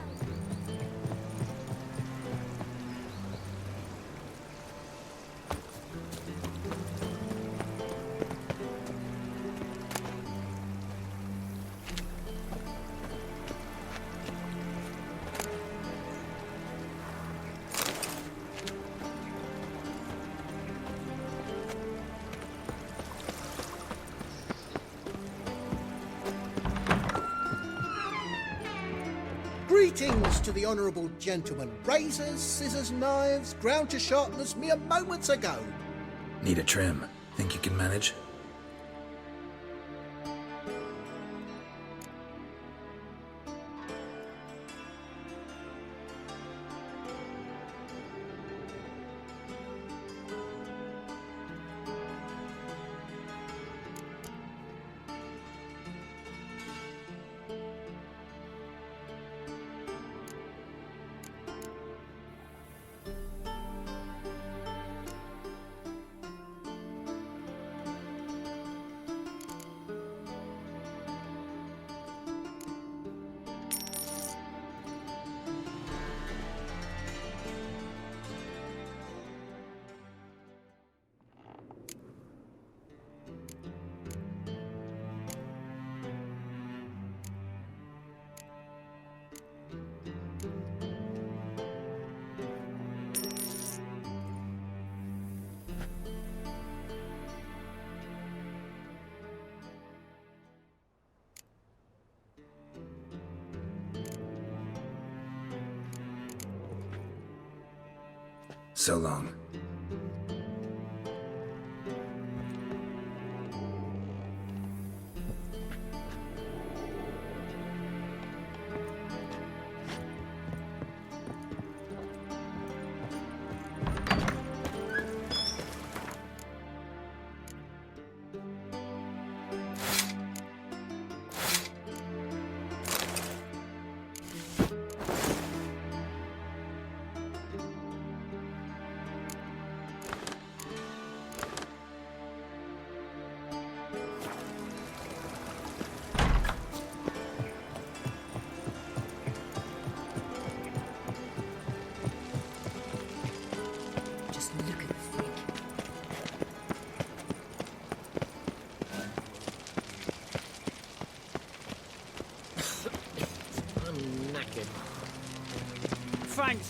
Speaker 1: Greetings to the honourable gentleman. Razors, scissors, knives, ground to sharpness mere moments ago.
Speaker 2: Need a trim. Think you can manage? So long.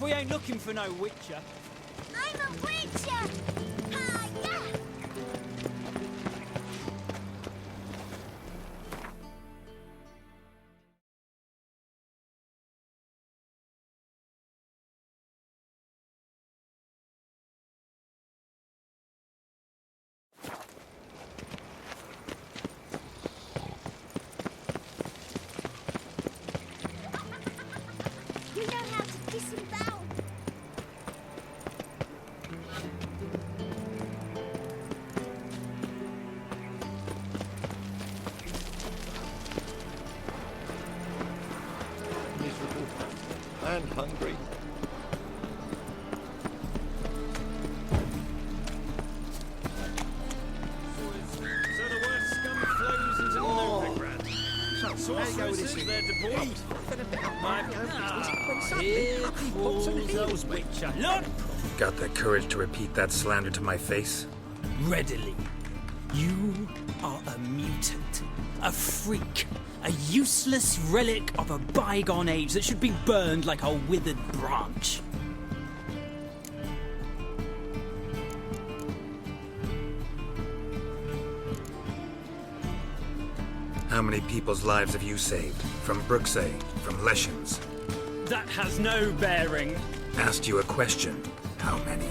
Speaker 17: we ain't looking for no witcher.
Speaker 18: I'm a witcher! Ah, yeah! You know how to kiss and bow.
Speaker 8: Miserable and hungry.
Speaker 17: So the word scum flows into Novigrad. Sorceresses, they're deported. Here falls those witcher. Look!
Speaker 2: Got the courage to repeat that slander to my face?
Speaker 17: Readily. You are a mutant, a freak, a useless relic of a bygone age that should be burned like a withered branch.
Speaker 2: How many people's lives have you saved? From Bruxay, from Leshens?
Speaker 17: That has no bearing.
Speaker 2: Asked you a question. How many?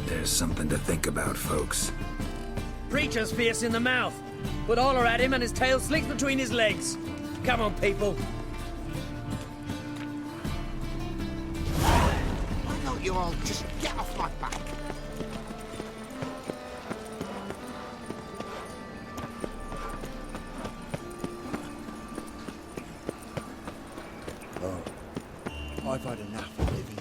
Speaker 2: There's something to think about, folks.
Speaker 4: Preacher's fierce in the mouth, but all are at him and his tail slicks between his legs. Come on, people.
Speaker 7: Why don't you all just get off my back?
Speaker 8: I've had enough of living.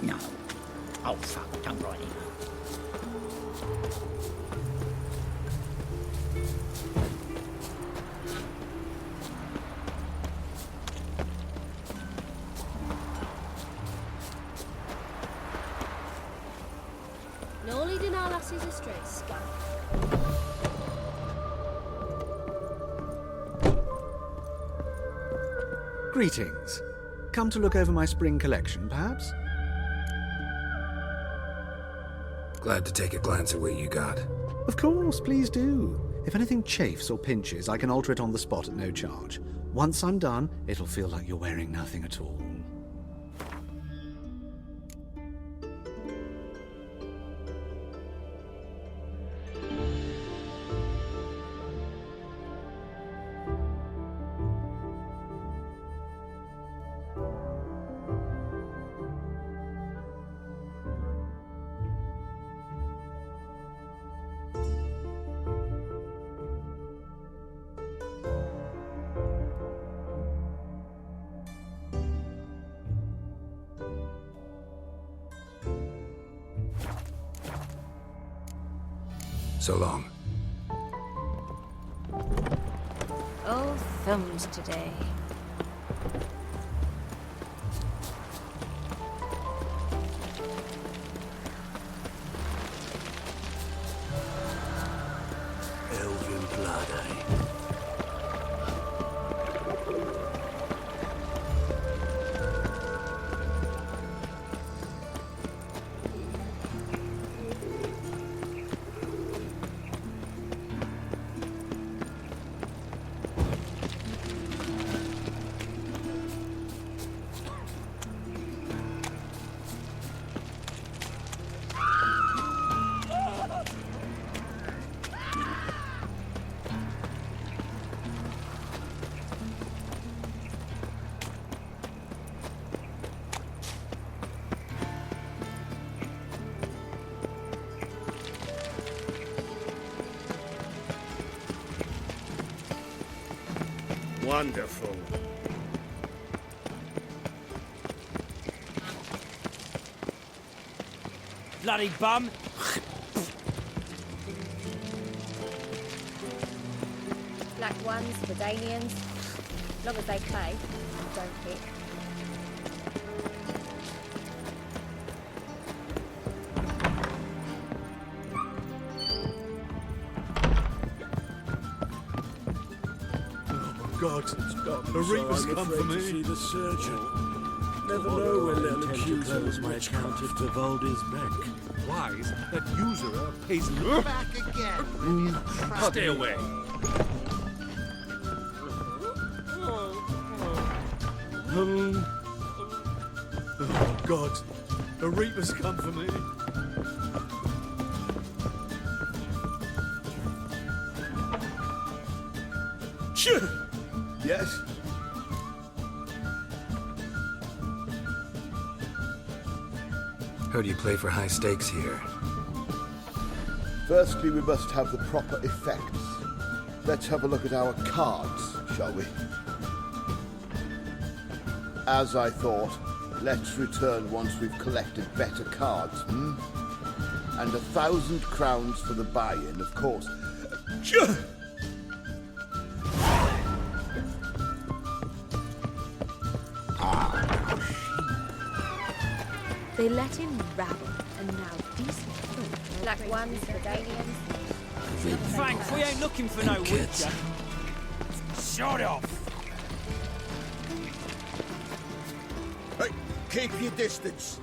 Speaker 20: No. Oh, fuck, don't write it.
Speaker 3: No leading our lasses astray, scum.
Speaker 23: Greetings. Come to look over my spring collection, perhaps?
Speaker 2: Glad to take a glance at what you got.
Speaker 23: Of course, please do. If anything chafes or pinches, I can alter it on the spot at no charge. Once I'm done, it'll feel like you're wearing nothing at all.
Speaker 2: So long.
Speaker 5: Oh, thumbs today.
Speaker 9: Elven blood, eh?
Speaker 11: Wonderful.
Speaker 17: Bloody bum!
Speaker 5: Black ones, Verdanians. As long as they pay, don't pick.
Speaker 21: God, the Reaper's come for me.
Speaker 9: To see the surgeon. Never know when they'll accuse him of witchcraft to Voldy's beck.
Speaker 21: Wise, that usurer pays
Speaker 7: Back again.
Speaker 21: Stay away. Oh, God, the Reaper's come for me.
Speaker 8: Yes?
Speaker 2: Heard you play for high stakes here.
Speaker 8: Firstly, we must have the proper effects. Let's have a look at our cards, shall we? As I thought, let's return once we've collected better cards, hmm? And 1,000 crowns for the buy-in, of course.
Speaker 6: They let him rabble, and now decent folk.
Speaker 18: Black ones, Bavarians.
Speaker 17: Thanks, we ain't looking for no witcher. Shut off!
Speaker 16: Hey, keep your distance.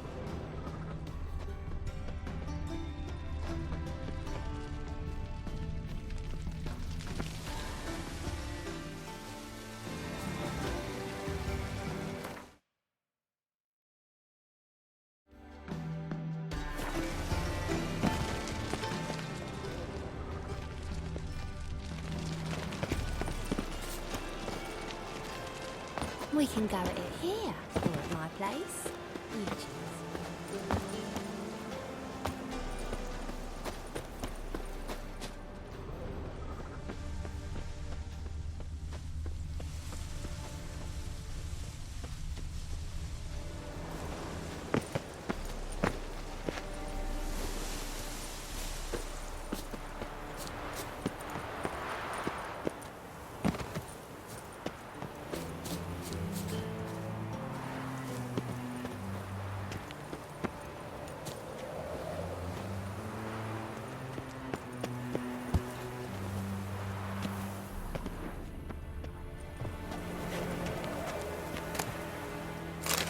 Speaker 18: We can go at it here, or at my place.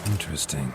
Speaker 2: Interesting.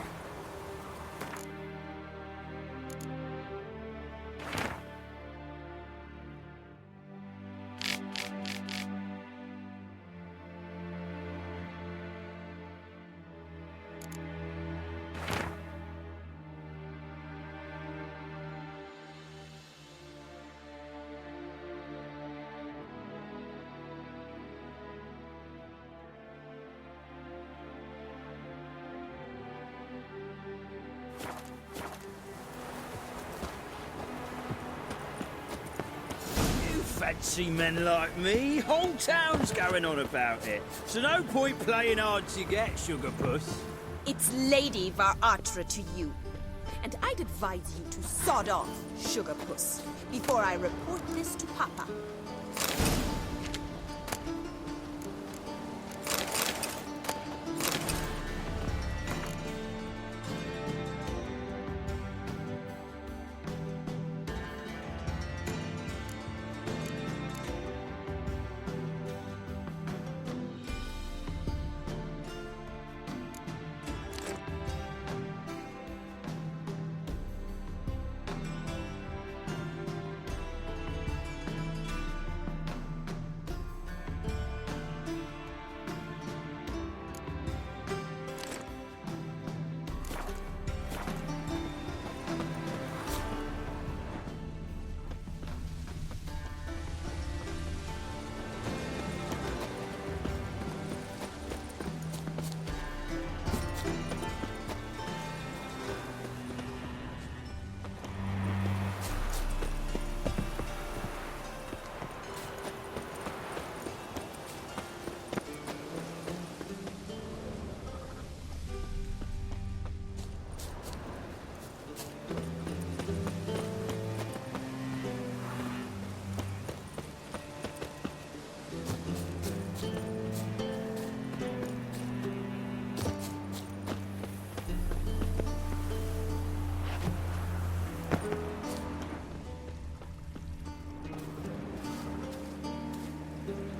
Speaker 17: Fancy men like me, whole town's going on about it. So no point playing hard to get, sugar puss.
Speaker 15: It's Lady Varatra to you. And I'd advise you to sod off, sugar puss, before I report this to Papa.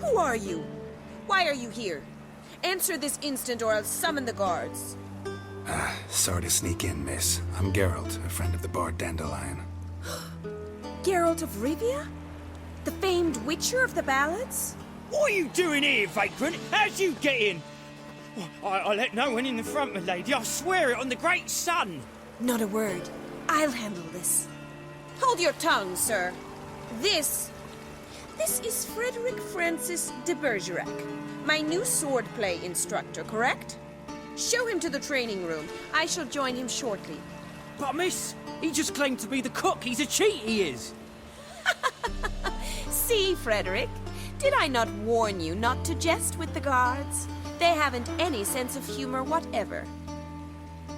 Speaker 15: Who are you? Why Why are you here? Answer this instant or I'll summon the guards.
Speaker 2: Sorry to sneak in, miss. I'm Geralt, a friend of the bard Dandelion.
Speaker 15: Geralt of Rivia? The famed witcher of the ballads?
Speaker 10: What are you doing here, vagrant? How'd you get in? I let no one in the front, my lady. I swear it on the great sun.
Speaker 15: Not a word. I'll handle this. Hold your tongue, sir. This is Frederick Francis de Bergerac, my new swordplay instructor, correct? Show him to the training room. I shall join him shortly.
Speaker 10: But miss, he just claimed to be the cook. He's a cheat, he is.
Speaker 15: See, Frederick, did I not warn you not to jest with the guards? They haven't any sense of humor whatever.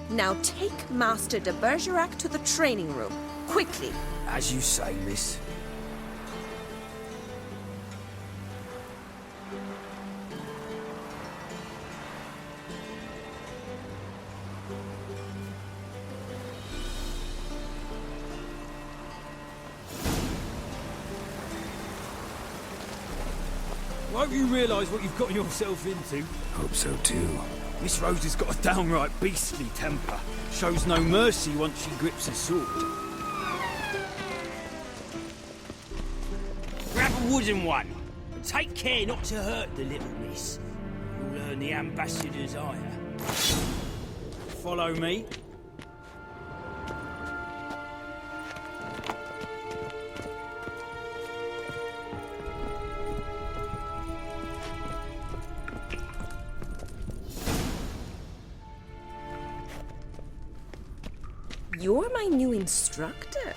Speaker 15: Now take Master de Bergerac to the training room, quickly.
Speaker 10: As you say, miss. Won't you realise what you've gotten yourself into?
Speaker 2: Hope so too.
Speaker 10: Miss Rose has got a downright beastly temper. Shows no mercy once she grips a sword. Grab a wooden one, and take care not to hurt the little miss. You'll earn the ambassador's ire. Follow me.
Speaker 15: You're my new instructor.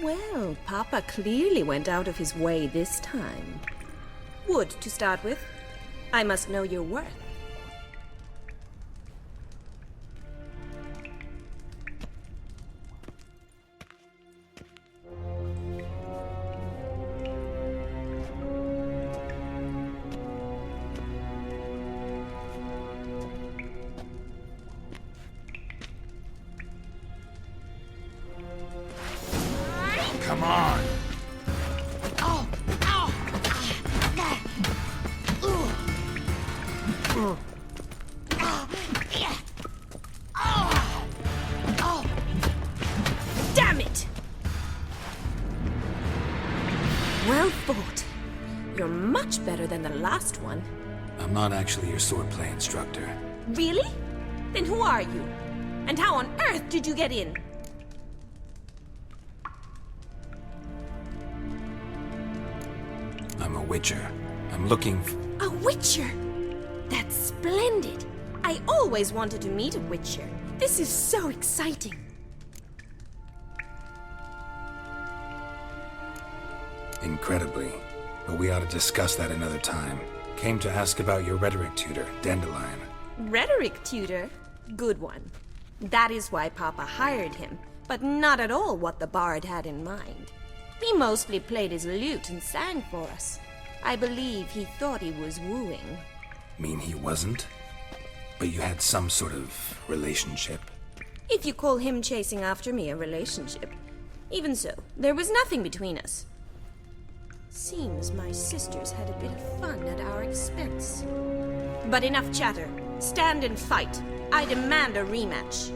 Speaker 15: Well, Papa clearly went out of his way this time. Wood, to start with. I must know your worth.
Speaker 2: Come on!
Speaker 15: Damn it! Well fought. You're much better than the last one.
Speaker 2: I'm not actually your swordplay instructor.
Speaker 15: Really? Then who are you? And how on earth did you get in?
Speaker 2: I'm a witcher. I'm looking for...
Speaker 15: A witcher? That's splendid. I always wanted to meet a witcher. This is so exciting.
Speaker 2: Incredibly. But we ought to discuss that another time. Came to ask about your rhetoric tutor, Dandelion.
Speaker 15: Rhetoric tutor? Good one. That is why Papa hired him, but not at all what the bard had in mind. He mostly played his lute and sang for us. I believe he thought he was wooing.
Speaker 2: Mean he wasn't? But you had some sort of relationship?
Speaker 15: If you call him chasing after me a relationship. Even so, there was nothing between us. Seems my sisters had a bit of fun at our expense. But enough chatter. Stand and fight. I demand a rematch.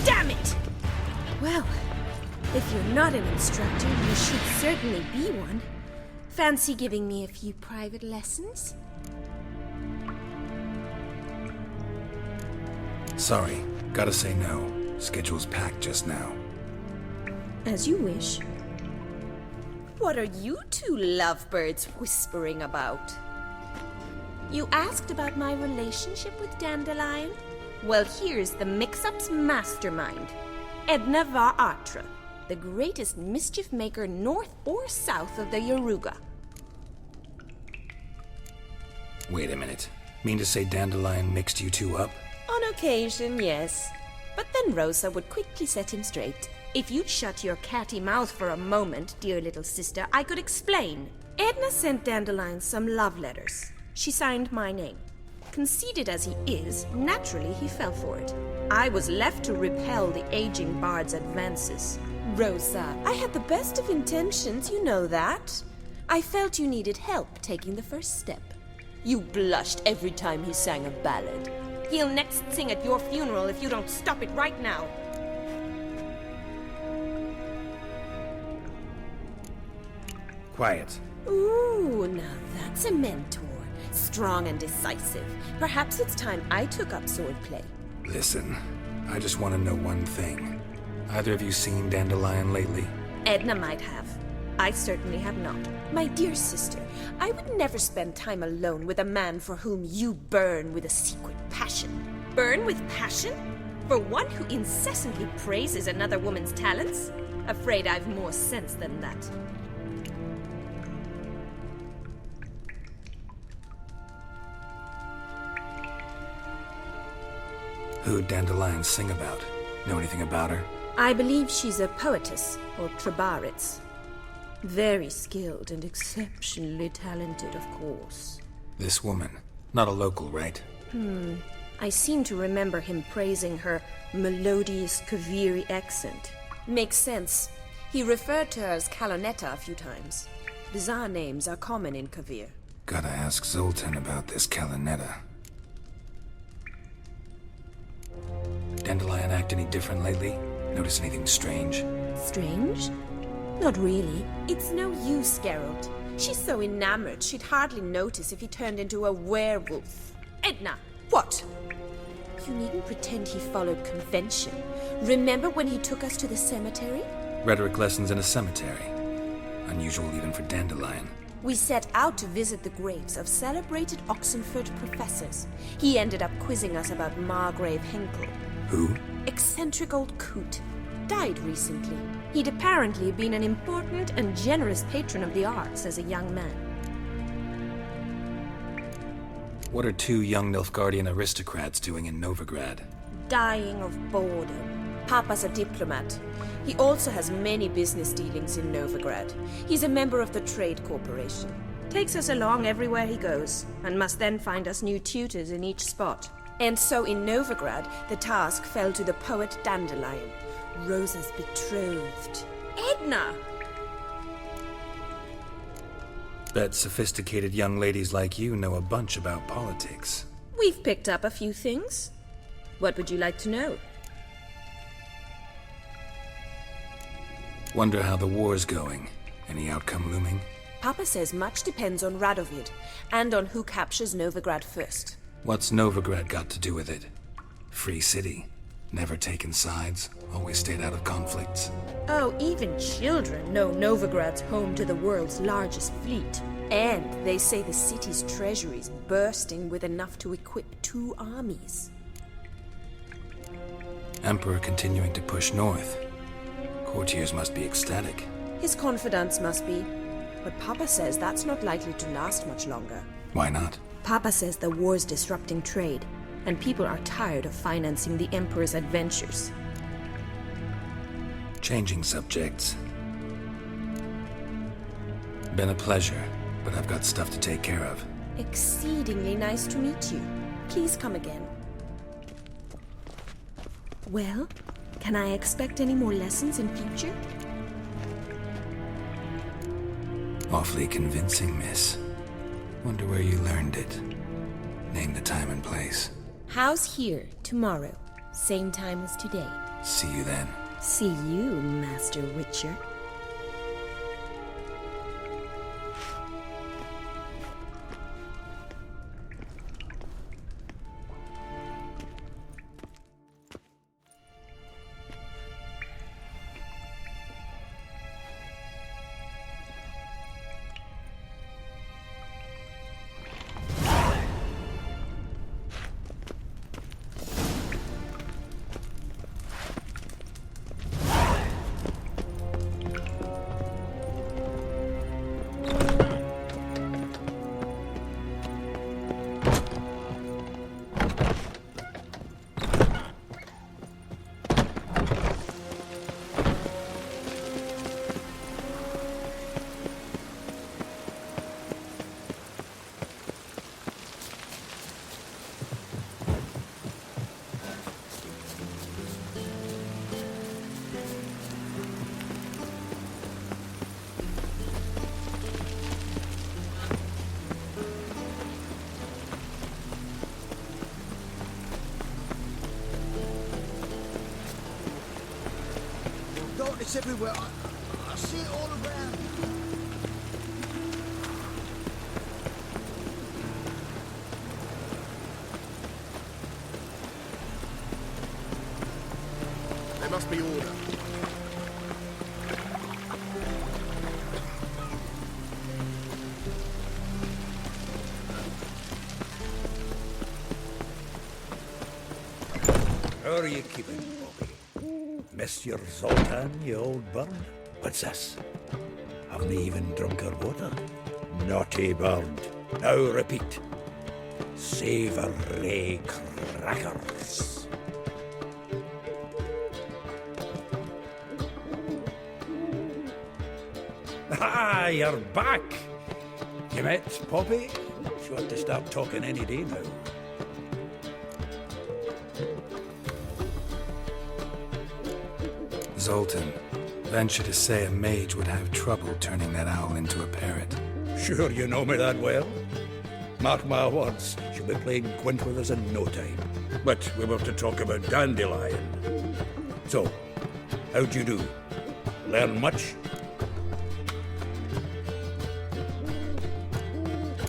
Speaker 15: Damn it! Well, if you're not an instructor, you should certainly be one. Fancy giving me a few private lessons?
Speaker 2: Sorry, gotta say no. Schedule's packed just now.
Speaker 15: As you wish. What are you two lovebirds whispering about? You asked about my relationship with Dandelion? Well, here's the mix-up's mastermind. Edna var Atra, the greatest mischief maker north or south of the Yaruga.
Speaker 2: Wait a minute. Mean to say Dandelion mixed you two up?
Speaker 15: On occasion, yes. But then Rosa would quickly set him straight. If you'd shut your catty mouth for a moment, dear little sister, I could explain. Edna sent Dandelion some love letters. She signed my name. Conceited as he is, naturally he fell for it. I was left to repel the aging bard's advances. Rosa, I had the best of intentions, you know that. I felt you needed help taking the first step. You blushed every time he sang a ballad. He'll next sing at your funeral if you don't stop it right now.
Speaker 2: Quiet.
Speaker 15: Ooh, now that's a mentor. Strong and decisive. Perhaps it's time I took up swordplay.
Speaker 2: Listen, I just want to know one thing. Either of you seen Dandelion lately?
Speaker 15: Edna might have. I certainly have not. My dear sister, I would never spend time alone with a man for whom you burn with a secret passion. Burn with passion? For one who incessantly praises another woman's talents? Afraid I've more sense than that.
Speaker 2: Who'd Dandelion sing about? Know anything about her?
Speaker 15: I believe she's a poetess, or trabaritz. Very skilled and exceptionally talented, of course.
Speaker 2: This woman. Not a local, right?
Speaker 15: I seem to remember him praising her melodious Kaviri accent. Makes sense. He referred to her as Kalonetta a few times. Bizarre names are common in Kavir.
Speaker 2: Gotta ask Zoltan about this Kalonetta. Dandelion act any different lately? Notice anything strange?
Speaker 15: Strange? Not really. It's no use, Geralt. She's so enamored she'd hardly notice if he turned into a werewolf. Edna! What? You needn't pretend he followed convention. Remember when he took us to the cemetery?
Speaker 2: Rhetoric lessons in a cemetery. Unusual even for Dandelion.
Speaker 15: We set out to visit the graves of celebrated Oxenford professors. He ended up quizzing us about Margrave Henkel.
Speaker 2: Who?
Speaker 15: Eccentric old coot. Died recently. He'd apparently been an important and generous patron of the arts as a young man.
Speaker 2: What are two young Nilfgaardian aristocrats doing in Novigrad?
Speaker 15: Dying of boredom. Papa's a diplomat. He also has many business dealings in Novigrad. He's a member of the Trade Corporation. Takes us along everywhere he goes, and must then find us new tutors in each spot. And so in Novigrad, the task fell to the poet Dandelion, Rosa's betrothed. Edna!
Speaker 2: Bet sophisticated young ladies like you know a bunch about politics.
Speaker 15: We've picked up a few things. What would you like to know?
Speaker 2: Wonder how the war's going. Any outcome looming?
Speaker 15: Papa says much depends on Radovid, and on who captures Novigrad first.
Speaker 2: What's Novigrad got to do with it? Free city. Never taken sides. Always stayed out of conflicts.
Speaker 15: Oh, even children know Novigrad's home to the world's largest fleet. And they say the city's treasury's bursting with enough to equip 2 armies.
Speaker 2: Emperor continuing to push north. Courtiers must be ecstatic.
Speaker 15: His confidants must be. But Papa says that's not likely to last much longer.
Speaker 2: Why not?
Speaker 15: Papa says the war's disrupting trade, and people are tired of financing the Emperor's adventures.
Speaker 2: Changing subjects. Been a pleasure, but I've got stuff to take care of.
Speaker 15: Exceedingly nice to meet you. Please come again. Well, can I expect any more lessons in future?
Speaker 2: Awfully convincing, miss. Wonder where you learned it. Name the time and place.
Speaker 15: House here, tomorrow. Same time as today.
Speaker 2: See you then.
Speaker 15: See you, Master Witcher.
Speaker 8: It's everywhere. I see it all around.
Speaker 21: There must be order.
Speaker 12: How are you keeping, Bobby? Monsieur Zoltan, you old bird? What's this? Haven't even drunk her water? Naughty bird. Now repeat. Savoury crackers. Ah, you're back! You met Poppy? She ought to start talking any day now.
Speaker 2: Zoltan, venture to say a mage would have trouble turning that owl into a parrot.
Speaker 12: Sure you know me that well? Mark my words, she'll be playing quint with us in no time. But we were to talk about Dandelion. So, how'd you do? Learn much?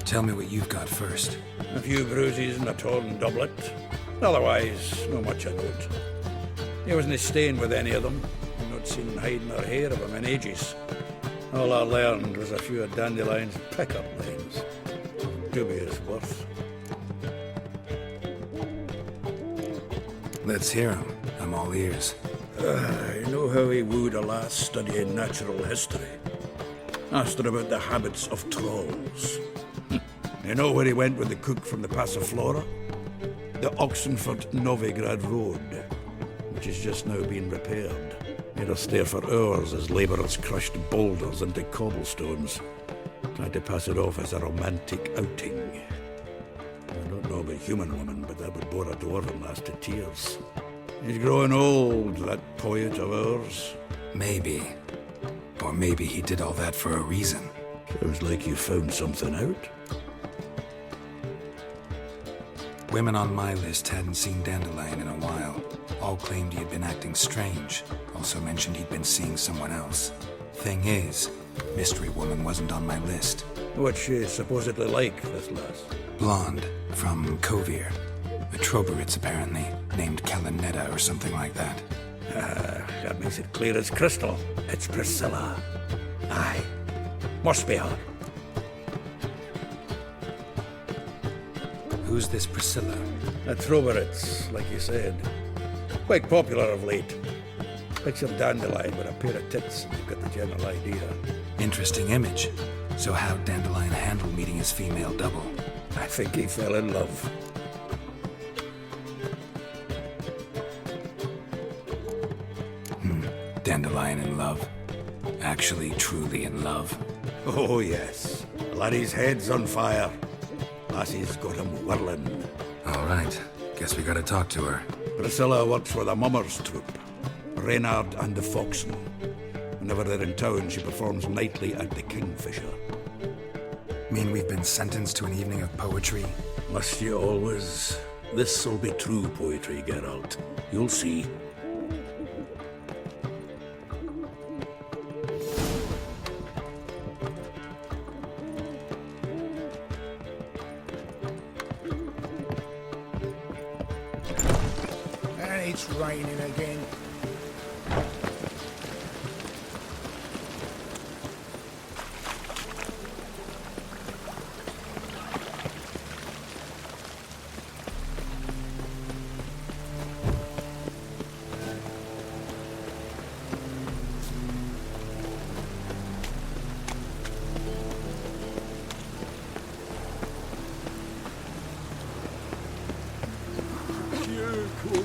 Speaker 2: Tell me what you've got first.
Speaker 12: A few bruises and a torn doublet. Otherwise, no much of note. He wasn't staying with any of them. I've not seen hiding or hair of him in ages. All I learned was a few of Dandelion's pick-up lines. Dubious worth.
Speaker 2: Let's hear him. I'm all ears.
Speaker 12: You know how he wooed a lass studying natural history? Asked her about the habits of trolls. You know where he went with the cook from the Passiflora? The Oxenford-Novigrad Road, which is just now being repaired. Made us stare for hours as labourers crushed boulders into cobblestones, tried to pass it off as a romantic outing. I don't know about human woman, but that would bore a dwarven lass to tears. He's growing old, that poet of ours.
Speaker 2: Maybe. Or maybe he did all that for a reason.
Speaker 12: Sounds like you found something out.
Speaker 2: Women on my list hadn't seen Dandelion in a while. All claimed he had been acting strange. Also mentioned he'd been seeing someone else. Thing is, Mystery Woman wasn't on my list.
Speaker 12: What's she supposedly like, this lass?
Speaker 2: Blonde, from Kovir. A Troberitz, apparently, named Kalinetta or something like that.
Speaker 12: That makes it clear as crystal. It's Priscilla. Aye. Must be her.
Speaker 2: Who's this Priscilla?
Speaker 12: A Troberitz, like you said. Quite popular of late. Picture Dandelion with a pair of tits, and you've got the general idea.
Speaker 2: Interesting image. So how'd Dandelion handle meeting his female double?
Speaker 12: I think he fell in love.
Speaker 2: Dandelion in love. Actually, truly in love.
Speaker 12: Oh, yes. Laddie's head's on fire. Lassie's got him whirling.
Speaker 2: All right. Guess we gotta talk to her.
Speaker 12: Priscilla works for the Mummers troupe. Reynard and the Foxen. Whenever they're in town, she performs nightly at the Kingfisher.
Speaker 2: Mean we've been sentenced to an evening of poetry?
Speaker 12: Must you always? This'll be true poetry, Geralt. You'll see.
Speaker 21: It's raining again.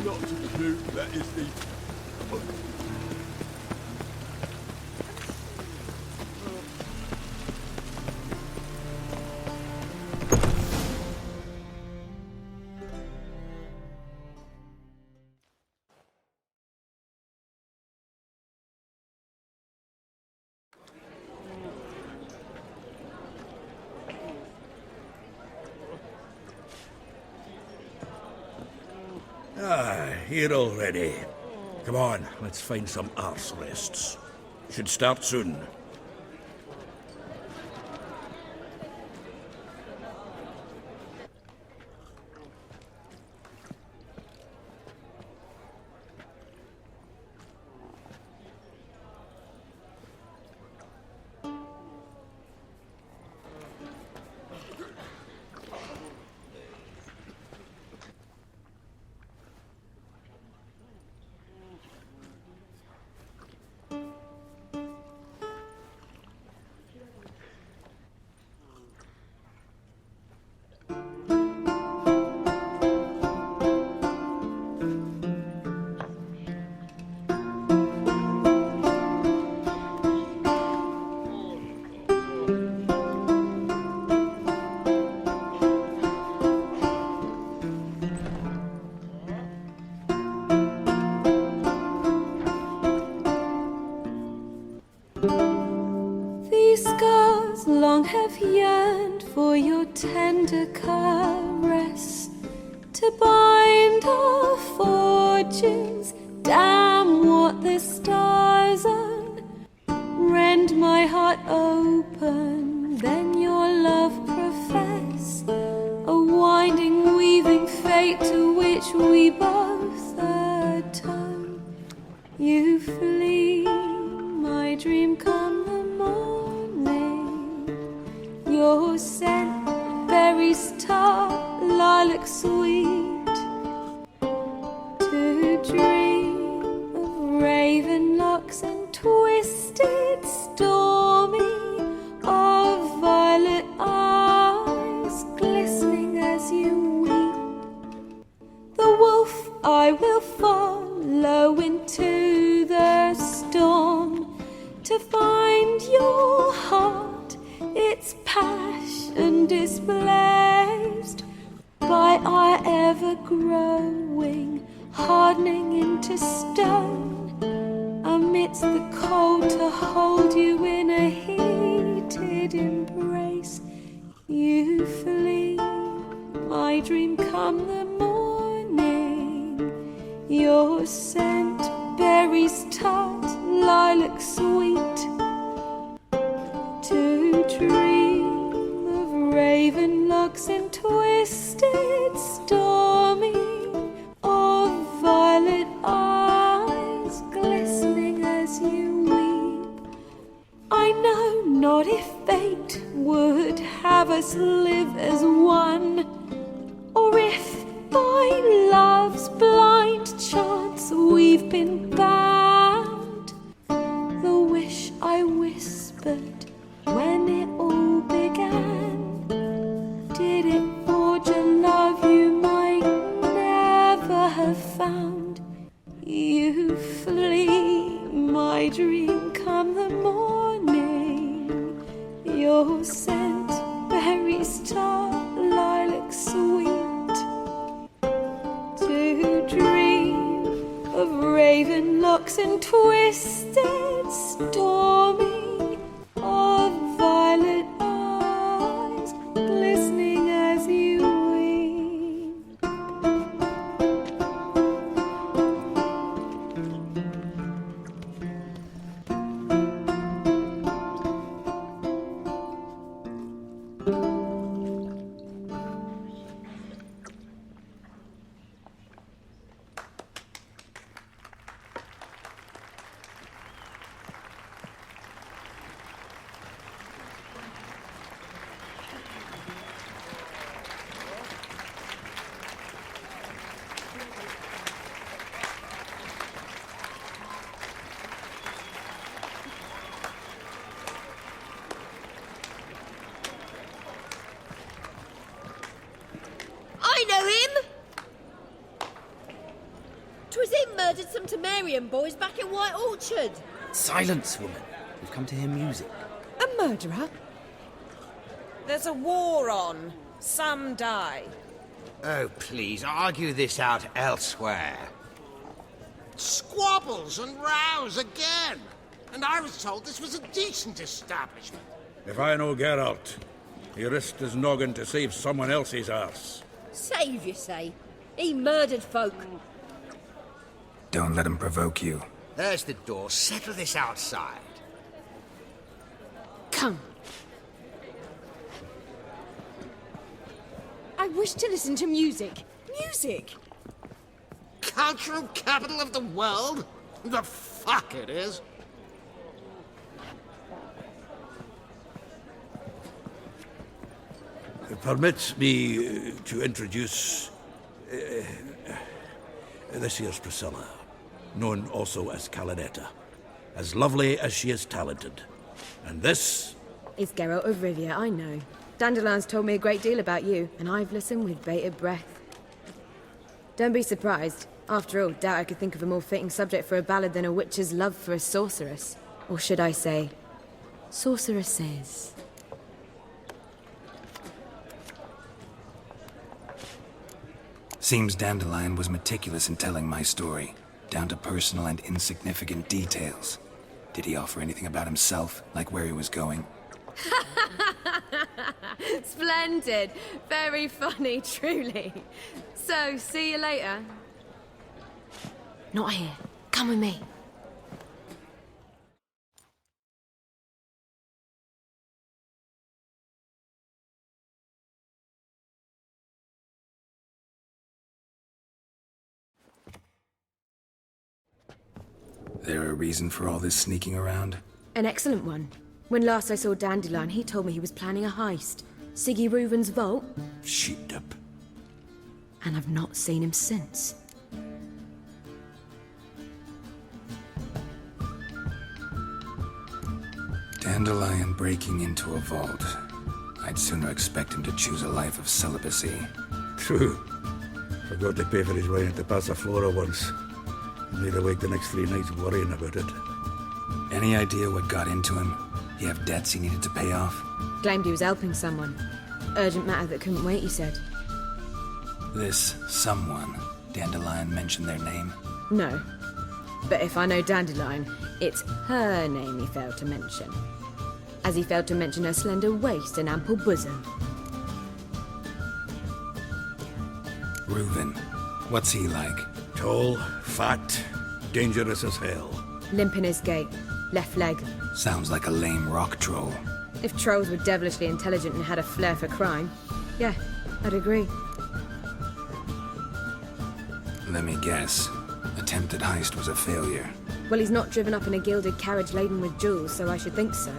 Speaker 21: Not to do, that is the...
Speaker 12: Here already. Come on, let's find some arse rests. Should start soon.
Speaker 13: These scars long have yearned for your tender caress, to bind our fortunes. Damn what the stars on. Rend my heart open, then your love profess, a winding, weaving fate to which we both atone. You flee, my dream come the morning. Your scent, berries tart, lilac sweet. To dream of raven locks and twisted, stormy, of violet eyes glistening as you weep. The wolf I will follow into the storm, to find your heart, its passion displaced by our ever-growing, hardening into stone, amidst the cold to hold you in a heated embrace. You flee, my dream come the morning, your scent, berries tart, lilac sweet. To dream of raven locks and twisted, stormy, of violet eyes glistening as you weep. I know not if fate would have us live as one, or if by love's blind chance we've been bound. The wish I whispered when it all began, did it forge a love you might never have found? You flee, my dream come the morning, your scent, berries tart, lilac sweet. To dream of raven locks and twisted, stormy, of violet eyes glistening as you weep.
Speaker 3: I know him! 'Twas him murdered some Temerian boys back in White Orchard.
Speaker 17: Silence, woman. We've come to hear music.
Speaker 19: A murderer? There's a war on. Some die.
Speaker 22: Oh, please, argue this out elsewhere.
Speaker 7: Squabbles and rows again. And I was told this was a decent establishment.
Speaker 12: If I know Geralt, he risked his noggin to save someone else's arse.
Speaker 3: Save, you say? He murdered folk.
Speaker 2: Don't let him provoke you.
Speaker 7: There's the door. Settle this outside.
Speaker 6: Come. I wish to listen to music. Music!
Speaker 7: Cultural capital of the world? The fuck it is.
Speaker 12: Permit me to introduce this here's Priscilla, known also as Calinetta, as lovely as she is talented. And this...
Speaker 6: It's Geralt of Rivia, I know. Dandelion's told me a great deal about you, and I've listened with bated breath. Don't be surprised. After all, doubt I could think of a more fitting subject for a ballad than a witch's love for a sorceress. Or should I say, sorceresses.
Speaker 2: Seems Dandelion was meticulous in telling my story, down to personal and insignificant details. Did he offer anything about himself, like where he was going?
Speaker 6: Splendid. Very funny, truly. So, see you later. Not here. Come with me.
Speaker 2: There a reason for all this sneaking around?
Speaker 6: An excellent one. When last I saw Dandelion, he told me he was planning a heist. Siggy Reuven's vault.
Speaker 12: Shit up.
Speaker 6: And I've not seen him since.
Speaker 2: Dandelion breaking into a vault. I'd sooner expect him to choose a life of celibacy.
Speaker 12: True. Forgot to pay for his ride into Passaflora once. Made awake the next 3 nights worrying about it.
Speaker 2: Any idea what got into him? He have debts he needed to pay off?
Speaker 6: Claimed he was helping someone. Urgent matter that couldn't wait, he said.
Speaker 2: This someone, Dandelion mentioned their name?
Speaker 6: No. But if I know Dandelion, it's her name he failed to mention. As he failed to mention her slender waist and ample bosom.
Speaker 2: Reuven. What's he like?
Speaker 12: Tall, fat, dangerous as hell.
Speaker 6: Limp in his gait. Left leg.
Speaker 2: Sounds like a lame rock troll.
Speaker 6: If trolls were devilishly intelligent and had a flair for crime, yeah, I'd agree.
Speaker 2: Let me guess. Attempted heist was a failure.
Speaker 6: Well, he's not driven up in a gilded carriage laden with jewels, so I should think so.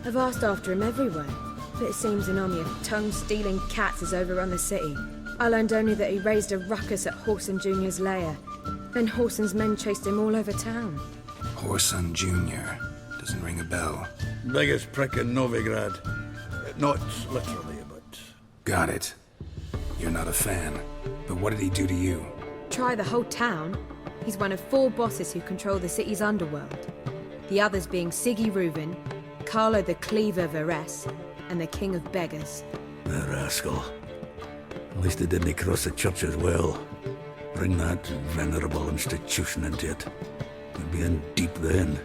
Speaker 6: I've asked after him everywhere, but it seems an army of tongue-stealing cats has overrun the city. I learned only that he raised a ruckus at Whoreson Jr.'s lair. Then Whoreson's men chased him all over town.
Speaker 2: Whoreson Jr. Doesn't ring a bell.
Speaker 12: Biggest prick in Novigrad. Not literally, but...
Speaker 2: Got it. You're not a fan. But what did he do to you?
Speaker 6: Try the whole town. He's one of 4 bosses who control the city's underworld. The others being Siggy Reuven, Carlo the Cleaver Varese, and the King of Beggars.
Speaker 12: The rascal. At least he didn't cross the church as well. Bring that venerable institution into it. We'd be in deep then.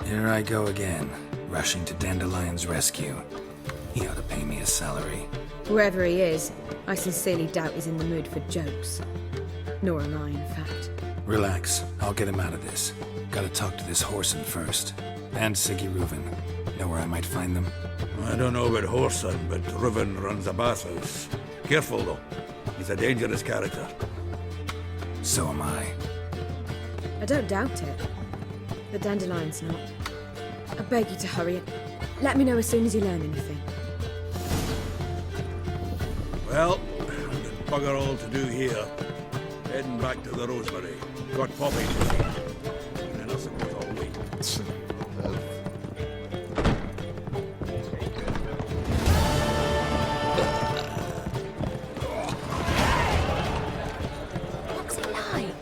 Speaker 2: Here I go again, rushing to Dandelion's rescue. He ought to pay me a salary.
Speaker 6: Wherever he is, I sincerely doubt he's in the mood for jokes. Nor am I, in fact.
Speaker 2: Relax, I'll get him out of this. Gotta talk to this Whoreson first. And Siggy Reuven. Know where I might find them?
Speaker 12: I don't know about Whoreson, but Reuven runs a bathhouse. Careful, though. He's a dangerous character.
Speaker 2: So am I.
Speaker 6: I don't doubt it. But Dandelion's not. I beg you to hurry. Let me know as soon as you learn anything.
Speaker 12: Well, there's bugger all to do here. Heading back to the Rosemary. Got Poppy to see. And then I suppose I'll wait.
Speaker 6: What's it like?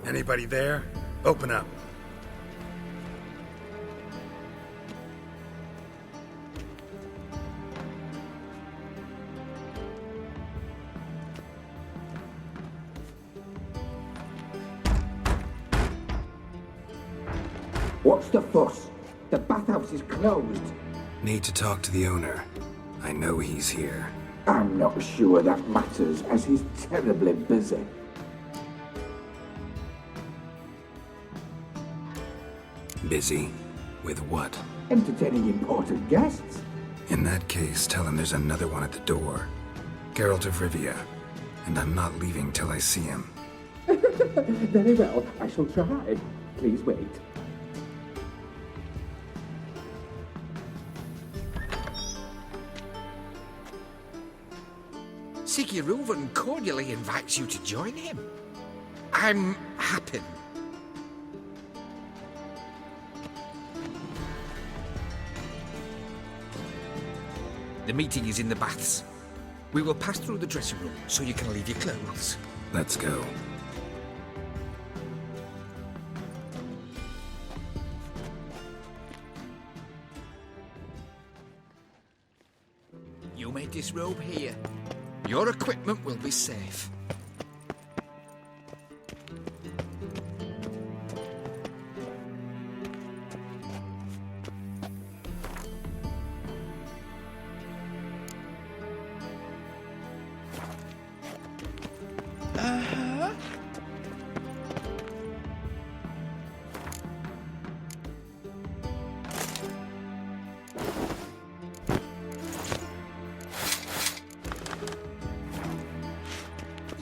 Speaker 2: Anybody there? Open up.
Speaker 1: What's the fuss? The bathhouse is closed.
Speaker 2: Need to talk to the owner. I know he's here.
Speaker 1: I'm not sure that matters, as he's terribly busy.
Speaker 2: Busy? With what?
Speaker 1: Entertaining important guests.
Speaker 2: In that case, tell him there's another one at the door. Geralt of Rivia. And I'm not leaving till I see him.
Speaker 1: Very well, I shall try. Please wait.
Speaker 4: Sigurd cordially invites you to join him. I'm happy. The meeting is in the baths. We will pass through the dressing room so you can leave your clothes.
Speaker 2: Let's go.
Speaker 4: You may disrobe here. Your equipment will be safe.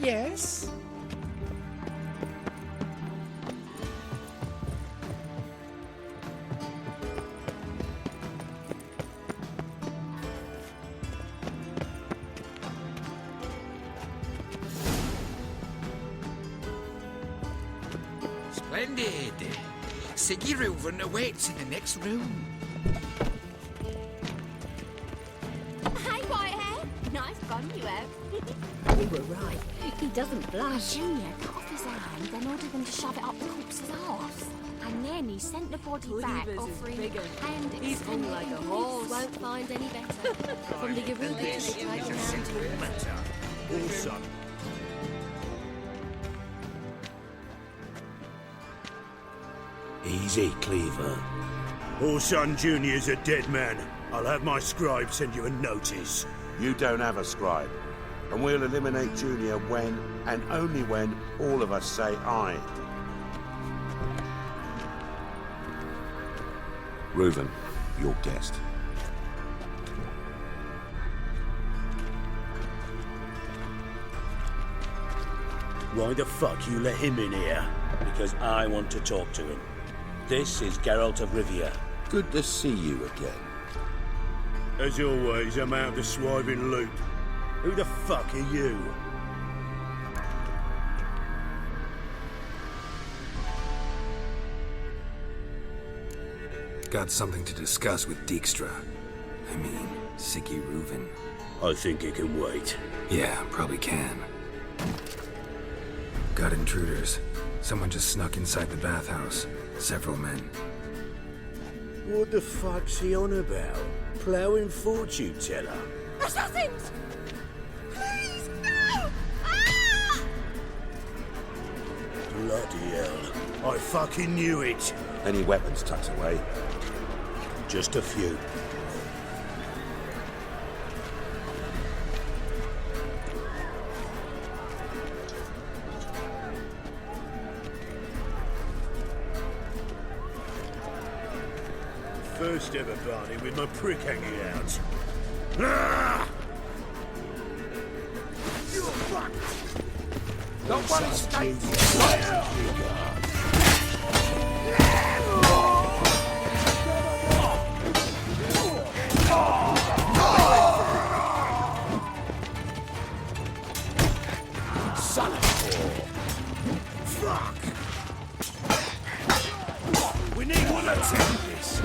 Speaker 4: Yes? Splendid. Sigurd awaits in the next room.
Speaker 18: Hey, Whitehair. Nice gun you have.
Speaker 3: We were right. He doesn't blush.
Speaker 18: Junior cut off his hand, then ordered them to shove it up the corpse's arse. And then he sent the body back, offering hand
Speaker 3: He's hung like a horse. Won't find any better. From the Yoruba to the Tiger Mountain.
Speaker 11: Also,
Speaker 9: Easy, Cleaver.
Speaker 11: Orson Jr.'s a dead man. I'll have my scribe send you a notice.
Speaker 16: You don't have a scribe. And we'll eliminate Junior when, and only when, all of us say aye. Reuven, your guest.
Speaker 10: Why the fuck you let him in here? Because I want to talk to him. This is Geralt of Rivia.
Speaker 16: Good to see you again.
Speaker 11: As always, I'm out of the swiving loop. Who the fuck are you?
Speaker 2: Got something to discuss with Dijkstra. I mean, Siggy Reuven.
Speaker 10: I think it can wait.
Speaker 2: Yeah, probably can. Got intruders. Someone just snuck inside the bathhouse. Several men.
Speaker 10: What the fuck's he on about? Ploughing fortune teller?
Speaker 18: Assassins! Please, no! Ah!
Speaker 10: Bloody hell.
Speaker 11: I fucking knew it.
Speaker 16: Any weapons tucked away?
Speaker 10: Just a few.
Speaker 11: first ever party with my prick hanging out. Ah! You're fucked!
Speaker 16: Nobody stays
Speaker 11: Son of a fuck! We need one to take this.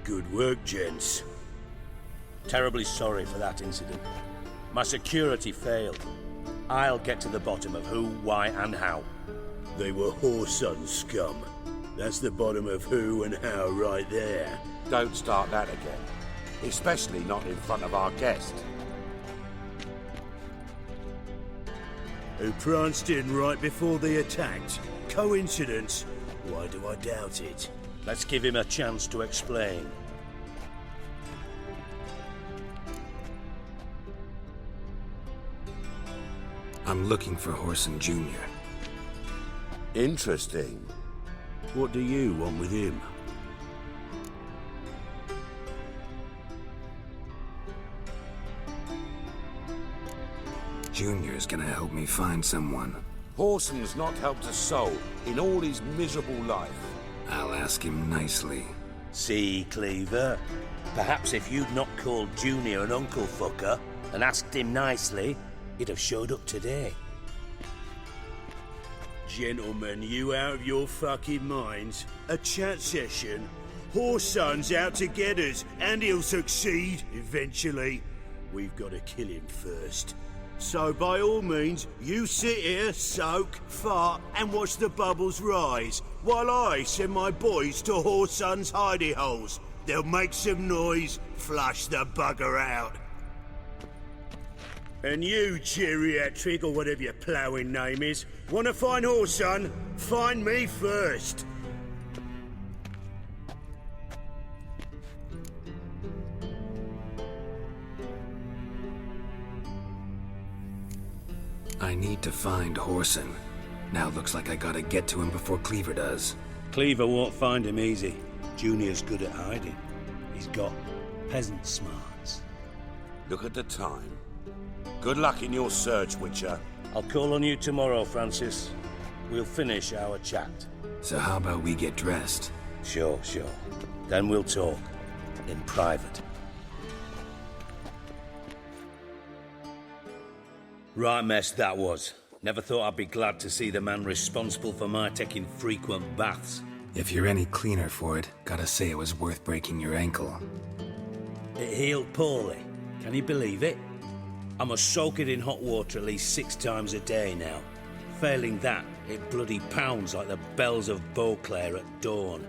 Speaker 14: Good work, gents. Terribly sorry for that incident. My security failed. I'll get to the bottom of who, why, and how.
Speaker 9: They were whoreson scum. That's the bottom of who and how right there.
Speaker 16: Don't start that again. Especially not in front of our guest.
Speaker 9: Who pranced in right before they attacked. Coincidence? Why do I doubt it?
Speaker 14: Let's give him a chance to explain.
Speaker 2: I'm looking for Whoreson Jr.
Speaker 16: Interesting.
Speaker 9: What do you want with him?
Speaker 2: Junior's gonna help me find someone.
Speaker 16: Whoreson's not helped a soul in all his miserable life.
Speaker 2: I'll ask him nicely.
Speaker 14: See, Cleaver? Perhaps if you'd not called Junior an uncle fucker and asked him nicely, he'd have showed up today.
Speaker 9: Gentlemen, you out of your fucking minds? A chat session? Whoreson's out to get us, and he'll succeed eventually. We've got to kill him first. So by all means, you sit here, soak, fart, and watch the bubbles rise, while I send my boys to Whoreson's hidey holes. They'll make some noise, flush the bugger out. And you, geriatric, or whatever your ploughing name is, want to find Whoreson? Find me first.
Speaker 2: I need to find Whoreson. Now looks like I gotta get to him before Cleaver does.
Speaker 14: Cleaver won't find him easy. Junior's good at hiding. He's got peasant smarts.
Speaker 16: Look at the time. Good luck in your search, Witcher.
Speaker 14: I'll call on you tomorrow, Francis. We'll finish our chat.
Speaker 2: So how about we get dressed?
Speaker 14: Sure. Then we'll talk. In private. Right mess that was. Never thought I'd be glad to see the man responsible for my taking frequent baths.
Speaker 2: If you're any cleaner for it, gotta say it was worth breaking your ankle.
Speaker 14: It healed poorly. Can you believe it? I must soak it in hot water at least 6 times a day now. Failing that, it bloody pounds like the bells of Beauclair at dawn.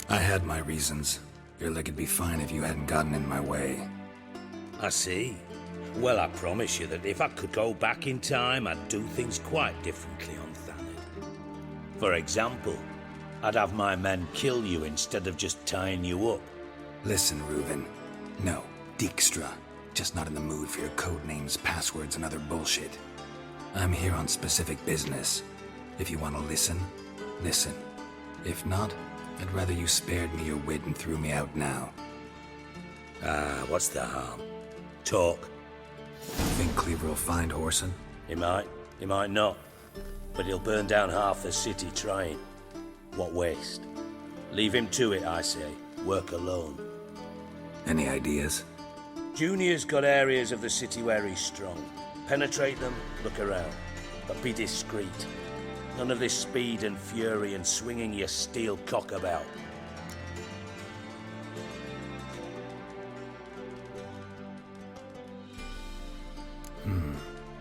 Speaker 2: I had my reasons. Your leg would be fine if you hadn't gotten in my way.
Speaker 14: I see. Well, I promise you that if I could go back in time, I'd do things quite differently on Thanedd. For example, I'd have my men kill you instead of just tying you up.
Speaker 2: Listen, Reuven. No, Dijkstra. Just not in the mood for your code names, passwords, and other bullshit. I'm here on specific business. If you want to listen, listen. If not, I'd rather you spared me your wit and threw me out now.
Speaker 14: What's the harm? Talk.
Speaker 2: Think Cleaver will find Whoreson?
Speaker 14: He might not. But he'll burn down half the city trying. What waste? Leave him to it, I say. Work alone.
Speaker 2: Any ideas?
Speaker 14: Junior's got areas of the city where he's strong. Penetrate them, look around. But be discreet. None of this speed and fury and swinging your steel cock about.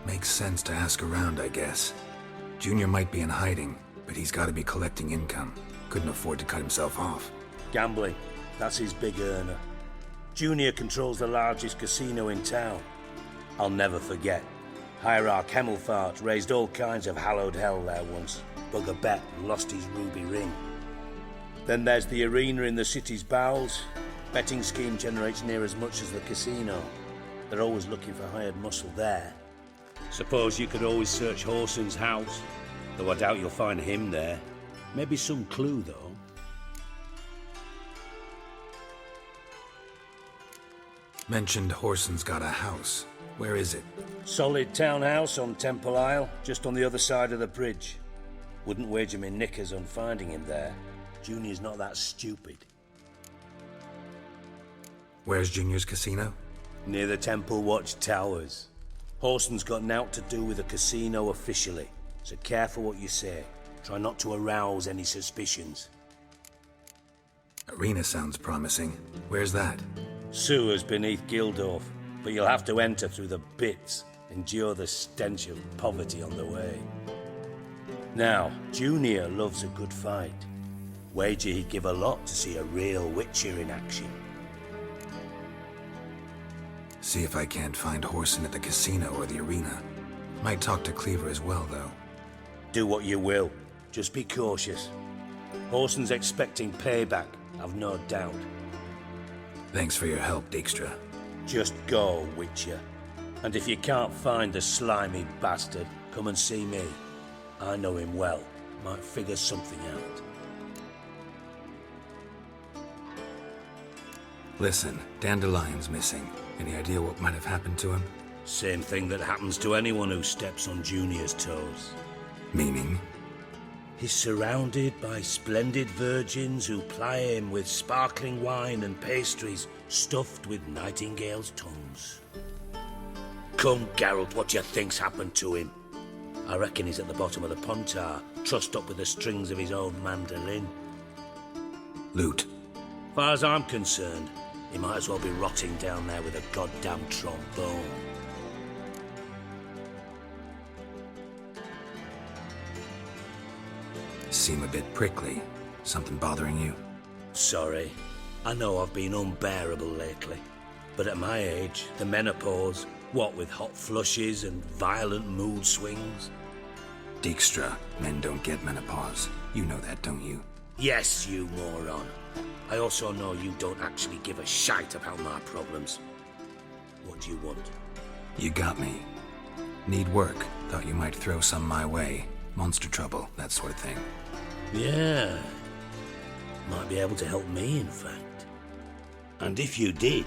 Speaker 2: Makes sense to ask around, I guess. Junior might be in hiding, but he's got to be collecting income. Couldn't afford to cut himself off.
Speaker 14: Gambling. That's his big earner. Junior controls the largest casino in town. I'll never forget Hierarch Hemmelfart raised all kinds of hallowed hell there once. Bugger bet and lost his ruby ring. Then there's the arena in the city's bowels. Betting scheme generates near as much as the casino. They're always looking for hired muscle there. Suppose you could always search Horson's house, though I doubt you'll find him there. Maybe some clue, though.
Speaker 2: Mentioned Horson's got a house. Where is it?
Speaker 14: Solid townhouse on Temple Isle, just on the other side of the bridge. Wouldn't wager me knickers on finding him there. Junior's not that stupid.
Speaker 2: Where's Junior's casino?
Speaker 14: Near the Temple Watch Towers. Horson's got nought to do with the casino officially, so careful what you say. Try not to arouse any suspicions.
Speaker 2: Arena sounds promising. Where's that?
Speaker 14: Sewers beneath Gildorf, but you'll have to enter through the bits, endure the stench of poverty on the way. Now, Junior loves a good fight. Wager he'd give a lot to see a real Witcher in action.
Speaker 2: See if I can't find Horson at the casino or the arena. Might talk to Cleaver as well, though.
Speaker 14: Do what you will. Just be cautious. Horson's expecting payback, I've no doubt.
Speaker 2: Thanks for your help, Dijkstra.
Speaker 14: Just go, Witcher. And if you can't find the slimy bastard, come and see me. I know him well. Might figure something out.
Speaker 2: Listen, Dandelion's missing. Any idea what might have happened to him?
Speaker 14: Same thing that happens to anyone who steps on Junior's toes.
Speaker 2: Meaning?
Speaker 14: He's surrounded by splendid virgins who ply him with sparkling wine and pastries stuffed with nightingales' tongues. Come, Geralt, what do you think's happened to him? I reckon he's at the bottom of the Pontar, trussed up with the strings of his own mandolin.
Speaker 2: Loot.
Speaker 14: Far as I'm concerned, he might as well be rotting down there with a goddamn trombone.
Speaker 2: Seem a bit prickly. Something bothering you?
Speaker 14: Sorry. I know I've been unbearable lately. But at my age, the menopause, what with hot flushes and violent mood swings.
Speaker 2: Dijkstra, men don't get menopause. You know that, don't you?
Speaker 14: Yes, you moron. I also know you don't actually give a shite about my problems. What do you want?
Speaker 2: You got me. Need work. Thought you might throw some my way. Monster trouble, that sort of thing.
Speaker 14: Yeah. Might be able to help me, in fact. And if you did,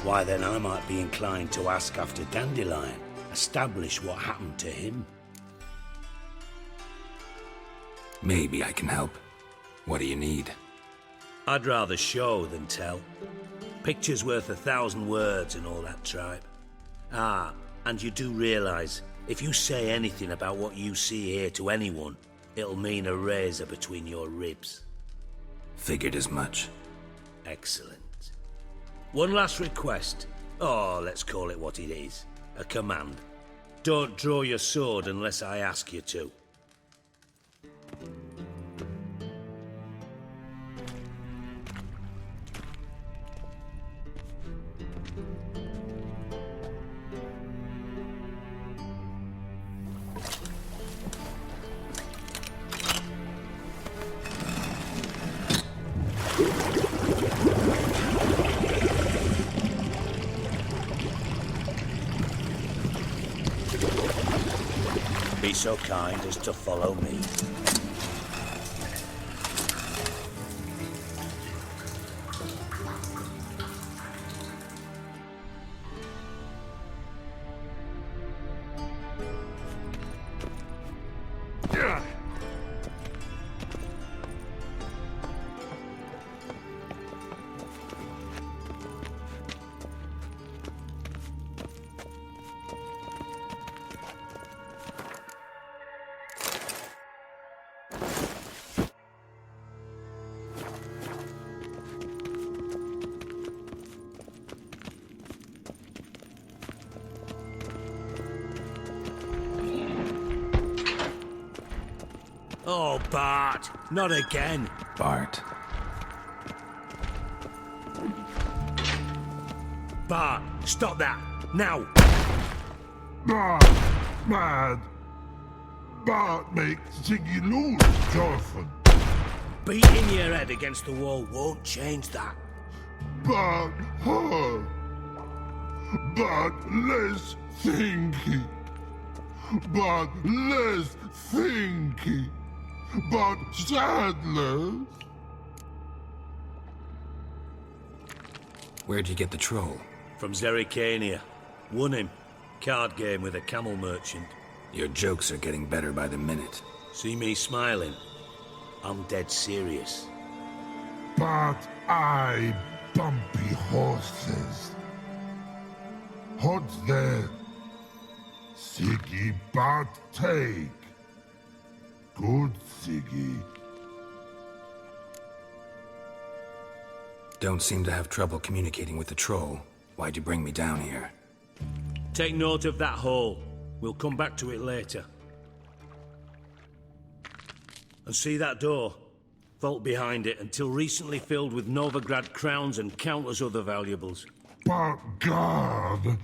Speaker 14: why then I might be inclined to ask after Dandelion. Establish what happened to him.
Speaker 2: Maybe I can help. What do you need?
Speaker 14: I'd rather show than tell. Picture's worth 1,000 words and all that tripe. Ah, and you do realise, if you say anything about what you see here to anyone, it'll mean a razor between your ribs.
Speaker 2: Figured as much.
Speaker 14: Excellent. One last request. Oh, let's call it what it is. A command. Don't draw your sword unless I ask you to. Be so kind as to follow me. Oh, Bart, not again.
Speaker 2: Bart.
Speaker 14: Bart, stop that, now.
Speaker 21: mad. But make Ziggy lose, Jorfen.
Speaker 14: Beating your head against the wall won't change that.
Speaker 21: But her. But less thinky. But less thinky. But sadless.
Speaker 2: Where'd you get the troll?
Speaker 14: From Zerrikania. Won him. Card game with a camel merchant.
Speaker 2: Your jokes are getting better by the minute.
Speaker 14: See me smiling? I'm dead serious.
Speaker 21: But I bumpy horses. What's there? Siggy but take. Good Siggy.
Speaker 2: Don't seem to have trouble communicating with the troll. Why'd you bring me down here?
Speaker 14: Take note of that hole. We'll come back to it later. And see that door? Vault behind it, until recently filled with Novigrad crowns and countless other valuables.
Speaker 21: But God!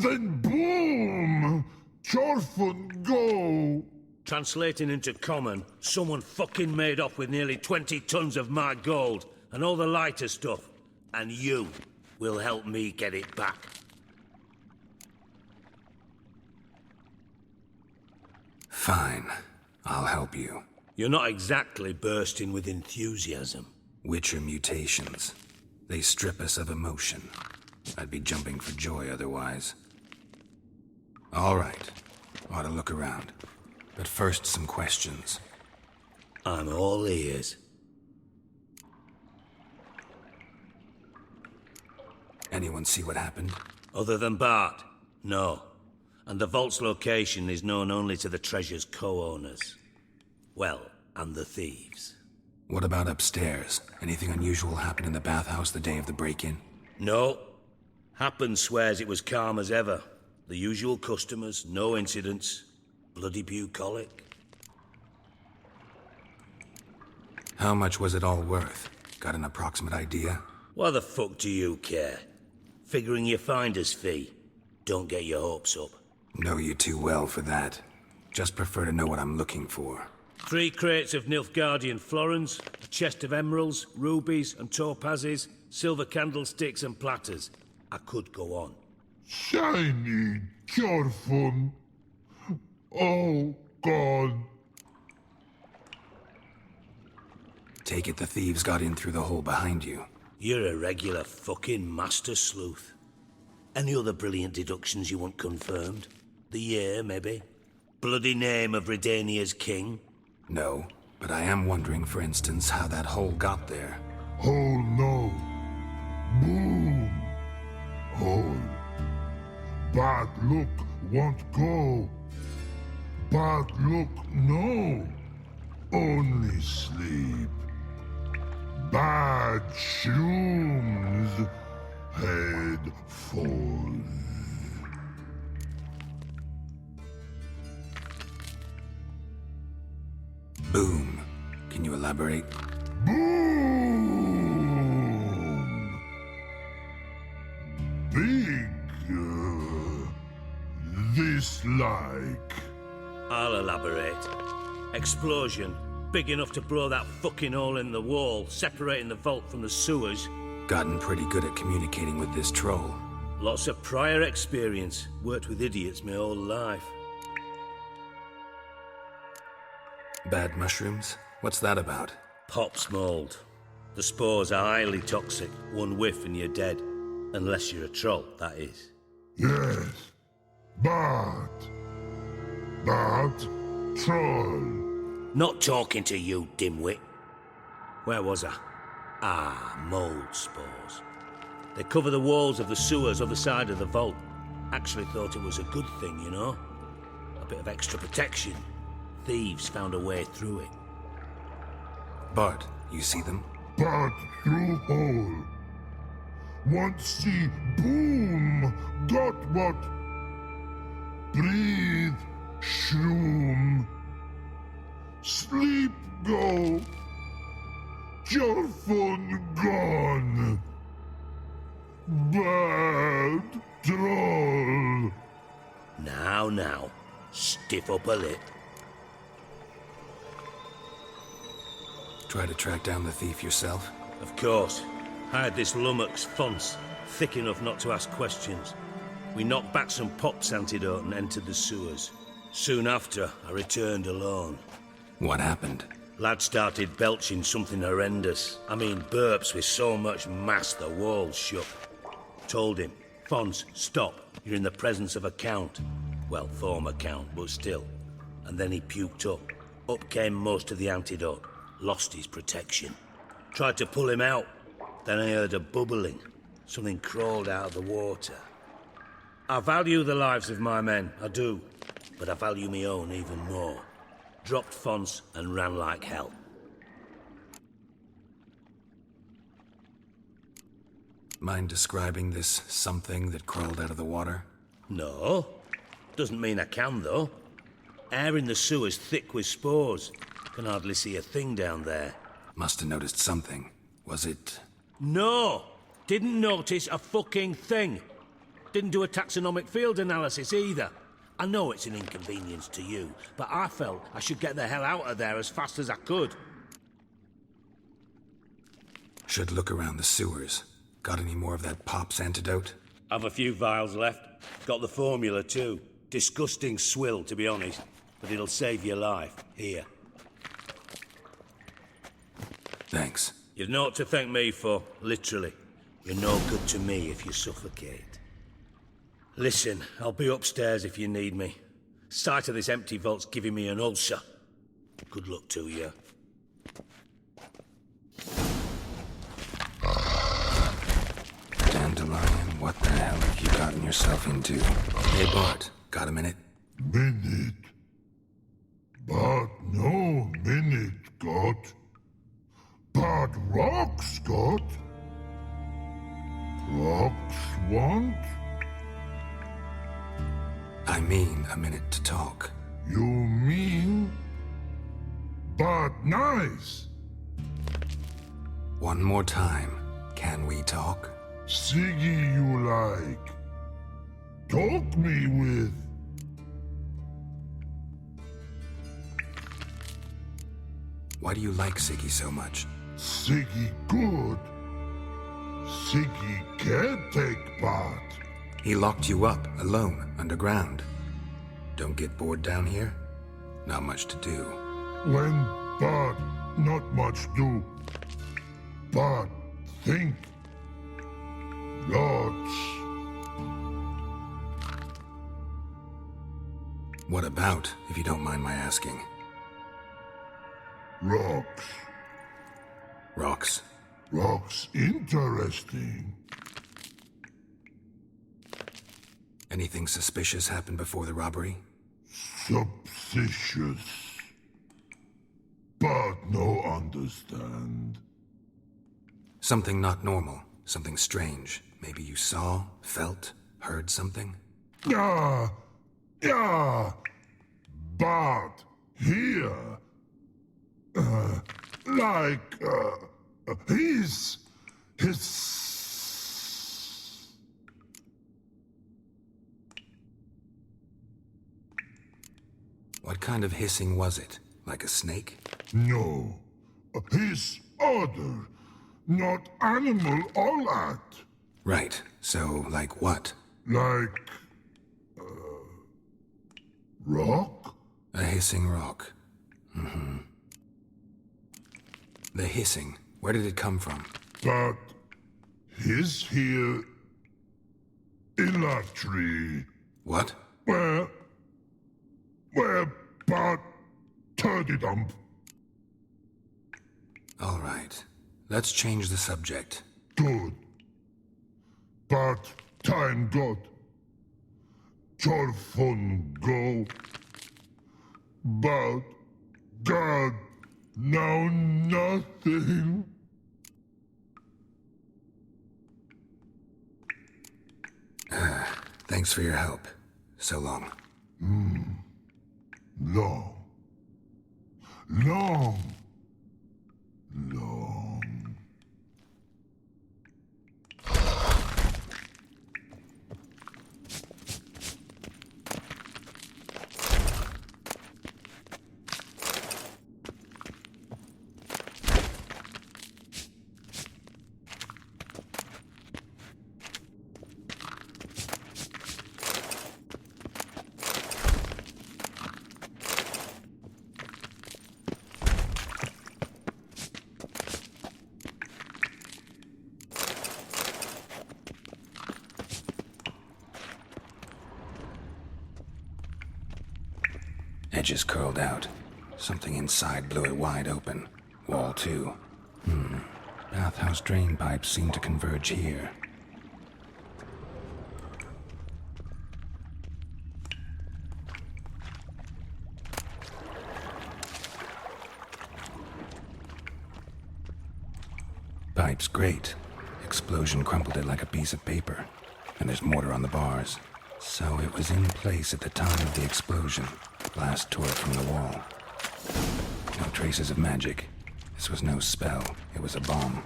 Speaker 21: Then boom! Jorfen go!
Speaker 14: Translating into common, someone fucking made off with nearly 20 tons of my gold, and all the lighter stuff. And you will help me get it back.
Speaker 2: Fine. I'll help you.
Speaker 14: You're not exactly bursting with enthusiasm.
Speaker 2: Witcher mutations. They strip us of emotion. I'd be jumping for joy otherwise. All right. Ought to look around. But first, some questions.
Speaker 14: I'm all ears.
Speaker 2: Anyone see what happened?
Speaker 14: Other than Bart? No. And the vault's location is known only to the treasure's co-owners. Well, and the thieves.
Speaker 2: What about upstairs? Anything unusual happened in the bathhouse the day of the break-in?
Speaker 14: No. Happen swears it was calm as ever. The usual customers, no incidents. Bloody bucolic.
Speaker 2: How much was it all worth? Got an approximate idea?
Speaker 14: Why the fuck do you care? Figuring your finder's fee. Don't get your hopes up.
Speaker 2: Know you too well for that. Just prefer to know what I'm looking for.
Speaker 14: 3 crates of Nilfgaardian florins, a chest of emeralds, rubies and topazes, silver candlesticks and platters. I could go on.
Speaker 21: Shiny Jorfen. Oh, God.
Speaker 2: Take it the thieves got in through the hole behind you.
Speaker 14: You're a regular fucking master sleuth. Any other brilliant deductions you want confirmed? The year, maybe? Bloody name of Redania's king?
Speaker 2: No, but I am wondering, for instance, how that hole got there.
Speaker 21: Hole no. Boom. Hole. But look won't go. But look no. Only sleep. Bad shrooms. Head falls.
Speaker 2: Boom. Can you elaborate?
Speaker 21: Boom! Big. This like.
Speaker 14: I'll elaborate. Explosion. Big enough to blow that fucking hole in the wall, separating the vault from the sewers.
Speaker 2: Gotten pretty good at communicating with this troll.
Speaker 14: Lots of prior experience. Worked with idiots my whole life.
Speaker 2: Bad mushrooms? What's that about?
Speaker 14: Pops mold. The spores are highly toxic. One whiff and you're dead. Unless you're a troll, that is.
Speaker 21: Yes. But troll.
Speaker 14: Not talking to you, dimwit. Where was I? Ah, mold spores. They cover the walls of the sewers other side of the vault. Actually thought it was a good thing, you know? A bit of extra protection. Thieves found a way through it.
Speaker 2: Bart, you see them?
Speaker 21: But through hole. Want see boom. Got what? Breathe. Shroom. Sleep go. Jorfen gone. Bad troll.
Speaker 14: Now. Stiff upper lip.
Speaker 2: Try to track down the thief yourself?
Speaker 14: Of course. I had this lummox Fons, thick enough not to ask questions. We knocked back some Pop's antidote and entered the sewers. Soon after, I returned alone.
Speaker 2: What happened?
Speaker 14: Lad started belching something horrendous. I mean, burps with so much mass the walls shook. Told him, Fons, stop. You're in the presence of a count. Well, former count, but still. And then he puked up. Up came most of the antidote. Lost his protection. Tried to pull him out. Then I heard a bubbling. Something crawled out of the water. I value the lives of my men, I do. But I value my own even more. Dropped Fons and ran like hell.
Speaker 2: Mind describing this something that crawled out of the water?
Speaker 14: No. Doesn't mean I can, though. Air in the sewer's thick with spores. Can hardly see a thing down there.
Speaker 2: Must have noticed something. Was it...
Speaker 14: No! Didn't notice a fucking thing. Didn't do a taxonomic field analysis either. I know it's an inconvenience to you, but I felt I should get the hell out of there as fast as I could.
Speaker 2: Should look around the sewers. Got any more of that Pop's antidote?
Speaker 14: I've a few vials left. Got the formula too. Disgusting swill, to be honest. But it'll save your life. Here.
Speaker 2: Thanks.
Speaker 14: You've naught to thank me for, literally. You're no good to me if you suffocate. Listen, I'll be upstairs if you need me. Sight of this empty vault's giving me an ulcer. Good luck to you.
Speaker 2: Dandelion, what the hell have you gotten yourself into? Hey, Bart, got a minute?
Speaker 21: Minute? But no minute, got. But rocks, got. Rocks want?
Speaker 2: I mean a minute to talk.
Speaker 21: You mean? But nice.
Speaker 2: One more time. Can we talk?
Speaker 21: Siggy you like. Talk me with.
Speaker 2: Why do you like Siggy so much?
Speaker 21: Siggy good. Siggy can't take part.
Speaker 2: He locked you up, alone, underground. Don't get bored down here? Not much to do.
Speaker 21: When but not much do. But think. Lots.
Speaker 2: What about, if you don't mind my asking?
Speaker 21: Rocks.
Speaker 2: Rocks?
Speaker 21: Rocks interesting.
Speaker 2: Anything suspicious happened before the robbery?
Speaker 21: Suspicious. But no understand.
Speaker 2: Something not normal. Something strange. Maybe you saw, felt, heard something?
Speaker 21: Yeah. But here. His.
Speaker 2: What kind of hissing was it? Like a snake?
Speaker 21: No. His other. Not animal all that.
Speaker 2: Right. So, like what?
Speaker 21: Like... rock?
Speaker 2: A hissing rock. Mm-hmm. The hissing. Where did it come from?
Speaker 21: But... his here... in that tree.
Speaker 2: What?
Speaker 21: Where but... turdy dump.
Speaker 2: All right. Let's change the subject.
Speaker 21: Good. But time got. Your fun go. But God, now nothing.
Speaker 2: Thanks for your help. So long.
Speaker 21: Long. Long.
Speaker 2: Edges curled out. Something inside blew it wide open. Wall 2. Bathhouse drain pipes seem to converge here. Pipe's great. Explosion crumpled it like a piece of paper. And there's mortar on the bars. So it was in place at the time of the explosion. Blast tore it from the wall. No traces of magic. This was no spell. It was a bomb.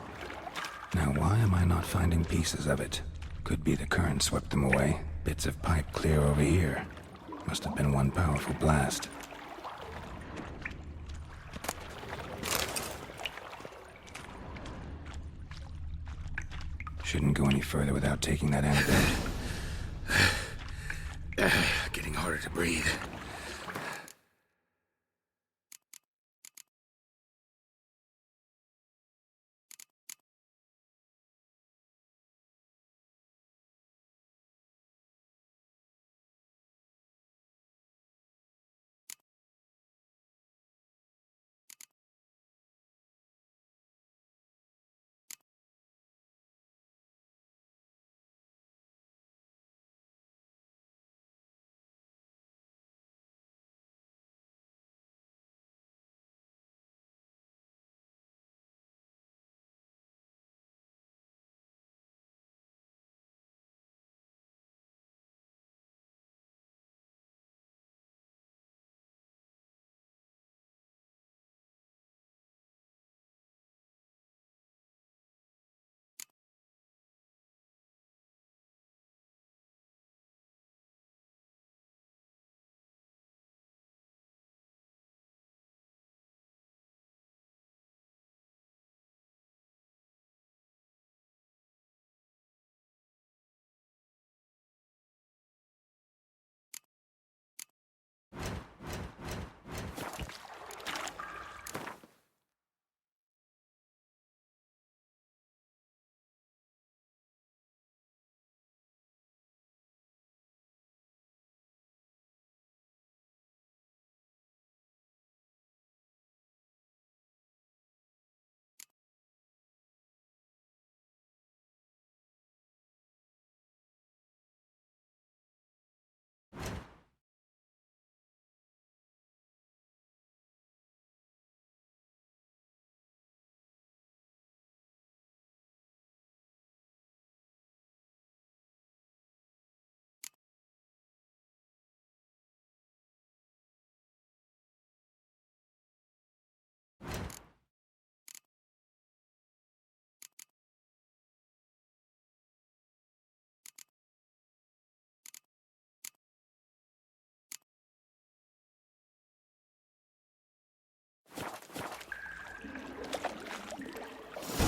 Speaker 2: Now why am I not finding pieces of it? Could be the current swept them away. Bits of pipe clear over here. Must have been one powerful blast. Shouldn't go any further without taking that antidote.
Speaker 5: Getting harder to breathe.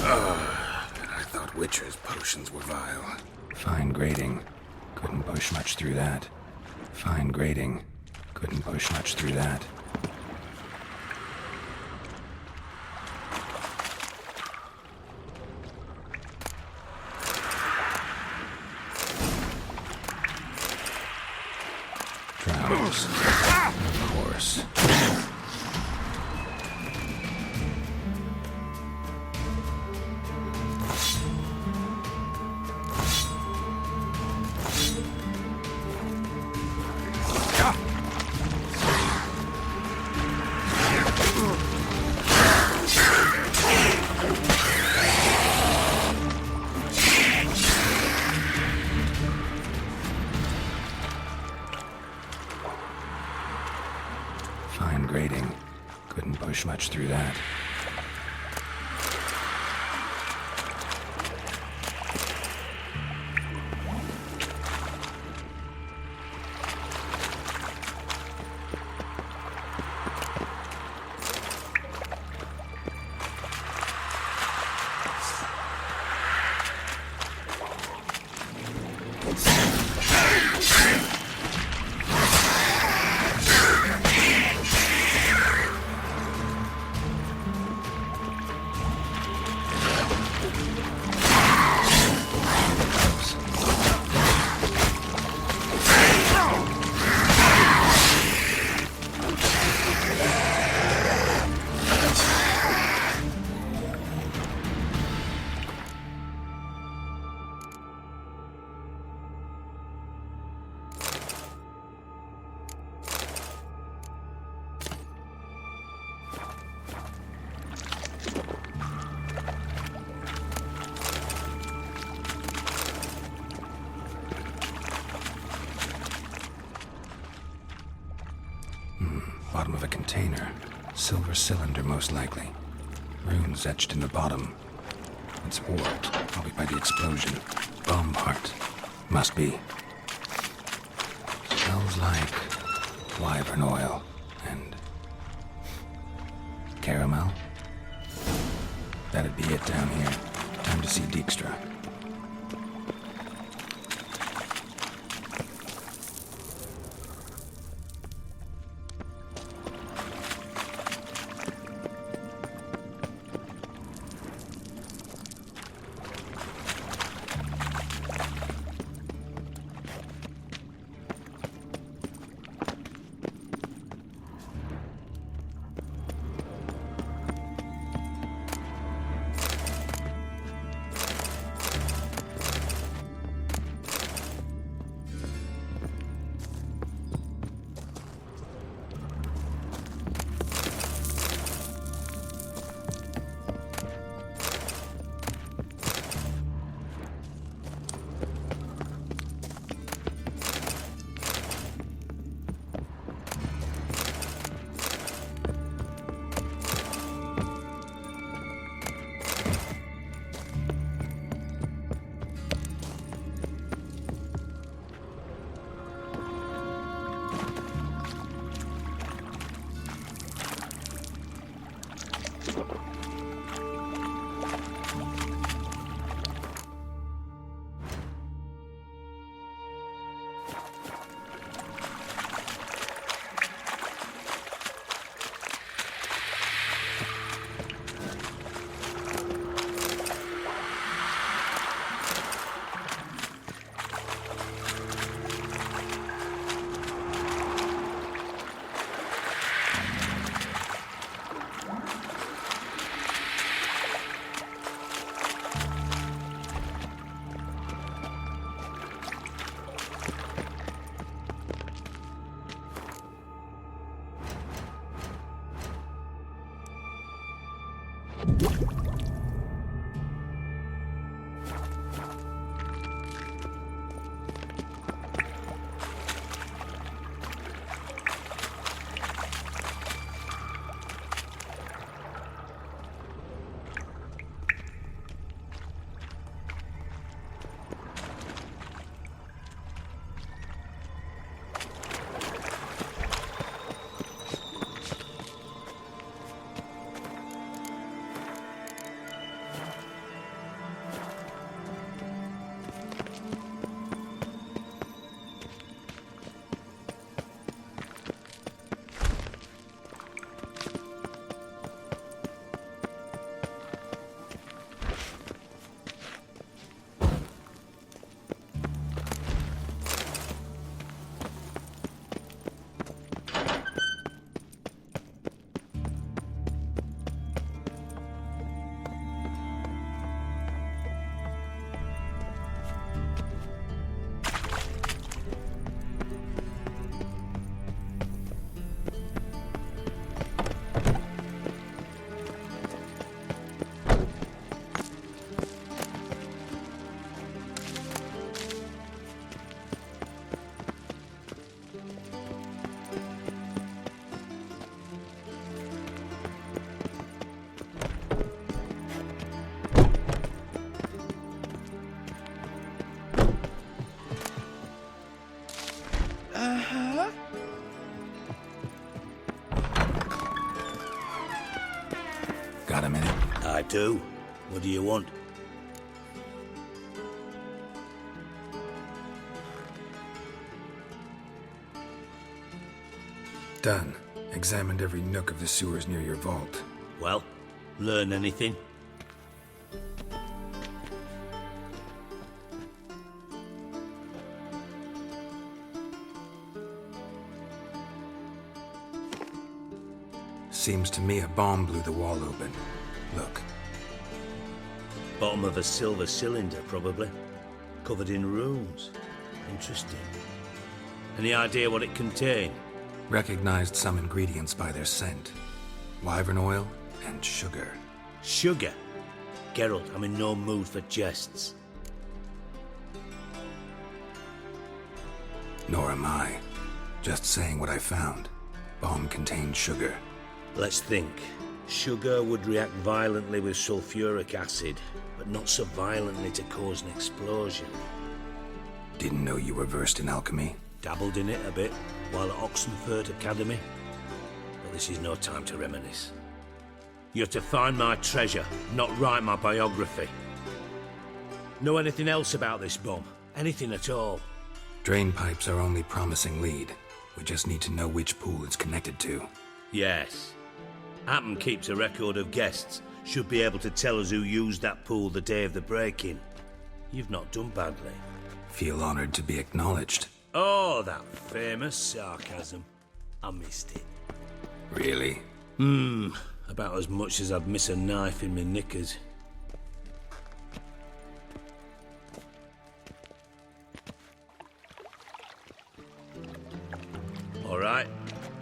Speaker 5: I thought Witcher's potions were vile.
Speaker 2: Fine grading. Couldn't push much through that. Fine grading. Couldn't push much through that. Drowns. Of course. Fine grading. Couldn't push much through that. Bottom of a container. Silver cylinder, most likely. Runes etched in the bottom. It's warped, probably by the explosion. Bomb part. Must be. Smells like wyvern oil and caramel. That'd be it down here. Time to see Dijkstra. Got a minute?
Speaker 14: I do. What do you want?
Speaker 2: Done. Examined every nook of the sewers near your vault.
Speaker 14: Well, learn anything?
Speaker 2: Seems to me a bomb blew the wall open. Look.
Speaker 14: Bottom of a silver cylinder, probably. Covered in runes. Interesting. Any idea what it contained?
Speaker 2: Recognized some ingredients by their scent. Wyvern oil and sugar.
Speaker 14: Sugar? Geralt, I'm in no mood for jests.
Speaker 2: Nor am I. Just saying what I found. bomb contained sugar.
Speaker 14: Let's think. Sugar would react violently with sulfuric acid, but not so violently to cause an explosion.
Speaker 2: Didn't know you were versed in alchemy.
Speaker 14: Dabbled in it a bit while at Oxenford Academy. But this is no time to reminisce. You're to find my treasure, not write my biography. Know anything else about this bomb? Anything at all?
Speaker 2: Drain pipes are only promising lead. We just need to know which pool it's connected to.
Speaker 14: Yes. Hampton keeps a record of guests. Should be able to tell us who used that pool the day of the break-in. You've not done badly.
Speaker 2: Feel honored to be acknowledged.
Speaker 14: Oh, that famous sarcasm. I missed it.
Speaker 2: Really?
Speaker 14: About as much as I'd miss a knife in my knickers. All right.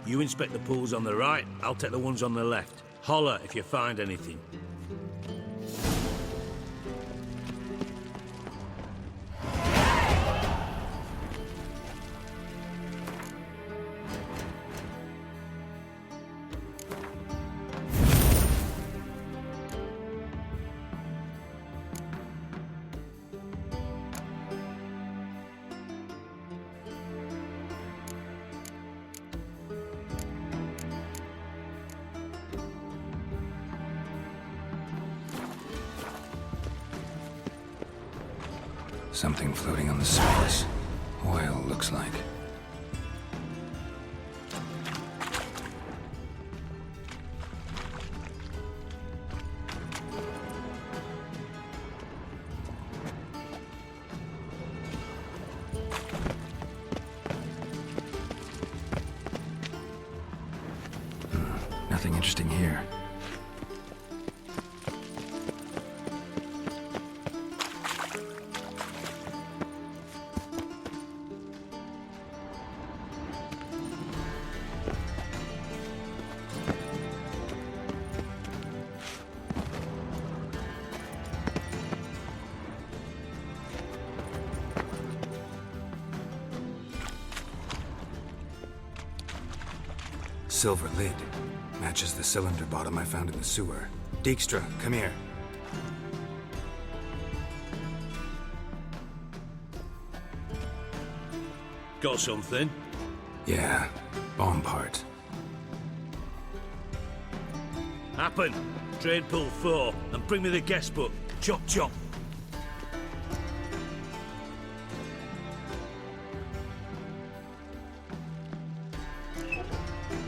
Speaker 14: You inspect the pools on the right, I'll take the ones on the left. Holler if you find anything.
Speaker 2: Something floating on the surface. Oil, looks like. Nothing interesting here. Silver lid. Matches the cylinder bottom I found in the sewer. Dijkstra, come here.
Speaker 14: Got something?
Speaker 2: Yeah, bomb part.
Speaker 14: Happen. Trade pool 4 and bring me the guest book. Chop chop.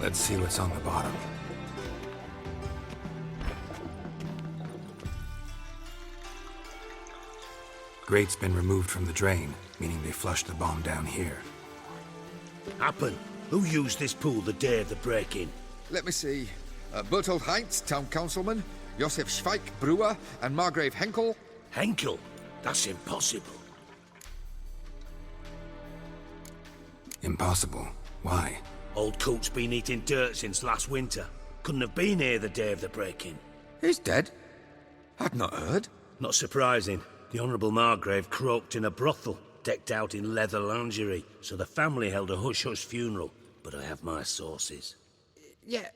Speaker 2: Let's see what's on the bottom. Grate's been removed from the drain, meaning they flushed the bomb down here.
Speaker 14: Happen. Who used this pool the day of the break-in?
Speaker 15: Let me see. Bertold Heinz, town councilman, Josef Schweik, brewer, and Margrave Henkel.
Speaker 14: Henkel? That's impossible.
Speaker 2: Impossible? Why?
Speaker 14: Old coot's been eating dirt since last winter. Couldn't have been here the day of the break-in.
Speaker 15: He's dead? I'd not heard.
Speaker 14: Not surprising. The Honourable Margrave croaked in a brothel, decked out in leather lingerie, so the family held a hush-hush funeral. But I have my sources.
Speaker 15: Yeah,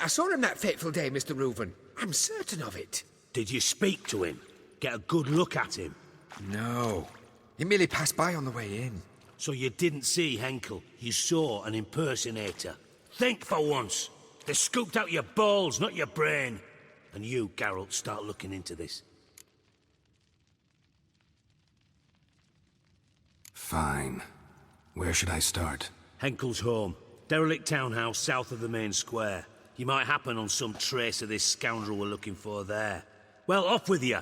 Speaker 15: I saw him that fateful day, Mr. Reuven. I'm certain of it.
Speaker 14: Did you speak to him? Get a good look at him?
Speaker 15: No. He merely passed by on the way in.
Speaker 14: So you didn't see Henkel, you saw an impersonator. Think for once. They scooped out your balls, not your brain. And you, Geralt, start looking into this.
Speaker 2: Fine. Where should I start?
Speaker 14: Henkel's home. Derelict townhouse south of the main square. You might happen on some trace of this scoundrel we're looking for there. Well, off with you.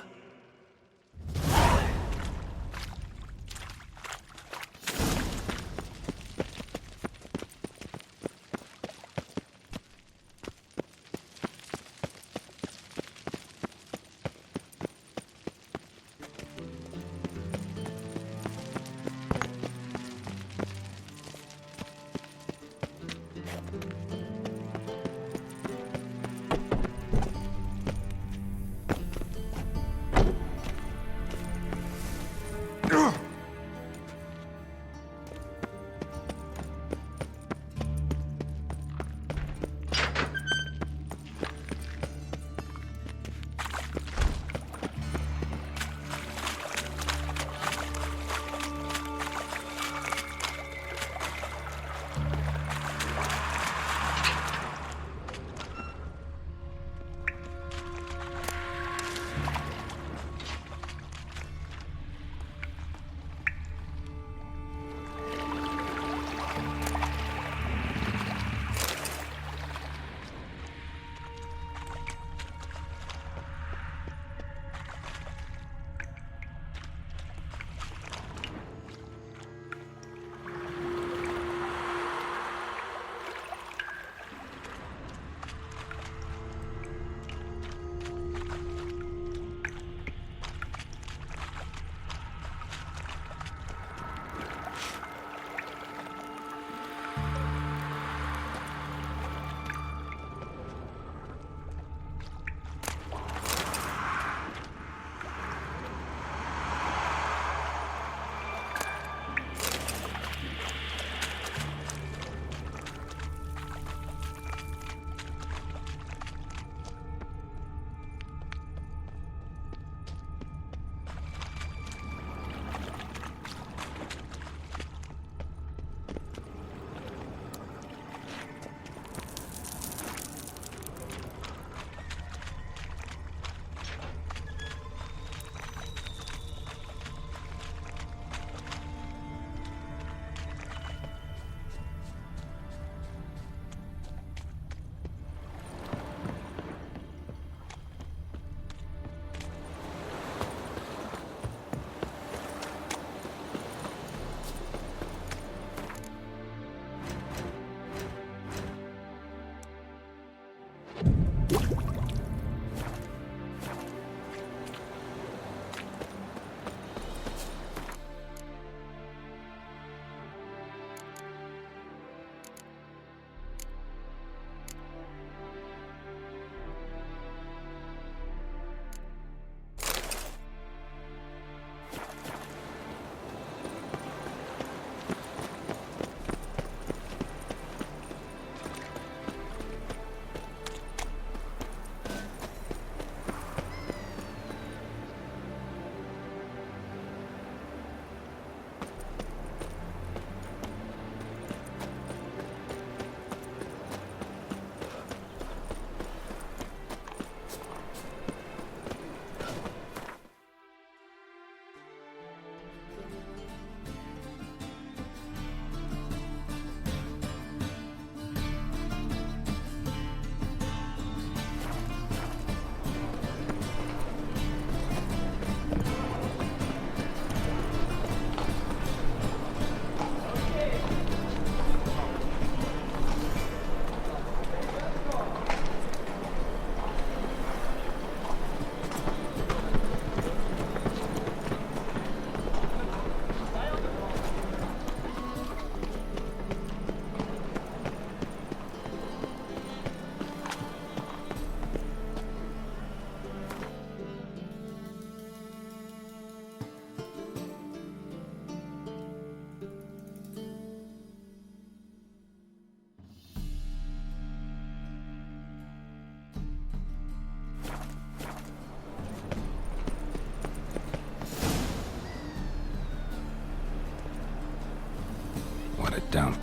Speaker 2: dump.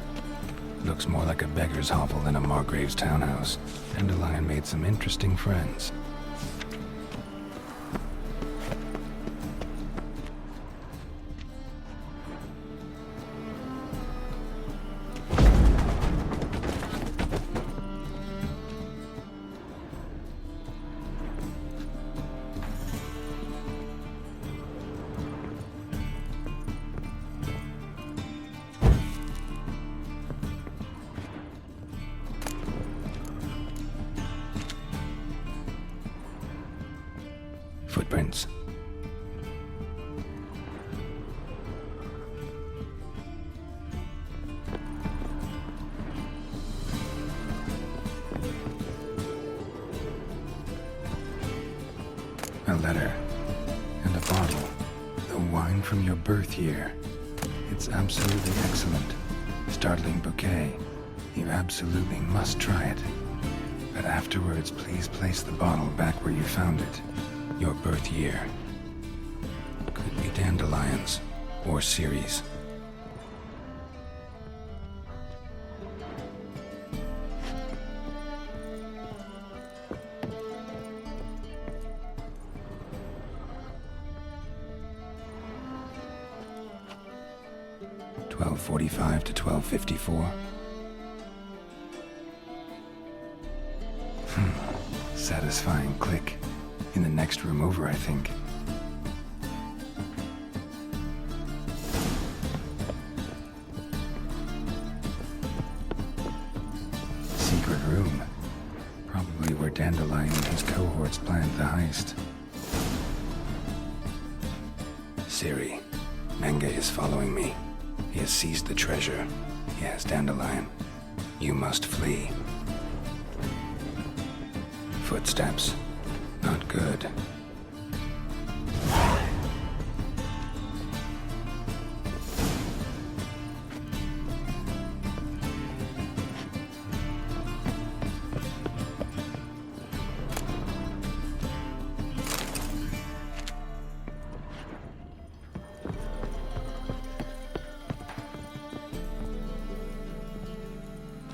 Speaker 2: Looks more like a beggar's hovel than a Margrave's townhouse. Dandelion made some interesting friends. Footprints. A letter. And a bottle. The wine from your birth year. It's absolutely excellent. Startling bouquet. You absolutely must try it. But afterwards, please place the bottle back where you found it. Your birth year. Could be dandelions or CIRI'S. $12:45 to $12:54. Satisfying click. In the next room over, I think. Secret room. Probably where Dandelion and his cohorts planned the heist. Ciri, Menge is following me. He has seized the treasure. He has Dandelion. You must flee. Footsteps. Not good.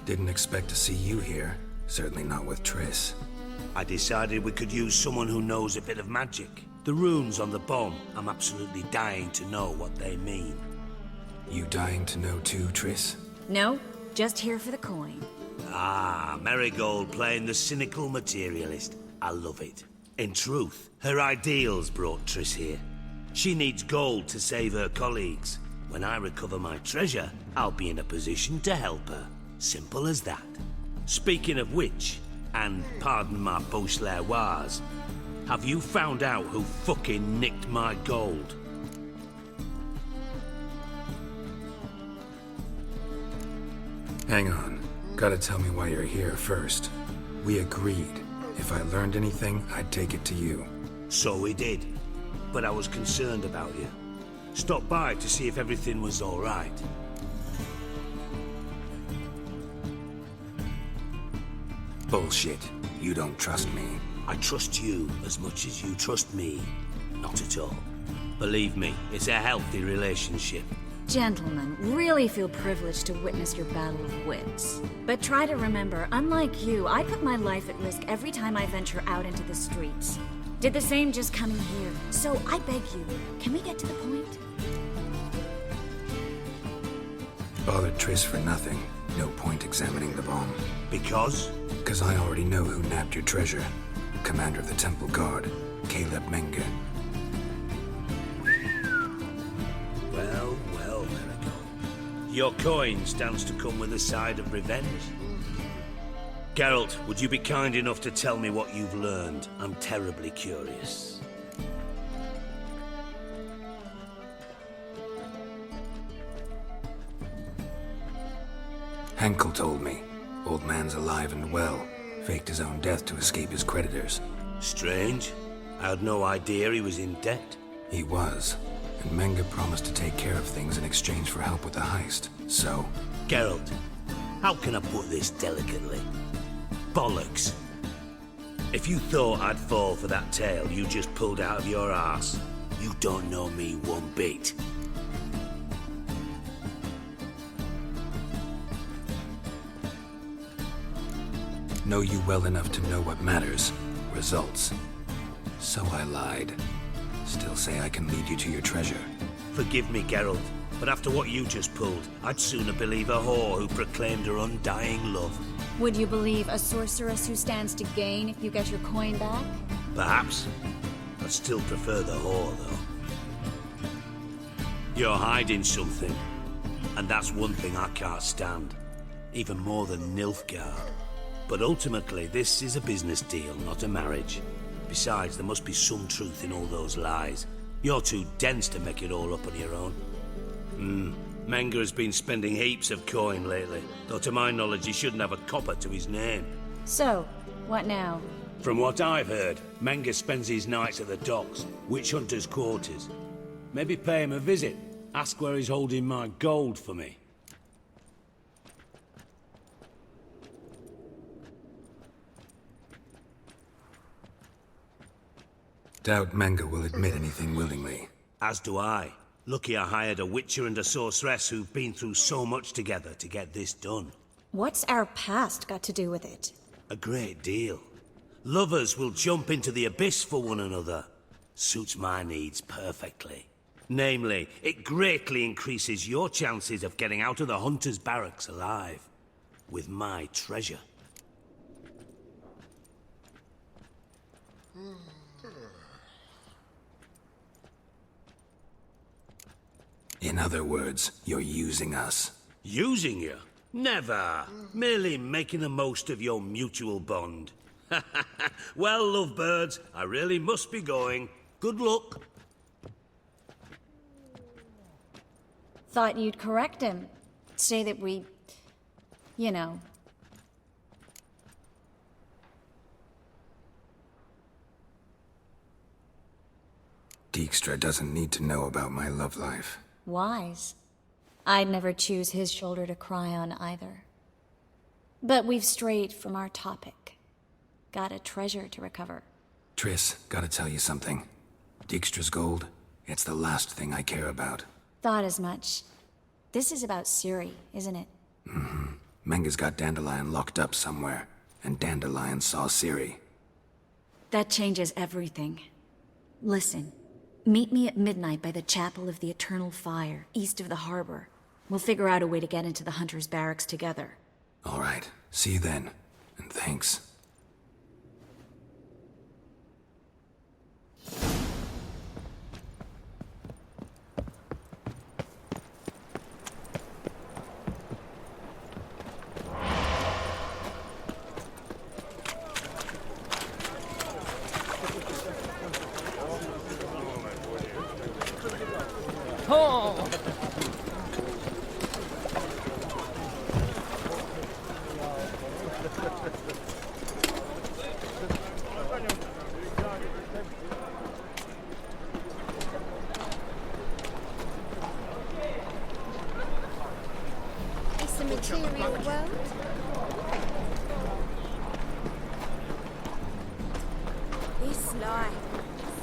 Speaker 2: Didn't expect to see you here. Certainly not with Triss.
Speaker 14: I decided we could use someone who knows a bit of magic. The runes on the bomb, I'm absolutely dying to know what they mean.
Speaker 2: You dying to know too, Triss?
Speaker 8: No, just here for the coin.
Speaker 14: Ah, Marigold playing the cynical materialist. I love it. In truth, her ideals brought Triss here. She needs gold to save her colleagues. When I recover my treasure, I'll be in a position to help her. Simple as that. Speaking of which, and pardon my Beauclervoise, have you found out who fucking nicked my gold?
Speaker 2: Hang on. Gotta tell me why you're here first. We agreed. If I learned anything, I'd take it to you.
Speaker 14: So we did. But I was concerned about you. Stopped by to see if everything was all right.
Speaker 2: Bullshit. You don't trust me.
Speaker 14: I trust you as much as you trust me. Not at all. Believe me, it's a healthy relationship.
Speaker 8: Gentlemen, really feel privileged to witness your battle of wits. But try to remember, unlike you, I put my life at risk every time I venture out into the streets. Did the same just coming here. So I beg you, can we get to the point?
Speaker 2: Bothered Triss for nothing. No point examining the bomb.
Speaker 14: Because?
Speaker 2: Because I already know who nabbed your treasure. Commander of the Temple Guard, Caleb Menge.
Speaker 14: Well, well, Marigold. Your coin stands to come with a side of revenge. Geralt, would you be kind enough to tell me what you've learned? I'm terribly curious.
Speaker 2: Henkel told me. Old man's alive and well. Faked his own death to escape his creditors.
Speaker 14: Strange. I had no idea he was in debt.
Speaker 2: He was. And Menge promised to take care of things in exchange for help with the heist. So...
Speaker 14: Geralt, how can I put this delicately? Bollocks. If you thought I'd fall for that tale you just pulled out of your arse, you don't know me one bit.
Speaker 2: Know you well enough to know what matters. Results. So I lied. Still say I can lead you to your treasure.
Speaker 14: Forgive me, Geralt, but after what you just pulled, I'd sooner believe a whore who proclaimed her undying love.
Speaker 8: Would you believe a sorceress who stands to gain if you get your coin back?
Speaker 14: Perhaps. I'd still prefer the whore, though. You're hiding something, and that's one thing I can't stand. Even more than Nilfgaard. But ultimately, this is a business deal, not a marriage. Besides, there must be some truth in all those lies. You're too dense to make it all up on your own. Menga has been spending heaps of coin lately, though to my knowledge he shouldn't have a copper to his name.
Speaker 8: So, what now?
Speaker 14: From what I've heard, Menga spends his nights at the docks, witch hunters' quarters. Maybe pay him a visit. Ask where he's holding my gold for me.
Speaker 2: Doubt Menga will admit anything willingly.
Speaker 14: As do I. Lucky I hired a witcher and a sorceress who've been through so much together to get this done.
Speaker 8: What's our past got to do with it?
Speaker 14: A great deal. Lovers will jump into the abyss for one another. Suits my needs perfectly. Namely, it greatly increases your chances of getting out of the hunter's barracks alive. With my treasure.
Speaker 2: In other words, you're using us.
Speaker 14: Using you? Never. Merely making the most of your mutual bond. Well, lovebirds, I really must be going. Good luck.
Speaker 8: Thought you'd correct him. Say that we... you know...
Speaker 2: Dijkstra doesn't need to know about my love life.
Speaker 8: wise. I'd never choose his shoulder to cry on either. But we've strayed from our topic. Got a treasure to recover.
Speaker 2: Triss, gotta tell you something. Dijkstra's gold, it's the last thing I care about.
Speaker 8: Thought as much. This is about Ciri, isn't it?
Speaker 2: Mm-hmm. Menga's got Dandelion locked up somewhere, and Dandelion saw Ciri.
Speaker 8: That changes everything. Listen, meet me at midnight by the Chapel of the Eternal Fire, east of the harbor. We'll figure out a way to get into the Hunter's barracks together.
Speaker 2: All right, see you then, and thanks.
Speaker 18: It's a material world. It's life.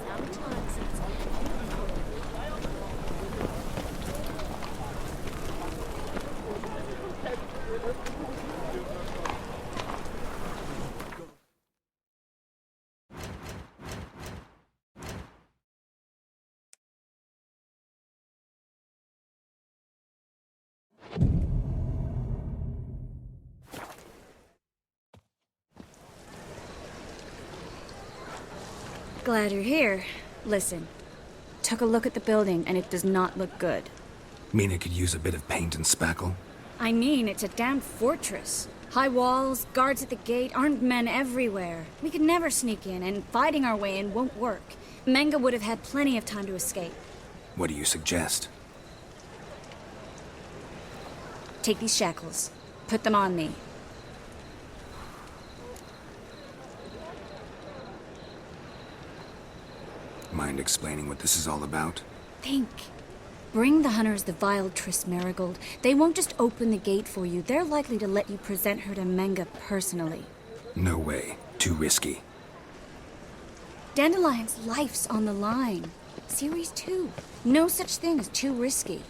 Speaker 18: Sometimes it's
Speaker 8: Glad you're here. Listen, took a look at the building and it does not look good.
Speaker 2: Mean it could use a bit of paint and spackle?
Speaker 8: I mean, it's a damn fortress. High walls, guards at the gate, armed men everywhere. We could never sneak in, and fighting our way in won't work. Menga would have had plenty of time to escape.
Speaker 2: What do you suggest?
Speaker 8: Take these shackles. Put them on me.
Speaker 2: Mind explaining what this is all about?
Speaker 8: Think. Bring the hunters the vile Triss Marigold. They won't just open the gate for you. They're likely to let you present her to Menga personally.
Speaker 2: No way. Too risky.
Speaker 8: Dandelion's life's on the line. Ciri's too. No such thing as too risky.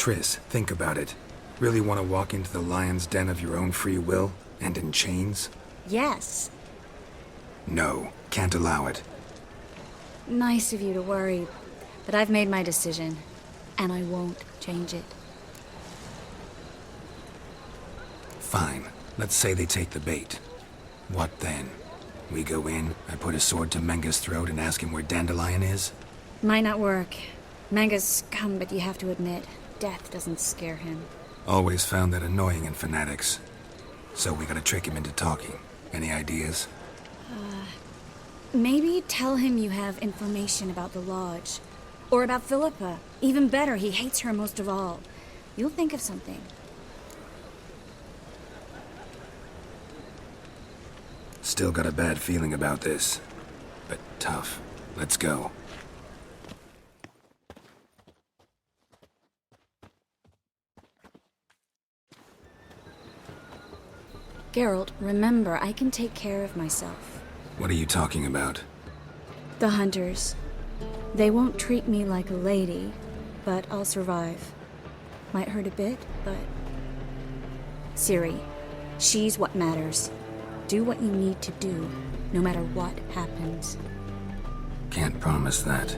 Speaker 2: Triss, think about it. Really want to walk into the lion's den of your own free will, and in chains?
Speaker 8: Yes.
Speaker 2: No, can't allow it.
Speaker 8: Nice of you to worry, but I've made my decision, and I won't change it.
Speaker 2: Fine. Let's say they take the bait. What then? We go in, I put a sword to Menga's throat and ask him where Dandelion is?
Speaker 8: Might not work. Menga's scum, but you have to admit, death doesn't scare him.
Speaker 2: Always found that annoying in fanatics. So we gotta trick him into talking. Any ideas?
Speaker 8: Maybe tell him you have information about the Lodge. Or about Philippa. Even better, he hates her most of all. You'll think of something.
Speaker 2: Still got a bad feeling about this. But tough. Let's go.
Speaker 8: Geralt, remember, I can take care of myself.
Speaker 2: What are you talking about?
Speaker 8: The hunters. They won't treat me like a lady, but I'll survive. Might hurt a bit, but... Ciri, she's what matters. Do what you need to do, no matter what happens.
Speaker 2: Can't promise that.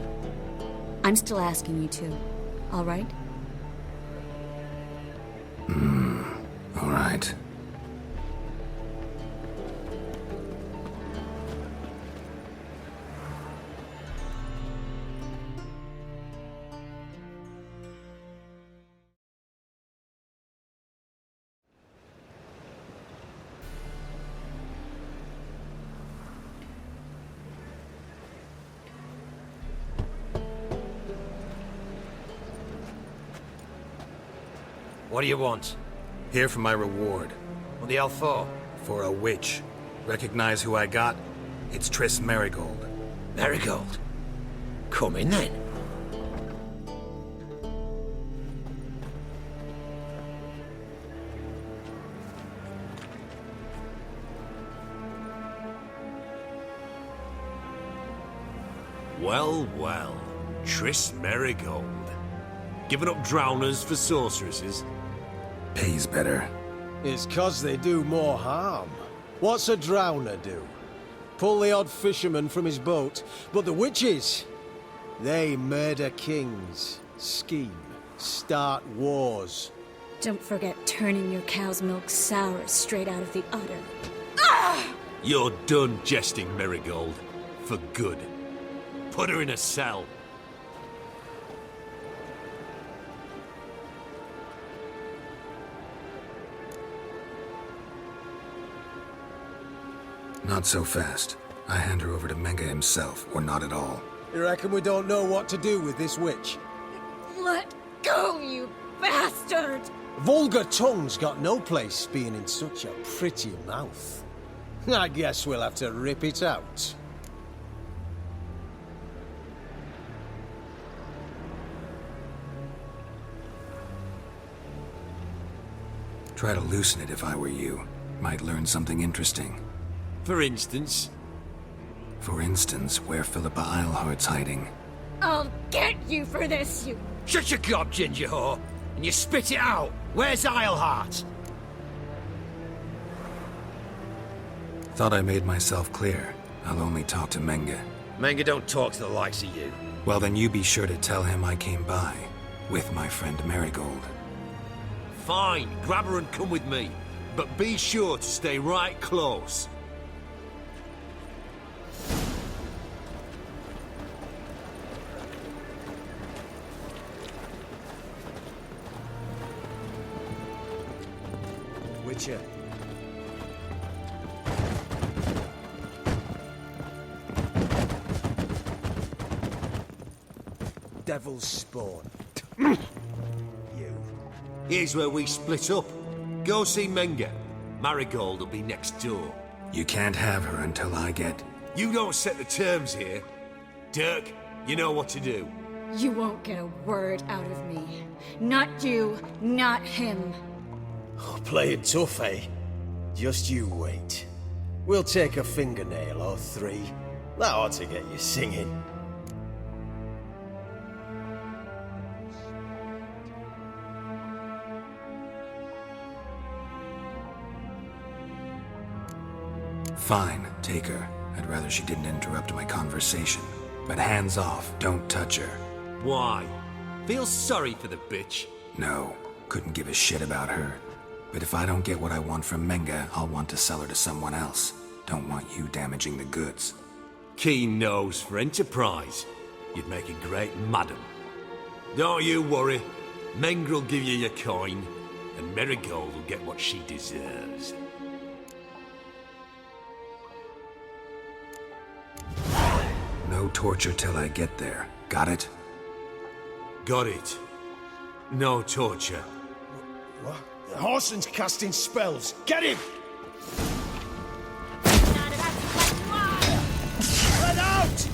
Speaker 8: I'm still asking you to, all right?
Speaker 2: All right.
Speaker 13: What do you want?
Speaker 2: Here for my reward.
Speaker 13: What the hell for?
Speaker 2: For a witch. Recognize who I got? It's Triss Merigold.
Speaker 13: Merigold? Come in then.
Speaker 11: Well, well. Triss Merigold. Giving up drowners for sorceresses?
Speaker 2: Pays better.
Speaker 20: It's 'cause they do more harm. What's a drowner do? Pull the odd fisherman from his boat. But the witches, they murder kings, scheme, start wars.
Speaker 8: Don't forget turning your cow's milk sour straight out of the udder.
Speaker 11: You're done jesting, Merigold. For good. Put her in a cell.
Speaker 2: Not so fast. I hand her over to Menga himself, or not at all.
Speaker 20: You reckon we don't know what to do with this witch?
Speaker 8: Let go, you bastard!
Speaker 20: Vulgar tongue's got no place being in such a pretty mouth. I guess we'll have to rip it out.
Speaker 2: Try to loosen it if I were you. Might learn something interesting.
Speaker 11: For instance?
Speaker 2: For instance, where Philippa Eilhart's hiding.
Speaker 8: I'll get you for this, you...
Speaker 13: Shut your gob, ginger whore, and you spit it out. Where's Eilhart?
Speaker 2: Thought I made myself clear. I'll only talk to Menga.
Speaker 13: Menga don't talk to the likes of you.
Speaker 2: Well, then you be sure to tell him I came by. With my friend Merigold.
Speaker 11: Fine, grab her and come with me. But be sure to stay right close.
Speaker 20: Witcher. Devil's spawn.
Speaker 11: You. Here's where we split up. Go see Menga. Marigold will be next door.
Speaker 2: You can't have her until I get...
Speaker 11: You don't set the terms here. Dirk, you know what to do.
Speaker 8: You won't get a word out of me. Not you, not him.
Speaker 20: Oh, playing tough, eh? Just you wait. We'll take a fingernail or three. That ought to get you singing.
Speaker 2: Fine, take her. I'd rather she didn't interrupt my conversation. But hands off, don't touch her.
Speaker 17: Why? Feel sorry for the bitch?
Speaker 2: No, couldn't give a shit about her. But if I don't get what I want from Menga, I'll want to sell her to someone else. Don't want you damaging the goods.
Speaker 17: Keen nose for enterprise. You'd make a great madam. Don't you worry. Mengr'll give you your coin, and Marigold will get what she deserves.
Speaker 2: No torture till I get there. Got it?
Speaker 17: Got it. No torture.
Speaker 20: What? Horson's casting spells. Get him! Let out!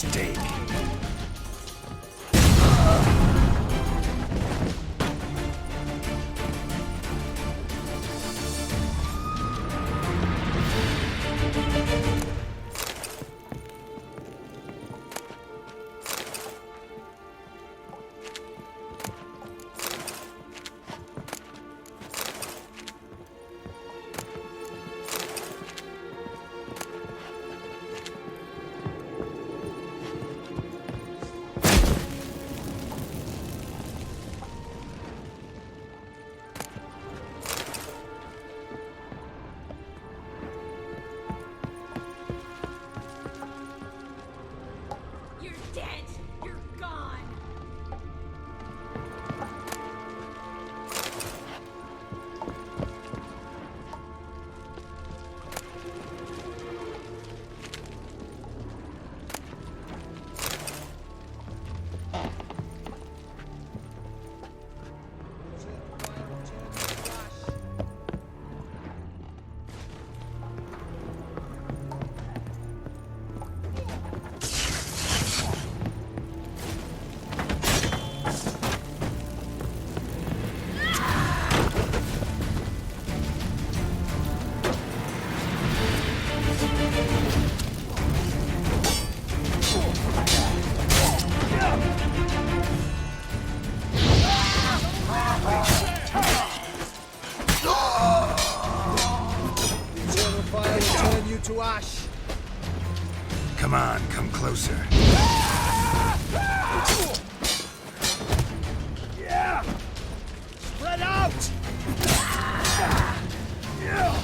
Speaker 2: mistake.
Speaker 20: To ash.
Speaker 2: Come on, come closer.
Speaker 20: Yeah! Spread out! Yeah!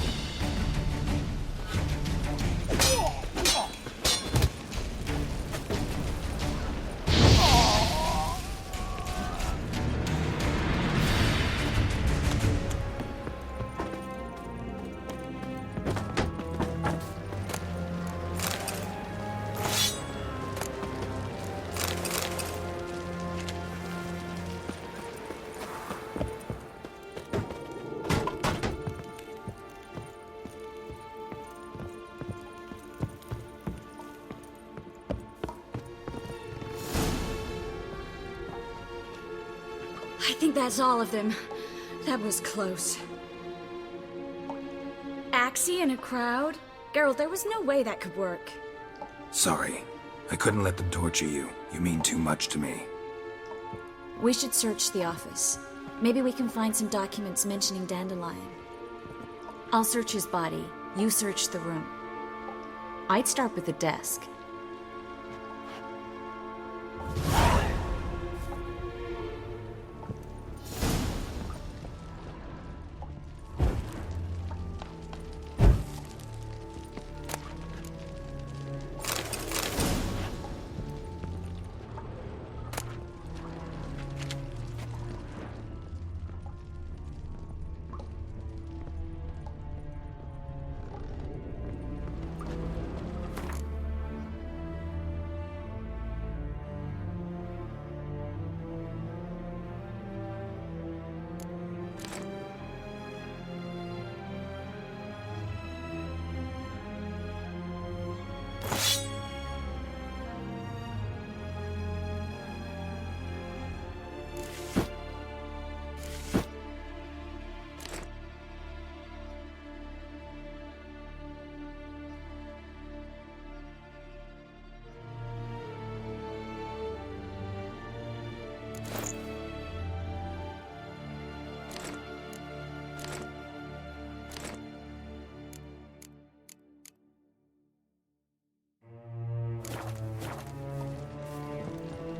Speaker 8: I think that's all of them. That was close. Axie in a crowd? Geralt, there was no way that could work.
Speaker 2: Sorry. I couldn't let them torture you. You mean too much to me.
Speaker 8: We should search the office. Maybe we can find some documents mentioning Dandelion. I'll search his body. You search the room. I'd start with the desk.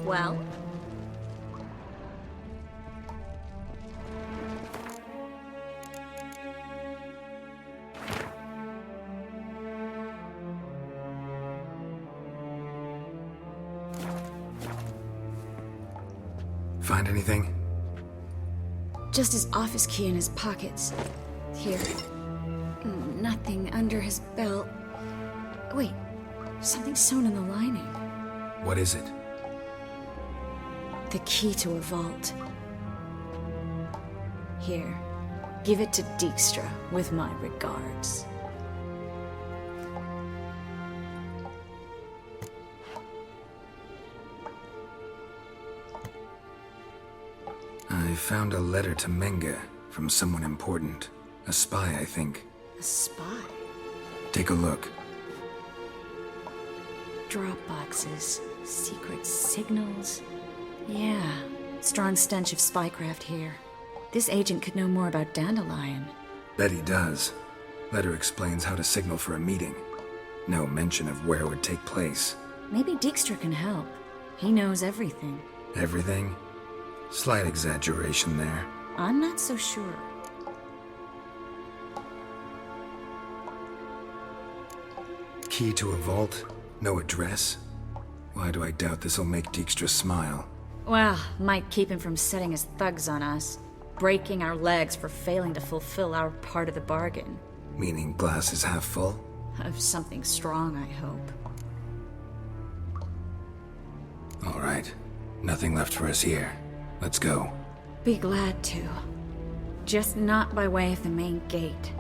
Speaker 8: Well?
Speaker 2: Find anything?
Speaker 8: Just his office key in his pockets. Here. Nothing under his belt. Wait, something sewn in the lining.
Speaker 2: What is it?
Speaker 8: The key to a vault. Here, give it to Dijkstra with my regards.
Speaker 2: I found a letter to Menga from someone important. A spy, I think.
Speaker 8: A spy?
Speaker 2: Take a look.
Speaker 8: Drop boxes, secret signals. Yeah, strong stench of spycraft here. This agent could know more about Dandelion.
Speaker 2: Bet he does. Letter explains how to signal for a meeting. No mention of where it would take place.
Speaker 8: Maybe Dijkstra can help. He knows everything.
Speaker 2: Everything? Slight exaggeration there.
Speaker 8: I'm not so sure.
Speaker 2: Key to a vault? No address? Why do I doubt this'll make Dijkstra smile?
Speaker 8: Well, might keep him from setting his thugs on us. Breaking our legs for failing to fulfill our part of the bargain.
Speaker 2: Meaning glass is half full?
Speaker 8: Of something strong, I hope.
Speaker 2: All right. Nothing left for us here. Let's go.
Speaker 8: Be glad to. Just not by way of the main gate.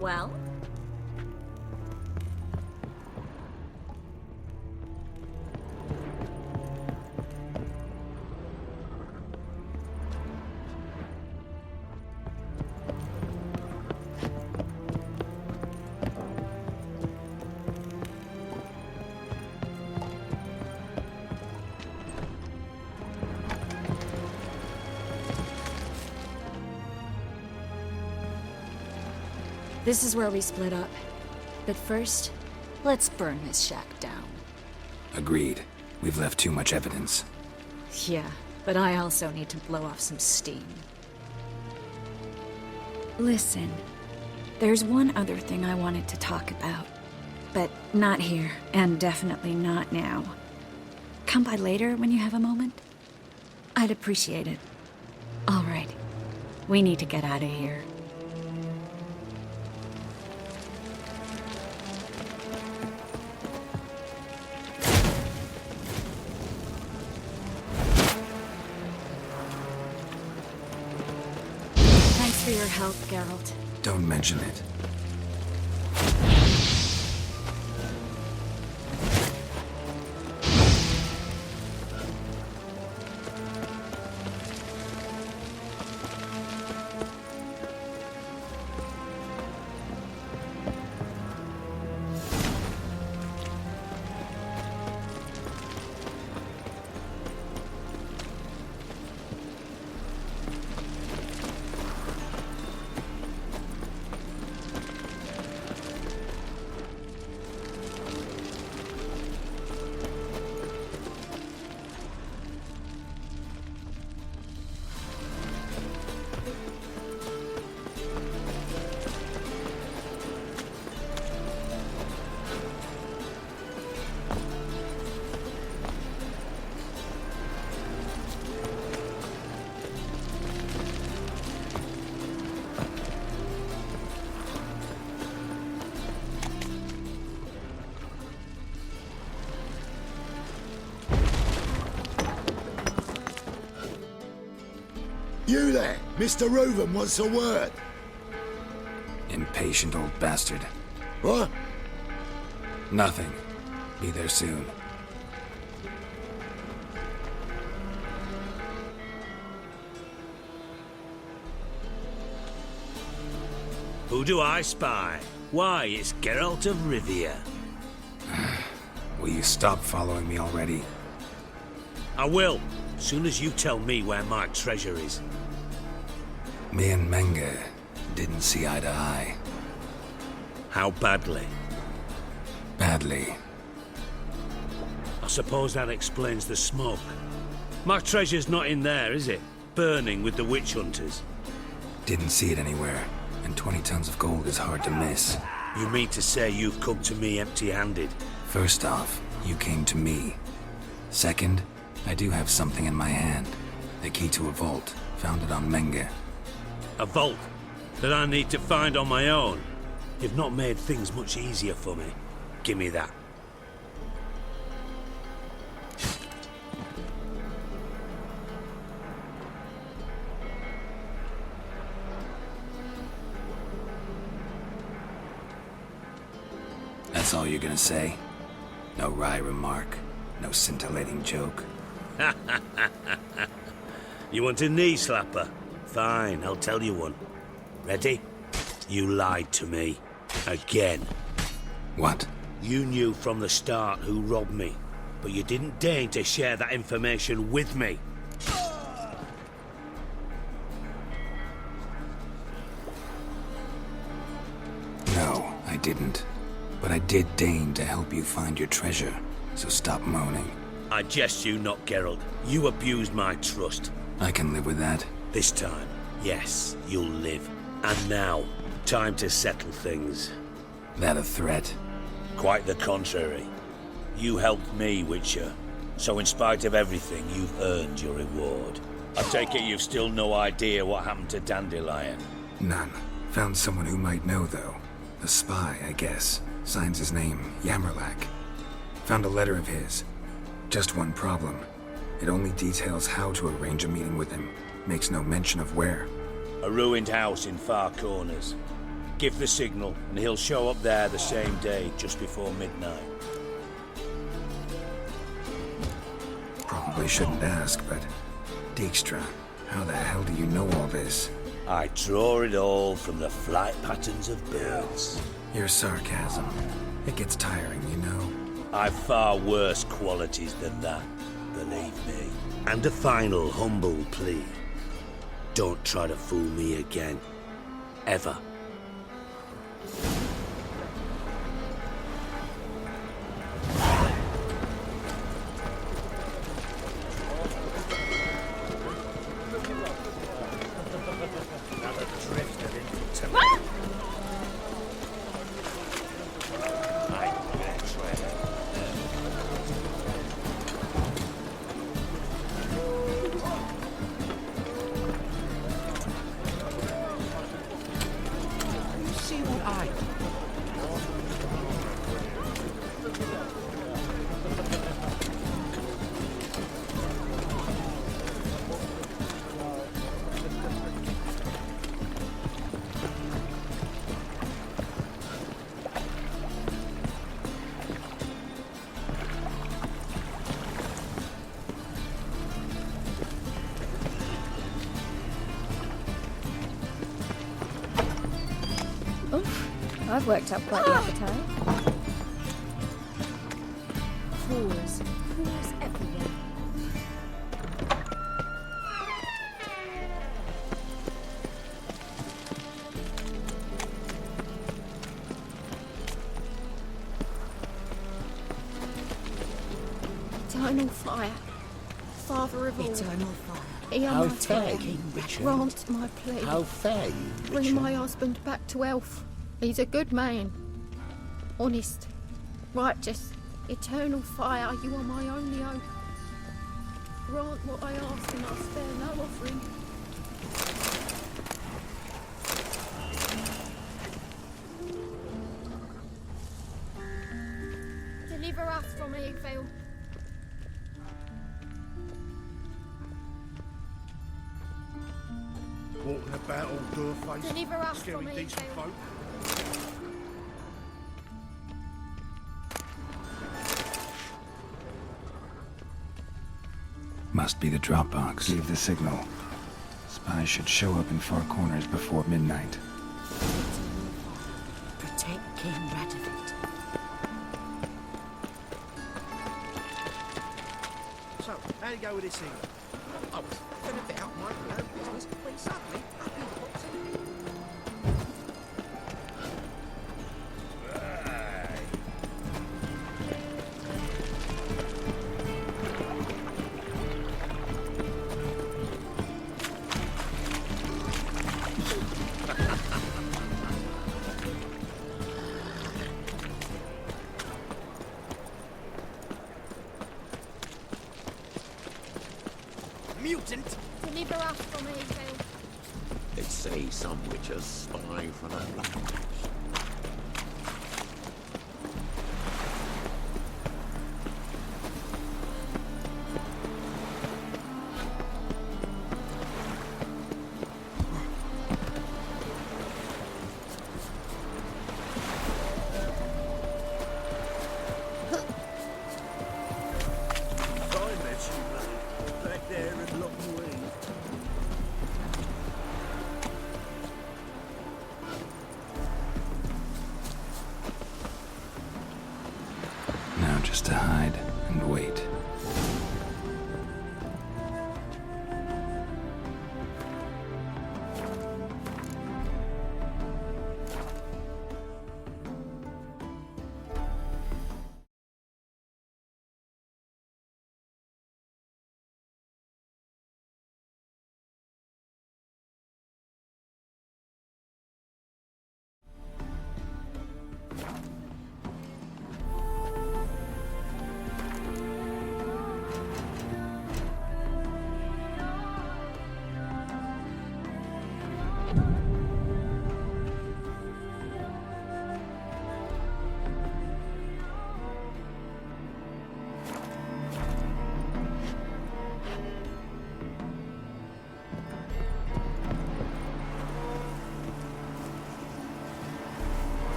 Speaker 8: Well? This is where we split up. But first, let's burn this shack down.
Speaker 2: Agreed. We've left too much evidence.
Speaker 8: Yeah, but I also need to blow off some steam. Listen, there's one other thing I wanted to talk about. But not here, and definitely not now. Come by later when you have a moment? I'd appreciate it. All right. We need to get out of here. For your help, Geralt.
Speaker 2: Don't mention it.
Speaker 16: You there, Mr. Reuven wants a word.
Speaker 2: Impatient old bastard.
Speaker 16: What?
Speaker 2: Nothing. Be there soon.
Speaker 14: Who do I spy? Why, it's Geralt of Rivia.
Speaker 2: Will you stop following me already?
Speaker 14: I will, soon as you tell me where my treasure is.
Speaker 2: Me and Menge didn't see eye to eye.
Speaker 14: How badly?
Speaker 2: Badly.
Speaker 14: I suppose that explains the smoke. My treasure's not in there, is it? Burning with the witch hunters.
Speaker 2: Didn't see it anywhere, and 20 tons of gold is hard to miss.
Speaker 14: You mean to say you've come to me empty-handed?
Speaker 2: First off, you came to me. Second, I do have something in my hand. The key to a vault, found it on Menge.
Speaker 14: A vault that I need to find on my own? You've not made things much easier for me. Give me that.
Speaker 2: That's all you're gonna say? No wry remark, no scintillating joke?
Speaker 14: You want a knee slapper? Fine, I'll tell you one. Ready? You lied to me. Again.
Speaker 2: What?
Speaker 14: You knew from the start who robbed me, but you didn't deign to share that information with me.
Speaker 2: No, I didn't. But I did deign to help you find your treasure, so stop moaning.
Speaker 14: I jest you not, Geralt. You abused my trust.
Speaker 2: I can live with that.
Speaker 14: This time, yes, you'll live. And now, time to settle things.
Speaker 2: That a threat?
Speaker 14: Quite the contrary. You helped me, Witcher. So in spite of everything, you've earned your reward. I take it you've still no idea what happened to Dandelion?
Speaker 2: None. Found someone who might know, though. A spy, I guess. Signs his name, Yamerlak. Found a letter of his. Just one problem. It only details how to arrange a meeting with him. Makes no mention of where.
Speaker 14: A ruined house in Far Corners. Give the signal, and he'll show up there the same day, just before midnight.
Speaker 2: Probably shouldn't ask, but... Dijkstra, how the hell do you know all this?
Speaker 14: I draw it all from the flight patterns of birds.
Speaker 2: Your sarcasm. It gets tiring, you know.
Speaker 14: I've far worse qualities than that, believe me. And a final humble plea. Don't try to fool me again. Ever.
Speaker 19: I've worked up quite the appetite.
Speaker 3: Fools everywhere. Eternal fire, Father of all.
Speaker 16: Eternal fire.
Speaker 3: Hear
Speaker 16: How
Speaker 3: my
Speaker 16: fair
Speaker 3: prayer.
Speaker 16: you, Richard.
Speaker 3: Grant my plea.
Speaker 16: How fair you,
Speaker 3: Bring
Speaker 16: Richard.
Speaker 3: my husband back to health. He's a good man. Honest. Righteous. Eternal fire. You are my only hope. Grant what I ask and I'll spare no offering. Deliver us from evil.
Speaker 21: about old Doorface?
Speaker 18: Deliver us
Speaker 21: Scaring
Speaker 18: from here,
Speaker 21: decent
Speaker 18: Bill.
Speaker 21: folk?
Speaker 2: Must be the drop box. Gave the signal. Spies should show up in far corners before midnight.
Speaker 8: Protect King Radovit.
Speaker 10: So, how'd it go with this thing? I was gonna bit out my own business when suddenly up he pops in. Mutant!
Speaker 18: Deliver us from here, Bill.
Speaker 16: They say some witches spy for the land.
Speaker 10: Back there and lock away.
Speaker 2: Now just to hide and wait.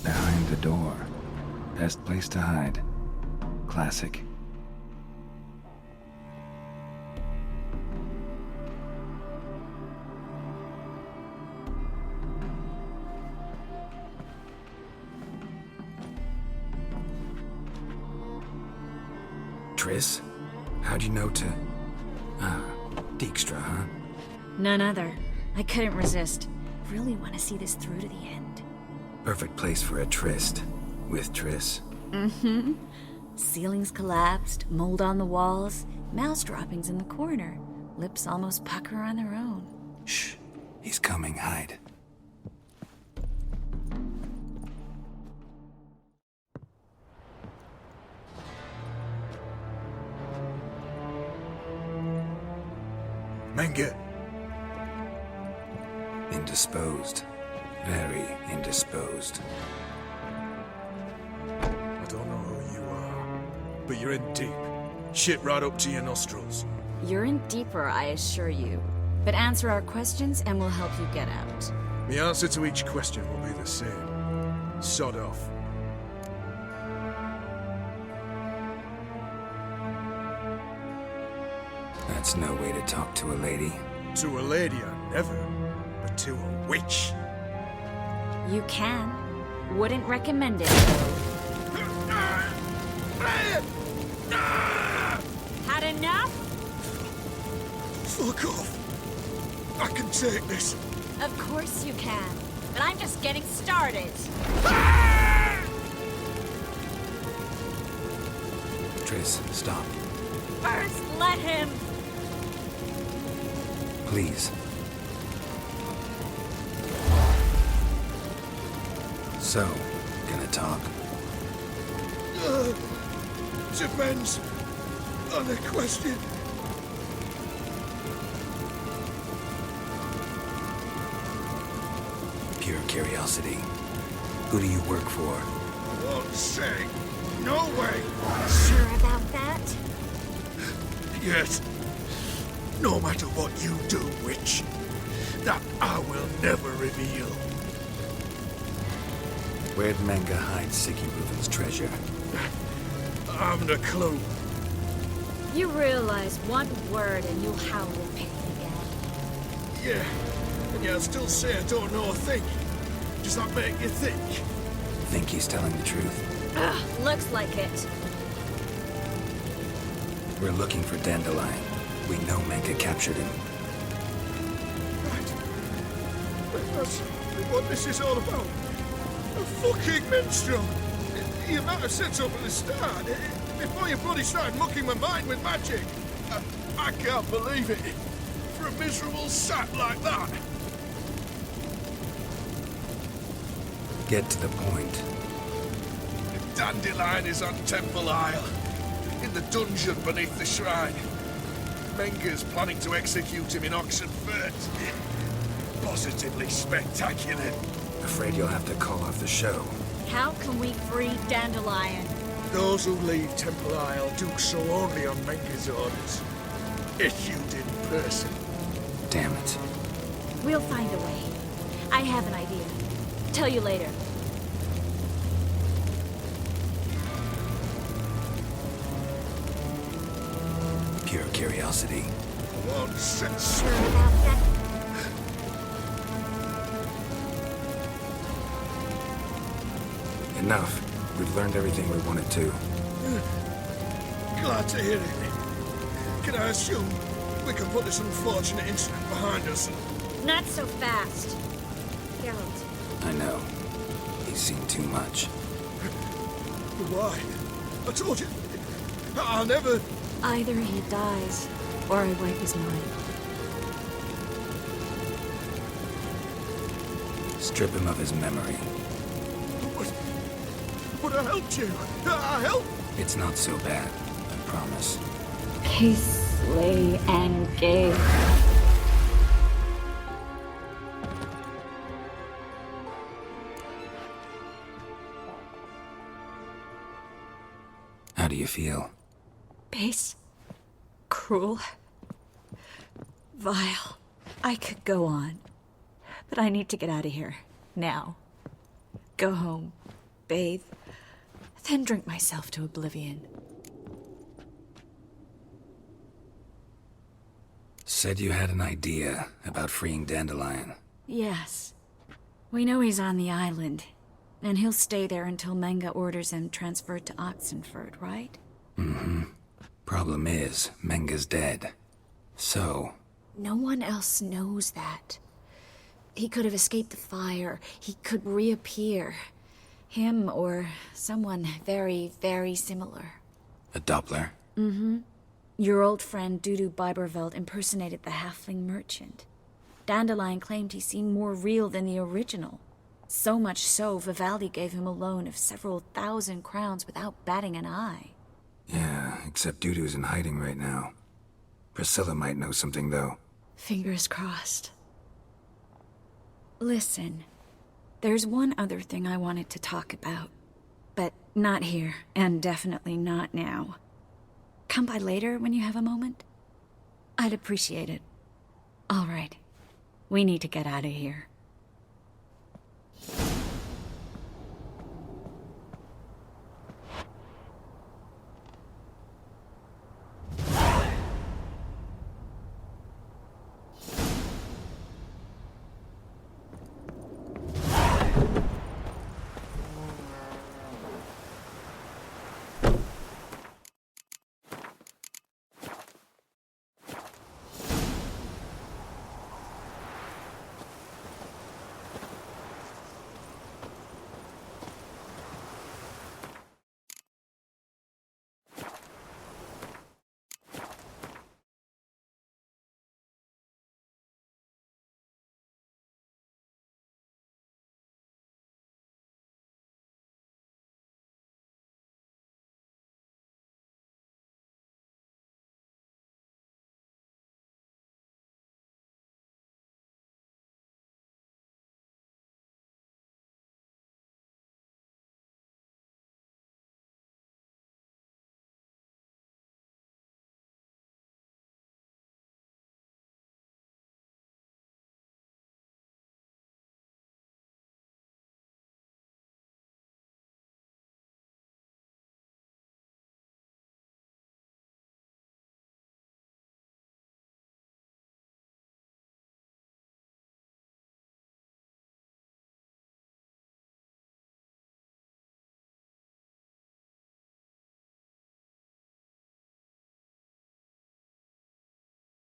Speaker 2: Behind the door. Best place to hide. Classic. Triss? How'd you know to... Ah, Dijkstra, huh?
Speaker 8: None other. I couldn't resist. Really want to see this through to the end.
Speaker 2: Perfect place for a tryst. With Triss.
Speaker 8: Mm-hmm. Ceilings collapsed, mold on the walls, mouse droppings in the corner. Lips almost pucker on their own.
Speaker 2: Shh. He's coming. Hide.
Speaker 21: Menge.
Speaker 2: Indisposed. Very indisposed.
Speaker 21: I don't know who you are, but you're in deep. Shit right up to your nostrils.
Speaker 8: You're in deeper, I assure you. But answer our questions and we'll help you get out.
Speaker 21: The answer to each question will be the same. Sod off.
Speaker 2: That's no way to talk to a lady.
Speaker 21: To a lady, I never. But to a witch.
Speaker 8: You can. Wouldn't recommend it. Had enough?
Speaker 21: Fuck off. I can take this.
Speaker 8: Of course you can. But I'm just getting started.
Speaker 2: Triss, stop.
Speaker 8: First, let him.
Speaker 2: Please. So, gonna talk?
Speaker 21: Depends on the question.
Speaker 2: Pure curiosity. Who do you work for?
Speaker 21: Won't say. No way.
Speaker 8: Sure about that?
Speaker 21: Yes. No matter what you do, witch, that I will never reveal.
Speaker 2: Where'd Manga hide Sicky Reuben's treasure?
Speaker 21: I haven't a clue.
Speaker 8: You realize one word and you'll howl with pain again.
Speaker 21: Yeah, and yet I still say I don't know a thing. Does that make you think?
Speaker 2: Think he's telling the truth?
Speaker 8: Ugh, looks like it.
Speaker 2: We're looking for Dandelion. We know Manga captured him.
Speaker 21: Right. That's what this is all about. A fucking minstrel! You might have said so from the start, before you bloody started mucking my mind with magic. I can't believe it. For a miserable sap like that.
Speaker 2: Get to the point.
Speaker 21: Dandelion is on Temple Isle, in the dungeon beneath the shrine. Menga's planning to execute him in Oxenfurt. Positively spectacular.
Speaker 2: Afraid you'll have to call off the show.
Speaker 8: How can we free Dandelion?
Speaker 21: Those who leave Temple Isle do so only on Menga's orders. Issued in person.
Speaker 2: Damn it.
Speaker 8: We'll find a way. I have an idea. Tell you later.
Speaker 2: Pure curiosity.
Speaker 21: Won't set
Speaker 8: Sure about that?
Speaker 2: Enough. We've learned everything we wanted to.
Speaker 21: Glad to hear it. Can I assume we can put this unfortunate incident behind us?
Speaker 8: Not so fast. Geralt.
Speaker 2: I know. He's seen too much.
Speaker 21: Why? I told you. I'll never...
Speaker 8: Either he dies, or I wipe his mind.
Speaker 2: Strip him of his memory.
Speaker 21: But I helped you. I helped.
Speaker 2: It's not so bad, I promise.
Speaker 8: Kiss, slay, and gay.
Speaker 2: How do you feel?
Speaker 8: Base. Cruel. Vile. I could go on. But I need to get out of here. Now. Go home. Bathe. Then drink myself to oblivion.
Speaker 2: Said you had an idea about freeing Dandelion.
Speaker 8: Yes. We know he's on the island. And he'll stay there until Manga orders him transferred to Oxenfurt, right?
Speaker 2: Mm-hmm. Problem is, Menga's dead. So...
Speaker 8: No one else knows that. He could have escaped the fire. He could reappear. Him or someone very, very similar.
Speaker 2: A Doppler?
Speaker 8: Mm-hmm. Your old friend Dudu Biberveld impersonated the halfling merchant. Dandelion claimed he seemed more real than the original. So much so, Vivaldi gave him a loan of several 1,000 crowns without batting an eye.
Speaker 2: Yeah, except Dudu's in hiding right now. Priscilla might know something, though.
Speaker 8: Fingers crossed. Listen, there's one other thing I wanted to talk about. But not here, and definitely not now. Come by later when you have a moment? I'd appreciate it. All right. We need to get out of here.